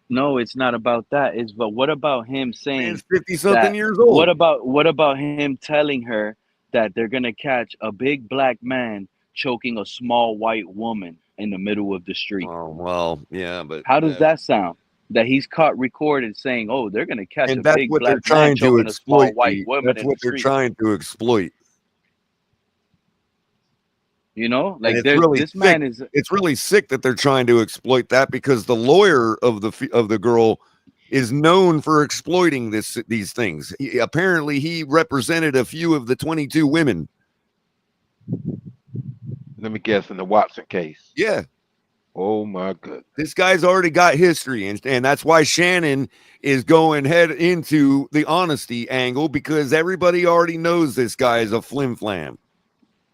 no, it's not about that. It's but what about him saying Man's 50-something that? years old. What about him telling her that they're gonna catch a big black man choking a small white woman in the middle of the street? Oh well, yeah, but How does that sound? That he's caught recorded saying, "Oh, they're gonna catch a and that's big what they're black man trying to choking a small exploit. white woman That's in what the they're street." trying to exploit. You know, And like it's there's really this sick. man is. It's really sick that they're trying to exploit that because the lawyer of the girl is known for exploiting these things. Apparently, he represented a few of the 22 women. Let me guess, in the Watson case. Yeah. Oh my goodness. This guy's already got history, and that's why Shannon is going head into the honesty angle because everybody already knows this guy is a flim flam.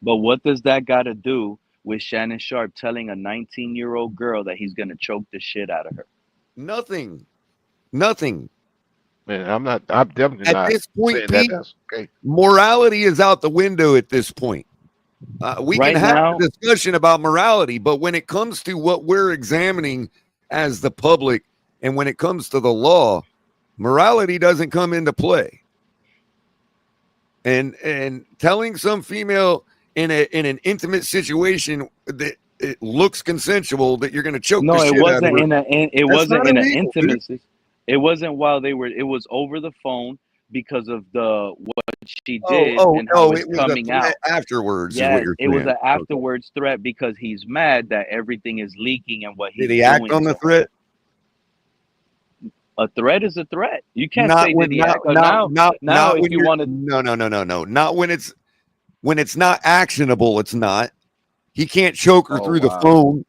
But what does that got to do with Shannon Sharp telling a 19-year-old girl that he's gonna choke the shit out of her? Nothing. Man, I'm definitely At not this point, saying Pete, that's okay. morality is out the window at this point. We Right can have now- a discussion about morality, but when it comes to what we're examining as the public and when it comes to the law, morality doesn't come into play. And telling some female in an intimate situation that it looks consensual that you're going to choke No, the it shit out of wasn't her. in it That's wasn't not in an illegal, dude. intimacy. It wasn't while they were. It was over the phone because of what she did and how it's it was a coming out. threat afterwards is what Yes, you're it was saying. an afterwards threat because he's mad that everything is leaking and what he's Did he doing. act on the to her. threat? A threat is a threat. You can't Not say when did he act. not Now, if when you you're want to, no. Not when it's not actionable, it's not. He can't choke her Oh, through the wow. phone.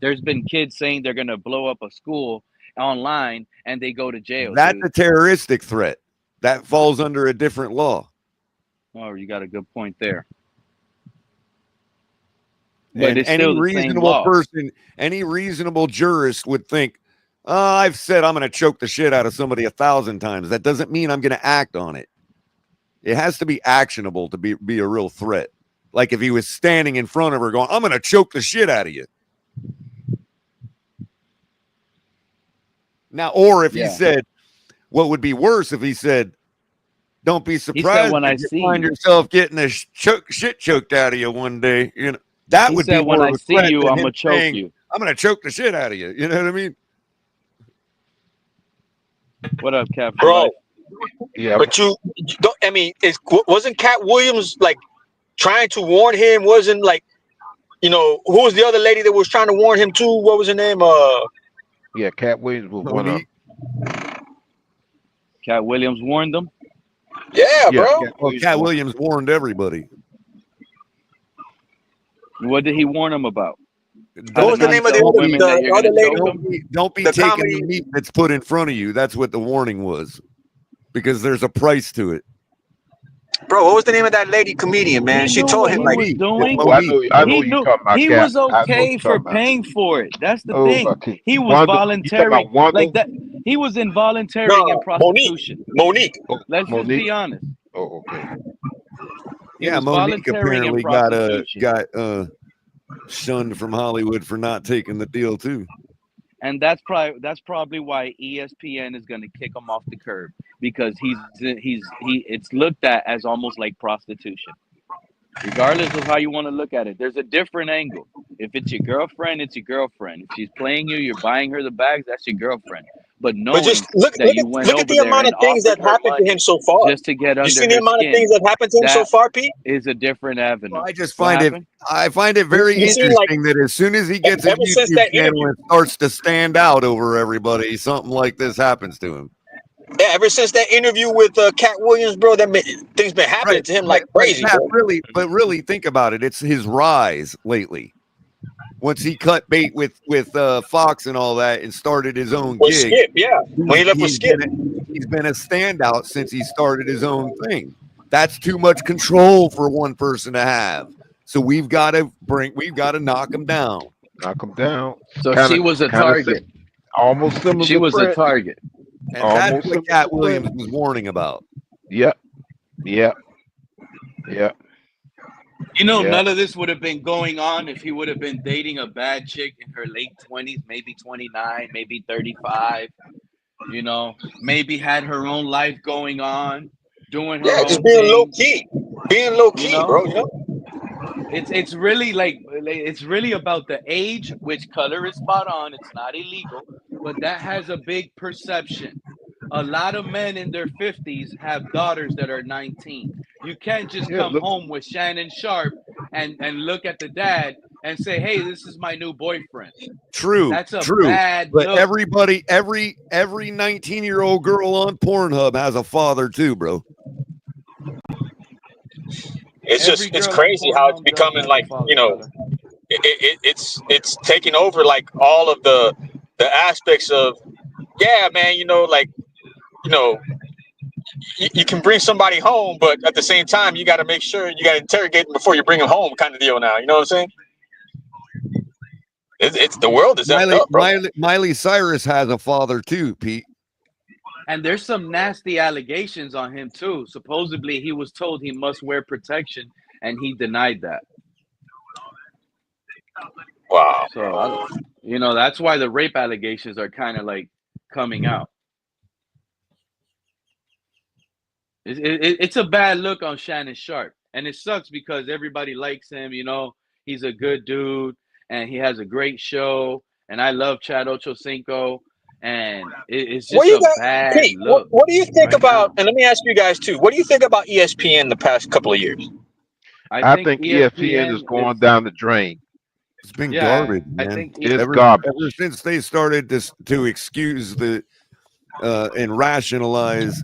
There's been kids saying they're gonna blow up a school online and they go to jail. That's dude. a terroristic threat. That falls under a different law. Oh, you got a good point there. But And it's any still the same reasonable law. person, any reasonable jurist would think, I've said I'm going to choke the shit out of somebody 1,000 times. That doesn't mean I'm going to act on it. It has to be actionable to be a real threat. Like if he was standing in front of her going, I'm going to choke the shit out of you. Now, or if he said, what would be worse if he said, don't be surprised when if I you see find you. yourself getting a shit choked out of you one day. You know, that He would said, be when more I of a see threat you, than I'm him gonna choke saying, you. I'm going to choke the shit out of you. You know what I mean? What up, Cap? Bro. Yeah, But you don't. I mean, wasn't Cat Williams like trying to warn him? Wasn't like, who was the other lady that was trying to warn him too? What was her name? yeah. Cat Williams was one of. Cat Williams warned them. Yeah, bro. Cat Williams warned everybody. What did he warn them about? What was the name of the other lady? Don't be taking the meat that's put in front of you. That's what the warning was, because there's a price to it. Bro, what was the name of that lady comedian, man? She told him like, he was doing. I know you talking about. He Cat. was okay for paying for it. That's the thing. Okay. He was Wanda, volunteering Wanda? like that. He was involunteering in prostitution. Monique. Let's just be honest. Oh, okay. Yeah, Monique apparently got shunned from Hollywood for not taking the deal too. And that's probably why ESPN is going to kick him off the curb, because it's looked at as almost like prostitution. Regardless of how you want to look at it, there's a different angle. If it's your girlfriend, it's your girlfriend. If she's playing you, you're buying her the bags, that's your girlfriend. But knowing that you went over the there amount and of things that offered her happened to money him so far. just to get under You seen the her amount of skin, things that happened to him so that far, Pete? is a different avenue. I just find it very interesting that as soon as he gets a YouTube channel and starts to stand out over everybody, something like this happens to him. Yeah, ever since that interview with Cat Williams, bro, things been happening to him like crazy. But really think about it. It's his rise lately. Once he cut bait with Fox and all that and started his own gig. Skip, yeah. When he left with Skip. He's been a standout since he started his own thing. That's too much control for one person to have. So we've got to knock them down. Knock them down. So Kind she of, was a kind of, target. almost similar She to was a Fred. target. And that's Almost what similar Cat to Fred. Williams was warning about. Yep. Yep. Yep. You know, Yep. none of this would have been going on if he would have been dating a bad chick in her late 20s, maybe 29, maybe 35. You know, maybe had her own life going on, doing her Yeah, just own being low thing. key, being low You key, know, bro. You know. it's really like it's really about the age, which color is spot on. It's not illegal, but that has a big perception. A lot of men in their 50s have daughters that are 19. You can't just Yeah. come Look. home with Shannon Sharp and look at the dad and say, "Hey, this is my new boyfriend." True, That's a true. bad But look. everybody, every 19-year-old girl on Pornhub has a father too, bro. It's crazy how it's becoming like, you know, it's taking over like all of the aspects of, yeah, man, you know, like, you know, you can bring somebody home, but at the same time you got to make sure you got to interrogate them before you bring them home, kind of deal now. You know what I'm saying? It's the world is effed up, bro. Miley Cyrus has a father too, Pete. And there's some nasty allegations on him too. Supposedly he was told he must wear protection and he denied that. Wow. So, you know, that's why the rape allegations are kind of like coming out. It's a bad look on Shannon Sharp. And it sucks because everybody likes him. You know, he's a good dude and he has a great show. And I love Chad Ochocinco. And it's What just do you a got, bad Pete? What, look what do you think right about? now. And let me ask you guys too. What do you think about ESPN the past couple of years? I I think think ESPN is ESPN going is, down the drain. It's been yeah, garbage, I man. think It's Ever garbage. since they started to excuse the and rationalize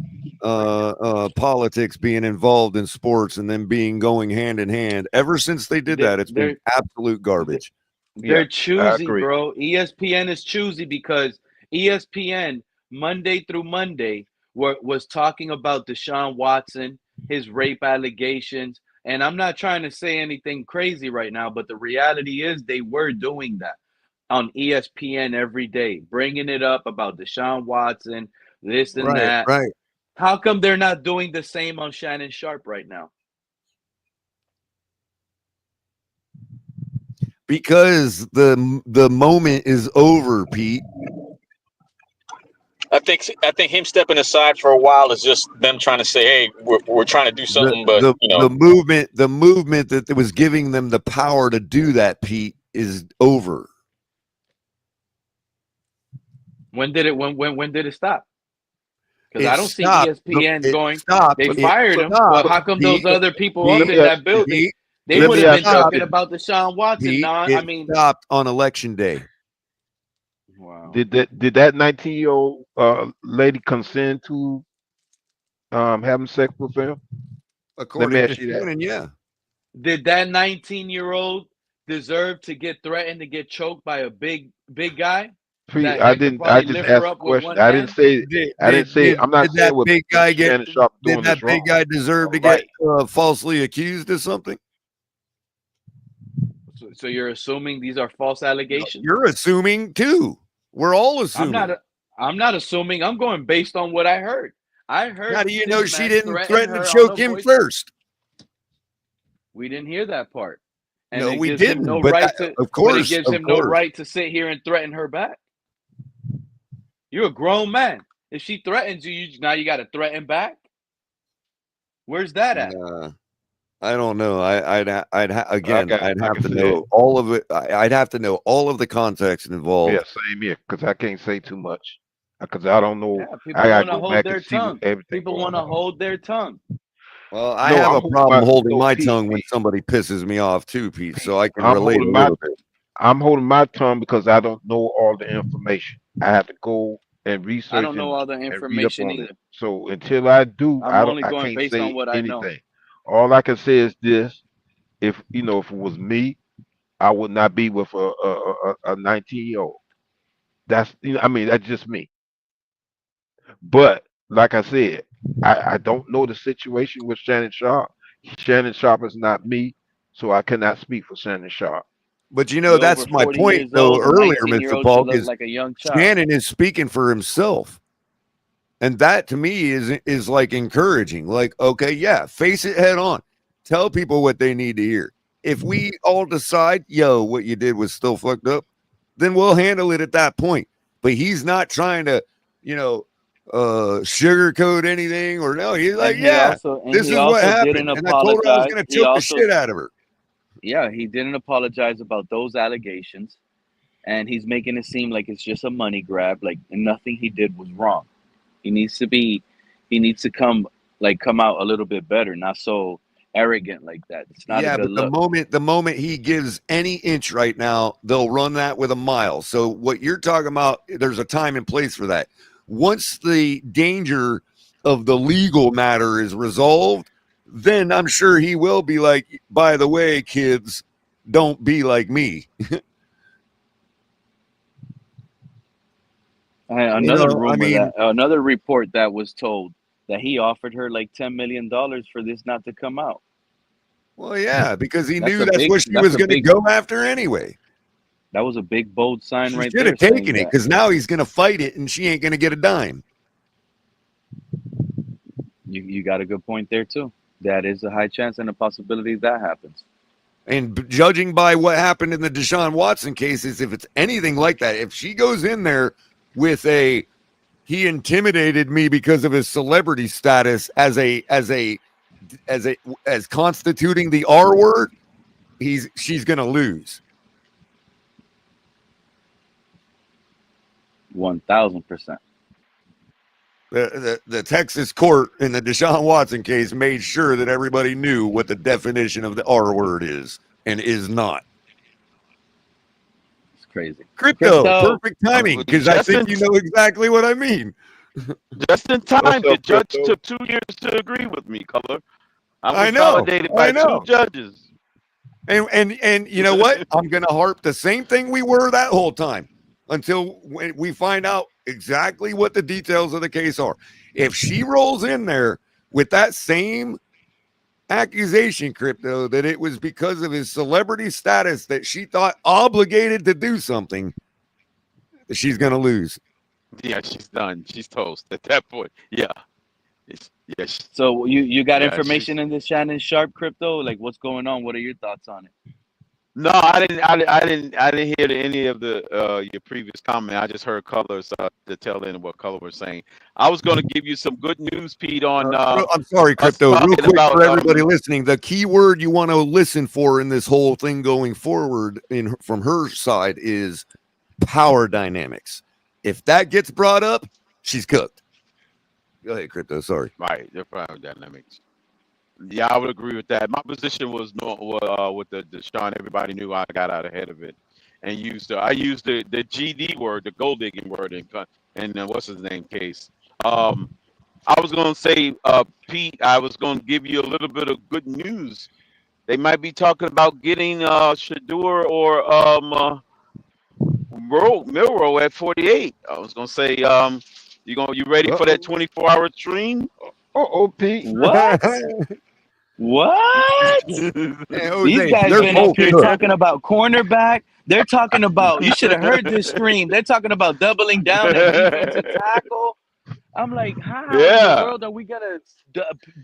politics being involved in sports and then being going hand in hand. Ever since they did that, it's been they're absolute garbage. Yeah, they're I choosy, agree. bro. ESPN is choosy because ESPN Monday through Monday was talking about Deshaun Watson, his rape allegations, and I'm not trying to say anything crazy right now, but the reality is they were doing that on ESPN every day, bringing it up about Deshaun Watson, this and Right, that. right. How come they're not doing the same on Shannon Sharp right now? Because the moment is over, Pete. I think him stepping aside for a while is just them trying to say, hey, we're trying to do The something, but the you know, the movement that was giving them the power to do that, Pete, is over. When did it stop? Because It I don't see stopped. ESPN It going, stopped. they But It fired but him. Well, stopped. how come those Pete. other people let up Pete. in me that building, Pete. they let would me have It been ask y'all stopped. talking this. about Deshaun Watson? Pete. Nah, I It mean, stopped on election day. wow. Did that 19-year-old lady consent to having sex with him? Let me According to ask you that. Shannon, yeah. Did that 19-year-old deserve to get threatened to get choked by a big guy Pete, I that could didn't. I probably just lift her asked a up with question. one I didn't hand? say. Did I didn't say. I'm not did that saying what big guy get Shannon Sharp did doing that is big wrong guy deserve or to get right. falsely accused of something? So you're assuming these are false allegations? You're assuming too. We're all I'm not. assuming. I'm not assuming. I'm going based on what I heard. I How heard do you this know she man didn't threaten threaten to her on a choke him voice. first? We didn't hear that part, and No, it we gives him didn't. no But right to. of But it course, gives of him no course. right to sit here and threaten her back. You're a grown man. If she threatens you, now you got to threaten back. Where's that at? I don't know. Again, I'd I have can to see that. know all of it. I'd have to know all of the context Yeah, involved. same here. Because I can't say too much. Because I don't know. Yeah, I people gotta want to go hold back and their see tongue. everything People going want to on. hold their tongue. Well, I No, have a I'm holding problem my holding no my Pete. tongue when somebody pisses me off too, Pete. So I can I'm relate a holding my little bit. I'm holding my tongue because I don't know all the information. I have to go and I research don't know all the and read up information on it. either. So until I do, I'm only I going can't based on say what I know. anything. All I can say is this: if if it was me, I would not be with a 19-year-old. That's I mean that's just me. But like I said, I don't know the situation with Shannon Sharp. Shannon Sharp is not me, so I cannot speak for Shannon Sharp. But You're over that's my 40 point years though old. A earlier, 19-year Mr. old should Falk, look is like a young child. Shannon is speaking for himself. And that to me is like encouraging. Like, okay, yeah, face it head on. Tell people what they need to hear. If we all decide, yo, what you did was still fucked up, then we'll handle it at that point. But he's not trying to, you know, sugarcoat anything or no. He's like, And he yeah, also and this he is what also happened. didn't And I told her I was apologize. gonna He choke the also shit out of her. Yeah, he didn't apologize about those allegations, and he's making it seem like it's just a money grab, like nothing he did was wrong. He needs to be he needs to come out a little bit better, not so arrogant like that. It's not a Yeah, good but look. the moment he gives any inch right now, they'll run that with a mile. So what you're talking about, there's a time and place for that. Once the danger of the legal matter is resolved, then I'm sure he will be like, by the way, kids, don't be like me. Another I rumor mean, that another report that was told that he offered her like $10 million for this not to come out. well, yeah, because he That's knew a that's big what she that's was a going to big go after anyway. that was a big bold sign She right should there have saying taken it that. because now he's going to fight it and she ain't going to get a dime. You got a good point there too. That is a high chance and a possibility that happens. And judging by what happened in the Deshaun Watson cases, if it's anything like that, if she goes in there with he intimidated me because of his celebrity status as constituting the R word, she's gonna lose. 1000%. The Texas court in the Deshaun Watson case made sure that everybody knew what the definition of the R word is and is not. It's crazy. Crypto, Crypto. perfect timing, because I Just think in you know exactly what I mean. just in What's time, the up, judge crypto? took 2 years to agree with me, Color. I I was know, validated I by two know. judges. And you know what? I'm gonna harp the same thing we were that whole time until we find out exactly what the details of the case are. If she rolls in there with that same accusation, crypto, that it was because of his celebrity status that she thought obligated to do something, she's gonna lose. Yeah, she's done. She's toast at that point. Yeah, yes, So you got yeah. information in this Shannon Sharp crypto? Like what's going on? What are your thoughts on it? No, I didn't hear any of the your previous comment. I just heard Colors the tail end of what Color was saying. I was going to give you some good news, Pete, on I'm sorry, us crypto. Real talking quick about for everybody listening, the key word you want to listen for in this whole thing going forward from her side is power dynamics. If that gets brought up, she's cooked. Go ahead, crypto. Sorry. right, the power dynamics. Yeah, I would agree with that. My position was no with the Sean. Everybody knew I got out ahead of it, and I used the GD word, the gold digging word, and what's his name case. I was going to say, Pete, I was going to give you a little bit of good news. They might be talking about getting Shadur or Milrow at 48. I was going to say, you ready for that Uh-oh. 24-hour stream? Uh-oh, Pete. What? What? Hey, These Jose, guys they're been up both here cooked. talking about cornerback. They're talking about you should have heard this stream. They're talking about doubling down at defensive tackle. I'm like, how in the Yeah. world are we gonna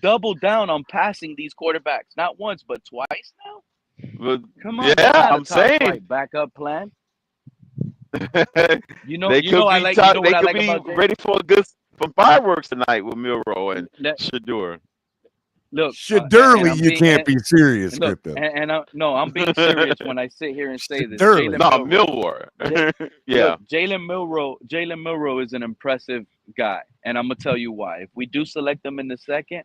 double down on passing these quarterbacks? Not once, but twice now. But Come on, that's yeah, not a I'm top saying flight backup plan. they could I be like. You know what they I could like be about Jay? ready for a good some fireworks tonight with Milrow and That, Shadur. look, and Shadurley, I'm you being can't be serious, and look, crypto. and no, I'm being serious when I sit here and say this. Shadurley. Jalen No, Milrow. Millward. Look, Yeah. Jalen Milrow is an impressive guy, and I'm gonna tell you why. If we do select him in the second,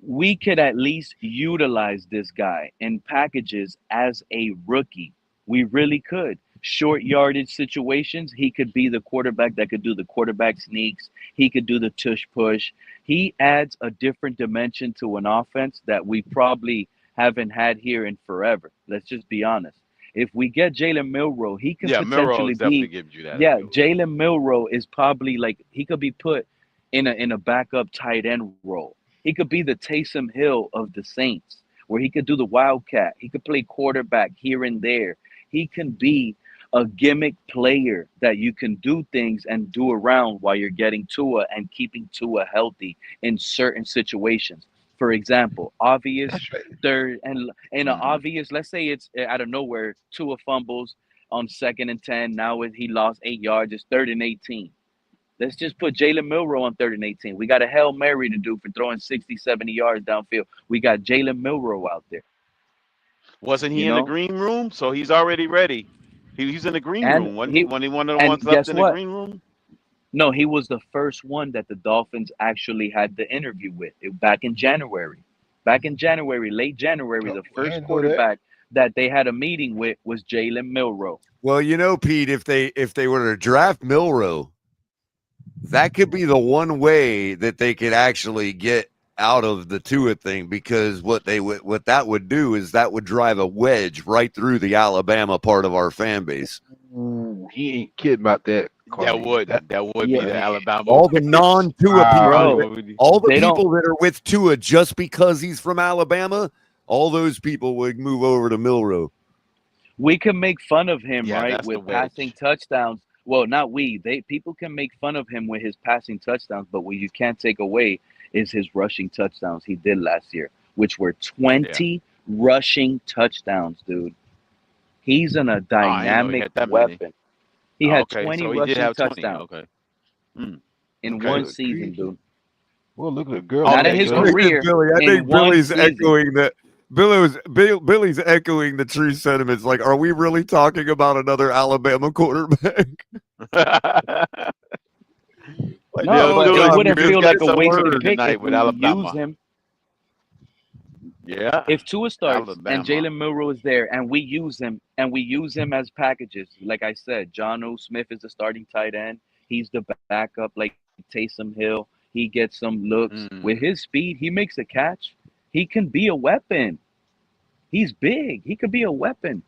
we could at least utilize this guy in packages as a rookie. We really could. Short yardage situations, he could be the quarterback that could do the quarterback sneaks. He could do the tush push. He adds a different dimension to an offense that we probably haven't had here in forever. Let's just be honest. If we get Jalen Milrow, he can Yeah, Milrow potentially definitely be, gives you that yeah, ability. Jalen Milrow is probably like, he could be put in a backup tight end role. He could be the Taysom Hill of the Saints, where he could do the wildcat. He could play quarterback here and there. He can be a gimmick player that you can do things and do around while you're getting Tua and keeping Tua healthy in certain situations. For example, obvious That's right. third and in an Hmm. obvious, let's say it's out of nowhere, Tua fumbles on 2nd and 10. Now he lost 8 yards. It's 3rd and 18. Let's just put Jalen Milrow on 3rd and 18. We got a Hail Mary to do for throwing 60, 70 yards downfield. We got Jalen Milrow out there, Wasn't you he in the know? green room? So he's already ready. He's in the green And room. Wasn't he? he Wasn't he one of the and ones left guess in the what? green room? No, he was the first one that the Dolphins actually had the interview with back in January. Back in January, late January, Oh, the I first didn't know that. quarterback that they had a meeting with was Jalen Milrow. Well, Pete, if they were to draft Milrow, that could be the one way that they could actually get out of the Tua thing, because what that would do is that would drive a wedge right through the Alabama part of our fan base. Ooh, he ain't kidding about that, That Carly. would That that would Yeah, be the Alabama All the wedge. non-Tua people, bro, That would be- all the they don't. people that are with Tua just because he's from Alabama, all those people would move over to Milrow. We can make fun of him, Yeah, right, that's the with passing wedge. touchdowns. Well, not we. They people can make fun of him with his passing touchdowns, but what you can't take away is his rushing touchdowns he did last year, which were Yeah. 20 rushing touchdowns, dude. He's a Oh, I didn't know he dynamic had that many. weapon. He Oh, had okay, 20 so he did rushing have 20. touchdowns Okay. Mm, in okay. one good season, grief. dude. Well, look at the girl Not on in Okay, his so Look at career, Billy. I in think one Billy's season. echoing that. Billy's echoing the true sentiments. Like, are we really talking about another Alabama quarterback? Like, No, Bill oh but it Dooley's God, we wouldn't just Bill's feel got like getting a some some wasted word word. pick tonight if with we use Alabama. him. Yeah, If Tua starts and Alabama. Jalen Milrow is there and we use him as packages, like I said, John O. Smith is the starting tight end. He's the backup, like Taysom Hill. He gets some looks. With Mm. his speed, he makes a catch. He can be a weapon. He's big. He could be a weapon.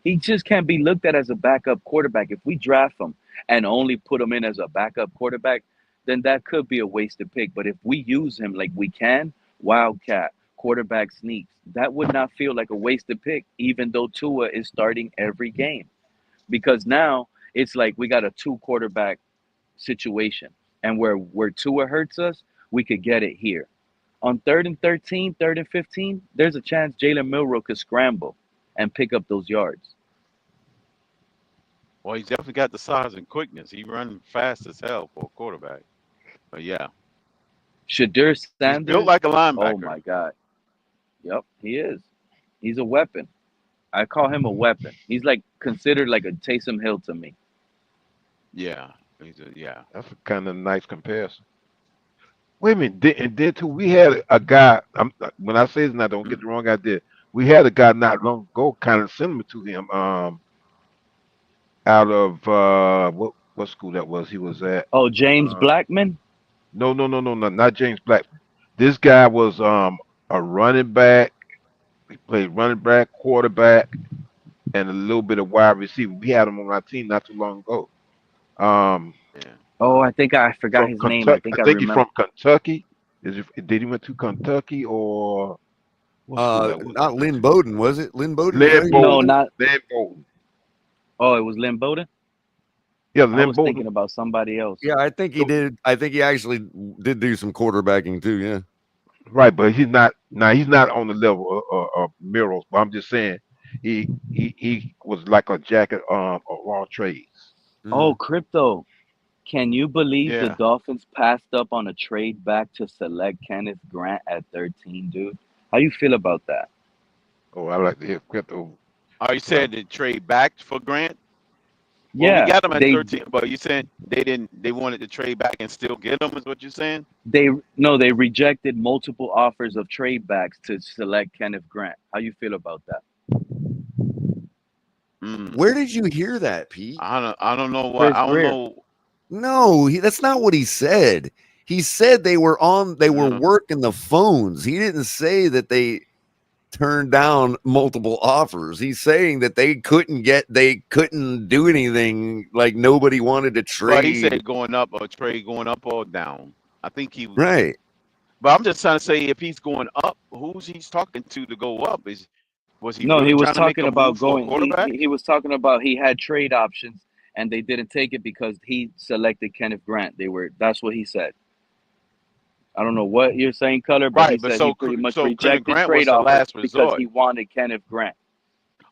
He just can't be looked at as a backup quarterback. If we draft him and only put him in as a backup quarterback, then that could be a wasted pick. But if we use him like we can, wildcat, quarterback sneaks, that would not feel like a wasted pick, even though Tua is starting every game. Because now it's like we got a two quarterback situation. And where Tua hurts us, we could get it here. On 3rd and 13, 3rd and 15, there's a chance Jalen Milrow could scramble and pick up those yards. Well, he's definitely got the size and quickness. He run fast as hell for a quarterback. But yeah, Shadur he's built Sanders, like a oh linebacker. my God. Yep, he is. He's a weapon. I call him a weapon. He's like considered like a Taysom Hill to me. Yeah, yeah. That's a kind of nice comparison. Wait a minute. And then too, we had a guy. When I say this, and I don't get Mm. the wrong idea. We had a guy not long ago, kind of similar to him. Out of what school that was? He was at. Oh, James Uh, Blackman? no, not James Blackman. This guy was a running back. He played running back, quarterback, and a little bit of wide receiver. We had him on our team not too long ago. Um, Yeah. Oh, I think I forgot from his name. I Kentucky. I think I think he's remember. from Kentucky. Did he went to Kentucky or what school that was? Not Lynn Bowden, was it? Lynn Bowden, Lynn right? No, Bowden. not. Lynn Bowden. Oh, it was Lynn Bowden? Yeah, I Lynn was thinking Bowden. about somebody else. Yeah, I think he So did. I think he actually did do some quarterbacking too. Yeah. right, but he's not. Now he's not on the level of Murals. But I'm just saying, he was like a jacket of all trades. Oh, Mm. Crypto. Can you believe the Yeah. Dolphins passed up on a trade back to select Kenneth Grant at 13, dude? How you feel about that? Oh, I like to hear crypto. Oh, you Well, said they trade back for Grant? Well, we Yeah, got him at they 13, but you said they didn't. They wanted to trade back and still get him. Is what you're saying? they no, they rejected multiple offers of trade backs to select Kenneth Grant. How you feel about that? Mm. Where did you hear that, Pete? I don't know what. Chris I don't Greer. know. No, that's not what he said. He said they were No. working the phones. He didn't say that they turned down multiple offers. He's saying that they couldn't do anything. Like nobody wanted to But he trade. said going up or trade going up or down. I think he was. Right. But I'm just trying to say, if he's going up, who's he's talking to go up? Was he No, he really was trying to make talking a about move for a going. quarterback? He was talking about he had trade options and they didn't take it because he selected Kenneth Grant. That's what he said. I don't know what you're saying, Color, but he Right, but said he pretty much Kenneth rejected Grant was trade the offers last because resort. he wanted Kenneth Grant.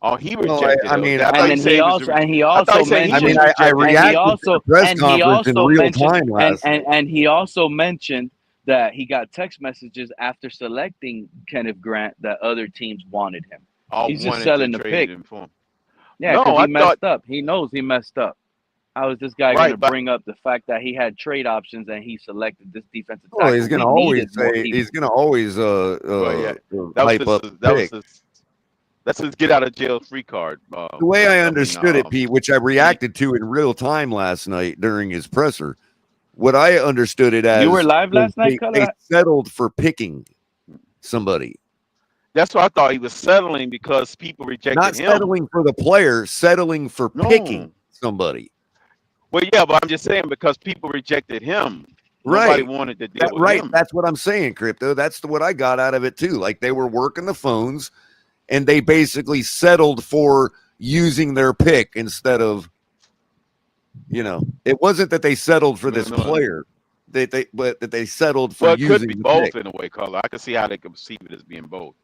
Oh, he Well, rejected I it. mean, I And thought he then said he was. he I thought he also said he I was mean, mentioned I rejecting it. reacted to the press conference in real time last night. and he also mentioned that he got text messages after selecting Kenneth Grant that other teams wanted him. I He's just wanted to selling the trade pick. him for him. Yeah, No, because I he thought messed up. He knows he messed up. How is this guy going to right, but bring up the fact that he had trade options and he selected this defensive Well, tackle? he's gonna We always needed more say people. he's gonna always well, yeah, that was hype up his. the pick. That's his get out of jail free card. The way I I mean, understood it, Pete, which I reacted to in real time last night during his presser, what I understood it You were as live was last night, they Color? settled for picking somebody. That's what I thought. He was settling because people rejected Not him. settling for the player, settling for picking somebody. Well, yeah, but I'm just saying because people rejected him. Nobody Right. wanted to deal with Right. him. That's what I'm saying, Crypto. That's what I got out of it too. Like they were working the phones and they basically settled for using their pick instead of, it wasn't that they settled for this player. But that they settled for Well, it could using be the both pick. in a way, Carla. I can see how they could perceive it as being both.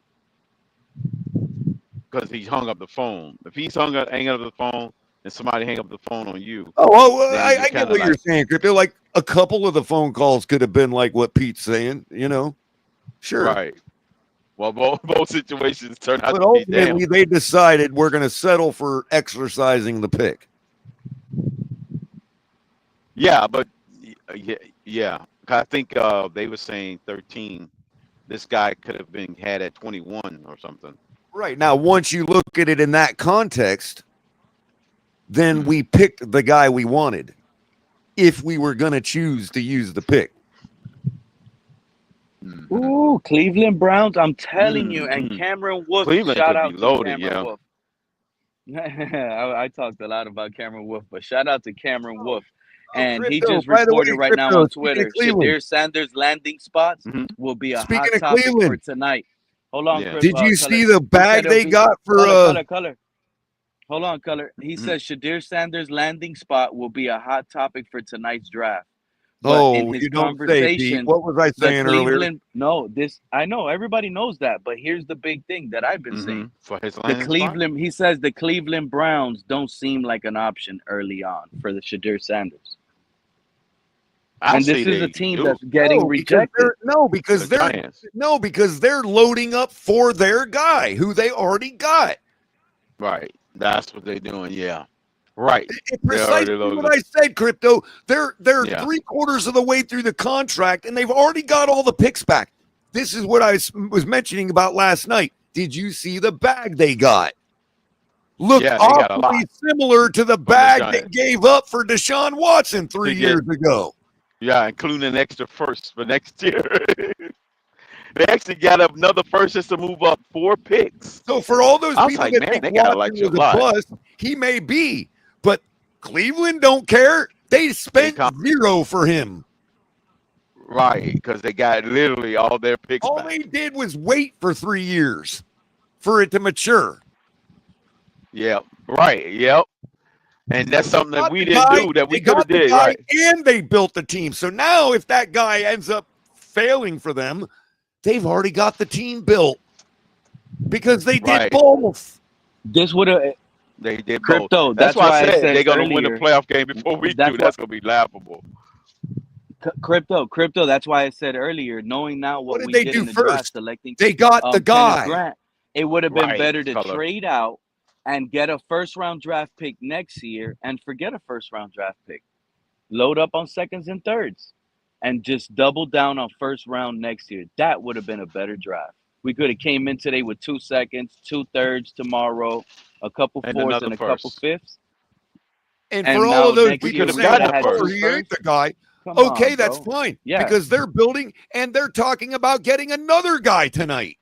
Because he hung up the phone. If he's hang up the phone and somebody hang up the phone on you. I get what you're saying, Crypto. Like a couple of the phone calls could have been like what Pete's saying, Sure. Right. Well, both situations turned out But to be damn. ultimately, they decided we're going to settle for exercising the pick. Yeah, but yeah. I think they were saying 13. This guy could have been had at 21 or something. Right. Now, once you look at it in that context, then we picked the guy we wanted if we were going to choose to use the pick. Ooh, Cleveland Browns. I'm telling you. And Cameron Wolf. Cleveland Shout could out be to loaded, Cameron Wolf. I talked a lot about Cameron Wolf, but shout out to Cameron Wolf. And he Crypto, just by the way, reported right now Crypto, on speaking Twitter, of Cleveland. Shadir Sanders' landing spots will be a Speaking hot of topic for Cleveland. tonight. Hold on, Yeah. Did you see the He bag said it'll they be got for Color. Hold on, Color. He says Shadir Sanders' landing spot will be a hot topic for tonight's draft. But in his you don't say, Pete. conversation, What was I saying earlier? No, I know everybody knows that, but here's the big thing that I've been saying. For his landing spot? He says the Cleveland Browns don't seem like an option early on for the Shadir Sanders. And this is a team that's getting rejected. Because they're loading up for their guy who they already got. Right. That's what they're doing. Yeah. Right. It's precisely what I said, Crypto. They're 3/4 of the way through the contract, and they've already got all the picks back. This is what I was mentioning about last night. Did you see the bag they got? Looked awfully similar to the bag they gave up for Deshaun Watson 3 years ago. Yeah, including an extra first for next year. They actually got another first just to move up 4 picks. So for all those people like, that man, think they gotta Watson like you was a a lot. bust, he may be, but Cleveland don't care. They spent zero for him. Right, because they got literally all their picks All back. they did was wait for 3 years for it to mature. Yep. Right. Yep. And that's something that we didn't do that we could have did. Right. And they built the team. So now if that guy ends up failing for them, they've already got the team built because they did both. This would have they did Crypto. Both. That's why I said they're going to win a playoff game before we do. That's going to be laughable. Crypto. That's why I said earlier, knowing now what we did they did do in the first? draft, selecting they got the guy. Grant, it would have been better to trade out and get a first-round draft pick next year and forget a first-round draft pick. Load up on seconds and thirds and just double down on first round next year. That would have been a better draft. We could have came in today with 2 seconds, 2 thirds tomorrow, a couple fourths, and a couple fifths. And for all of those people saying first. He ain't the guy, okay, that's fine. Yeah. Because they're building and they're talking about getting another guy tonight.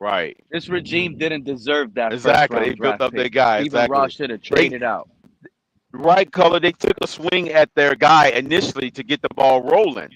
Right. This regime didn't deserve that. Exactly. First round They built draft up pick. their guy. Even Exactly. Ross should have traded out. Right, Color. They took a swing at their guy initially to get the ball rolling,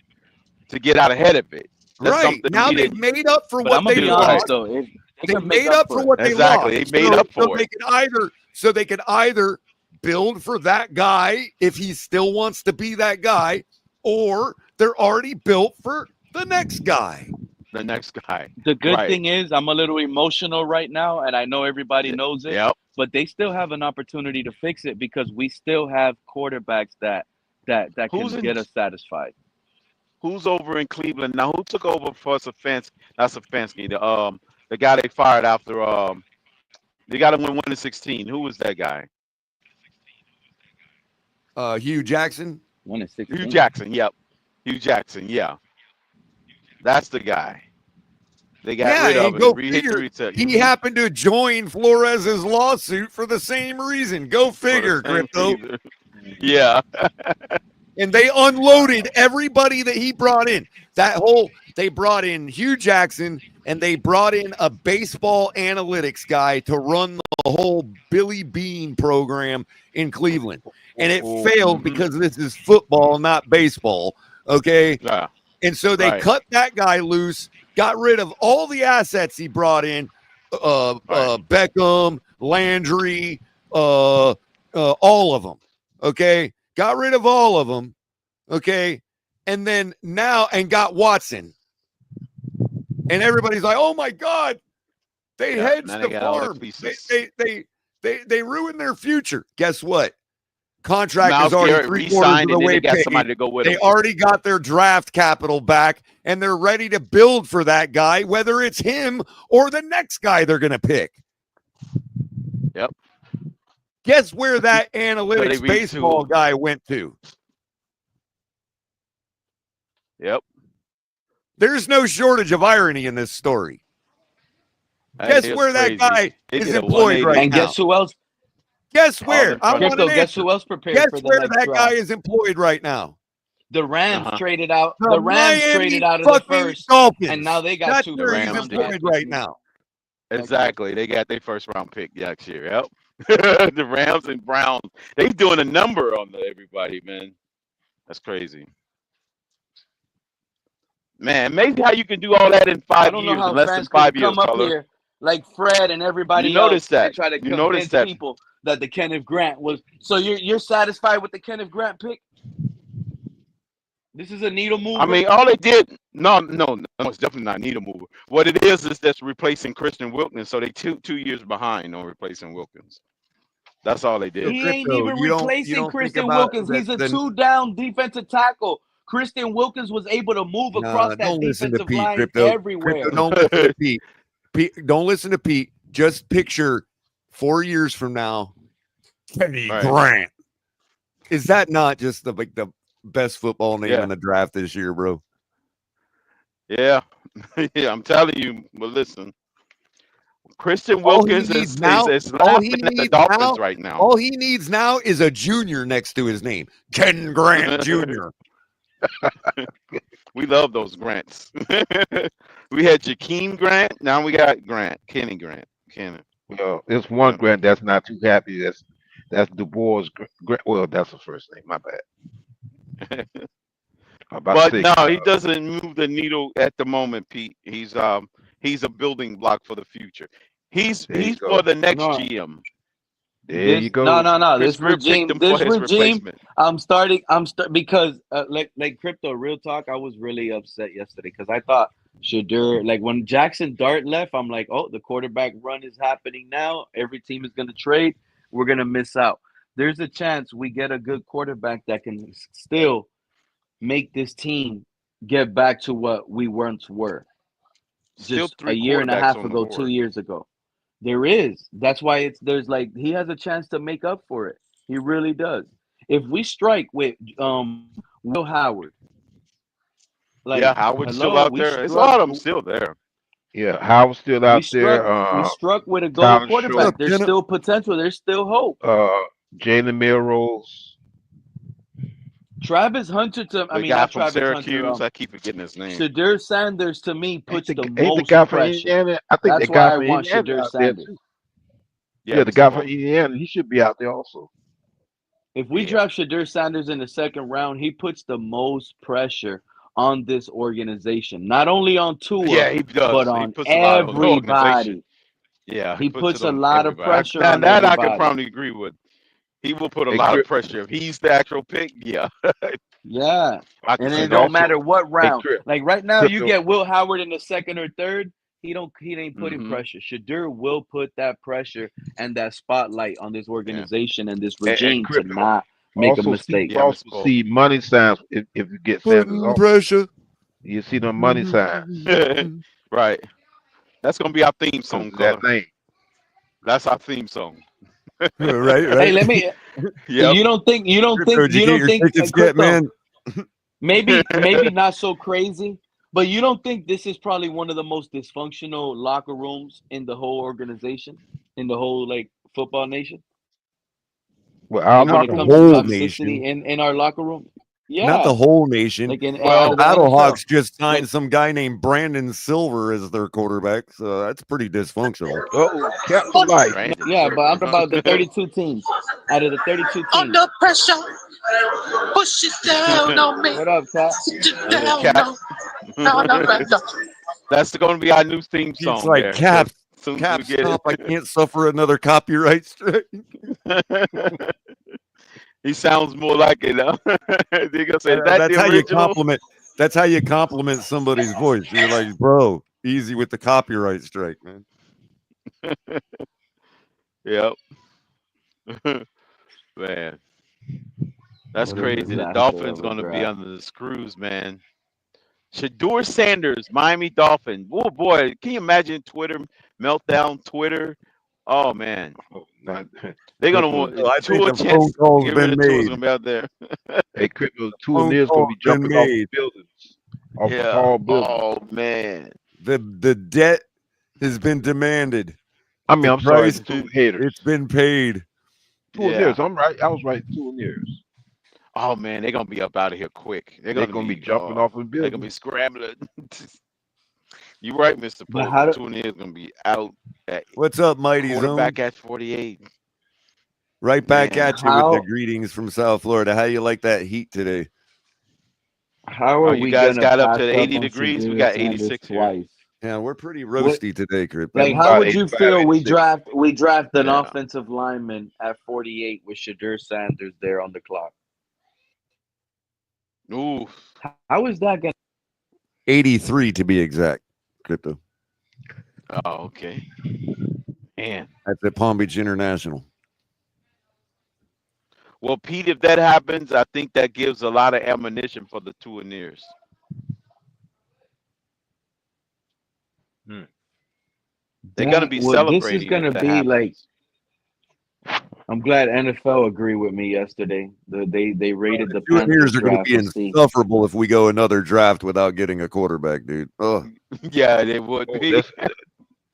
to get out ahead of it. That's Right. something Now we they've didn't made up for But I'm what gonna they be do. Right. honest lost. though, they They can make made up up for for it. what they Exactly. They lost. made up So for they it. can either build for that guy if he still wants to be that guy, or they're already built for the next guy. The next guy. The good Right. thing is I'm a little emotional right now, and I know everybody knows it, Yep. but they still have an opportunity to fix it because we still have quarterbacks that Who's can in? get us satisfied. Who's over in Cleveland now? Who took over for Stefanski? Not Stefanski. The guy they fired after they got him win 1-16. Who was that guy? Hugh Jackson. 1-16. Hugh Jackson. Yep. Hugh Jackson. Yeah. That's the guy. They got Yeah, rid of and him. go Hit the figure. reset. He happened to join Flores's lawsuit for the same reason. Go For the figure, same Crypto. reason. Yeah. And they unloaded everybody that he brought in. They brought in Hugh Jackson and they brought in a baseball analytics guy to run the whole Billy Bean program in Cleveland. And it failed because this is football, not baseball. Okay. Yeah. And so they Right. cut that guy loose, got rid of all the assets he brought in, Beckham, Landry, all of them. Okay. Got rid of all of them. Okay. And then and got Watson. And everybody's like, oh my God, they hedged now the they got all the farm. pieces. They ruined their future. Guess what? Contract Miles is already Garrett 3/4 of re-signed, the and then way they got paid. somebody to go with They him. already got their draft capital back, and they're ready to build for that guy, whether it's him or the next guy they're going to pick. Yep. Guess where that analytics baseball guy went to? Yep. There's no shortage of irony in this story. Guess where that guy is employed right now? And guess who else? Guess where? I want Crypto, an guess answer. who else prepared Guess for the where next that draft? guy is employed right now? The Rams traded out. The Rams Miami traded out of the fucking first, Dolphins. and now they got That's two where first he's round employed picks. right now. Exactly. They got their first round pick next year. Yep. The Rams and Browns. They doing a number on everybody, man. That's crazy. Man, amazing how you can do all that in 5 I don't know years, how in less than fans 5 could years, come up Color. here like Fred and everybody You noticed else that. and try to You noticed convince that. people that the Kenneth Grant was. So you're satisfied with the Kenneth Grant pick? This is a needle mover. I mean, all they did, no, it's definitely not a needle mover. What it is that's replacing Christian Wilkins. So they 2 years behind on replacing Wilkins. That's all they did. He ain't even replacing Christian Wilkins. He's a 2-down defensive tackle. Christian Wilkins was able to move across that defensive line everywhere. Crypto, don't listen to Pete. Don't listen to Pete. Just picture 4 years from now, Kenny Grant. Is that not just the best football name in the draft this year, bro? Yeah. Yeah, I'm telling you. But listen, Christian Wilkins is laughing at the Dolphins right now. All he needs now is a junior next to his name, Ken Grant Jr. We love those Grants. We had Jakeem Grant. Now we got Grant, Kenny Grant. Well, there's one Grant that's not too happy. That's DuBois Grant. Well, that's the first name. My bad. But no, he doesn't move the needle at the moment, Pete. He's a building block for the future. He's for the next GM. There you go. No. Chris This regime. Because like Crypto, real talk. I was really upset yesterday because I thought Shadur, like when Jackson Dart left, I'm like, oh, the quarterback run is happening now. Every team is going to trade. We're going to miss out. There's a chance we get a good quarterback that can still make this team get back to what we once were. Still Just a year and a half ago, 2 years ago. There is. That's why he has a chance to make up for it. He really does. If we strike with Will Howard. Howard's still out there. There's a lot of them still there. Yeah, Howard's still out there. We struck with a gold quarterback. There's still potential. There's still hope. Jalen Milrose. Travis Hunter not Travis Syracuse. Hunter. I keep forgetting his name. Shadur Sanders to me puts the most the guy from pressure. Indiana. I think that's the guy why from I want Indiana Shadur out there Sanders. too. Yeah, the guy from Indiana. He should be out there also. If we draft Shadur Sanders in the second round, he puts the most pressure on this organization. Not only on Tua, Yeah, he does. but He on puts a lot on the organization. everybody. Yeah, he He puts it puts a on lot of everybody. pressure Now on that I can everybody. probably agree with. He will put a Hey, lot of Crip. pressure if he's the actual pick. Yeah, Yeah. I can And see it And that. don't also, matter what hey, round. Crip. Like right now, you Crypto. get Will Howard in the second or third. He ain't putting Hmm. pressure. Shadur will put that pressure and that spotlight on this Yeah, organization and this And regime to Crypto. not make a Also see, mistake. you yeah, also Mr. Paul. see money signs if you get Sanders Putting also. pressure. You see the money signs Right. That's gonna be our theme because song, of that color. name. That's our theme song. Right, Hey, right. let me. Yep. Crypto, did you get your tickets yet, Crypto. man? Maybe not so crazy, but you don't think this is probably one of the most dysfunctional locker rooms in the whole organization, in the whole like football nation? Well, our Like when Not it the locker comes room. to whole toxicity nation. in our locker room. Not Yeah, the whole nation. like in out The of Well, the NFL. Battlehawks just signed Like some guy named Brandon Silver as their quarterback, so that's pretty dysfunctional. Oh, Captain Mike. Brandon yeah, but I'm Server, talking huh? about the 32 teams. Out of the 32 teams. Under pressure, push it down on me. What up, Cap? Sit it What up, down, Cap? no, no, no, no, no. That's going to be our new theme Pete's song like, there. So as soon as we Cap, get stop. I it, can't suffer another copyright strike. he sounds more like it. Huh? They're gonna say, "Is that That's the how you original?" compliment. That's how you compliment somebody's voice. You're like, bro, easy with the copyright strike, man. Yep. Man, that's What a crazy. The disaster Dolphins of a going to be draft. under the screws, man. Shador Sanders, Miami Dolphin. Oh boy, can you imagine Twitter meltdown? Twitter. Oh man, Oh, not they're gonna Crypto. want So I think two the phone chance. call's Get rid been of two is made. gonna be out there. Hey, Crypto. Two and Phone there's gonna call's be been jumping off of made. buildings, off of Yeah. tall buildings. Oh man. The debt has been demanded. I mean, The I'm sorry, price, the two haters. it's been paid. Two and Yeah. there's. I'm right. I was right. Two and there's. Oh man, they're gonna be up out of here quick. They're gonna be jumping off of They're gonna be buildings. scrambling. You're right, Mr. But Pope. how The do, two is gonna be out at What's up, Mighty quarterback Zone? at 48. Right back Man, at you with the how greetings from South Florida. How you like that heat today? how oh, are you we guys gonna got up pass to the up 80 on degrees. We Shadur got Sanders 86 here. twice? Yeah, we're pretty What roasty today, Yeah, Crypto. like we how about would you 85, feel 86. we draft an Yeah. offensive lineman at 48 with Shadur Sanders there on the clock? Ooh. How is that gonna 83 to be exact, Crypto. Oh, okay. Man. That's at Palm Beach International. Well, Pete, if that happens, I think that gives a lot of ammunition for the two and ears. They're gonna be well this is celebrating if gonna that be like happens. I'm glad NFL agreed with me yesterday. They rated The the two Panthers ears are going to draft be to see. insufferable if we go another draft without getting a quarterback, dude. Oh, Yeah, they would Oh, be. they're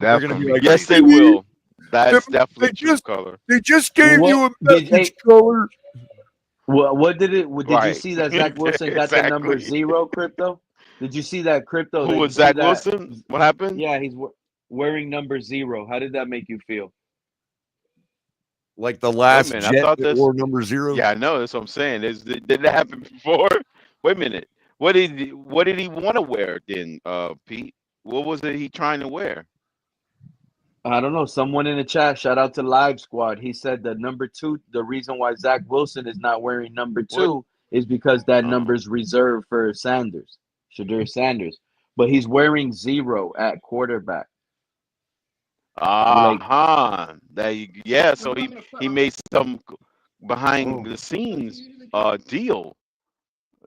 that's going to gonna be be like, Yes, crazy. they will. That's definitely true, just color. they just Well, gave you what a did message, hey, color. did you Right. see that Zach Wilson got the number Exactly. 0 Crypto? Did you see that Crypto? Who Did you was see Zach that? Wilson? What happened? Yeah, he's wearing number 0. How did that make you feel? Like the Wait a last minute. I jet thought that this. wore number 0. Yeah, I know. That's what I'm saying. Did that happen before? Wait a minute. What did he want to wear then, Pete? What was it he trying to wear? I don't know. Someone in the chat, shout out to Live Squad. He said the number 2, the reason why Zach Wilson is not wearing number What? 2 is because that Oh. number is reserved for Sanders, Shadur Sanders. But he's wearing 0 at quarterback. Like, Yeah, so he made some behind the scenes deal,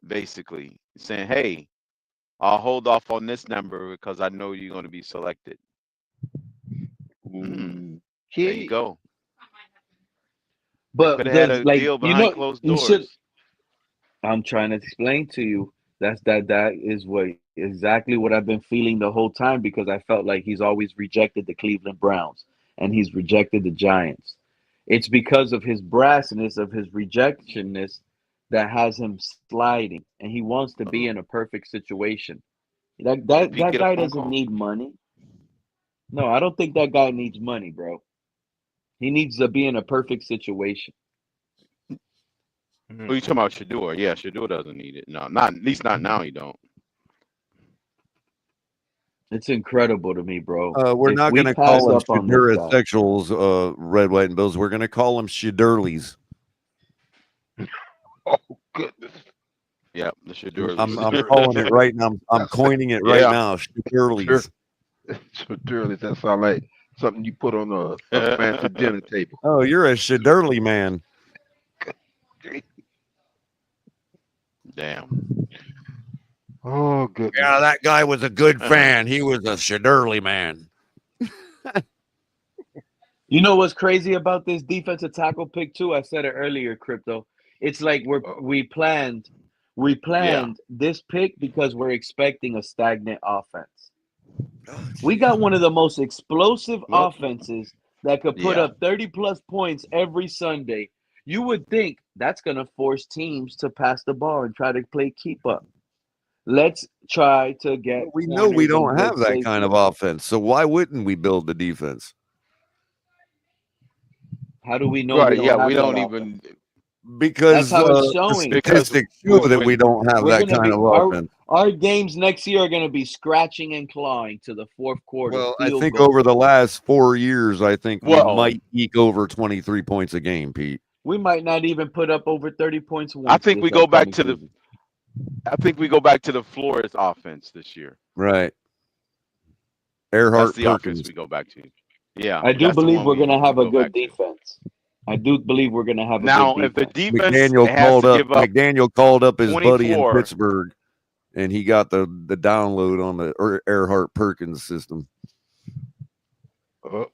basically saying, "Hey, I'll hold off on this number because I know you're going to be selected." There you go. They could but have had does a like deal behind closed you should. doors. I'm trying to explain to you that is what exactly what I've been feeling the whole time because I felt like he's always rejected the Cleveland Browns and he's rejected the Giants. It's because of his brassness, of his rejectionness that has him sliding, and he wants to be Uh-oh. in a perfect situation. That Did that Pete that get a guy phone doesn't call? need money. No, I don't think that guy needs money, bro. He needs to be in a perfect situation. Who you talking about, Shador? Yeah, Shador doesn't need it. No, not at least not now. He don't. It's incredible to me, bro. We're If not we going to pass call them up on this guy, Shadurasexuals, Red, White, and Bills. We're going to call them Shadurleys. Oh goodness. Yeah, the Shador. I'm calling it right now. I'm coining it right now. Shadurleys. Shadurleys. That sounds like something you put on a fancy dinner table. Oh, you're a Shadurley man. Damn. Oh goodness. Yeah, that guy was a good fan. He was a Shadurley man. you know what's crazy about this defensive tackle pick too? I said it earlier, Crypto. It's like we planned this pick because we're expecting a stagnant offense. We got one of the most explosive offenses that could put up 30-plus points every Sunday. You would think that's going to force teams to pass the ball and try to play keep up. Let's try to get. We know we don't have that kind of offense, so why wouldn't we build the defense? How do we know? Right? We Yeah, don't we have don't that even. offense? Because That's how it's the showing. statistics show that we don't have that kind of offense. Our games next year are going to be scratching and clawing to the fourth quarter. Well, I think over the last 4 years, I think we might eke over 23 points a game, Pete. We might not even put up over 30 points once. I think we go back to the. I think we go back to the Flores offense this year. Right. Earhart That's the Perkins. offense we go back to. Yeah, I do believe we're going to have a good defense. I do believe we're going to have a good defense. If the defense McDaniel called up his 24. buddy in Pittsburgh, and he got the download on the Earhart Perkins system.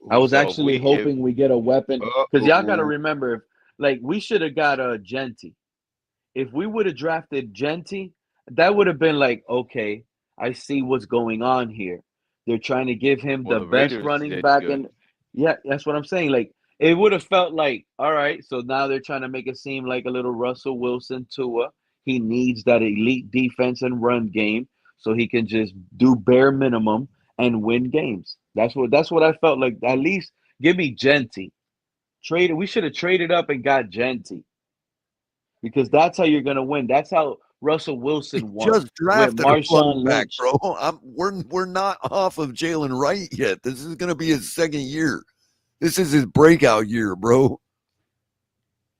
I was actually hoping we get a weapon because y'all got to remember, like we should have got a Genty. If we would have drafted Genty, that would have been like, okay, I see what's going on here. They're trying to give him the best running back, and that's what I'm saying. Like it would have felt like, all right, so now they're trying to make it seem like a little Russell Wilson Tua. He needs that elite defense and run game so he can just do bare minimum and win games. That's what I felt like. At least give me Genty. We should have traded up and got Genty. Because that's how you're gonna win. That's how Russell Wilson won. Just drafted with Marshawn back, bro. We're not off of Jalen Wright yet. This is gonna be his second year. This is his breakout year, bro.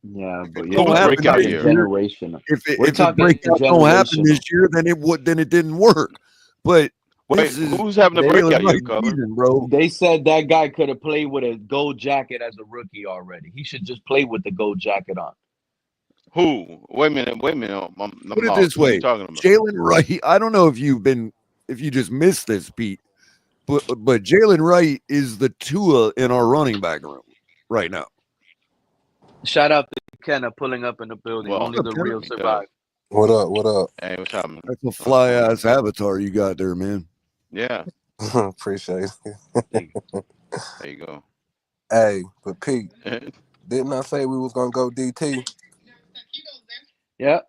Yeah, but breakout year. Generation. If the breakout don't happen this year, then it didn't work. But who's having a breakout year, season, bro? They said that guy could have played with a gold jacket as a rookie already. He should just play with the gold jacket on. Who? Wait a minute. Put it this way, Jalen Wright. I don't know if you just missed this, Pete, but Jalen Wright is the Tua in our running back room right now. Shout out to Kenneth pulling up in the building. Only the real survive. What up? What up? Hey, what's happening? That's a fly ass avatar you got there, man. Yeah. Appreciate it. There you go. Hey, but Pete, didn't I say we was gonna go DT? Yeah.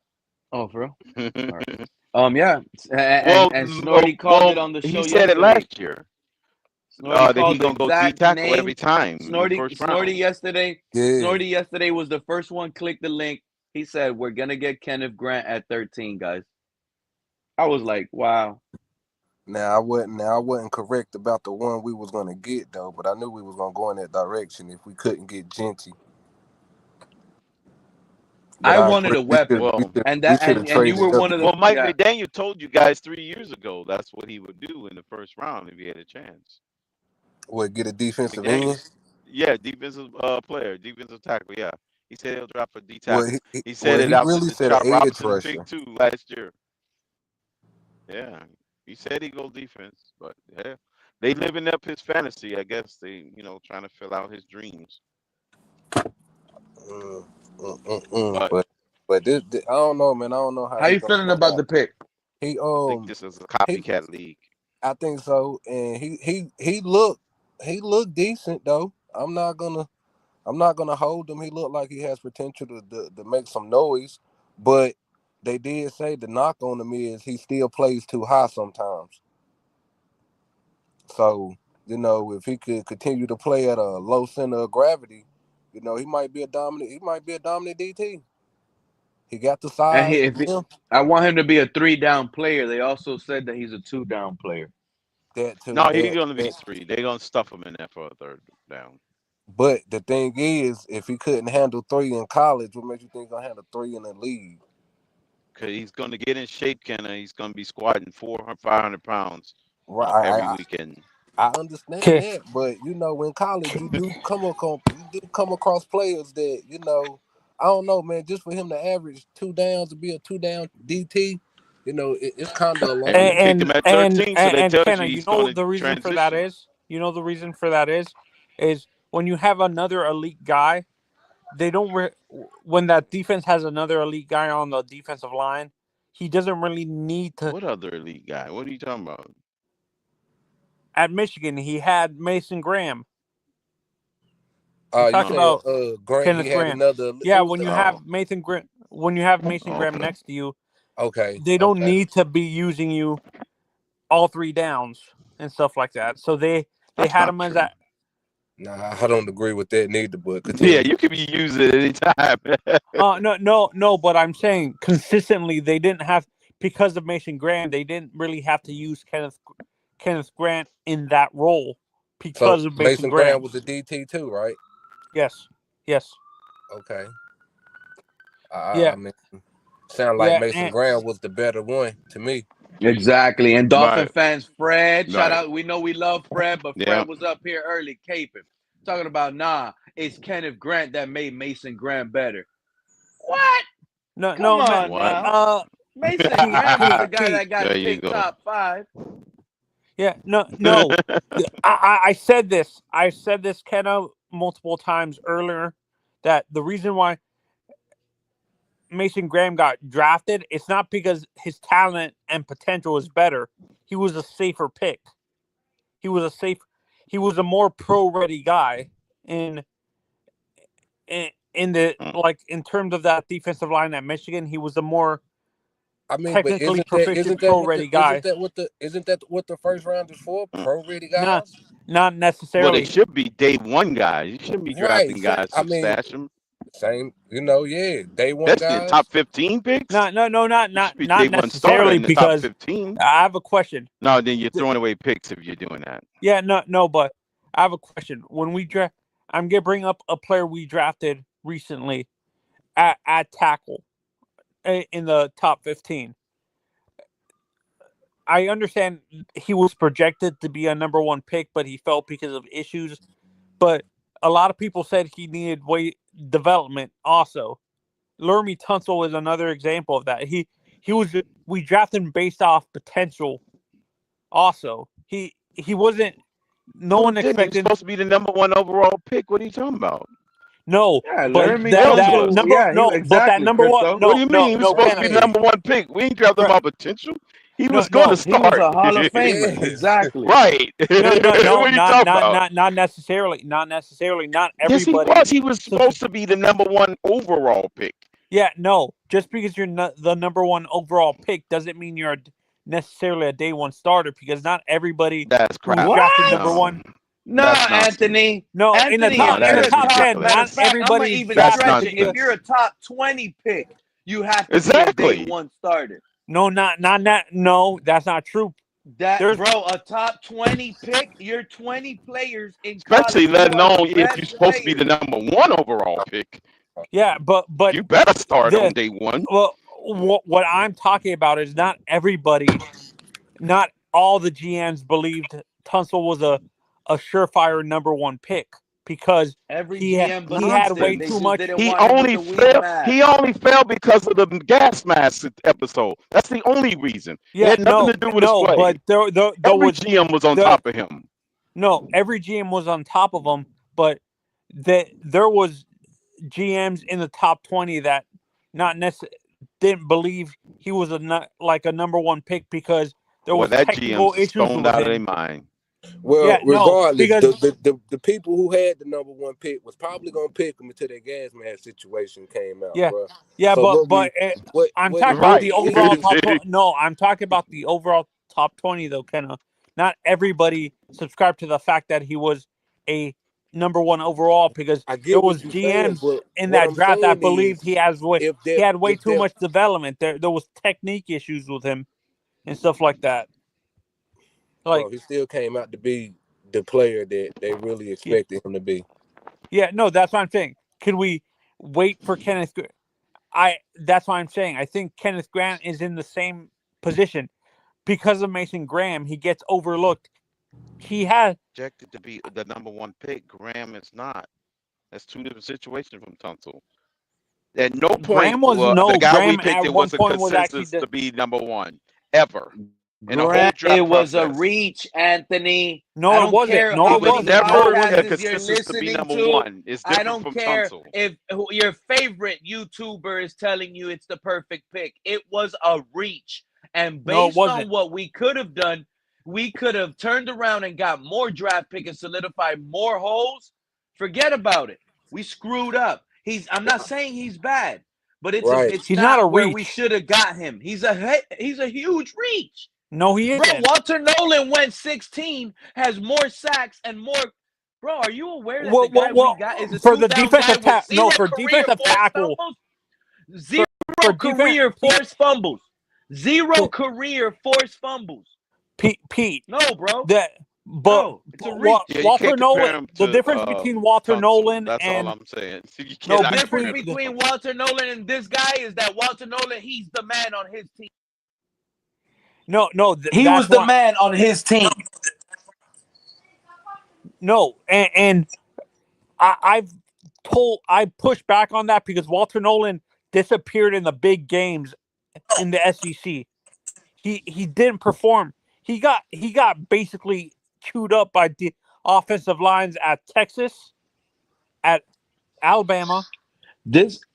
Oh, for real? Right. Yeah. And Snorty called it on the show. He said it last year. Snorty that he gonna go D tackle every time. Snorty yesterday. Yeah. Snorty yesterday was the first one. Click the link. He said we're gonna get Kenneth Grant at 13, guys. I was like, wow. Now I wasn't correct about the one we was gonna get though, but I knew we was gonna go in that direction if we couldn't get Genty. I wanted a weapon, and you were one of the. Well, Mike McDaniel told you guys 3 years ago that's what he would do in the first round if he had a chance. What, get a defensive end? Yeah, defensive player, defensive tackle. Yeah, he said he'll drop a D tackle. He said it after the Chop Robinson pick too last year. Yeah, he said he go defense, but yeah, they living up his fantasy. I guess they, trying to fill out his dreams. But this, I don't know, man. I don't know how you feeling about the pick. I think this is a copycat league. I think so, and he looked decent though. I'm not gonna hold him. He looked like he has potential to make some noise, but they did say the knock on him is he still plays too high sometimes. So if he could continue to play at a low center of gravity, he might be a dominant DT. He got the And size. I want him to be a 3-down player. They also said that he's a 2-down player. That too. No, he's gonna be 3. They're gonna stuff him in there for a 3rd down. But the thing is, if he couldn't handle 3 in college, what makes you think he's gonna handle 3 in the league? Because he's gonna get in shape, Kenna. He's gonna be squatting 400, 500 pounds every Right. weekend. I understand that, but in college you do come across players that I don't know, man. Just for him to average 2 downs to be a 2-down DT, it's kind of And you alarming. picked him at 13, so that tells Kenna, you he's gonna the reason for that transition. is? You know the reason for that is when you have another elite guy, they don't when that defense has another elite guy on the defensive line, he doesn't really need to. What other elite guy? What are you talking about? At Michigan, he had Mason Graham. You talking about Grant? Kenneth He had Grant. another. Yeah, when you have Mason Graham, next to you, they don't need to be using you all 3 downs and stuff like that. So they had him as that. Nah, I don't agree with that neither. But continue. Yeah, you can be used at any time. No. But I'm saying consistently they didn't have, because of Mason Graham, they didn't really have to use Kenneth Grant in that role because of Mason Graham. Graham was a DT too, right? Yes. Okay. Yeah. I mean, sound like Mason Graham was the better one to me. Exactly. And Dolphin fans, Fred, shout Right. out. We know we love Fred, but Fred was up here early caping. Talking about, it's Kenneth Grant that made Mason Graham better. What? No, Come on now. Mason Graham was the guy that got picked top 5. Yeah, no. I said this. Kenna, multiple times earlier, that the reason why Mason Graham got drafted, it's not because his talent and potential is better. He was a safer pick. He was a more pro-ready guy in the in terms of that defensive line at Michigan. He was a more technically proficient pro-ready guy. Isn't that what the first round is for? Pro-ready guys? Not necessarily. Well, they should be day 1 guys. You shouldn't be drafting guys to stash them. Same, day 1 That's guys. the top 15 picks. No, not day 1 necessarily, in the because top 15. I have a question. No, then you're throwing away picks if you're doing that. Yeah, no, but I have a question. When we draft, I'm gonna bring up a player we drafted recently at tackle in the top 15. I understand he was projected to be a number 1 pick, but he fell because of issues. But a lot of people said he needed weight development also. Lermy Tunsil is another example of that. We drafted him based off potential also. He wasn't, no one expected. He's supposed to be the number 1 overall pick. What are you talking about? No, but that number but that number 1. No, what do you mean? He was supposed to be the number 1 pick. We ain't drafted him by potential. He was going to start. He was a Hall of Famer. Exactly. Right. No, what are you talking about? not necessarily. Not everybody. Yes, he was. He was supposed to be the number 1 overall pick. Yeah, no. Just because you're not the number 1 overall pick doesn't mean you're necessarily a day 1 starter, because not everybody who's drafted number 1. No, Anthony. No, Anthony, in the top 10, not everybody. Even stretch it. If you're a top 20 pick, you have to be a day 1 starter. No, not no, that's not true. Bro, a top 20 pick, you're 20 players in especially college. let alone if you're supposed to be the number 1 overall pick. Yeah, but you better start on day 1. Well, what I'm talking about is not everybody, not all the GMs believed Tunsil was a surefire number 1 pick, because he had way too much. He only fell because of the gas mask episode. That's the only reason. Yeah, it had nothing to do with his play. But every GM was on top of him. No, every GM was on top of him, but there was GMs in the top 20 that not necessarily didn't believe he was a number 1 pick, because there was technical issues with out of him. their mind. Well, regardless, the people who had the number 1 pick was probably gonna pick him until that gas mask situation came out. Yeah, bro. yeah, So but I'm talking about the overall top 20. No, I'm talking about the overall top 20 though, Kenna. Not everybody subscribed to the fact that he was a number one overall because I there get was what you're saying, GMs but in what that I'm draft that saying believed is, he had way if too that much development. There was technique issues with him and stuff like that. Like, bro, he still came out to be the player that they really expected him to be. yeah, no, that's what I'm saying. Could we wait for Kenneth? That's what I'm saying. I think Kenneth Grant is in the same position because of Mason Graham. He gets overlooked. He has Projected to be the number one pick. Graham is not. That's two different situations from Tunsil. At no point the guy we Graham picked at it one was a point was actually consensus to be number one ever in the whole Grant, it draft was a process. reach, Anthony. No, I it don't wasn't. care No, how it It was many wasn't. No, it never a wasn't. podcasts you're consensus to be listening number to. one. It's I different don't from care Tunsil. if your favorite YouTuber is telling you it's the perfect pick. It was a reach. And No, it based wasn't. on what we could have done, we could have turned around and got more draft pick and solidified more holes. Forget about it. We screwed up. I'm not saying he's bad, but Right. it's He's not a not where we reach. should have got him. He's a huge reach. No, he Bro, isn't. Walter Nolan went 16, has more sacks and more. Bro, are you aware that the Well, guy we got is a for the two-down guy defensive with tackle. No, zero for career defensive forced tackle. fumbles? Zero For defense, career forced fumbles. Zero Pete. career forced fumbles. Pete. No, bro. But No, it's a reach. Yeah, you Walter can't compare Nolan. him The to difference between Walter Tunsil. Nolan That's all and I'm saying. You no, cannot The difference compare them. between Walter Nolan and this guy is that Walter Nolan, he's the man on his team. no, He that's was the why. man on his team. No, and I pushed back on that because Walter Nolan disappeared in the big games in the SEC. He didn't perform. He got basically chewed up by the offensive lines at Texas, at Alabama,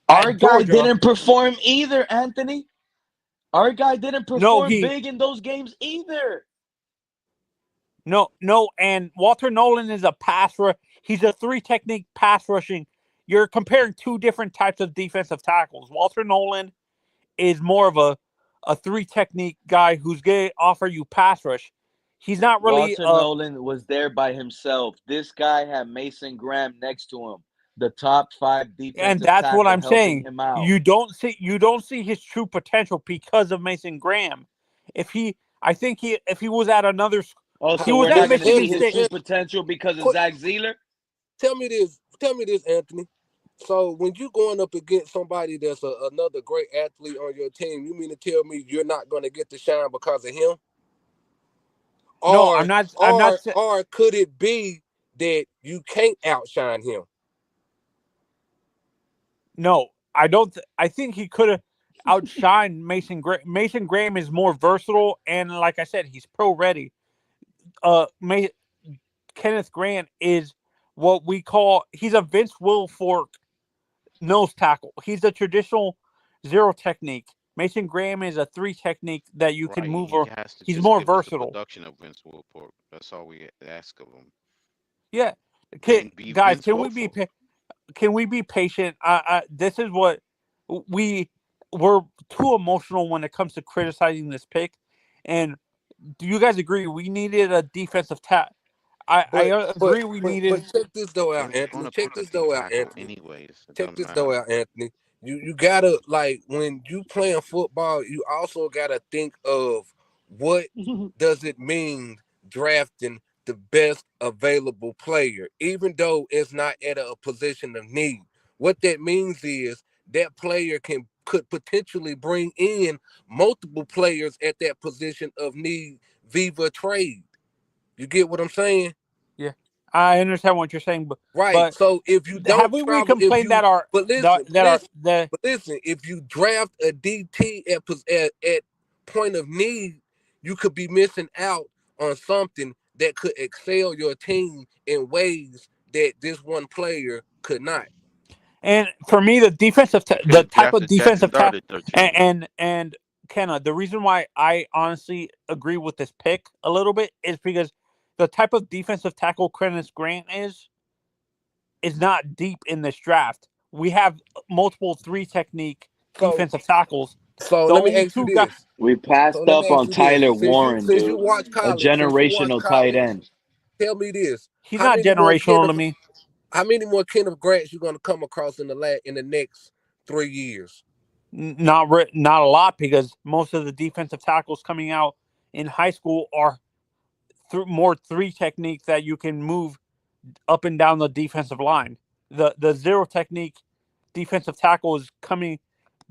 Our at guy Georgia. didn't perform either, Anthony. Our guy didn't No, perform big in those games either. No, and Walter Nolan is a pass rush. He's a three technique pass rushing. You're comparing two different types of defensive tackles. Walter Nolan is more of a three technique guy who's going to offer you pass rush. He's not really Walter Nolan was there by himself. This guy had Mason Graham next to him, the top 5 defensive and that's what tackle, I'm helping saying. him out. You don't see his true potential because of Mason Graham. If he was at another, Also, he was we're at not going to Michigan see his State. true potential because of Zach Zealer. Tell me this, Anthony. So when you going up against somebody that's another great athlete on your team, you mean to tell me you're not going to get the shine because of him? No, I'm not. Or could it be that you can't outshine him? No, I don't. I think he could have outshined Mason Graham. Mason Graham is more versatile, and like I said, he's pro ready. Kenneth Grant is what we call. He's a Vince Wilfork nose tackle. He's a traditional zero technique. Mason Graham is a three technique that you can move. He has to he's just more give us the versatile. production of Vince Wilfork. That's all we ask of him. Yeah, guys, can we be patient? This is what we're too emotional when it comes to criticizing this pick. And do you guys agree we needed a defensive tackle? I agree we needed. But check this though out, Anthony. Check this though out, Anthony. Check this though out, Anthony. You gotta, like, when you playing football, you also gotta think of what does it mean drafting the best available player, even though it's not at a position of need. What that means is that player could potentially bring in multiple players at that position of need via trade. You get what I'm saying? Yeah, I understand what you're saying, but So if you don't haven't we complained that our listen, if you draft a DT at point of need, you could be missing out on something that could excel your team in ways that this one player could not. And for me, the type of defensive tackle, and Kenna, the reason why I honestly agree with this pick a little bit is because the type of defensive tackle Kenneth Grant is not deep in this draft. We have multiple three technique defensive tackles. So let me ask you this. We passed up on Tyler Warren, since dude. you watch college, A generational tight end. Tell me this. He's not generational to me. How many more Kenneth Grants you going to come across in the next 3 years? Not a lot, because most of the defensive tackles coming out in high school are more three techniques that you can move up and down the defensive line. The zero technique defensive tackle is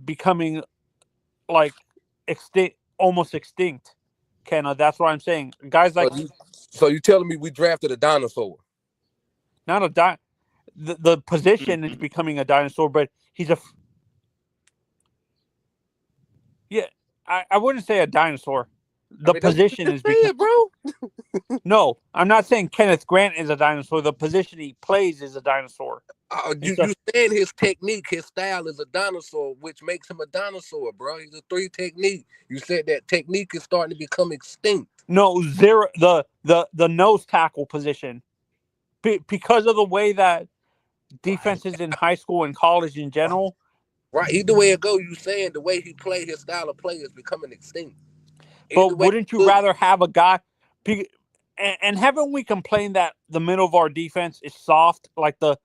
becoming like almost extinct. Kenna, that's what I'm saying. Guys like so you telling me we drafted a dinosaur? Not a the position is becoming a dinosaur, but he's I wouldn't say a dinosaur. The position is saying, bro. No, I'm not saying Kenneth Grant is a dinosaur. The position he plays is a dinosaur. You saying his technique, his style is a dinosaur, which makes him a dinosaur, bro. He's a three technique. You said that technique is starting to become extinct. No, zero. The nose tackle position, because of the way that defenses in high school and college in general. Right, either way it goes, you saying the way he play, his style of play is becoming extinct. But wouldn't you rather have a guy? And haven't we complained that the middle of our defense is soft? Like the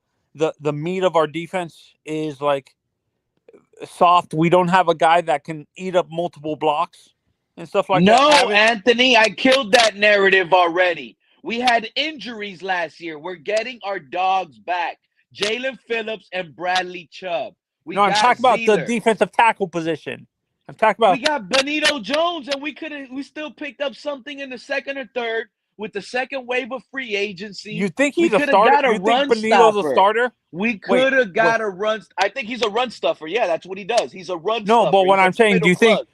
meat of our defense is like soft. We don't have a guy that can eat up multiple blocks and stuff like that. No, Anthony, I killed that narrative already. We had injuries last year. We're getting our dogs back. Jalen Phillips and Bradley Chubb. I'm talking about the defensive tackle position. I'm talking about. We got Benito Jones, and we still picked up something in the second or third with the second wave of free agency. You think he's a starter? You think Benito's a starter? We could have got a run. I think he's a run stuffer. Yeah, that's what he does. He's a run stuffer. No, but what I'm saying, do you think?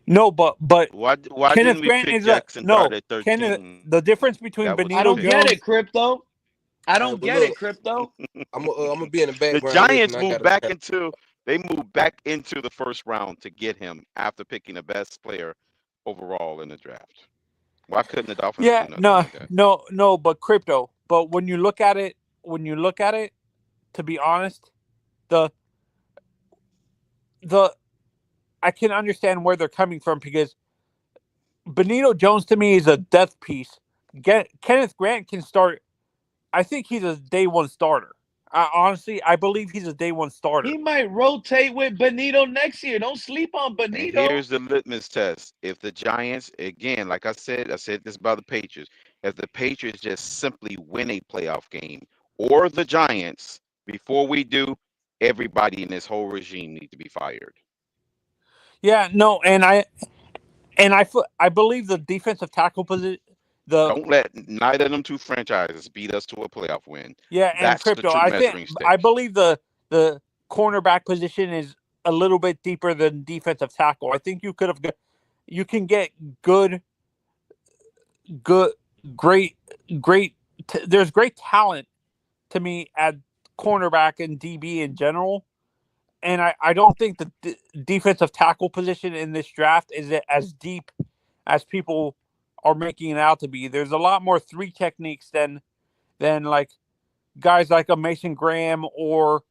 No, but why Kenneth didn't we Grant pick is Jackson no. Dart at 13? Kenneth, the difference between Benito I don't Jones. get it, Crypto. I don't get it, Crypto. I'm gonna be in the background. The Giants moved back into. They moved back into the first round to get him after picking the best player overall in the draft. Why couldn't the Dolphins? Yeah, no, but Crypto. But when you look at it, to be honest, the I can understand where they're coming from, because Benito Jones to me is a death piece. Kenneth Grant can start. I think he's a day one starter. Honestly, I believe he's a day one starter. He might rotate with Benito next year. Don't sleep on Benito. And here's the litmus test. If the Giants, again, like I said this about the Patriots, if the Patriots just simply win a playoff game, or the Giants, before we do, everybody in this whole regime needs to be fired. Yeah, no, and I believe the defensive tackle position. Don't let neither of them two franchises beat us to a playoff win. Yeah, and that's Crypto, the I believe the cornerback position is a little bit deeper than defensive tackle. I think you can get great. There's great talent to me at cornerback and DB in general, and I don't think the defensive tackle position in this draft is as deep as people are making it out to be. There's a lot more three techniques than like guys like a Mason Graham, or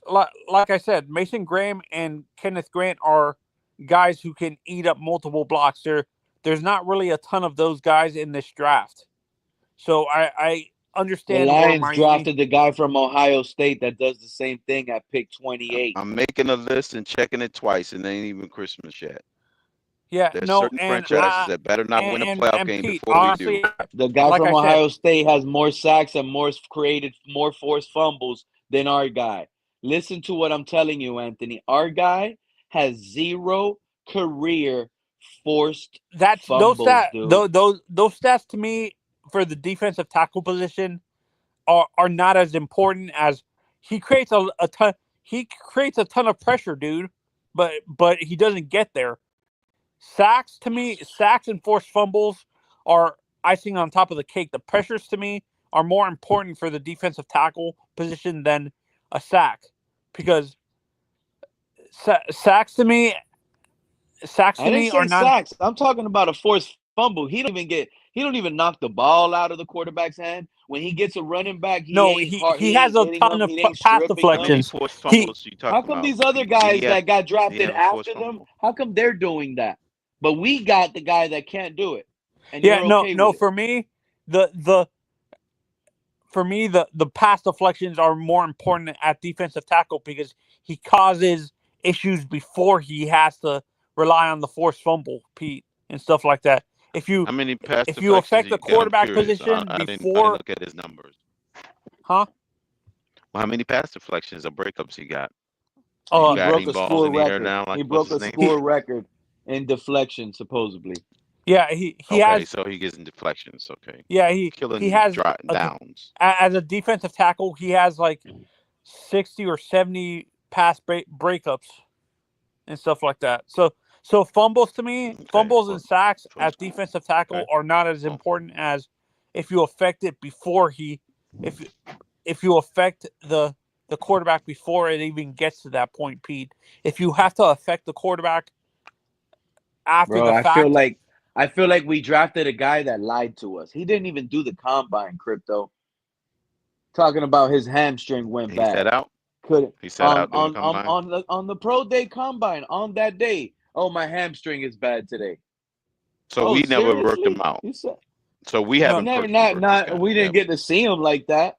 like I said, Mason Graham and Kenneth Grant are guys who can eat up multiple blocks. There's not really a ton of those guys in this draft. So I understand. The Lions drafted the guy from Ohio State that does the same thing at pick 28. I'm making a list and checking it twice, and it ain't even Christmas yet. Yeah, there's certain franchises that better not win a playoff game Pete, before honestly, we do. The guy from Ohio State has more sacks and more forced fumbles than our guy. Listen to what I'm telling you, Anthony. Our guy has 0 career forced fumbles. Those stats to me for the defensive tackle position are not as important as he creates a ton. He creates a ton of pressure, dude, but he doesn't get there. Sacks and forced fumbles are icing on top of the cake. The pressures to me are more important for the defensive tackle position than a sack, because sacks to me are not sacks. I'm talking about a forced fumble. He don't even knock the ball out of the quarterback's hand. When he gets a running back, he has a ton of pass deflections. How come these other guys that got drafted after them? How come they're doing that? But we got the guy that can't do it. And for me, for me, the pass deflections are more important at defensive tackle because he causes issues before he has to rely on the forced fumble, Pete, and stuff like that. If you How many pass if you deflections affect you the got? I'm quarterback curious. position I didn't before, look at his numbers. huh? Well, how many pass deflections or breakups he got? Are you He Uh, broke batting a balls school in the air record. now? Like He what's broke his a name? he school record in deflection, supposedly. yeah he Okay, has so he gets in deflections. Okay, yeah he killing has downs. as a defensive tackle he has like 60 or 70 pass breakups and stuff like that. So fumbles to me, Okay, fumbles and sacks for at defensive tackle okay. are not as Well, important as if you affect it before if if you affect the quarterback before it even gets to that point, Pete. If you have to affect the quarterback after Bro, the fact, I feel like we drafted a guy that lied to us. He didn't even do the combine, Crypto. Talking about his hamstring went he sat bad. out. Could He sat out during the combine. on the pro day combine on that day. Oh, my hamstring is bad today. So Oh, we never worked him seriously? out. You said So we no, haven't never personally worked this guy, we didn't have we? get to see him like that.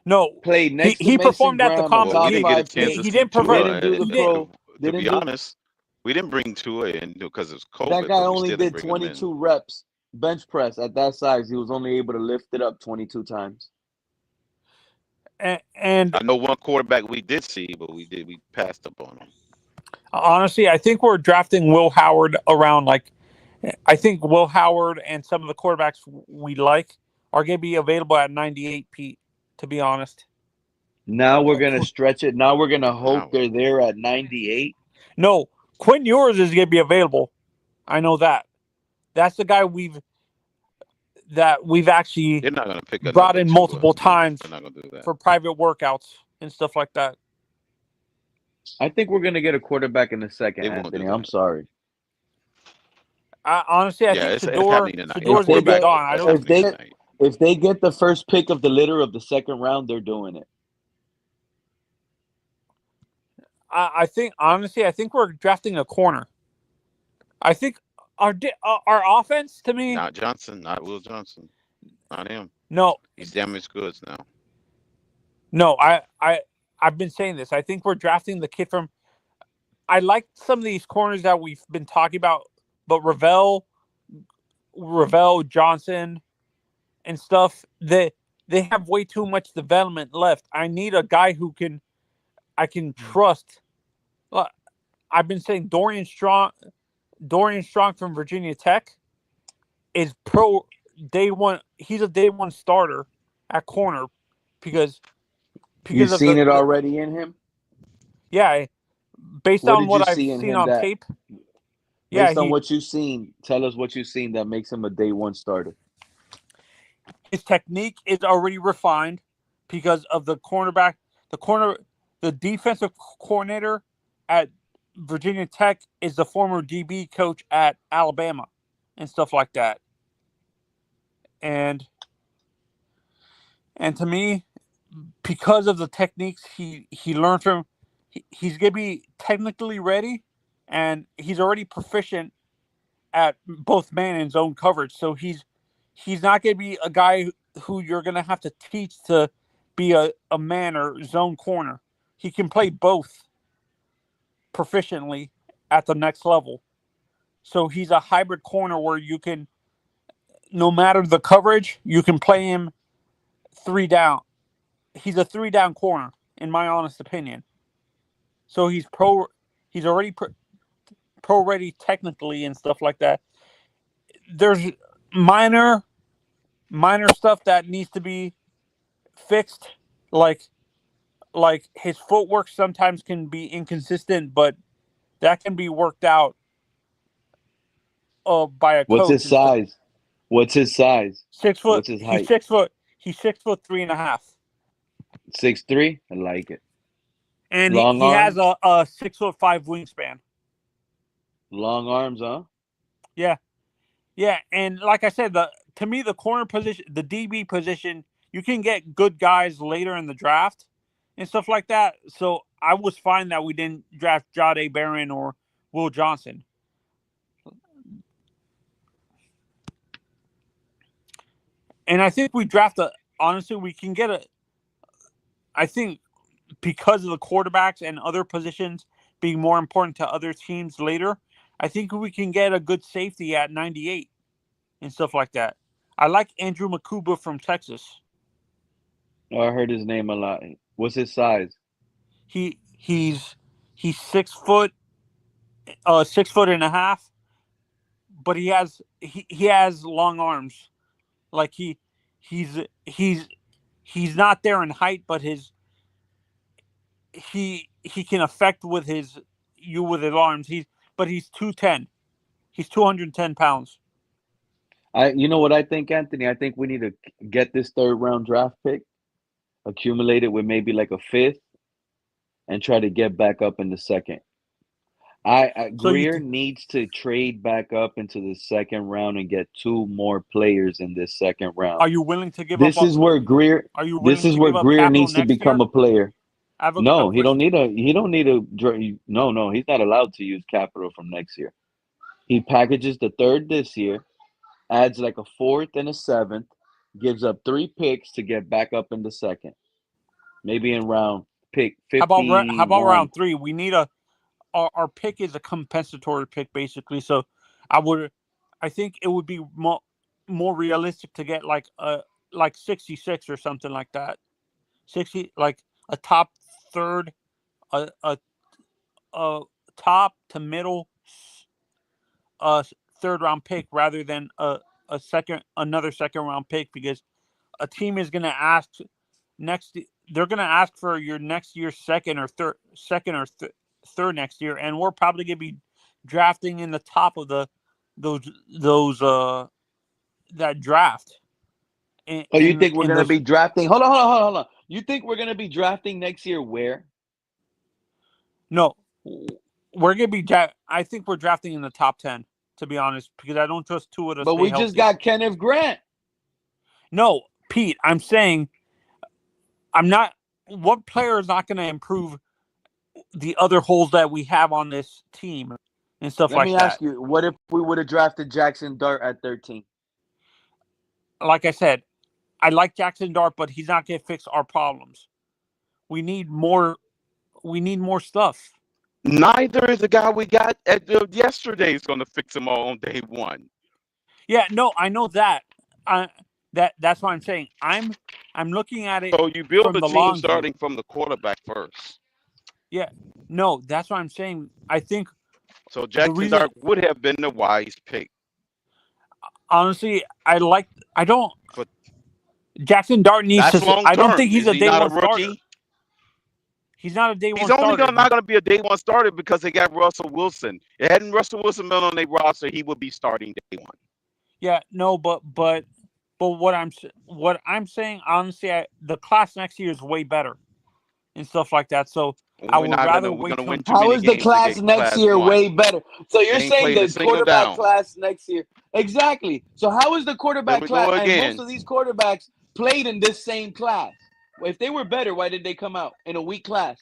no, Played next to he Mason performed at the Graham, a Well, comp. we top didn't get a 5 chance pick. to He see didn't prefer Didn't Tua. do the he did pro. To Didn't be do honest, we didn't bring Tua in because it was that COVID, guy but we only still didn't did bring him in. 22 reps bench press at that size. He was only able to lift it up 22 times. and I know one quarterback we did see, but we passed up on him. honestly, I think we're drafting Will Howard around like I think Will Howard and some of the quarterbacks we like are going to be available at 98, Pete, to be honest. Now we're going to stretch it. Now we're going to hope Howard. they're there at 98. No, Quinn Ewers is going to be available. I know that. That's the guy we've actually They're not going to pick brought another in Tua. multiple No, times they're not going to do that. for private workouts and stuff like that. I think we're going to get a quarterback in the second, They won't do Anthony. I'm that. sorry. Honestly, I Yeah, think it's happening tonight. Shador's My going to be quarterback, gone. I that's don't. happening tonight. If they get the first pick of the litter of the second round, they're doing it. I think honestly, I think we're drafting a corner. I think our offense to me. Not Johnson, not Will Johnson, not him. No, He's damaged goods now. no, I've been saying this. I think we're drafting the kid from. I like some of these corners that we've been talking about, but Ravel, Johnson, and stuff. They have way too much development left. I need a guy who I can trust. I've been saying Dorian Strong from Virginia Tech is pro day one. He's a day one starter at corner because You've of seen it the already in him? yeah. Based What on did you what I've see in seen him on that, tape, yeah, based on what you've seen, tell us what you've seen that makes him a day one starter? his technique is already refined because of the cornerback, the defensive coordinator at Virginia Tech is the former DB coach at Alabama and stuff like that. And to me, because of the techniques he learned from, he's going to be technically ready, and he's already proficient at both man and zone coverage. So he's not going to be a guy who you're going to have to teach to be a man or zone corner. He can play both proficiently at the next level. So he's a hybrid corner where you can, no matter the coverage, you can play him 3 down. He's a 3 down corner, in my honest opinion. So he's already pro ready technically and stuff like that. There's minor stuff that needs to be fixed, like his footwork sometimes can be inconsistent, but that can be worked out by a What's coach his and stuff. size? What's his size? 6 foot. What's his He's height? 6 foot. He's 6'3.5". 6'3"? I like it. And Long he has arms? a 6'5" wingspan. Long arms, huh? Yeah. Yeah, and like I said, to me the corner position, the DB position, you can get good guys later in the draft and stuff like that. So I was fine that we didn't draft Jahdae Barron or Will Johnson. And I think we draft honestly, we can get a. I think because of the quarterbacks and other positions being more important to other teams later, I think we can get a good safety at 98 and stuff like that. I like Andrew Makuba from Texas. Oh, I heard his name a lot. What's his size? He's 6 foot, 6.5 feet, but he has long arms. Like he's he's he's not there in height, but he can affect with his arms. He's 210. He's 210 pounds. You know what I think, Anthony? I think we need to get this third round draft pick, accumulate it with maybe like a fifth, and try to get back up in the second. So Greer needs to trade back up into the second round and get 2 more players in this second round. Are you willing to give This up? is where Greer. Are you This willing is to where give up Greer capital needs to next become year? a player. I have a No, he don't question. need a. No, he's not allowed to use capital from next year. He packages the third this year, adds like a fourth and a seventh, gives up 3 picks to get back up in the second. Maybe in round pick How about 51. round 3? We need our pick is a compensatory pick basically. So I think it would be more realistic to get like 66 or something like that. 60, like a top third, a top to middle third round pick rather than another second round pick, because a team is going to ask they're going to ask for your next year's second or third next year, and we're probably going to be drafting in the top of those that draft. You think we're going to those, be drafting? Hold on. You think we're going to be drafting next year where? No, we're going to be. I think we're drafting in the top 10, to be honest, because I don't trust Tua to But stay we healthy. just got Kenneth Grant. No, Pete, I'm saying I'm not. What player is not going to improve the other holes that we have on this team and stuff Let like me that? ask you, what if we would have drafted Jackson Dart at 13? Like I said, I like Jackson Dart, but he's not going to fix our problems. We need more. We need more stuff. Neither is the guy we got at yesterday is going to fix them all on day one. Yeah, no, I know that. That's what I'm saying. I'm looking at it. So you build from the the team long starting view. from the quarterback first. Yeah, no, that's what I'm saying. I think so Jackson Dart would have been the wise pick. Honestly, I don't. But Jackson Dart needs that's to. long I don't term. think he's Is a he day not one a rookie? starter. He's not a day one He's only starter. not going to be a day one starter because they got Russell Wilson. If hadn't Russell Wilson been on their roster, he would be starting day one. Yeah, no, but what I'm saying, honestly, the class next year is way better and stuff like that. So I would rather wait till. How is the class next year way better? So you're saying the quarterback class next year? Exactly. So how is the quarterback class? And most of these quarterbacks played in this same class. If they were better, why did they come out in a weak class?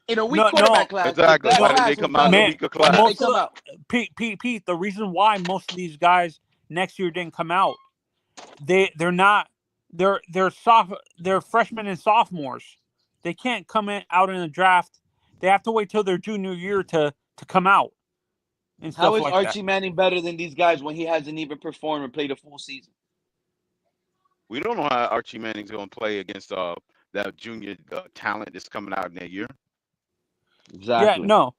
In a weak quarterback class. Exactly. Why did they come out in a weaker class? Why did they come out? Pete, the reason why most of these guys next year didn't come out, they're freshmen and sophomores. They can't come out in the draft. They have to wait till their junior year to come out. And How stuff is like Archie that. Manning better than these guys when he hasn't even performed and played a full season? We don't know how Archie Manning's going to play against that junior talent that's coming out in that year. Exactly. Yeah, no.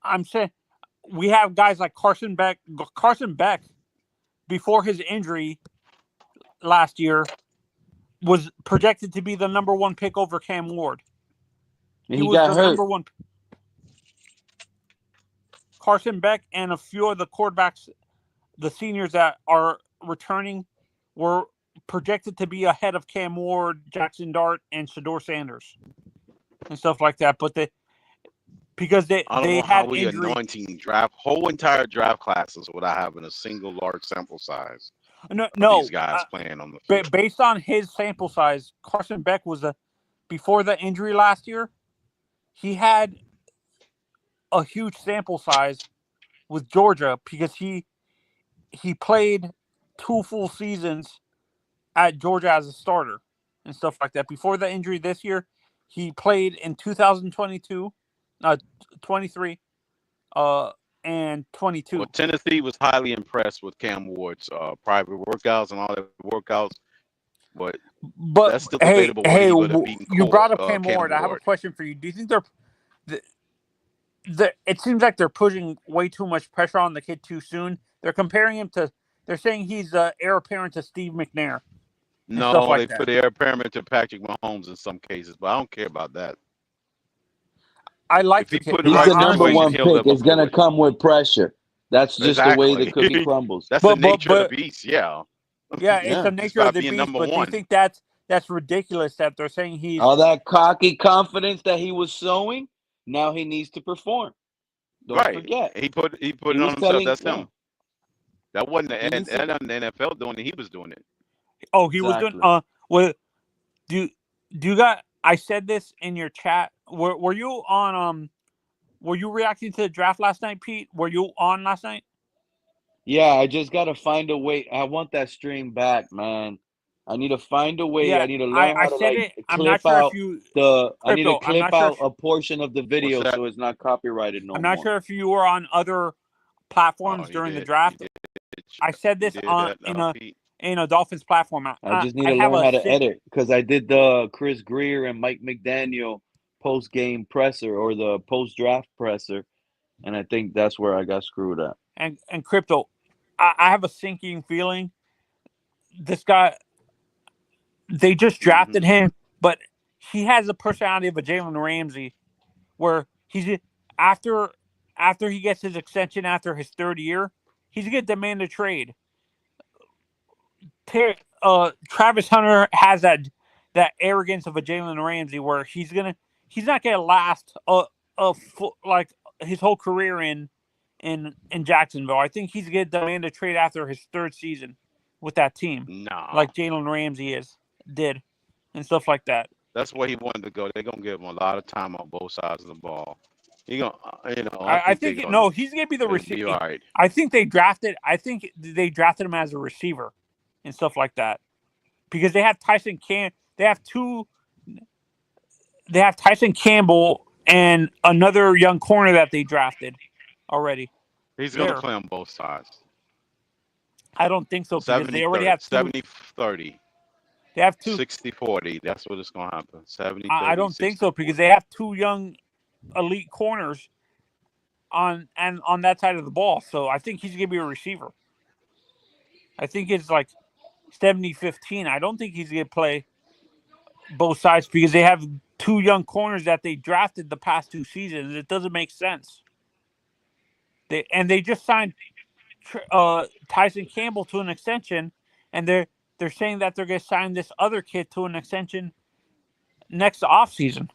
I'm saying we have guys like Carson Beck. Carson Beck, before his injury last year, was projected to be the number 1 pick over Cam Ward. He was got the hurt. number 1. Carson Beck and a few of the quarterbacks, the seniors that are returning, were projected to be ahead of Cam Ward, Jackson Dart, and Shedeur Sanders and stuff like that. But because they know had how we injury. Anointing whole entire draft classes without having a single large sample size. No, these guys playing on the field. Based on his sample size, Carson Beck was before the injury last year. He had a huge sample size with Georgia because he played 2 full seasons at Georgia as a starter. and stuff like that. Before the injury this year, he played in 2022, 23, and 22. Well, Tennessee was highly impressed with Cam Ward's private workouts and all that workouts, but that's still debatable whether he would have beaten you brought up Cam Cam Ward. I have a question for you. Do you think it seems like they're putting way too much pressure on the kid too soon? They're comparing him to. They're saying he's the heir apparent to Steve McNair. No, they put the heir apparent to Patrick Mahomes in some cases, but I don't care about that. I like if he the kid. put in the He's right the number situation, one he'll pick. live It's up to gonna it. come with pressure. That's just the way the cookie crumbles. That's the nature of the beast. Yeah. Yeah, it's the nature of the beast. Number but one. do you think that's ridiculous that they're saying he's all that cocky confidence that he was showing? Now he needs to perform. Don't forget. He put it on himself. That's him. That wasn't the NFL doing it. He was doing it. Oh, he was doing. Well, do you got? I said this in your chat. Were you on? Were you reacting to the draft last night, Pete? Were you on last night? Yeah, I just gotta find a way. I want that stream back, man. I need to find a way. Yeah, I need to learn how to like clip out I need to clip out a portion of the video so it's not copyrighted no more. I'm not sure if you were on other platforms during the draft. I said this in a Dolphins platform. I just need to learn how to edit because I did the Chris Greer and Mike McDaniel post game presser or the post draft presser, and I think that's where I got screwed up. And Crypto, I have a sinking feeling. This guy, they just drafted him, but he has the personality of a Jalen Ramsey, where he's after he gets his extension after his third year, he's gonna demand a trade. Travis Hunter has that arrogance of a Jalen Ramsey, where he's not gonna last like his whole career in Jacksonville. I think he's gonna demand a trade after his third season with that team. No, like Jalen Ramsey did, and stuff like that. That's where he wanted to go. They're gonna give him a lot of time on both sides of the ball. He gonna, I think he's gonna be the receiver. Right. I think they drafted him as a receiver and stuff like that because they have Tyson Campbell and another young corner that they drafted already. He's gonna play on both sides. I don't think so because they already have 70-30. They have 60-40. That's what it's gonna happen. 70-30. I don't think so because they have two young elite corners on that side of the ball. So I think he's gonna be a receiver. I think it's like 70-15. I don't think he's gonna play both sides because they have two young corners that they drafted the past 2 seasons. It doesn't make sense. They just signed Tyson Campbell to an extension, and they're saying that they're going to sign this other kid to an extension next offseason.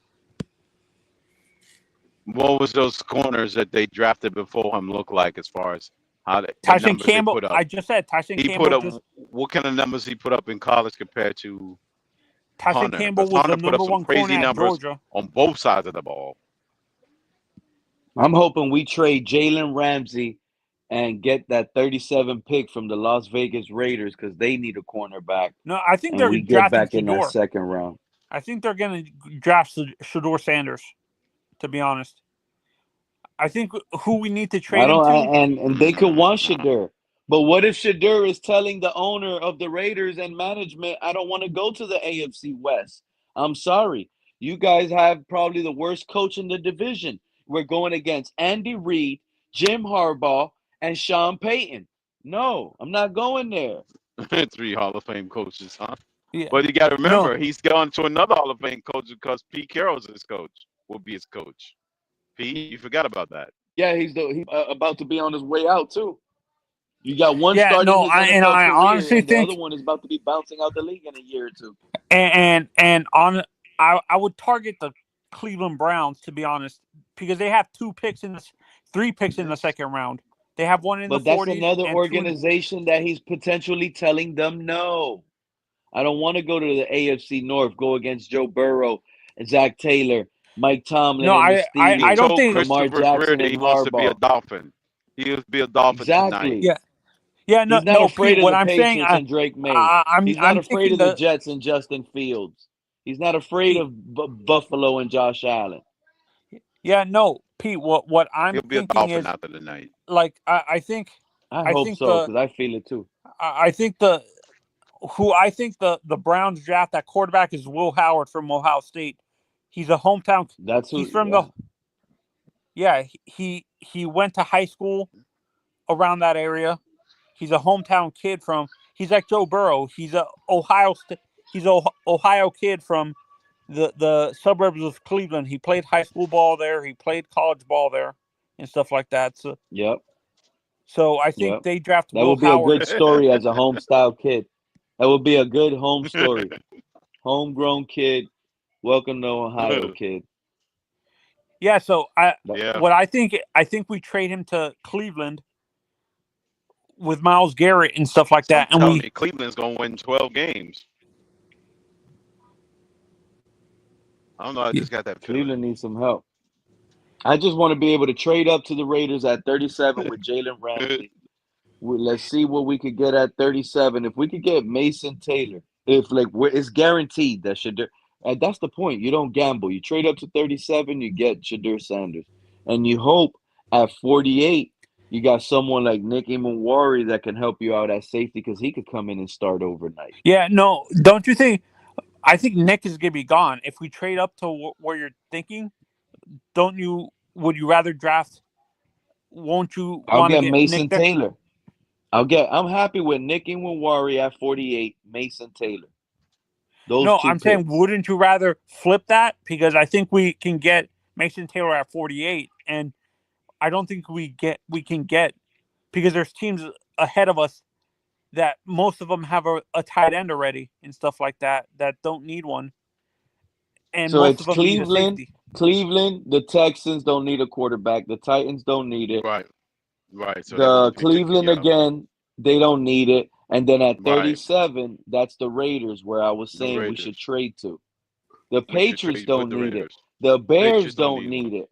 What was those corners that they drafted before him look like as far as how Tyson Campbell? I just said Tyson Campbell. What kind of numbers he put up in college compared to Tyson Hunter? Campbell was the number one corner at Georgia on both sides of the ball. I'm hoping we trade Jalen Ramsey and get that 37 pick from the Las Vegas Raiders because they need a cornerback. No, I think they're get drafting back in that second round. I think they're going to draft Shedeur Sanders. To be honest, I think who we need to trade him to, and they could want Shedeur. But what if Shedeur is telling the owner of the Raiders and management, I don't want to go to the AFC West? I'm sorry. You guys have probably the worst coach in the division. We're going against Andy Reid, Jim Harbaugh, and Sean Payton. No, I'm not going there. 3 Hall of Fame coaches, huh? Yeah. But you got to remember, he's gone to another Hall of Fame coach because Pete Carroll's his coach. Will be his coach. Pete, you forgot about that. Yeah, he's about to be on his way out too. You got one starting his NFL career, honestly and the other one is about to be bouncing out the league in a year or two. I would target the Cleveland Browns, to be honest, because they have 3 picks in the second round. They have one in the 40s. But that's another organization that he's potentially telling them no. I don't want to go to the AFC North, go against Joe Burrow, Zach Taylor, Mike Tomlin. No, I don't think Lamar Jackson he wants to be a Dolphin. He wants to be a Dolphin tonight. Yeah, Yeah, He's not no, afraid Pete. of What the I'm saying, Patriots and Drake May. He's not I'm afraid thinking of the Jets and Justin Fields. He's not afraid Pete. of Buffalo and Josh Allen. Yeah, no, Pete. What I'm He'll be a thinking Dolphin is after the night. like I think I I hope think so the because I feel it too. I think the who I think the Browns draft that quarterback is Will Howard from Ohio State. He's a hometown. That's He's who. from Yeah. the he went to high school around that area. He's a hometown kid from. He's like Joe Burrow. He's a Ohio State. He's a Ohio kid from the suburbs of Cleveland. He played high school ball there. He played college ball there, and stuff like that. Yep. So I think Yep. they draft That Will would be a Howard. good story as a home style kid. That would be a good home story. Homegrown kid. Welcome to Ohio, kid. Yeah. So Yeah. what I think we trade him to Cleveland with Myles Garrett and stuff like that, and Telling me Cleveland's gonna win 12 games. I don't know. I just got that feeling. Cleveland needs some help. I just want to be able to trade up to the Raiders at 37 with Jalen Ramsey. Let's see what we could get at 37. If we could get Mason Taylor, if it's guaranteed that Shadur, and that's the point. You don't gamble. You trade up to 37, you get Shadur Sanders, and you hope at 48 you got someone like Nicky Mwari that can help you out at safety because he could come in and start overnight. Yeah, no, don't you think? I think Nick is gonna be gone if we trade up to where you're thinking. Don't you? Would you rather draft? Won't you I'll want to get get Mason Nick there? Taylor. I'm happy with Nicky Mwari at 48, Mason Taylor. Those No, two I'm saying, picks. wouldn't you rather flip that? Because I think we can get Mason Taylor at 48, and I don't think we can get because there's teams ahead of us that most of them have a tight end already and stuff like that don't need one, and So most it's of them need a safety. Cleveland, the Texans don't need a quarterback. The Titans don't need it. Right. Right. So they The wouldn't be picking Cleveland you up. again, they don't need it. And then at Right. 37, that's the Raiders where I was The saying we should Raiders. trade to. The We should Patriots trade with don't the need it. Raiders. The Bears Patriots don't don't need one. need it.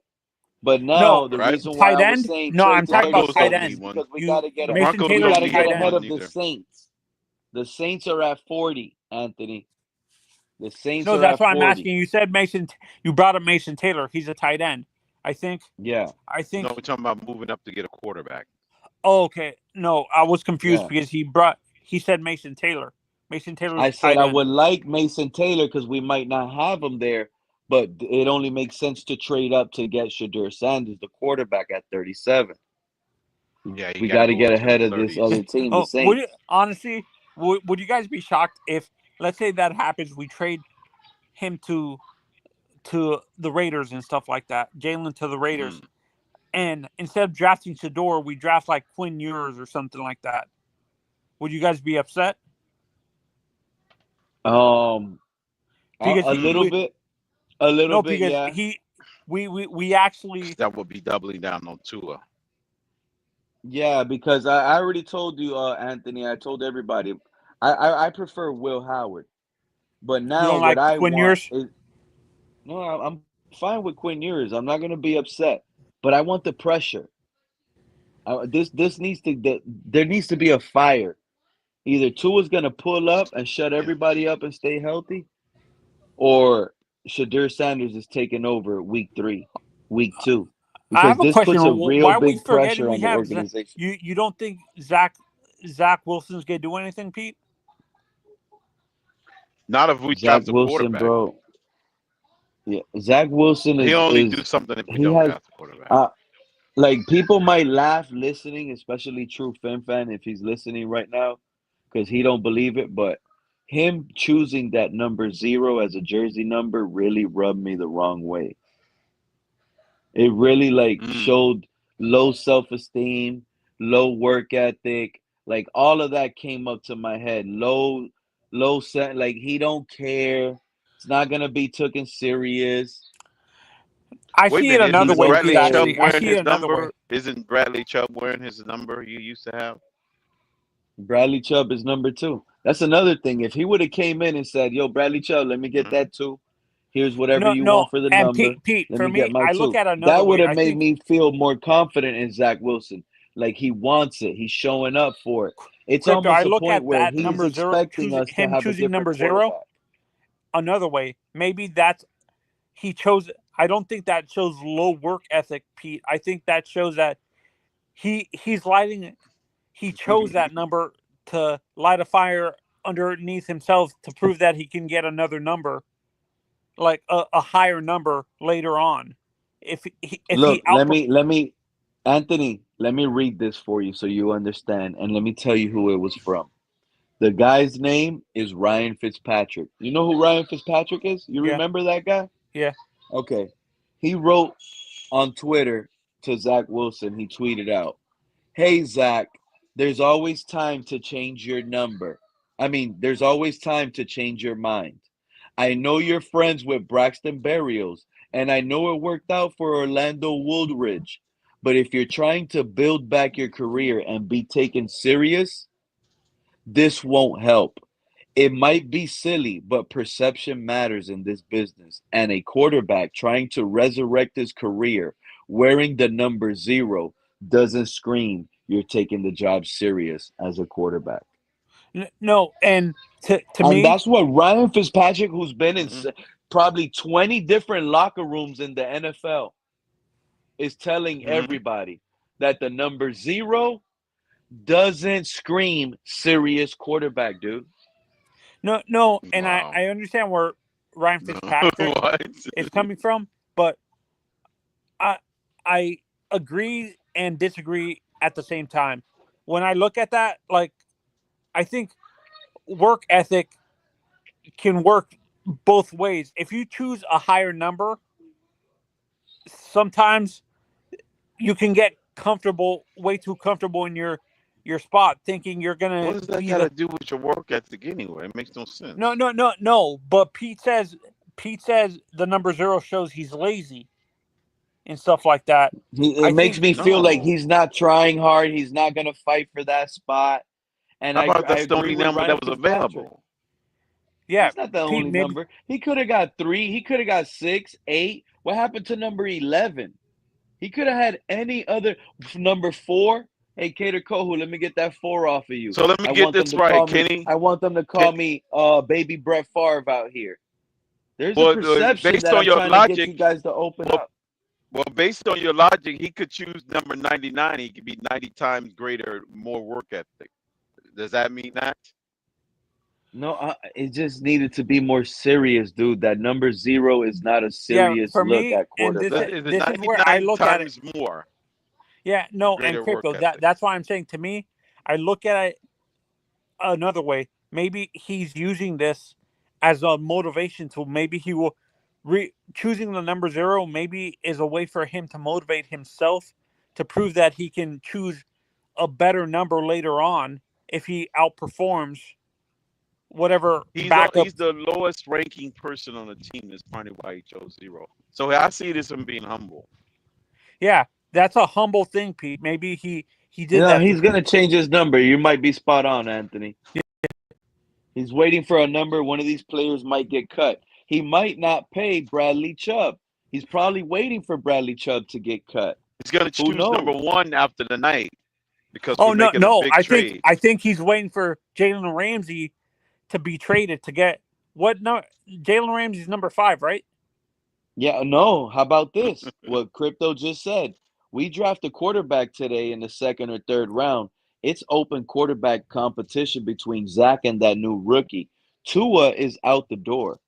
But No, now the Right. reason why tight I was end. saying No, trade I'm to talking about Broncos tight 37 don't is need end. one. because we got to get The Mason Broncos we Taylor's got don't a to need get tight ahead end. of one the either. Saints. The Saints are at 40, Anthony. The Saints No, are that's at why I'm 40. asking. You said Mason. You brought up Mason Taylor. He's a tight end. I think. Yeah. No, we're talking about moving up to get a quarterback. Oh, okay. No, I was confused Yeah. because he said Mason Taylor. Mason Taylor's I a said tight I end. would like Mason Taylor because we might not have him there, but it only makes sense to trade up to get Shadur Sanders, the quarterback, at 37. Yeah, you We got to got to go get up to the ahead of this 30s. other team, the Oh, Saints. honestly, would you guys be shocked if, let's say that happens, we trade him to the Raiders and stuff like that, Jalen to the Raiders, Mm. and instead of drafting Shador, we draft like Quinn Ewers or something like that? Would you guys be upset? A Because little bit, because yeah. we actually That would be doubling down on Tua. Yeah, because I already told you, Anthony, I told everybody, I prefer Will Howard. But you now don't what like I Quinn want Ewers. is, no, I'm fine with Quinn Ewers. I'm not going to be upset, but I want the pressure. This needs to, there needs to be a fire. Either Tua's going to pull up and shut Yeah. everybody up and stay healthy, or Shadur Sanders is taking over week 3, week 2, I because have a this question. puts a real Why are we big forgetting pressure we on the have organization. you don't think Zach Wilson's gonna do anything, Pete? Not if we Zach draft a Wilson, quarterback. bro. Yeah, Zach Wilson He'll only do is something if we he don't has draft a quarterback. like people might laugh listening, especially true Fin fan if he's listening right now, because he don't believe it. But him choosing that number 0 as a jersey number really rubbed me the wrong way. It really Mm. showed low self-esteem, low work ethic, like all of that came up to my head. Low set, like he don't care. It's not gonna be taken serious. I Wait a see it minute, another He's isn't way, Pete. Bradley Chubb okay. Actually, I wearing see it his another way. number? Isn't Bradley Chubb wearing his number you used to have? Bradley Chubb is number 2. That's another thing. If he would have came in and said, "Yo, Bradley Chubb, let me get Mm. that 2. Here's whatever No, you no, want for the and number. Pete, Let for me get me, my I look 2." at it another That would way. have I made think me feel more confident in Zach Wilson. Like he wants it. He's showing up for it. It's Crypto, almost I a look point at where that he's number zero, expecting us to him have a choosing different number zero quarterback. another way. Maybe that's he chose. I don't think that shows low work ethic, Pete. I think that shows that he's lighting. He chose that number to light a fire underneath himself to prove that he can get another number, like a higher number later on. If he Look, outperforms. Anthony, let me read this for you so you understand, and let me tell you who it was from. The guy's name is Ryan Fitzpatrick. You know who Ryan Fitzpatrick is? You Yeah, remember that guy? yeah. Okay. He wrote on Twitter to Zach Wilson, he tweeted out, "Hey, Zach, there's always time to change your number. There's always time to change your mind. I know you're friends with Braxton Berrios, and I know it worked out for Orlando Woodridge. But if you're trying to build back your career and be taken serious, this won't help. It might be silly, but perception matters in this business. And a quarterback trying to resurrect his career wearing the number 0 doesn't scream you're taking the job serious as a quarterback." No, and to And me, that's what Ryan Fitzpatrick, who's been in Mhm. probably 20 different locker rooms in the NFL, is telling Mhm. everybody that the number 0 doesn't scream serious quarterback, dude. no, and Wow. I understand where Ryan Fitzpatrick What? is coming from, but I I agree and disagree at the same time. When I look at that, like I think work ethic can work both ways. If you choose a higher number, sometimes you can get comfortable, way too comfortable in your spot, thinking you're What gonna does that be got to the do with your work ethic anyway? It makes no no, sense. no, no, no. But Pete says the number 0 shows he's lazy and stuff like that. It I makes think me feel like No. he's not trying hard. He's not going to fight for that spot. And How about I that's the agree only with number Ryan that was Fitzpatrick. available? yeah, That's not the Pete only maybe number. He could have got 3. He could have got 6, 8. What happened to number 11? He could have had any other number 4. Hey, Cater Kohu, let me get that 4 off of you. So let me I get want them this to right, call me. Kenny. I want them to Can, call me baby Brett Favre out here. There's a but perception based that on I'm your trying to get you logic, guys to open well, up. well, based on your logic, he could choose number 99. He could be 90 times greater, more work ethic. Does that mean that? No, it just needed to be more serious, dude. That number 0 is not a yeah, serious for look me, at and quarterback. Is it this is where I 99 look at it. times more Yeah, no, and greater work crypto. ethic? That's why I'm saying to me, I look at it another way. Maybe he's using this as a motivation tool. Maybe he will choosing the number 0 maybe is a way for him to motivate himself to prove that he can choose a better number later on if he outperforms whatever He's backup. the lowest ranking person on the team. That's probably why he chose 0. So I see this as being humble. Yeah, that's a humble thing, Pete. Maybe he You did know, that to. he's going to change his number. You might be spot on, Anthony. He's waiting for a number. One of these players might get cut. He might not pay Bradley Chubb. He's probably waiting for Bradley Chubb to get cut. He's going to Who choose number knows? 1 after the night because Oh we're no, making a no. big trade. I think he's waiting for Jalen Ramsey to be traded to get what? No, Jalen Ramsey's number 5, right? Yeah, no. How about this? What Crypto just said. We draft a quarterback today in the 2nd or 3rd round. It's open quarterback competition between Zach and that new rookie. Tua is out the door.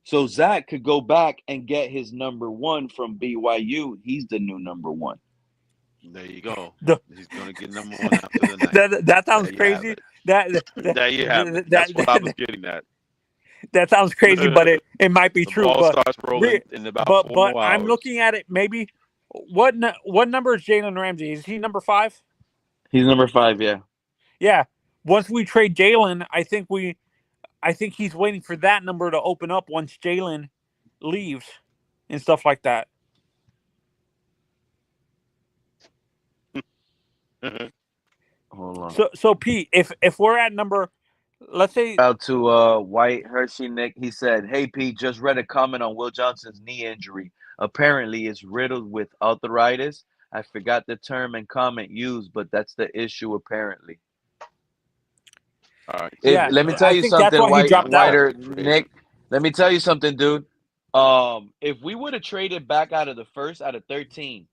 So Zach could go back and get his number 1 from BYU. He's the new number 1. There you go. The, He's going to get number 1 after the night. that There sounds you have crazy. it. That There you have it. That's what I was that getting at. that sounds crazy, but it might be The true. ball starts rolling in about 4 But more I'm hours. looking at it. Maybe what number is Jalen Ramsey? Is he number 5? He's number 5, yeah. Yeah. Once we trade Jalen, I think he's waiting for that number to open up once Jalen leaves and stuff like that. Hold on. So Pete, if we're at number, let's say, Out to White Hershey Nick. He said, "Hey Pete, just read a comment on Will Johnson's knee injury. Apparently, it's riddled with arthritis. I forgot the term and comment used, but that's the issue apparently. All right. Yeah, Let me tell I you think that's something, why he dropped out. Whiter Nick. Let me tell you something, dude. If we would have traded back out of the first, out of 13,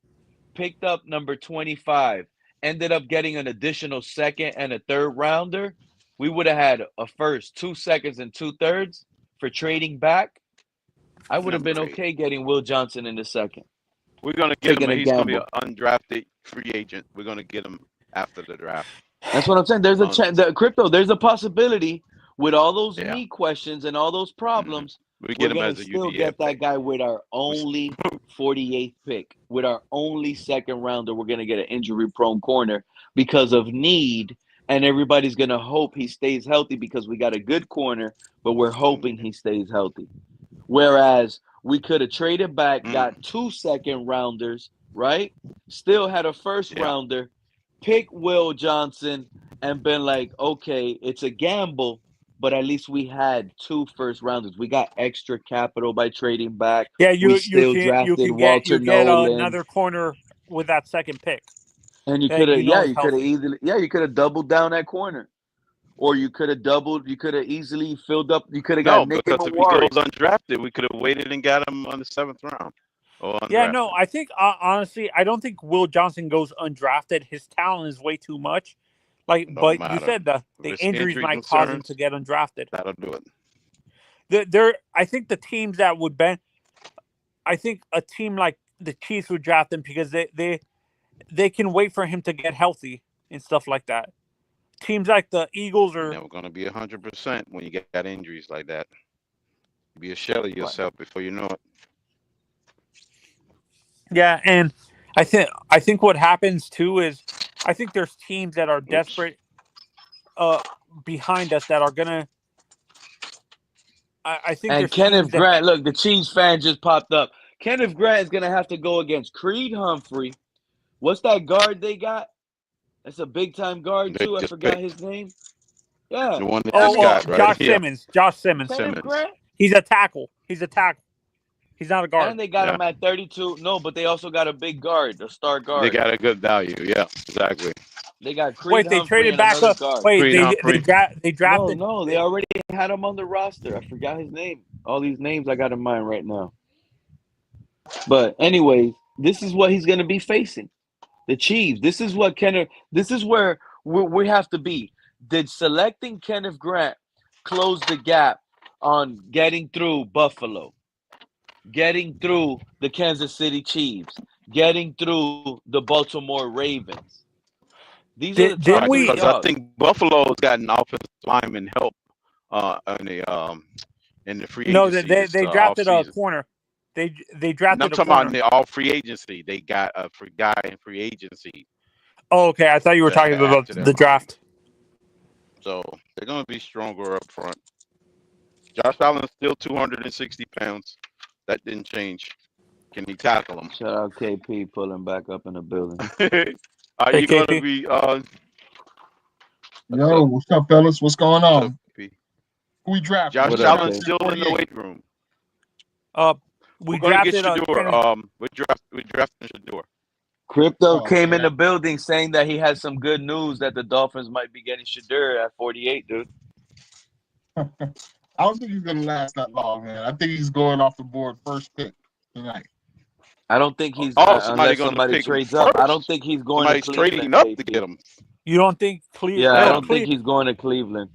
picked up number 25, ended up getting an additional second and a third rounder, we would have had a first, 2 seconds, and 2/3 for trading back. I would have been Number 8. okay getting Will Johnson in the second. We're gonna get him. Taking a He's gonna be an gamble. undrafted free agent. We're gonna get him after the draft. That's what I'm saying. There's a chance. Crypto. There's a possibility with all those knee questions and all those problems. We get We're him gonna as a still UDFA. get that guy with our only 48th pick, with our only second rounder. We're gonna get an injury-prone corner because of need, and everybody's gonna hope he stays healthy because we got a good corner, but we're hoping he stays healthy. Whereas we could have traded back, got 2 second rounders, right? Still had a first rounder, pick Will Johnson, and been like, okay, it's a gamble, but at least we had 2 first rounders. We got extra capital by trading back. Yeah, We you still can drafted get Walter get Nolan. another corner with that second pick. And you could have, you could have doubled down that corner. Or you could have easily filled up. You could have got Nick because if he Mawari. goes undrafted, we could have waited and got him on the 7th round. Yeah, no, I think honestly, I don't think Will Johnson goes undrafted. His talent is way too much. But you said the injuries might cause him to get undrafted. That'll do it. I think the teams that would I think a team like the Chiefs would draft him because they can wait for him to get healthy and stuff like that. Teams like the Eagles are never going to be 100% when you get injuries like that. You be a shell of yourself before you know it. Yeah, and I think what happens too is I think there's teams that are desperate behind us that are gonna. I think. And Kenneth Grant, look, the Chiefs fan just popped up. Kenneth Grant is gonna have to go against Creed Humphrey. What's that guard they got? That's a big time guard too. I forgot his name. Yeah. The one that just got right. Josh Simmons. Josh Simmons. Kenneth Grant? He's a tackle. He's not a guard. And they got him at 32. No, but they also got a big guard, a star guard. They got a good value. Yeah, exactly. They got Creed Humphrey. They traded back up. Guard. Wait, they drafted. No, they already had him on the roster. I forgot his name. All these names I got in mind right now. But anyway, this is what he's going to be facing. The Chiefs. This is where we have to be. Did selecting Kenneth Grant close the gap on getting through Buffalo, getting through the Kansas City Chiefs, getting through the Baltimore Ravens? These are the top three. Because I think Buffalo's got an offensive lineman help in the free agency. No, they drafted a corner. They drafted. I'm talking about the all free agency. They got a guy in free agency. Oh, okay. I thought you were talking about the draft. So they're going to be stronger up front. Josh Allen's still 260 pounds. That didn't change. Can he tackle him? Shout out KP pulling back up in the building. Are you going to be? Yo, what's up, fellas? What's going on? Who we drafted? Josh Allen's still in the weight room. We drafted Shador. We drafted Shador. Crypto came in the building saying that he has some good news that the Dolphins might be getting Shador at 48, dude. I don't think he's gonna last that long, man. I think he's going off the board first pick tonight. I don't think he's unless somebody trades up. I don't think he's going Somebody's to Cleveland. Trading up to get him. You don't think Cleveland? Yeah, I don't think he's going to Cleveland.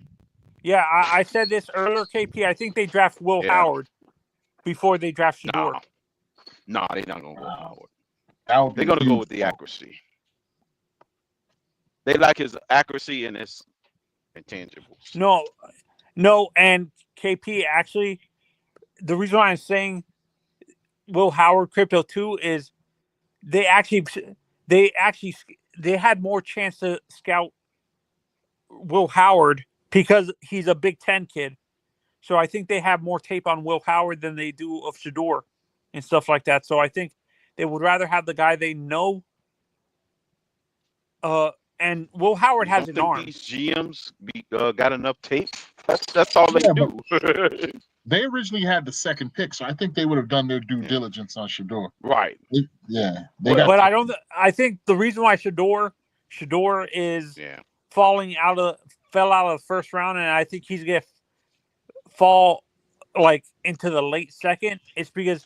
Yeah, I said this earlier, KP. I think they draft Will Howard before they draft Shador. No, they're not going to go Howard. They're going to go with the accuracy. They like his accuracy and his intangibles. No, and KP, actually, the reason why I'm saying Will Howard crypto too is they had more chance to scout Will Howard because he's a Big Ten kid. So I think they have more tape on Will Howard than they do of Shador and stuff like that. So I think they would rather have the guy they know. And Will Howard has an arm. These GMs got enough tape. That's all they do. They originally had the second pick, so I think they would have done their due diligence on Shedeur. Right. But I don't. I think the reason why Shedeur is fell out of the first round, and I think he's gonna fall like into the late second. It's because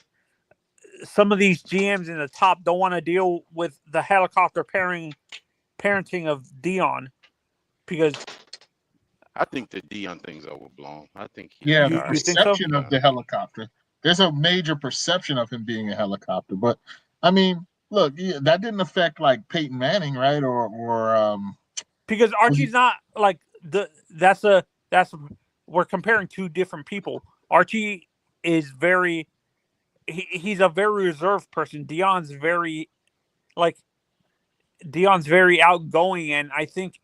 some of these GMs in the top don't want to deal with the helicopter parenting of Dion, because I think the Dion thing's overblown. I think the perception of the helicopter. There's a major perception of him being a helicopter, but I mean, look, that didn't affect like Peyton Manning, right? Or because Archie's not like that's we're comparing two different people. Archie is he's a very reserved person. Dion's very outgoing, and I think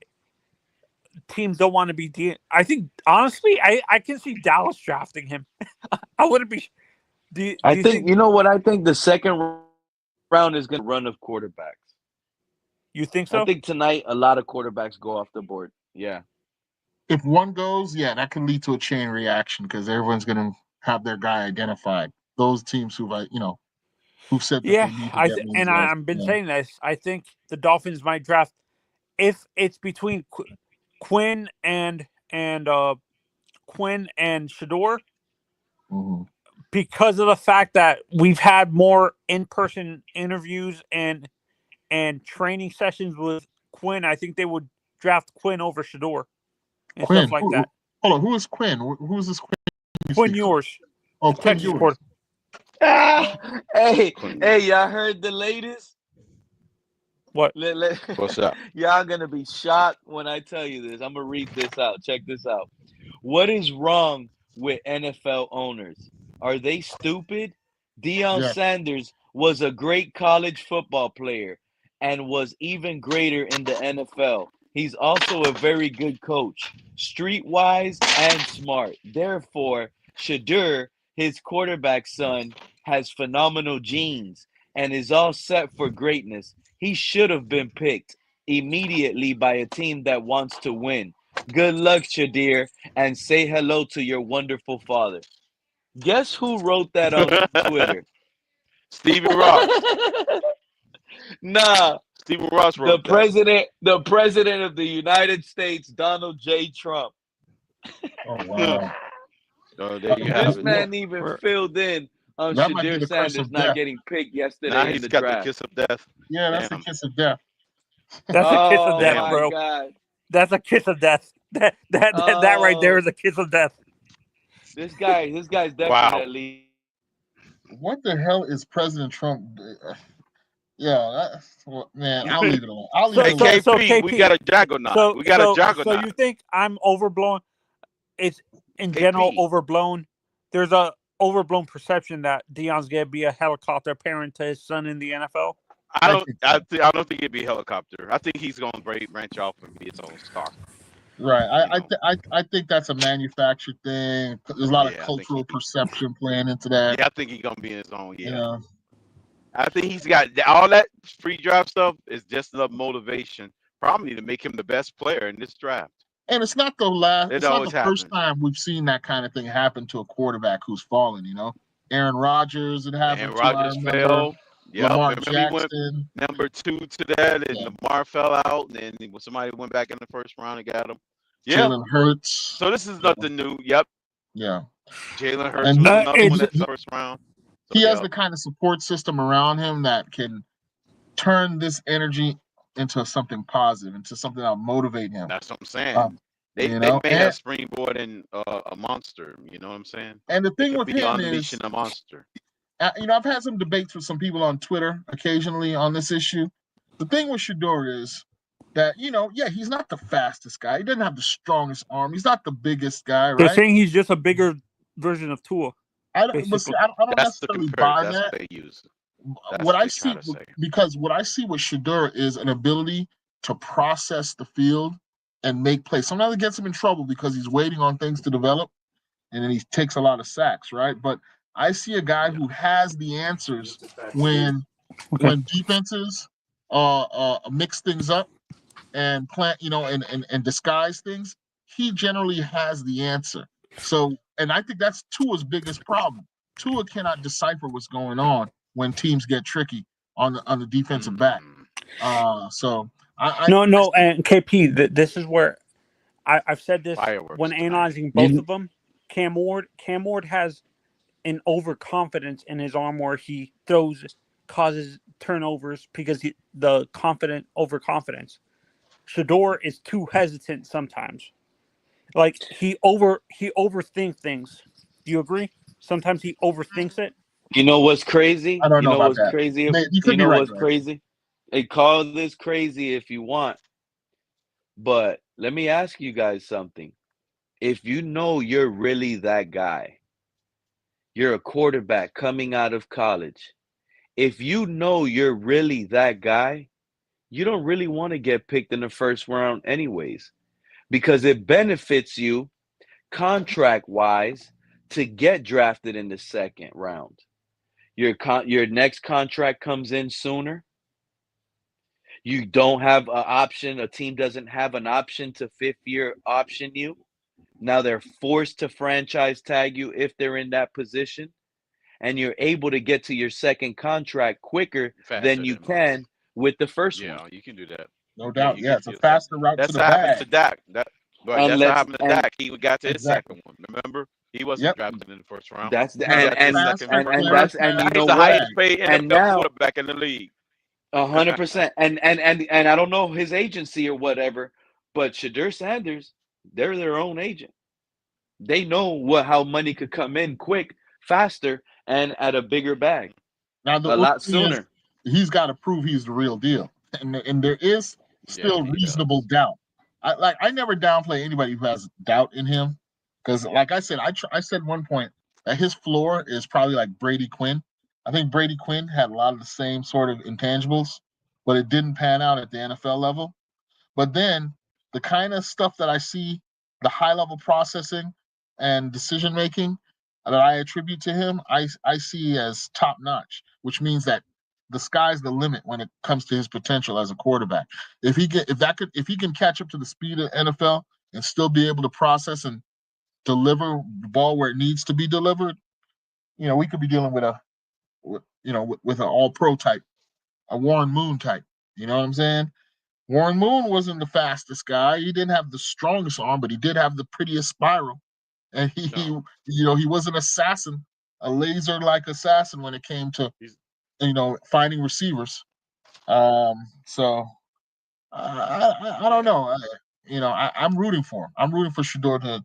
teams don't want to be. I think honestly, I can see Dallas drafting him. I wouldn't be. I think you know what? I think the second round is going to run of quarterbacks. You think so? I think tonight a lot of quarterbacks go off the board. Yeah. If one goes, that can lead to a chain reaction because everyone's going to have their guy identified. Those teams who said that they need to get and I've been saying this. I think the Dolphins might draft if it's between Quinn and Shedeur, because of the fact that we've had more in-person interviews and training sessions with Quinn. I think they would draft Quinn over Shedeur and stuff like that. Hold on, who is Quinn? Who is this Quinn? Quinn Ewers. Oh, Quinn Ewers. Hey, y'all heard the latest? What? What's up? Y'all gonna be shocked when I tell you this. I'm gonna read this out. Check this out. What is wrong with NFL owners? Are they stupid? Deion Sanders was a great college football player and was even greater in the NFL. He's also a very good coach, streetwise and smart. Therefore, Shedeur, his quarterback son, has phenomenal genes and is all set for greatness. He should have been picked immediately by a team that wants to win. Good luck, Shedeur, and say hello to your wonderful father. Guess who wrote that on Twitter? Stephen Ross. Nah. Stephen Ross wrote the president of the United States, Donald J. Trump. Oh wow. So there you have This it. man even filled in on Shedeur Sanders not getting picked yesterday now in he's the got draft. the kiss of death. Yeah, that's a kiss of death. That's a kiss of death, bro. God. That's a kiss of death. That right there is a kiss of death. This guy's definitely. What the hell is President Trump? Man, I'll leave it alone. KP, we got a juggernaut. We got a juggernaut. So you think I'm overblown? It's in general overblown. There's a overblown perception that Deion's gonna be a helicopter parent to his son in the NFL. I don't think it'd be a helicopter. I think he's gonna branch off and be his own star. Right. I think that's a manufactured thing. There's a lot of cultural perception playing into that. Yeah, I think he's gonna be in his own. Yeah. I think he's got all that free draft stuff is just enough motivation, probably to make him the best player in this draft. And it's not the first time we've seen that kind of thing happen to a quarterback who's fallen. Aaron Rodgers, it happened. Aaron Rodgers fell. Yeah, Lamar Jackson. He went number 2 to that, and Lamar fell out, and then somebody went back in the first round and got him. Yeah. Jalen Hurts. So this is nothing new. Yep. Yeah. Jalen Hurts was another one in the first round. So, he has the kind of support system around him that can turn this energy into something positive, into something that'll motivate him. That's what I'm saying. They made a springboard and a monster. You know what I'm saying? And the thing with him is a monster. I've had some debates with some people on Twitter occasionally on this issue. The thing with Shedeur is that, he's not the fastest guy. He doesn't have the strongest arm. He's not the biggest guy, right? They're saying he's just a bigger version of Tua. I don't necessarily buy that. What they use. What I see with Shedeur is an ability to process the field and make plays. Sometimes it gets him in trouble because he's waiting on things to develop, and then he takes a lot of sacks, right? But I see a guy who has the answers when defenses mix things up and and disguise things. He generally has the answer. So, and I think that's Tua's biggest problem. Tua cannot decipher what's going on when teams get tricky on the defensive back. So No, and KP, this is where I've said this Fireworks when timing. analyzing both of them. Cam Ward has an overconfidence in his arm where he causes turnovers because the overconfidence. Shador is too hesitant sometimes. Like he overthinks things. Do you agree? Sometimes he overthinks it. You know what's crazy? I don't You know know about what's that. crazy? You could You be know right, what's Grant. crazy? Hey, call this crazy if you want. But let me ask you guys something. If you know you're really that guy, you're a quarterback coming out of college. If you know you're really that guy, you don't really want to get picked in the first round anyways, because it benefits you contract-wise to get drafted in the second round. Your next contract comes in sooner. You don't have an option. A team doesn't have an option to fifth-year option you. Now they're forced to franchise tag you if they're in that position, and you're able to get to your second contract quicker than you can with the first one. Yeah, you can do that. No doubt. You Yeah, can it's a do that. faster route to That's the what happened bag. to Dak. That's what happened to Dak. He got to his Exactly. second one. Remember, he wasn't Yep. drafted in the first round. That's the He got to his second Faster, first clearer round. and you He's know the what? highest paid And NFL now quarterback in the league. 100%. And I don't know his agency or whatever, but Shadur Sanders, they're their own agent. They know how money could come in quick, faster, and at a bigger bag. Now the A only lot thing is, sooner. he's got to prove he's the real deal, and there is Yeah, still he reasonable does. doubt. I never downplay anybody who has doubt in him, because like I said, I said one point that his floor is probably like Brady Quinn. I think Brady Quinn had a lot of the same sort of intangibles, but it didn't pan out at the NFL level. But then the kind of stuff that I see, the high level processing and decision making that I attribute to him, I see as top notch, which means that the sky's the limit when it comes to his potential as a quarterback. If he can catch up to the speed of NFL and still be able to process and deliver the ball where it needs to be delivered, we could be dealing with with an all pro type, a Warren Moon type. You know what I'm saying? Warren Moon wasn't the fastest guy. He didn't have the strongest arm, but he did have the prettiest spiral. And he was an assassin, a laser-like assassin when it came to finding receivers. So I don't know. I'm rooting for him. I'm rooting for Shador to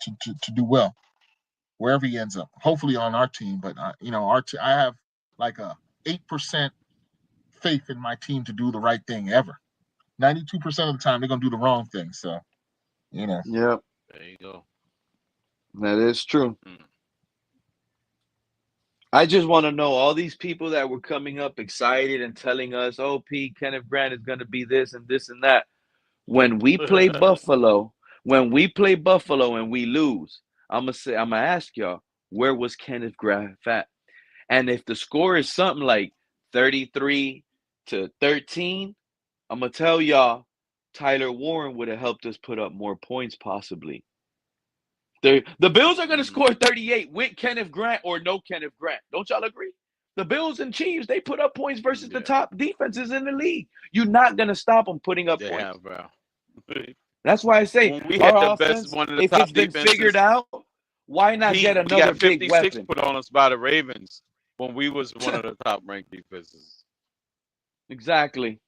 do well wherever he ends up. Hopefully on our team, but I have like a 8% faith in my team to do the right thing ever. 92% of the time they're gonna do the wrong thing. So, Yep. There you go. That is true. I just want to know all these people that were coming up excited and telling us, "Oh, Kenneth Grant is going to be this and this and that." When we play Buffalo, and we lose, I'm gonna ask y'all, where was Kenneth Grant at? And if the score is something like 33-13, I'm gonna tell y'all, Tyler Warren would have helped us put up more points, possibly. The Bills are going to score 38 with Kenneth Grant or no Kenneth Grant. Don't y'all agree? The Bills and Chiefs, they put up points versus the top defenses in the league. You're not going to stop them putting up points. Yeah, bro. That's why I say when we had our the offense, best one of the if top it's been figured defenses, out, why not we get another got big 56 weapon? put on us by the Ravens when we was one of the top ranked defenses. Exactly.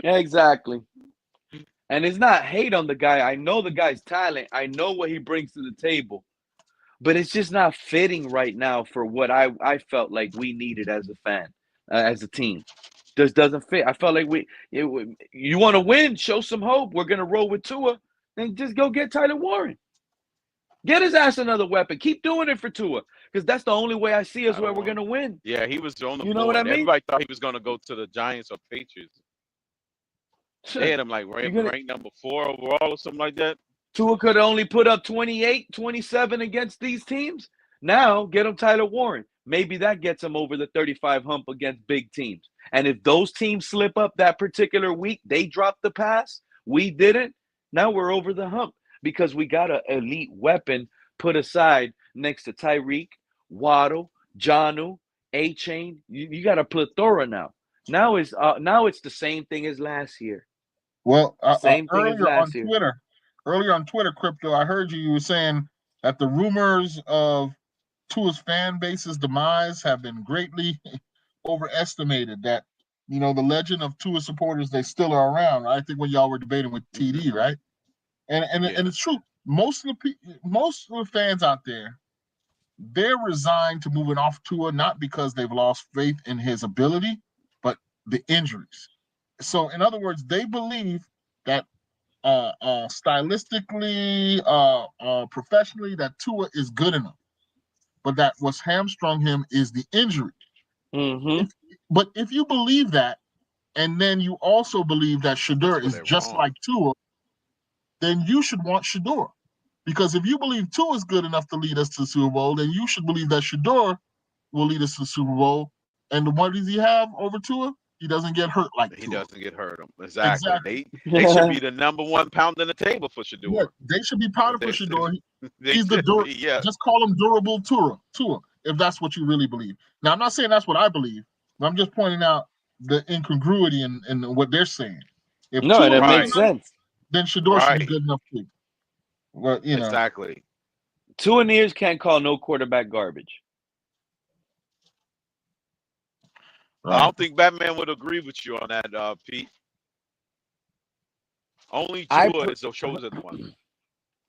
Exactly. And it's not hate on the guy. I know the guy's talent. I know what he brings to the table. But it's just not fitting right now for what I felt like we needed as a fan, as a team. Just doesn't fit. I felt like you want to win, show some hope. We're going to roll with Tua. Then just go get Tyler Warren. Get his ass another weapon. Keep doing it for Tua, because that's the only way I see us where we're going to win. Yeah, he was on the You know board. what I mean? Everybody thought he was going to go to the Giants or Patriots. They had him like ranked number 4 overall or something like that. Tua could only put up 28, 27 against these teams. Now get him Tyler Warren. Maybe that gets him over the 35 hump against big teams. And if those teams slip up that particular week, they drop the pass, we didn't, now we're over the hump. because we got an elite weapon put aside next to Tyreek, Waddle, Jonnu, A Chain. You got a plethora now. Now it's the same thing as last year. Well, Same thing as last year. earlier on Twitter, Crypto, I heard you were saying that the rumors of Tua's fan base's demise have been greatly overestimated. That the legend of Tua supporters, they still are around. Right? I think when y'all were debating with TD, right? And it's true. Most of the fans out there, they're resigned to moving off Tua, not because they've lost faith in his ability, but the injuries. So, in other words, they believe that stylistically, professionally, that Tua is good enough, but that what's hamstrung him is the injury. Mm-hmm. But if you believe that, and then you also believe that Shedeur is just like Tua, then you should want Shedeur. Because if you believe Tua is good enough to lead us to the Super Bowl, then you should believe that Shedeur will lead us to the Super Bowl. And what does he have over Tua? He doesn't get hurt like Tua. He doesn't get hurt. Exactly. They should be the number one pounding the table for Shedeur. Yeah, they should be pounding for Shedeur. He's the yeah. Just call him durable Tua, if that's what you really believe. Now, I'm not saying that's what I believe, but I'm just pointing out the incongruity in what they're saying. If No, Tua that makes sense. Then Shedeur should be good enough too. Well, Exactly. Tua and ears can't call no quarterback garbage. Right. I don't think Batman would agree with you on that, Pete. Only Tua is the chosen one.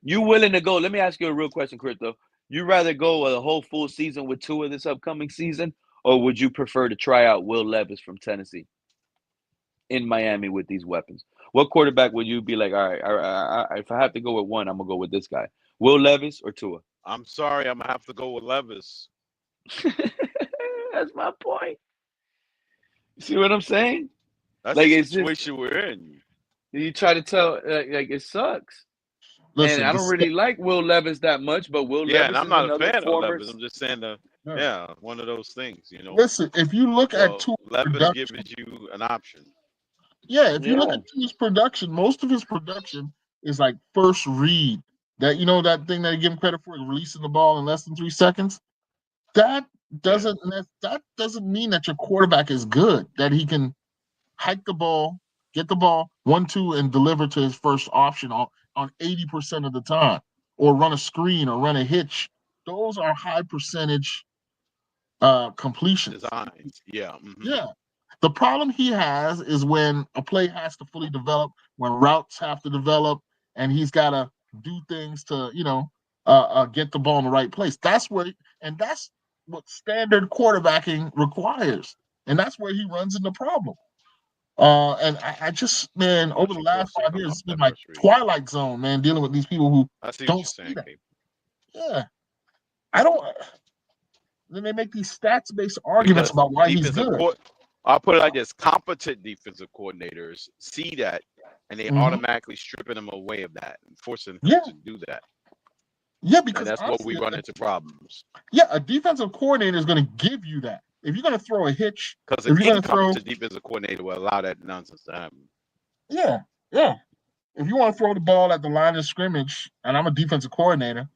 You willing to go? Let me ask you a real question, Crypto. You rather go a whole full season with Tua this upcoming season, or would you prefer to try out Will Levis from Tennessee in Miami with these weapons? What quarterback would you be like, all right, if I have to go with one, I'm going to go with this guy. Will Levis or Tua? I'm sorry, I'm going to have to go with Levis. That's my point. See what I'm saying? That's the situation we're in. You try to tell, like it sucks. Listen, and I don't really like Will Levis that much, but Will Levis and I'm is not another a fan former... of Levis. I'm just saying one of those things, Listen, if you look at Tua's Levis gives you an option. Yeah, if you look at Tua's production, most of his production is like first read. That that thing that he give him credit for, releasing the ball in less than 3 seconds. That doesn't mean that your quarterback is good. That he can hike the ball, get the ball 1-2, and deliver to his first option on 80% of the time, or run a screen or run a hitch. Those are high percentage completions. Designs, yeah. Mm-hmm. Yeah. The problem he has is when a play has to fully develop, when routes have to develop, and he's got to do things to, get the ball in the right place. That's what standard quarterbacking requires, and that's where he runs into problem. And I just, man, over the last 5 years, it's been like Twilight Zone, man, dealing with these people who don't see that. Yeah, I don't. Then they make these stats-based arguments about why he's good. I'll put it like this: competent defensive coordinators see that, and they automatically stripping them away of that and forcing them to do that. Yeah, because that's what we run into problems. Yeah, a defensive coordinator is going to give you that. If you're going to throw a hitch, because an incompetent defensive coordinator will allow that nonsense to happen. Yeah. If you want to throw the ball at the line of scrimmage, and I'm a defensive coordinator,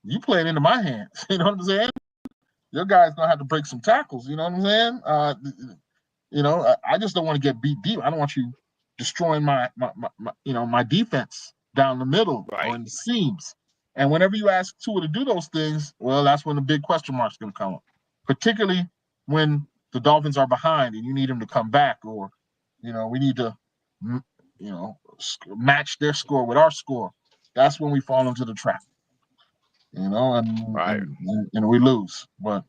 you play it into my hands. You know what I'm saying? Your guy's gonna have to break some tackles. You know what I'm saying? I just don't want to get beat deep. I don't want you destroying my defense down the middle or in the seams. And whenever you ask Tua to do those things, well, that's when the big question mark's going to come up. Particularly when the Dolphins are behind and you need them to come back, or we need to match their score with our score. That's when we fall into the trap. And we lose. But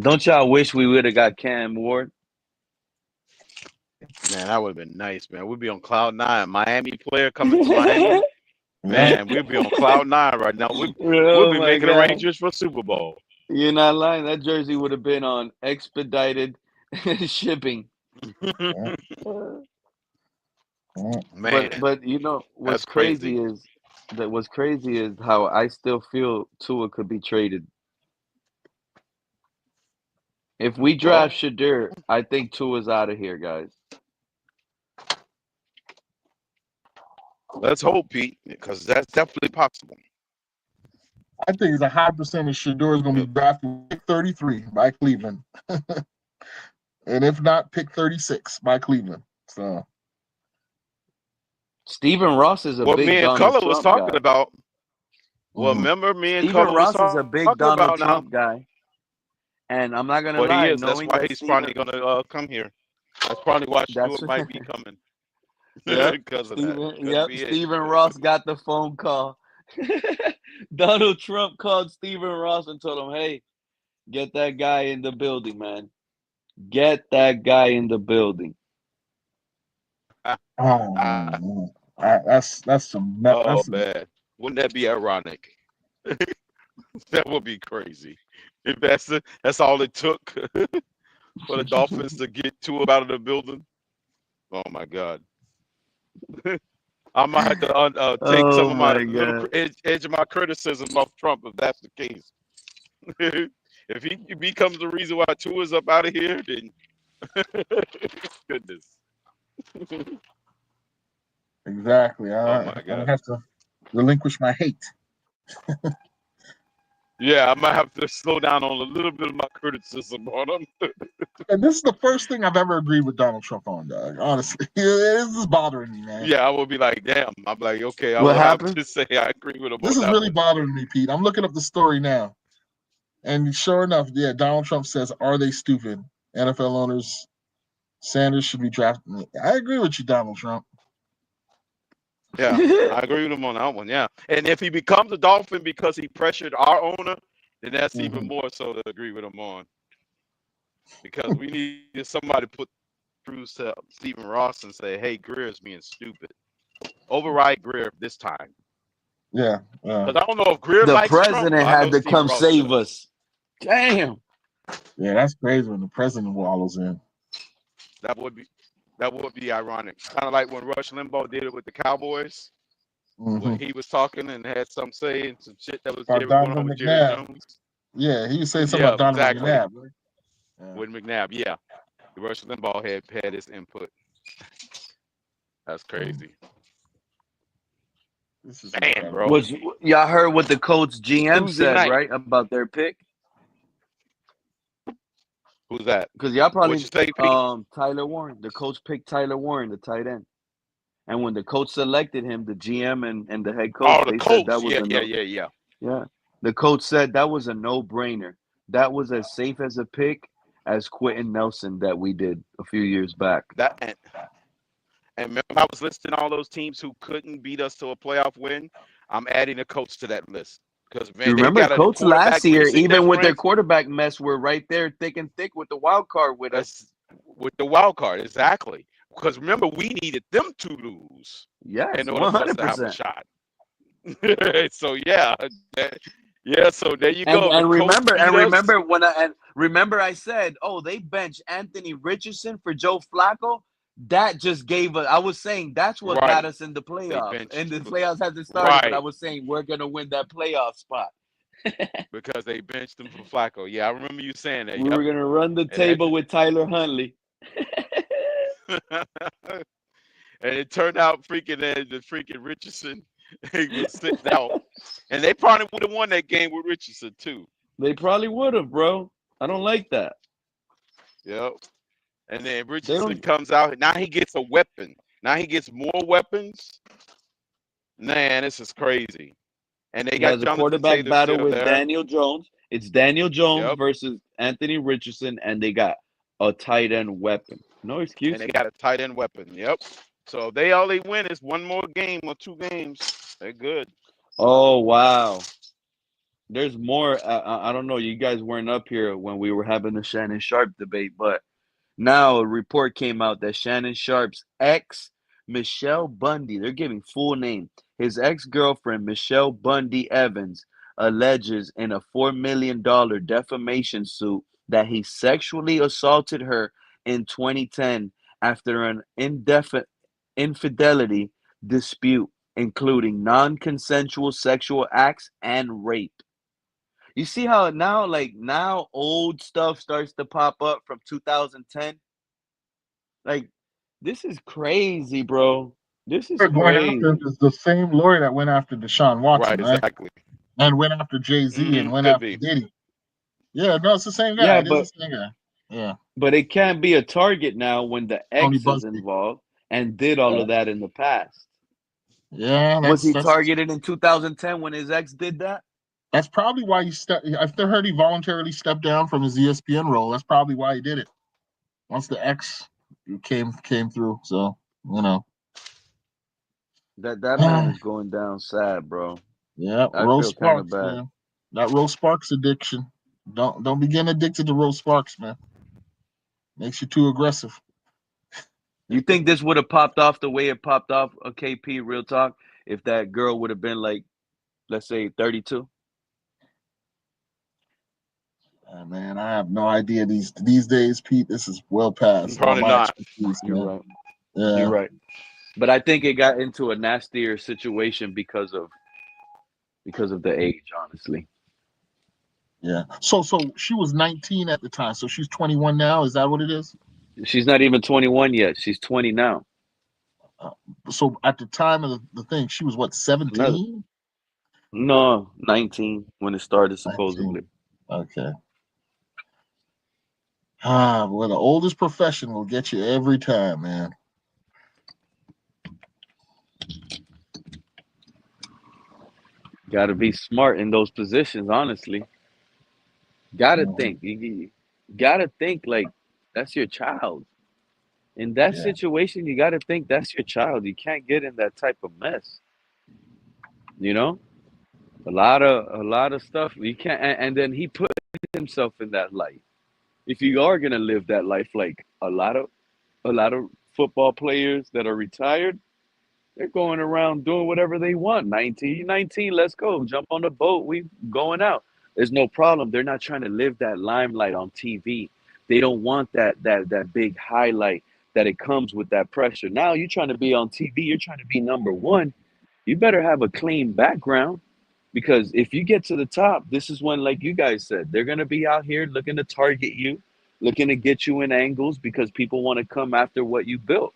don't y'all wish we would have got Cam Ward? Man, that would have been nice, man. We'd be on cloud nine. Miami player coming to Miami. Man, we'd be on cloud nine right now. We'll be making arrangements for Super Bowl. You're not lying. That jersey would have been on expedited shipping. Man, but what's crazy is how I still feel Tua could be traded. If we draft Shedeur, I think Tua's out of here, guys. Let's hope, Pete, because that's definitely possible. I think it's a high percentage Shador is going to be drafted pick 33 by Cleveland. And if not, pick 36 by Cleveland. So Stephen Ross is a What big me and Donald Color was Trump talking guy. about. Well, remember me and Stephen Color was Ross is a big talking Donald about now. Trump guy. And I'm not gonna Well, he lie, is. That's knowing why that he's Stephen, finally gonna come here. That's probably why that's Shador might be coming yep. because of that. Could be it. Stephen Ross got the phone call. Donald Trump called Stephen Ross and told him, "Hey, get that guy in the building, man. Get that guy in the building." that's some. Oh man, wouldn't that be ironic? That would be crazy. If that's all it took for the Dolphins to get Tua out of the building. Oh my God. I might have to take some of my little edge of my criticism off Trump if that's the case. If he becomes the reason why Tua is up out of here, then goodness. Exactly. Oh my I God. have to relinquish my hate. Yeah, I might have to slow down on a little bit of my criticism on him. And this is the first thing I've ever agreed with Donald Trump on, dog. Honestly, this is bothering me, man. Yeah, I will be like, damn. I'm like, okay, I What will have happened? to say I agree with him This on is that really one. bothering me, Pete. I'm looking up the story now, and sure enough, yeah, Donald Trump says, "Are they stupid? NFL owners, Sanders should be drafted." I agree with you, Donald Trump. Yeah, I agree with him on that one. Yeah, and if he becomes a Dolphin because he pressured our owner, then that's even more so to agree with him on. Because we needed somebody to put through Stephen Ross and say, "Hey, Greer's being stupid. Override Greer this time." Yeah. Because I don't know if Greer The likes Trump, president but I had know to Stephen come Ross save does. us. Damn. Yeah, that's crazy when the president wallows in. That would be ironic. Kind of like when Rush Limbaugh did it with the Cowboys. When he was talking and had some say and some shit that was going on Donovan with Jerry McNabb. Jones. Yeah, he was saying something Yeah, about Donovan exactly. McNabb. Right? Yeah. With McNabb, yeah. Rush Limbaugh had his input. That's crazy. This is Damn, bro. Y'all heard what the Colts GM Tuesday said, night. right, about their pick? Who's that? Because y'all probably What'd you say, Pete? Tyler Warren. The coach picked Tyler Warren, the tight end. And when the coach selected him, the GM and the head coach, The they coach. said that was Yeah. Yeah. The coach said that was a no-brainer. That was as safe as a pick as Quentin Nelson that we did a few years back. And remember, I was listing all those teams who couldn't beat us to a playoff win. I'm adding a coach to that list because man, You they remember got a Colts quarterback last year, missing even with their difference. quarterback mess, were right there thick and thick with the wild card with us. With the wild card, exactly. Because remember, we needed them to lose in order for us to have a 100%. shot. So so there you go. And remember, I said, oh, they benched Anthony Richardson for Joe Flacco. That just gave us. I was saying that's what got us in the playoffs. And the playoffs hasn't started, but I was saying we're gonna win that playoff spot because they benched him for Flacco. Yeah, I remember you saying that. We were gonna run the table with Tyler Huntley. And it turned out the freaking Richardson he was sitting out, and they probably would have won that game with Richardson too. They probably would have, bro. I don't like that. Yep. And then Richardson comes out. Now he gets a weapon. Now he gets more weapons. Man, this is crazy. And they got a quarterback battle with there. Daniel Jones. It's Daniel Jones versus Anthony Richardson, and they got a tight end weapon. No excuse. And they got a tight end weapon. Yep. So all they win is one more game or two games. They're good. Oh wow. There's more. I don't know. You guys weren't up here when we were having the Shannon Sharp debate, but now a report came out that Shannon Sharp's ex, Michelle Bundy, they're giving full name. His ex-girlfriend, Michelle Bundy Evans, alleges in a $4 million defamation suit that he sexually assaulted her in 2010 after an infidelity dispute, including non-consensual sexual acts and rape. You see how now old stuff starts to pop up from 2010? Like, this is crazy, bro. This is Going after crazy. is the same lawyer that went after Deshaun Watson, Right, right? exactly. And went after Jay-Z and went Could after be. Diddy. Yeah, no, it's the same guy. Yeah, It is the but same guy. Yeah, it can't be a target now when the Tony ex is Busby. involved and did all Yeah, of that in the past. yeah, Was he that's targeted in 2010 when his ex did that? that's probably why he stepped. I heard he voluntarily stepped down from his ESPN role. That's probably why he did it. Once the X came through, so you know. That man is going down sad, bro. Yeah, I Rose feel kind of Sparks, bad. man. That Rose Sparks addiction. Don't be getting addicted to Rose Sparks, man. Makes you too aggressive. You think this would have popped off the way it popped off, KP, real talk, if that girl would have been like, let's say, 32? Man, I have no idea these days, Pete. This is well past all Probably my not. expertise, You're man. right. You're Yeah, right. But I think it got into a nastier situation because of the age, honestly. yeah. So she was 19 at the time. So she's 21 now. Is that what it is? She's not even 21 yet. She's 20 now. So at the time of the thing, she was what, Another 17? No, 19 when it started 19. supposedly. Okay. Well, the oldest profession will get you every time, man. Got to be smart in those positions, honestly. Got to think. You got to think like that's your child. In that Yeah. situation, you got to think that's your child. You can't get in that type of mess. You know, a lot of stuff you can't. And then he put himself in that life. If you are gonna live that life, like a lot of football players that are retired, they're going around doing whatever they want. 19, 19, let's go. Jump on the boat. We going out. There's no problem. They're not trying to live that limelight on TV. They don't want that big highlight that it comes with that pressure. Now you're trying to be on TV. You're trying to be number one. You better have a clean background because if you get to the top, this is when, like you guys said, they're gonna be out here looking to target you, looking to get you in angles because people want to come after what you built,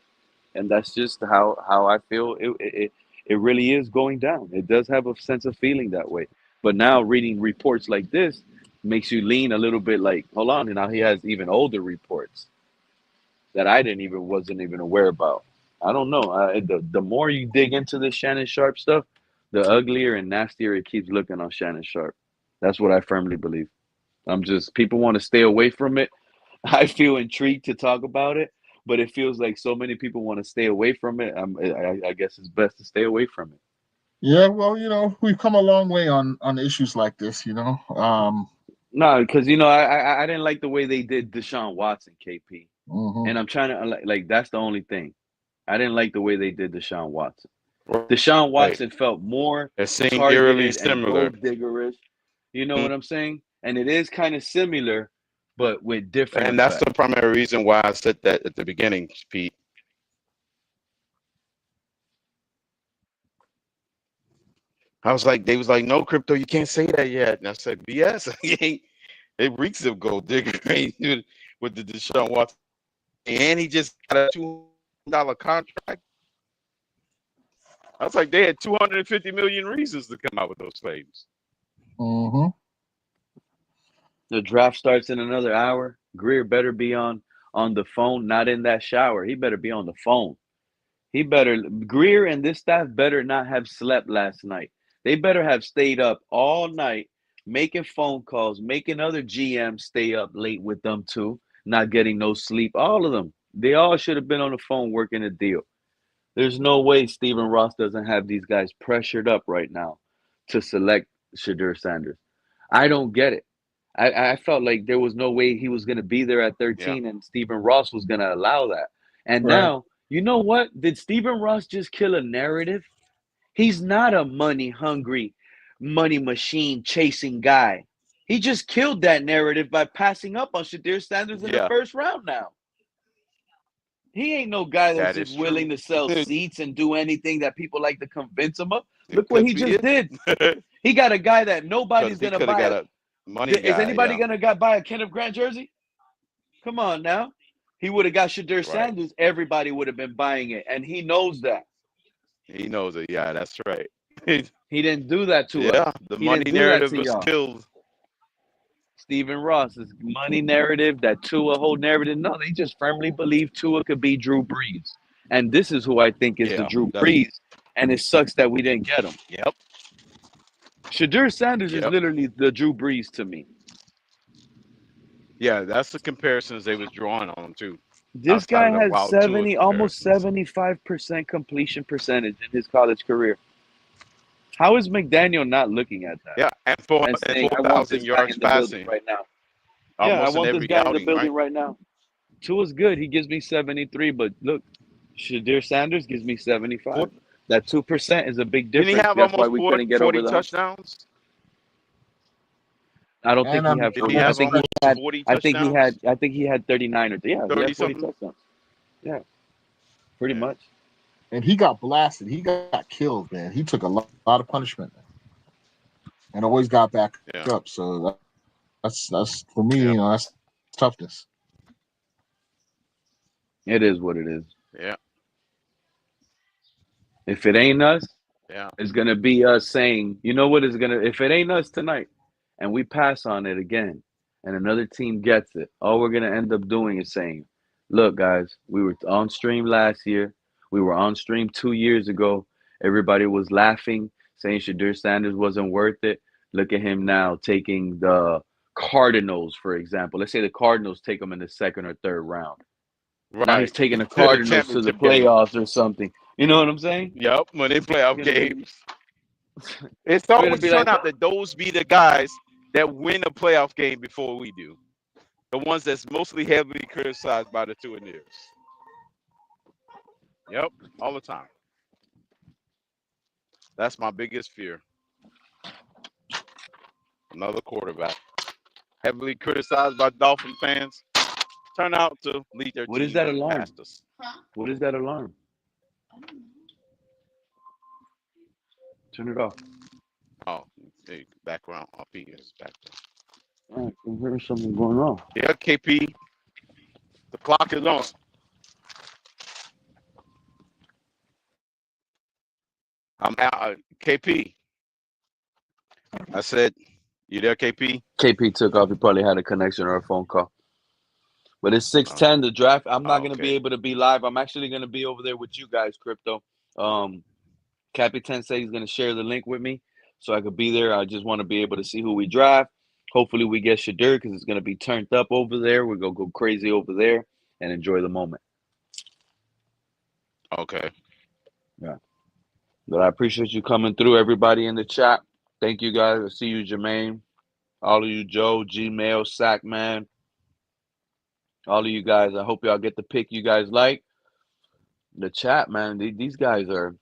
and that's just how I feel it really is going down. It does have a sense of feeling that way, but now reading reports like this makes you lean a little bit like, hold on, and now he has even older reports that I wasn't even aware about. I don't know. The more you dig into this Shannon Sharp stuff, the uglier and nastier it keeps looking on Shannon Sharp. That's what I firmly believe. People want to stay away from it. I feel intrigued to talk about it, but it feels like so many people want to stay away from it. I guess it's best to stay away from it. Yeah, well, we've come a long way on issues like this, No, because I didn't like the way they did Deshaun Watson, KP, and I'm trying to like that's the only thing. I didn't like the way they did Deshaun Watson. Deshaun Right. Watson felt more It seemed eerily targeted and similar. gold diggerish. You know what I'm saying? And it is kind of similar, but with different And that's effects. the primary reason why I said that at the beginning, Pete. I was like, they was like, no, crypto, you can't say that yet. And I said, BS. It reeks of gold diggery with the Deshaun Watson. And he just got a $200 contract. I was like, they had 250 million reasons to come out with those claims. Mm-hmm. The draft starts in another hour. Greer better be on the phone, not in that shower. He better be on the phone. Greer and this staff better not have slept last night. They better have stayed up all night making phone calls, making other GMs stay up late with them too, not getting no sleep. All of them. They all should have been on the phone working a deal. There's no way Stephen Ross doesn't have these guys pressured up right now to select Shadur Sanders. I don't get it. I felt like there was no way he was going to be there at 13 and Stephen Ross was going to allow that. And Right. now, you know what? Did Stephen Ross just kill a narrative? He's not a money hungry, money machine chasing guy. He just killed that narrative by passing up on Shadur Sanders in the first round now. He ain't no guy that's That just is willing true. to sell seats and do anything that people like to convince him of. It Look what could he be just it. did. He got a guy that nobody's He gonna could have buy. got a money Is guy. anybody Yeah. gonna buy a Kenneth Grant jersey? Come on now. He would have got Shadur Sanders. Everybody would have been buying it, and he knows that. He knows it. Yeah, that's right. He didn't do that to us. Yeah, the He money didn't do that narrative to was y'all. killed. Stephen Ross's money narrative, that Tua whole narrative. No, they just firmly believe Tua could be Drew Brees. And this is who I think is the Yeah, Drew that's Brees. And it sucks that we didn't get him. yep, Shadur Sanders is yep. literally the Drew Brees to me. Yeah, that's the comparisons they was drawing on too. This Outside guy of the has wild Tua almost comparisons. 75% completion percentage in his college career. How is McDaniel not looking at that Yeah, and four and and saying, I want 4,000 this guy yards in the building passing right now? Yeah, I almost in want this every guy in the outing, building right? right now. Tua's good. He gives me 73, but look, Shadir Sanders gives me 75. That 2% is a big Didn't he difference. have That's why almost we 40, couldn't get over 40 the hump. touchdowns? I don't think And he had Didn't he 40. I have think he almost had 40 I think he touchdowns? had 39 or yeah, he 30 had 40 something? touchdowns. Yeah, pretty Yeah. much. and he got blasted. He got killed, man. He took a lot of punishment, and always got back Yeah. up. So that's for me. Yep. That's toughness. It is what it is. Yeah. If it ain't us, Yeah. it's gonna be us saying, you know what is gonna if it ain't us tonight and we pass on it again and another team gets it, all we're gonna end up doing is saying, look, guys, we were on stream last year, we were on stream 2 years ago. Everybody was laughing, saying Shadur Sanders wasn't worth it. Look at him now taking the Cardinals, for example. Let's say the Cardinals take him in the second or third round. Now he's Right. taking the To the Cardinals to the championship game. playoffs or something. You know what I'm saying? Yep. When they playoff It's gonna be games. It's we're gonna always be like, turned out that those be the guys that win a playoff game before we do. The ones that's mostly heavily criticized by the two Tuaneers. Yep. All the time. That's my biggest fear. Another quarterback. Heavily criticized by Dolphin fans. Turn out to lead their what is team that right alarm? past us. What is that alarm? Turn it off. Oh, hey, background. I'll be his background. All right, I hear something going on. Yeah, KP. The clock is on. I'm out. KP. I said, you there, KP? KP took off. He probably had a connection or a phone call. But it's 6:10. The draft. I'm not gonna be able to be live. I'm actually gonna be over there with you guys, Crypto. Capitan said he's gonna share the link with me, so I could be there. I just want to be able to see who we draft. Hopefully, we get Shadur because it's gonna be turned up over there. We're gonna go crazy over there and enjoy the moment. Okay. Yeah. But I appreciate you coming through, everybody in the chat. Thank you guys. I see you, Jermaine. All of you, Joe, Gmail, Sackman. All of you guys. I hope y'all get the pick you guys like. The chat, man. These guys are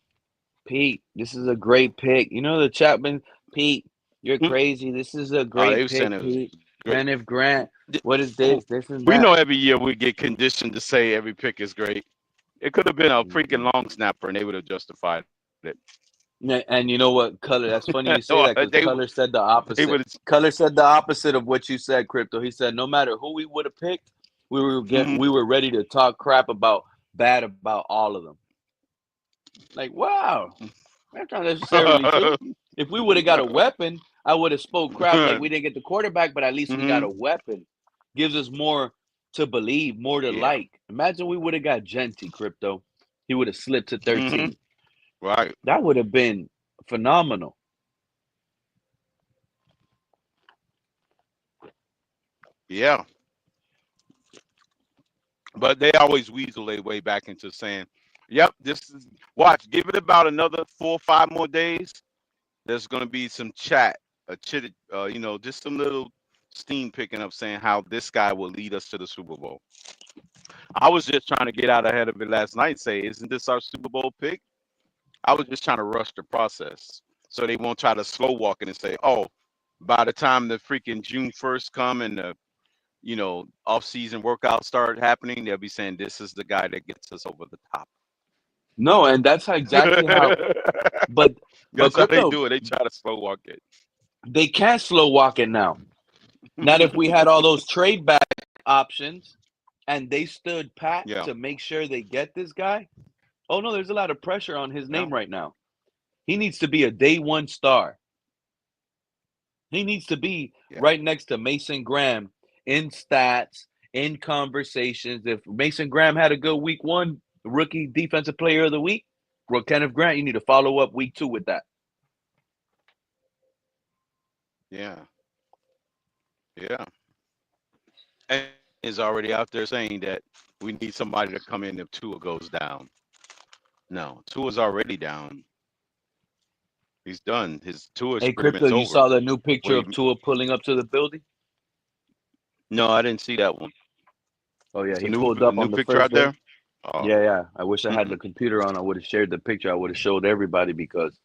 Pete. This is a great pick. You know the chat, man. Pete, you're crazy. This is a They great were saying pick, it was Pete. great. Kenneth Grant. What is this? This and We that. know every year we get conditioned to say every pick is great. It could have been a freaking long snapper and they would have justified it. And you know what, Color? That's funny you say that because they Color said the they opposite. would Color said the opposite of what you said, Crypto. He said no matter who we would have picked, we were ready to talk crap bad about all of them. Like, wow, that's not necessarily true. If we would have got a weapon, I would have spoke crap like we didn't get the quarterback, but at least we got a weapon. Gives us more to believe, more to like. Imagine we would have got Genty, Crypto. He would have slipped to 13. Right. That would have been phenomenal. Yeah. But they always weasel their way back into saying, yep, this is watch, give it about another 4 or 5 more days. There's gonna be some chat, just some little steam picking up saying how this guy will lead us to the Super Bowl. I was just trying to get out ahead of it last night and say, isn't this our Super Bowl pick? I was just trying to rush the process so they won't try to slow walk it and say, oh, by the time the freaking June 1st come and the off-season workouts start happening, they'll be saying this is the guy that gets us over the top. No, and that's exactly how. But that's how they Crypto, do it. They try to slow walk it. They can't slow walk it now. Not if we had all those trade back options and they stood pat to make sure they get this guy. Oh no, there's a lot of pressure on his Yeah. name right now. He needs to be a day one star. He needs to be Yeah. right next to Mason Graham in stats, in conversations. If Mason Graham had a good week one, rookie defensive player of the week, well, Kenneth Grant, you need to follow up week 2 with that. Yeah. Yeah. And is already out there saying that we need somebody to come in if Tua goes down. No, Tua's already down. He's done. His Tua Hey, Crypto, experiment's you over. saw the new picture What of Tua pulling up to the building? No, I didn't see that one. Oh yeah, It's a he pulled up new on the picture first out day. there. Oh, Yeah. I wish I had the computer on. I would have shared the picture. I would have showed everybody because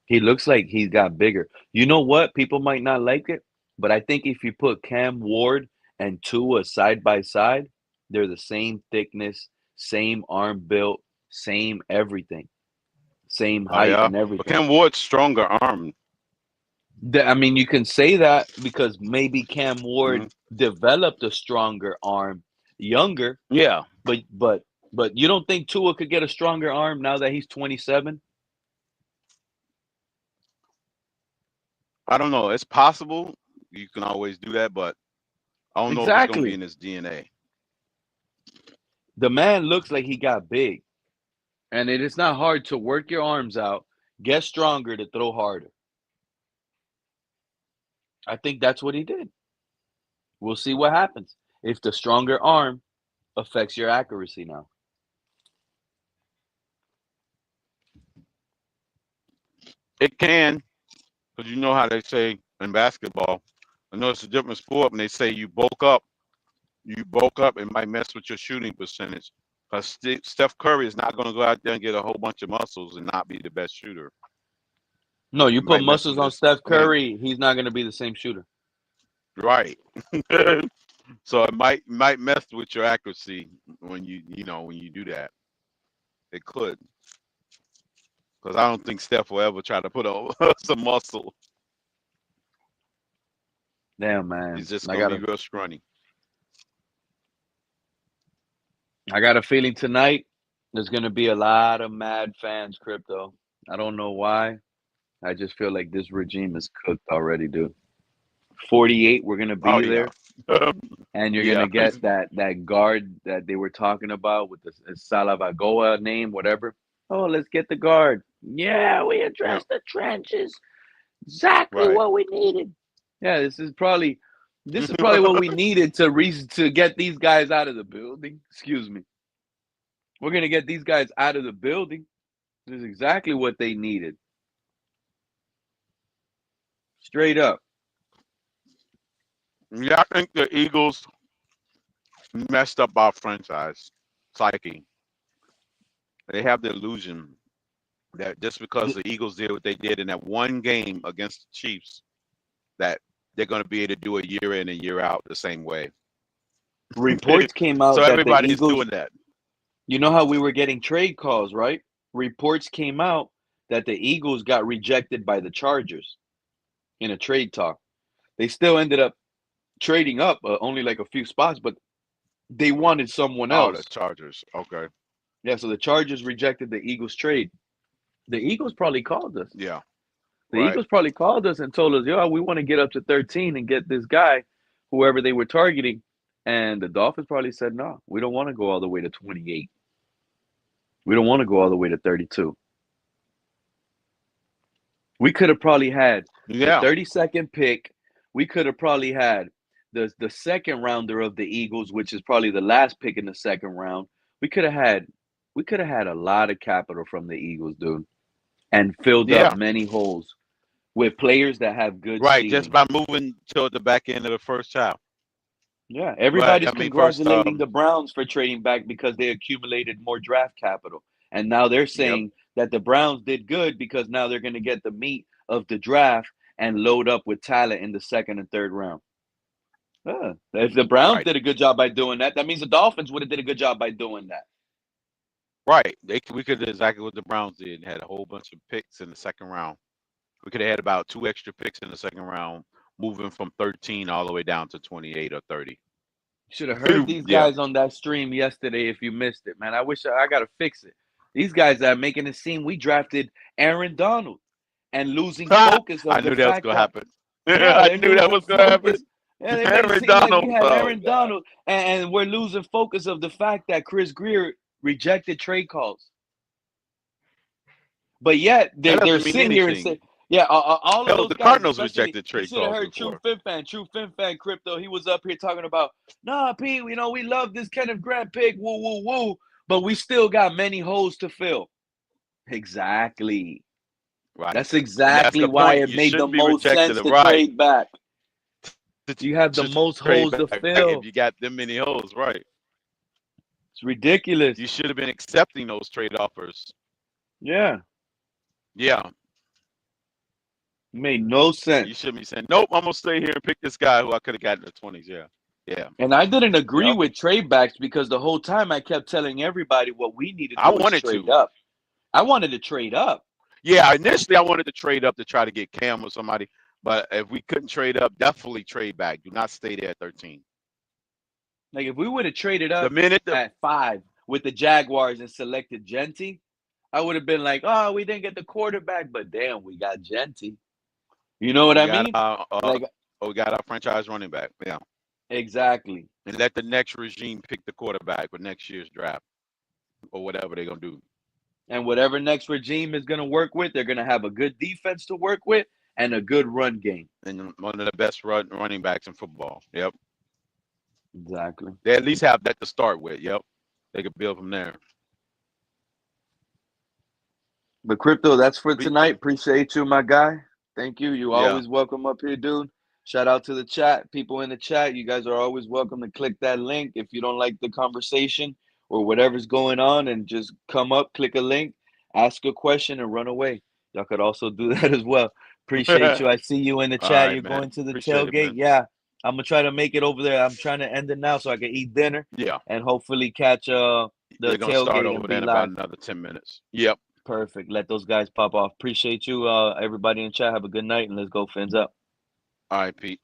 he looks like he's got bigger. You know what? People might not like it, but I think if you put Cam Ward and Tua side by side, they're the same thickness, same arm built, same everything, same oh height yeah. and But everything. Cam Ward's stronger arm. I mean, you can say that because maybe Cam Ward Mhm. developed a stronger arm younger, Yeah. but you don't think Tua could get a stronger arm now that he's 27? I don't know. It's possible. You can always do that, but I don't know if it's going to be Exactly. in his DNA. The man looks like he got big, and it is not hard to work your arms out, get stronger to throw harder. I think that's what he did. We'll see what happens if the stronger arm affects your accuracy now. It can, because you know how they say in basketball. I know it's a different sport, and they say you bulk up. You bulk up, it might mess with your shooting percentage. Because Steph Curry is not going to go out there and get a whole bunch of muscles and not be the best shooter. No, you It put might mess muscles with on his Steph man. Curry, he's not going to be the same shooter. Right. So it might mess with your accuracy when when you do that. It could, because I don't think Steph will ever try to put on some muscle. Damn, man. He's just gonna be real scrawny. I got a feeling tonight there's going to be a lot of mad fans, Crypto. I don't know why. I just feel like this regime is cooked already, dude. 48, we're going to Oh be yeah, there. And you're yeah, gonna get that guard that they were talking about with the Salavagoa name, whatever. Oh, let's get the guard. Yeah, we yeah. addressed the trenches. Exactly Right. what we needed. Yeah, this is probably what we needed to get these guys out of the building. Excuse me. We're gonna get these guys out of the building. This is exactly what they needed. Straight up. Yeah, I think the Eagles messed up our franchise psyche. They have the illusion that just because the Eagles did what they did in that one game against the Chiefs, that they're going to be able to do it year in and year out the same way. Reports came So out that the everybody's Eagles, doing that. you know how we were getting trade calls, right? Reports came out that the Eagles got rejected by the Chargers in a trade talk. They still ended up trading up only like a few spots, but they wanted someone Oh, the else. Chargers. Okay. Yeah, so the Chargers rejected the Eagles trade. The Eagles probably called us. Yeah. The Right. Eagles probably called us and told us, yo, we want to get up to 13 and get this guy, whoever they were targeting. And the Dolphins probably said, no, we don't want to go all the way to 28. We don't want to go all the way to 32. We could have probably had the Yeah. 32nd pick. We could have probably had the second rounder of the Eagles, which is probably the last pick in the second round. We could have had a lot of capital from the Eagles, dude, and filled up Yeah. many holes with players that have good Right. Just ceiling. by moving to the back end of the first half. Yeah, Right. everybody's I mean, first. congratulating the Browns for trading back because they accumulated more draft capital. And now they're Yep. saying that the Browns did good because now they're going to get the meat of the draft and load up with talent in the second and third round. If the Browns Right. did a good job by doing that, that means the Dolphins would have did a good job by doing that. Right. We could have exactly what the Browns did and had a whole bunch of picks in the second round. We could have had about 2 extra picks in the second round, moving from 13 all the way down to 28 or 30. Should have heard these Yeah. guys on that stream yesterday if you missed it, man. I wish I got to fix it. These guys that are making it seem we drafted Aaron Donald and losing focus I of the knew that was fact gonna that, happen. yeah, I they're knew that losing was gonna happen. focus. Yeah, they made it Aaron seem like we Donald. had Oh Aaron God. Donald, and we're losing focus of the fact that Chris Greer rejected trade calls. But yet That they're doesn't mean sitting here and say, anything. yeah, all of Hell, those the guys, Cardinals especially rejected you trade should have calls heard True before. Fin Fan Crypto. He was up here talking about, nah, P, we love this Kenneth Grant pick, woo, woo, woo, but we still got many holes to fill. Exactly. Right. That's And that's exactly the why point. it You made the shouldn't be most rejecting sense the to right trade back. to, You have the to most trade holes to back if fill. you got them many holes, right? It's ridiculous. You should have been accepting those trade offers. Yeah. Yeah. It made no sense. You shouldn't be saying, nope, I'm gonna stay here and pick this guy who I could have gotten in the 20s. Yeah. Yeah. And I didn't agree Yep. with trade backs because the whole time I kept telling everybody what we needed to I do is wanted trade to. up. I wanted to trade up. Yeah, initially I wanted to trade up to try to get Cam or somebody, but if we couldn't trade up, definitely trade back. Do not stay there at 13. Like if we would have traded The up minute at 5 with the Jaguars and selected Genty, I would have been like, oh, we didn't get the quarterback, but damn, we got Genty. You know what I mean? Like, we got our franchise running back. Yeah. Exactly. And let the next regime pick the quarterback for next year's draft or whatever they're gonna do. And whatever next regime is gonna work with, they're gonna have a good defense to work with and a good run game. And one of the best running backs in football. Yep. Exactly. They at least have that to start with. Yep. They could build from there. But Crypto, that's for tonight. Appreciate you, my guy. Thank you. You Yeah. always welcome up here, dude. Shout out to the chat. People in the chat, you guys are always welcome to click that link if you don't like the conversation or whatever's going on, and just come up, click a link, ask a question, and run away. Y'all could also do that as well. Appreciate you. I see you in the All chat. right, You're man. going to the Appreciate it, tailgate. man. Yeah. I'm gonna try to make it over there. I'm trying to end it now so I can eat dinner. Yeah. And hopefully catch the They're gonna tailgate start and over be there in live. about another 10 minutes. Yep. Perfect. Let those guys pop off. Appreciate you, everybody in chat. Have a good night, and let's go Fins up. All right, Pete.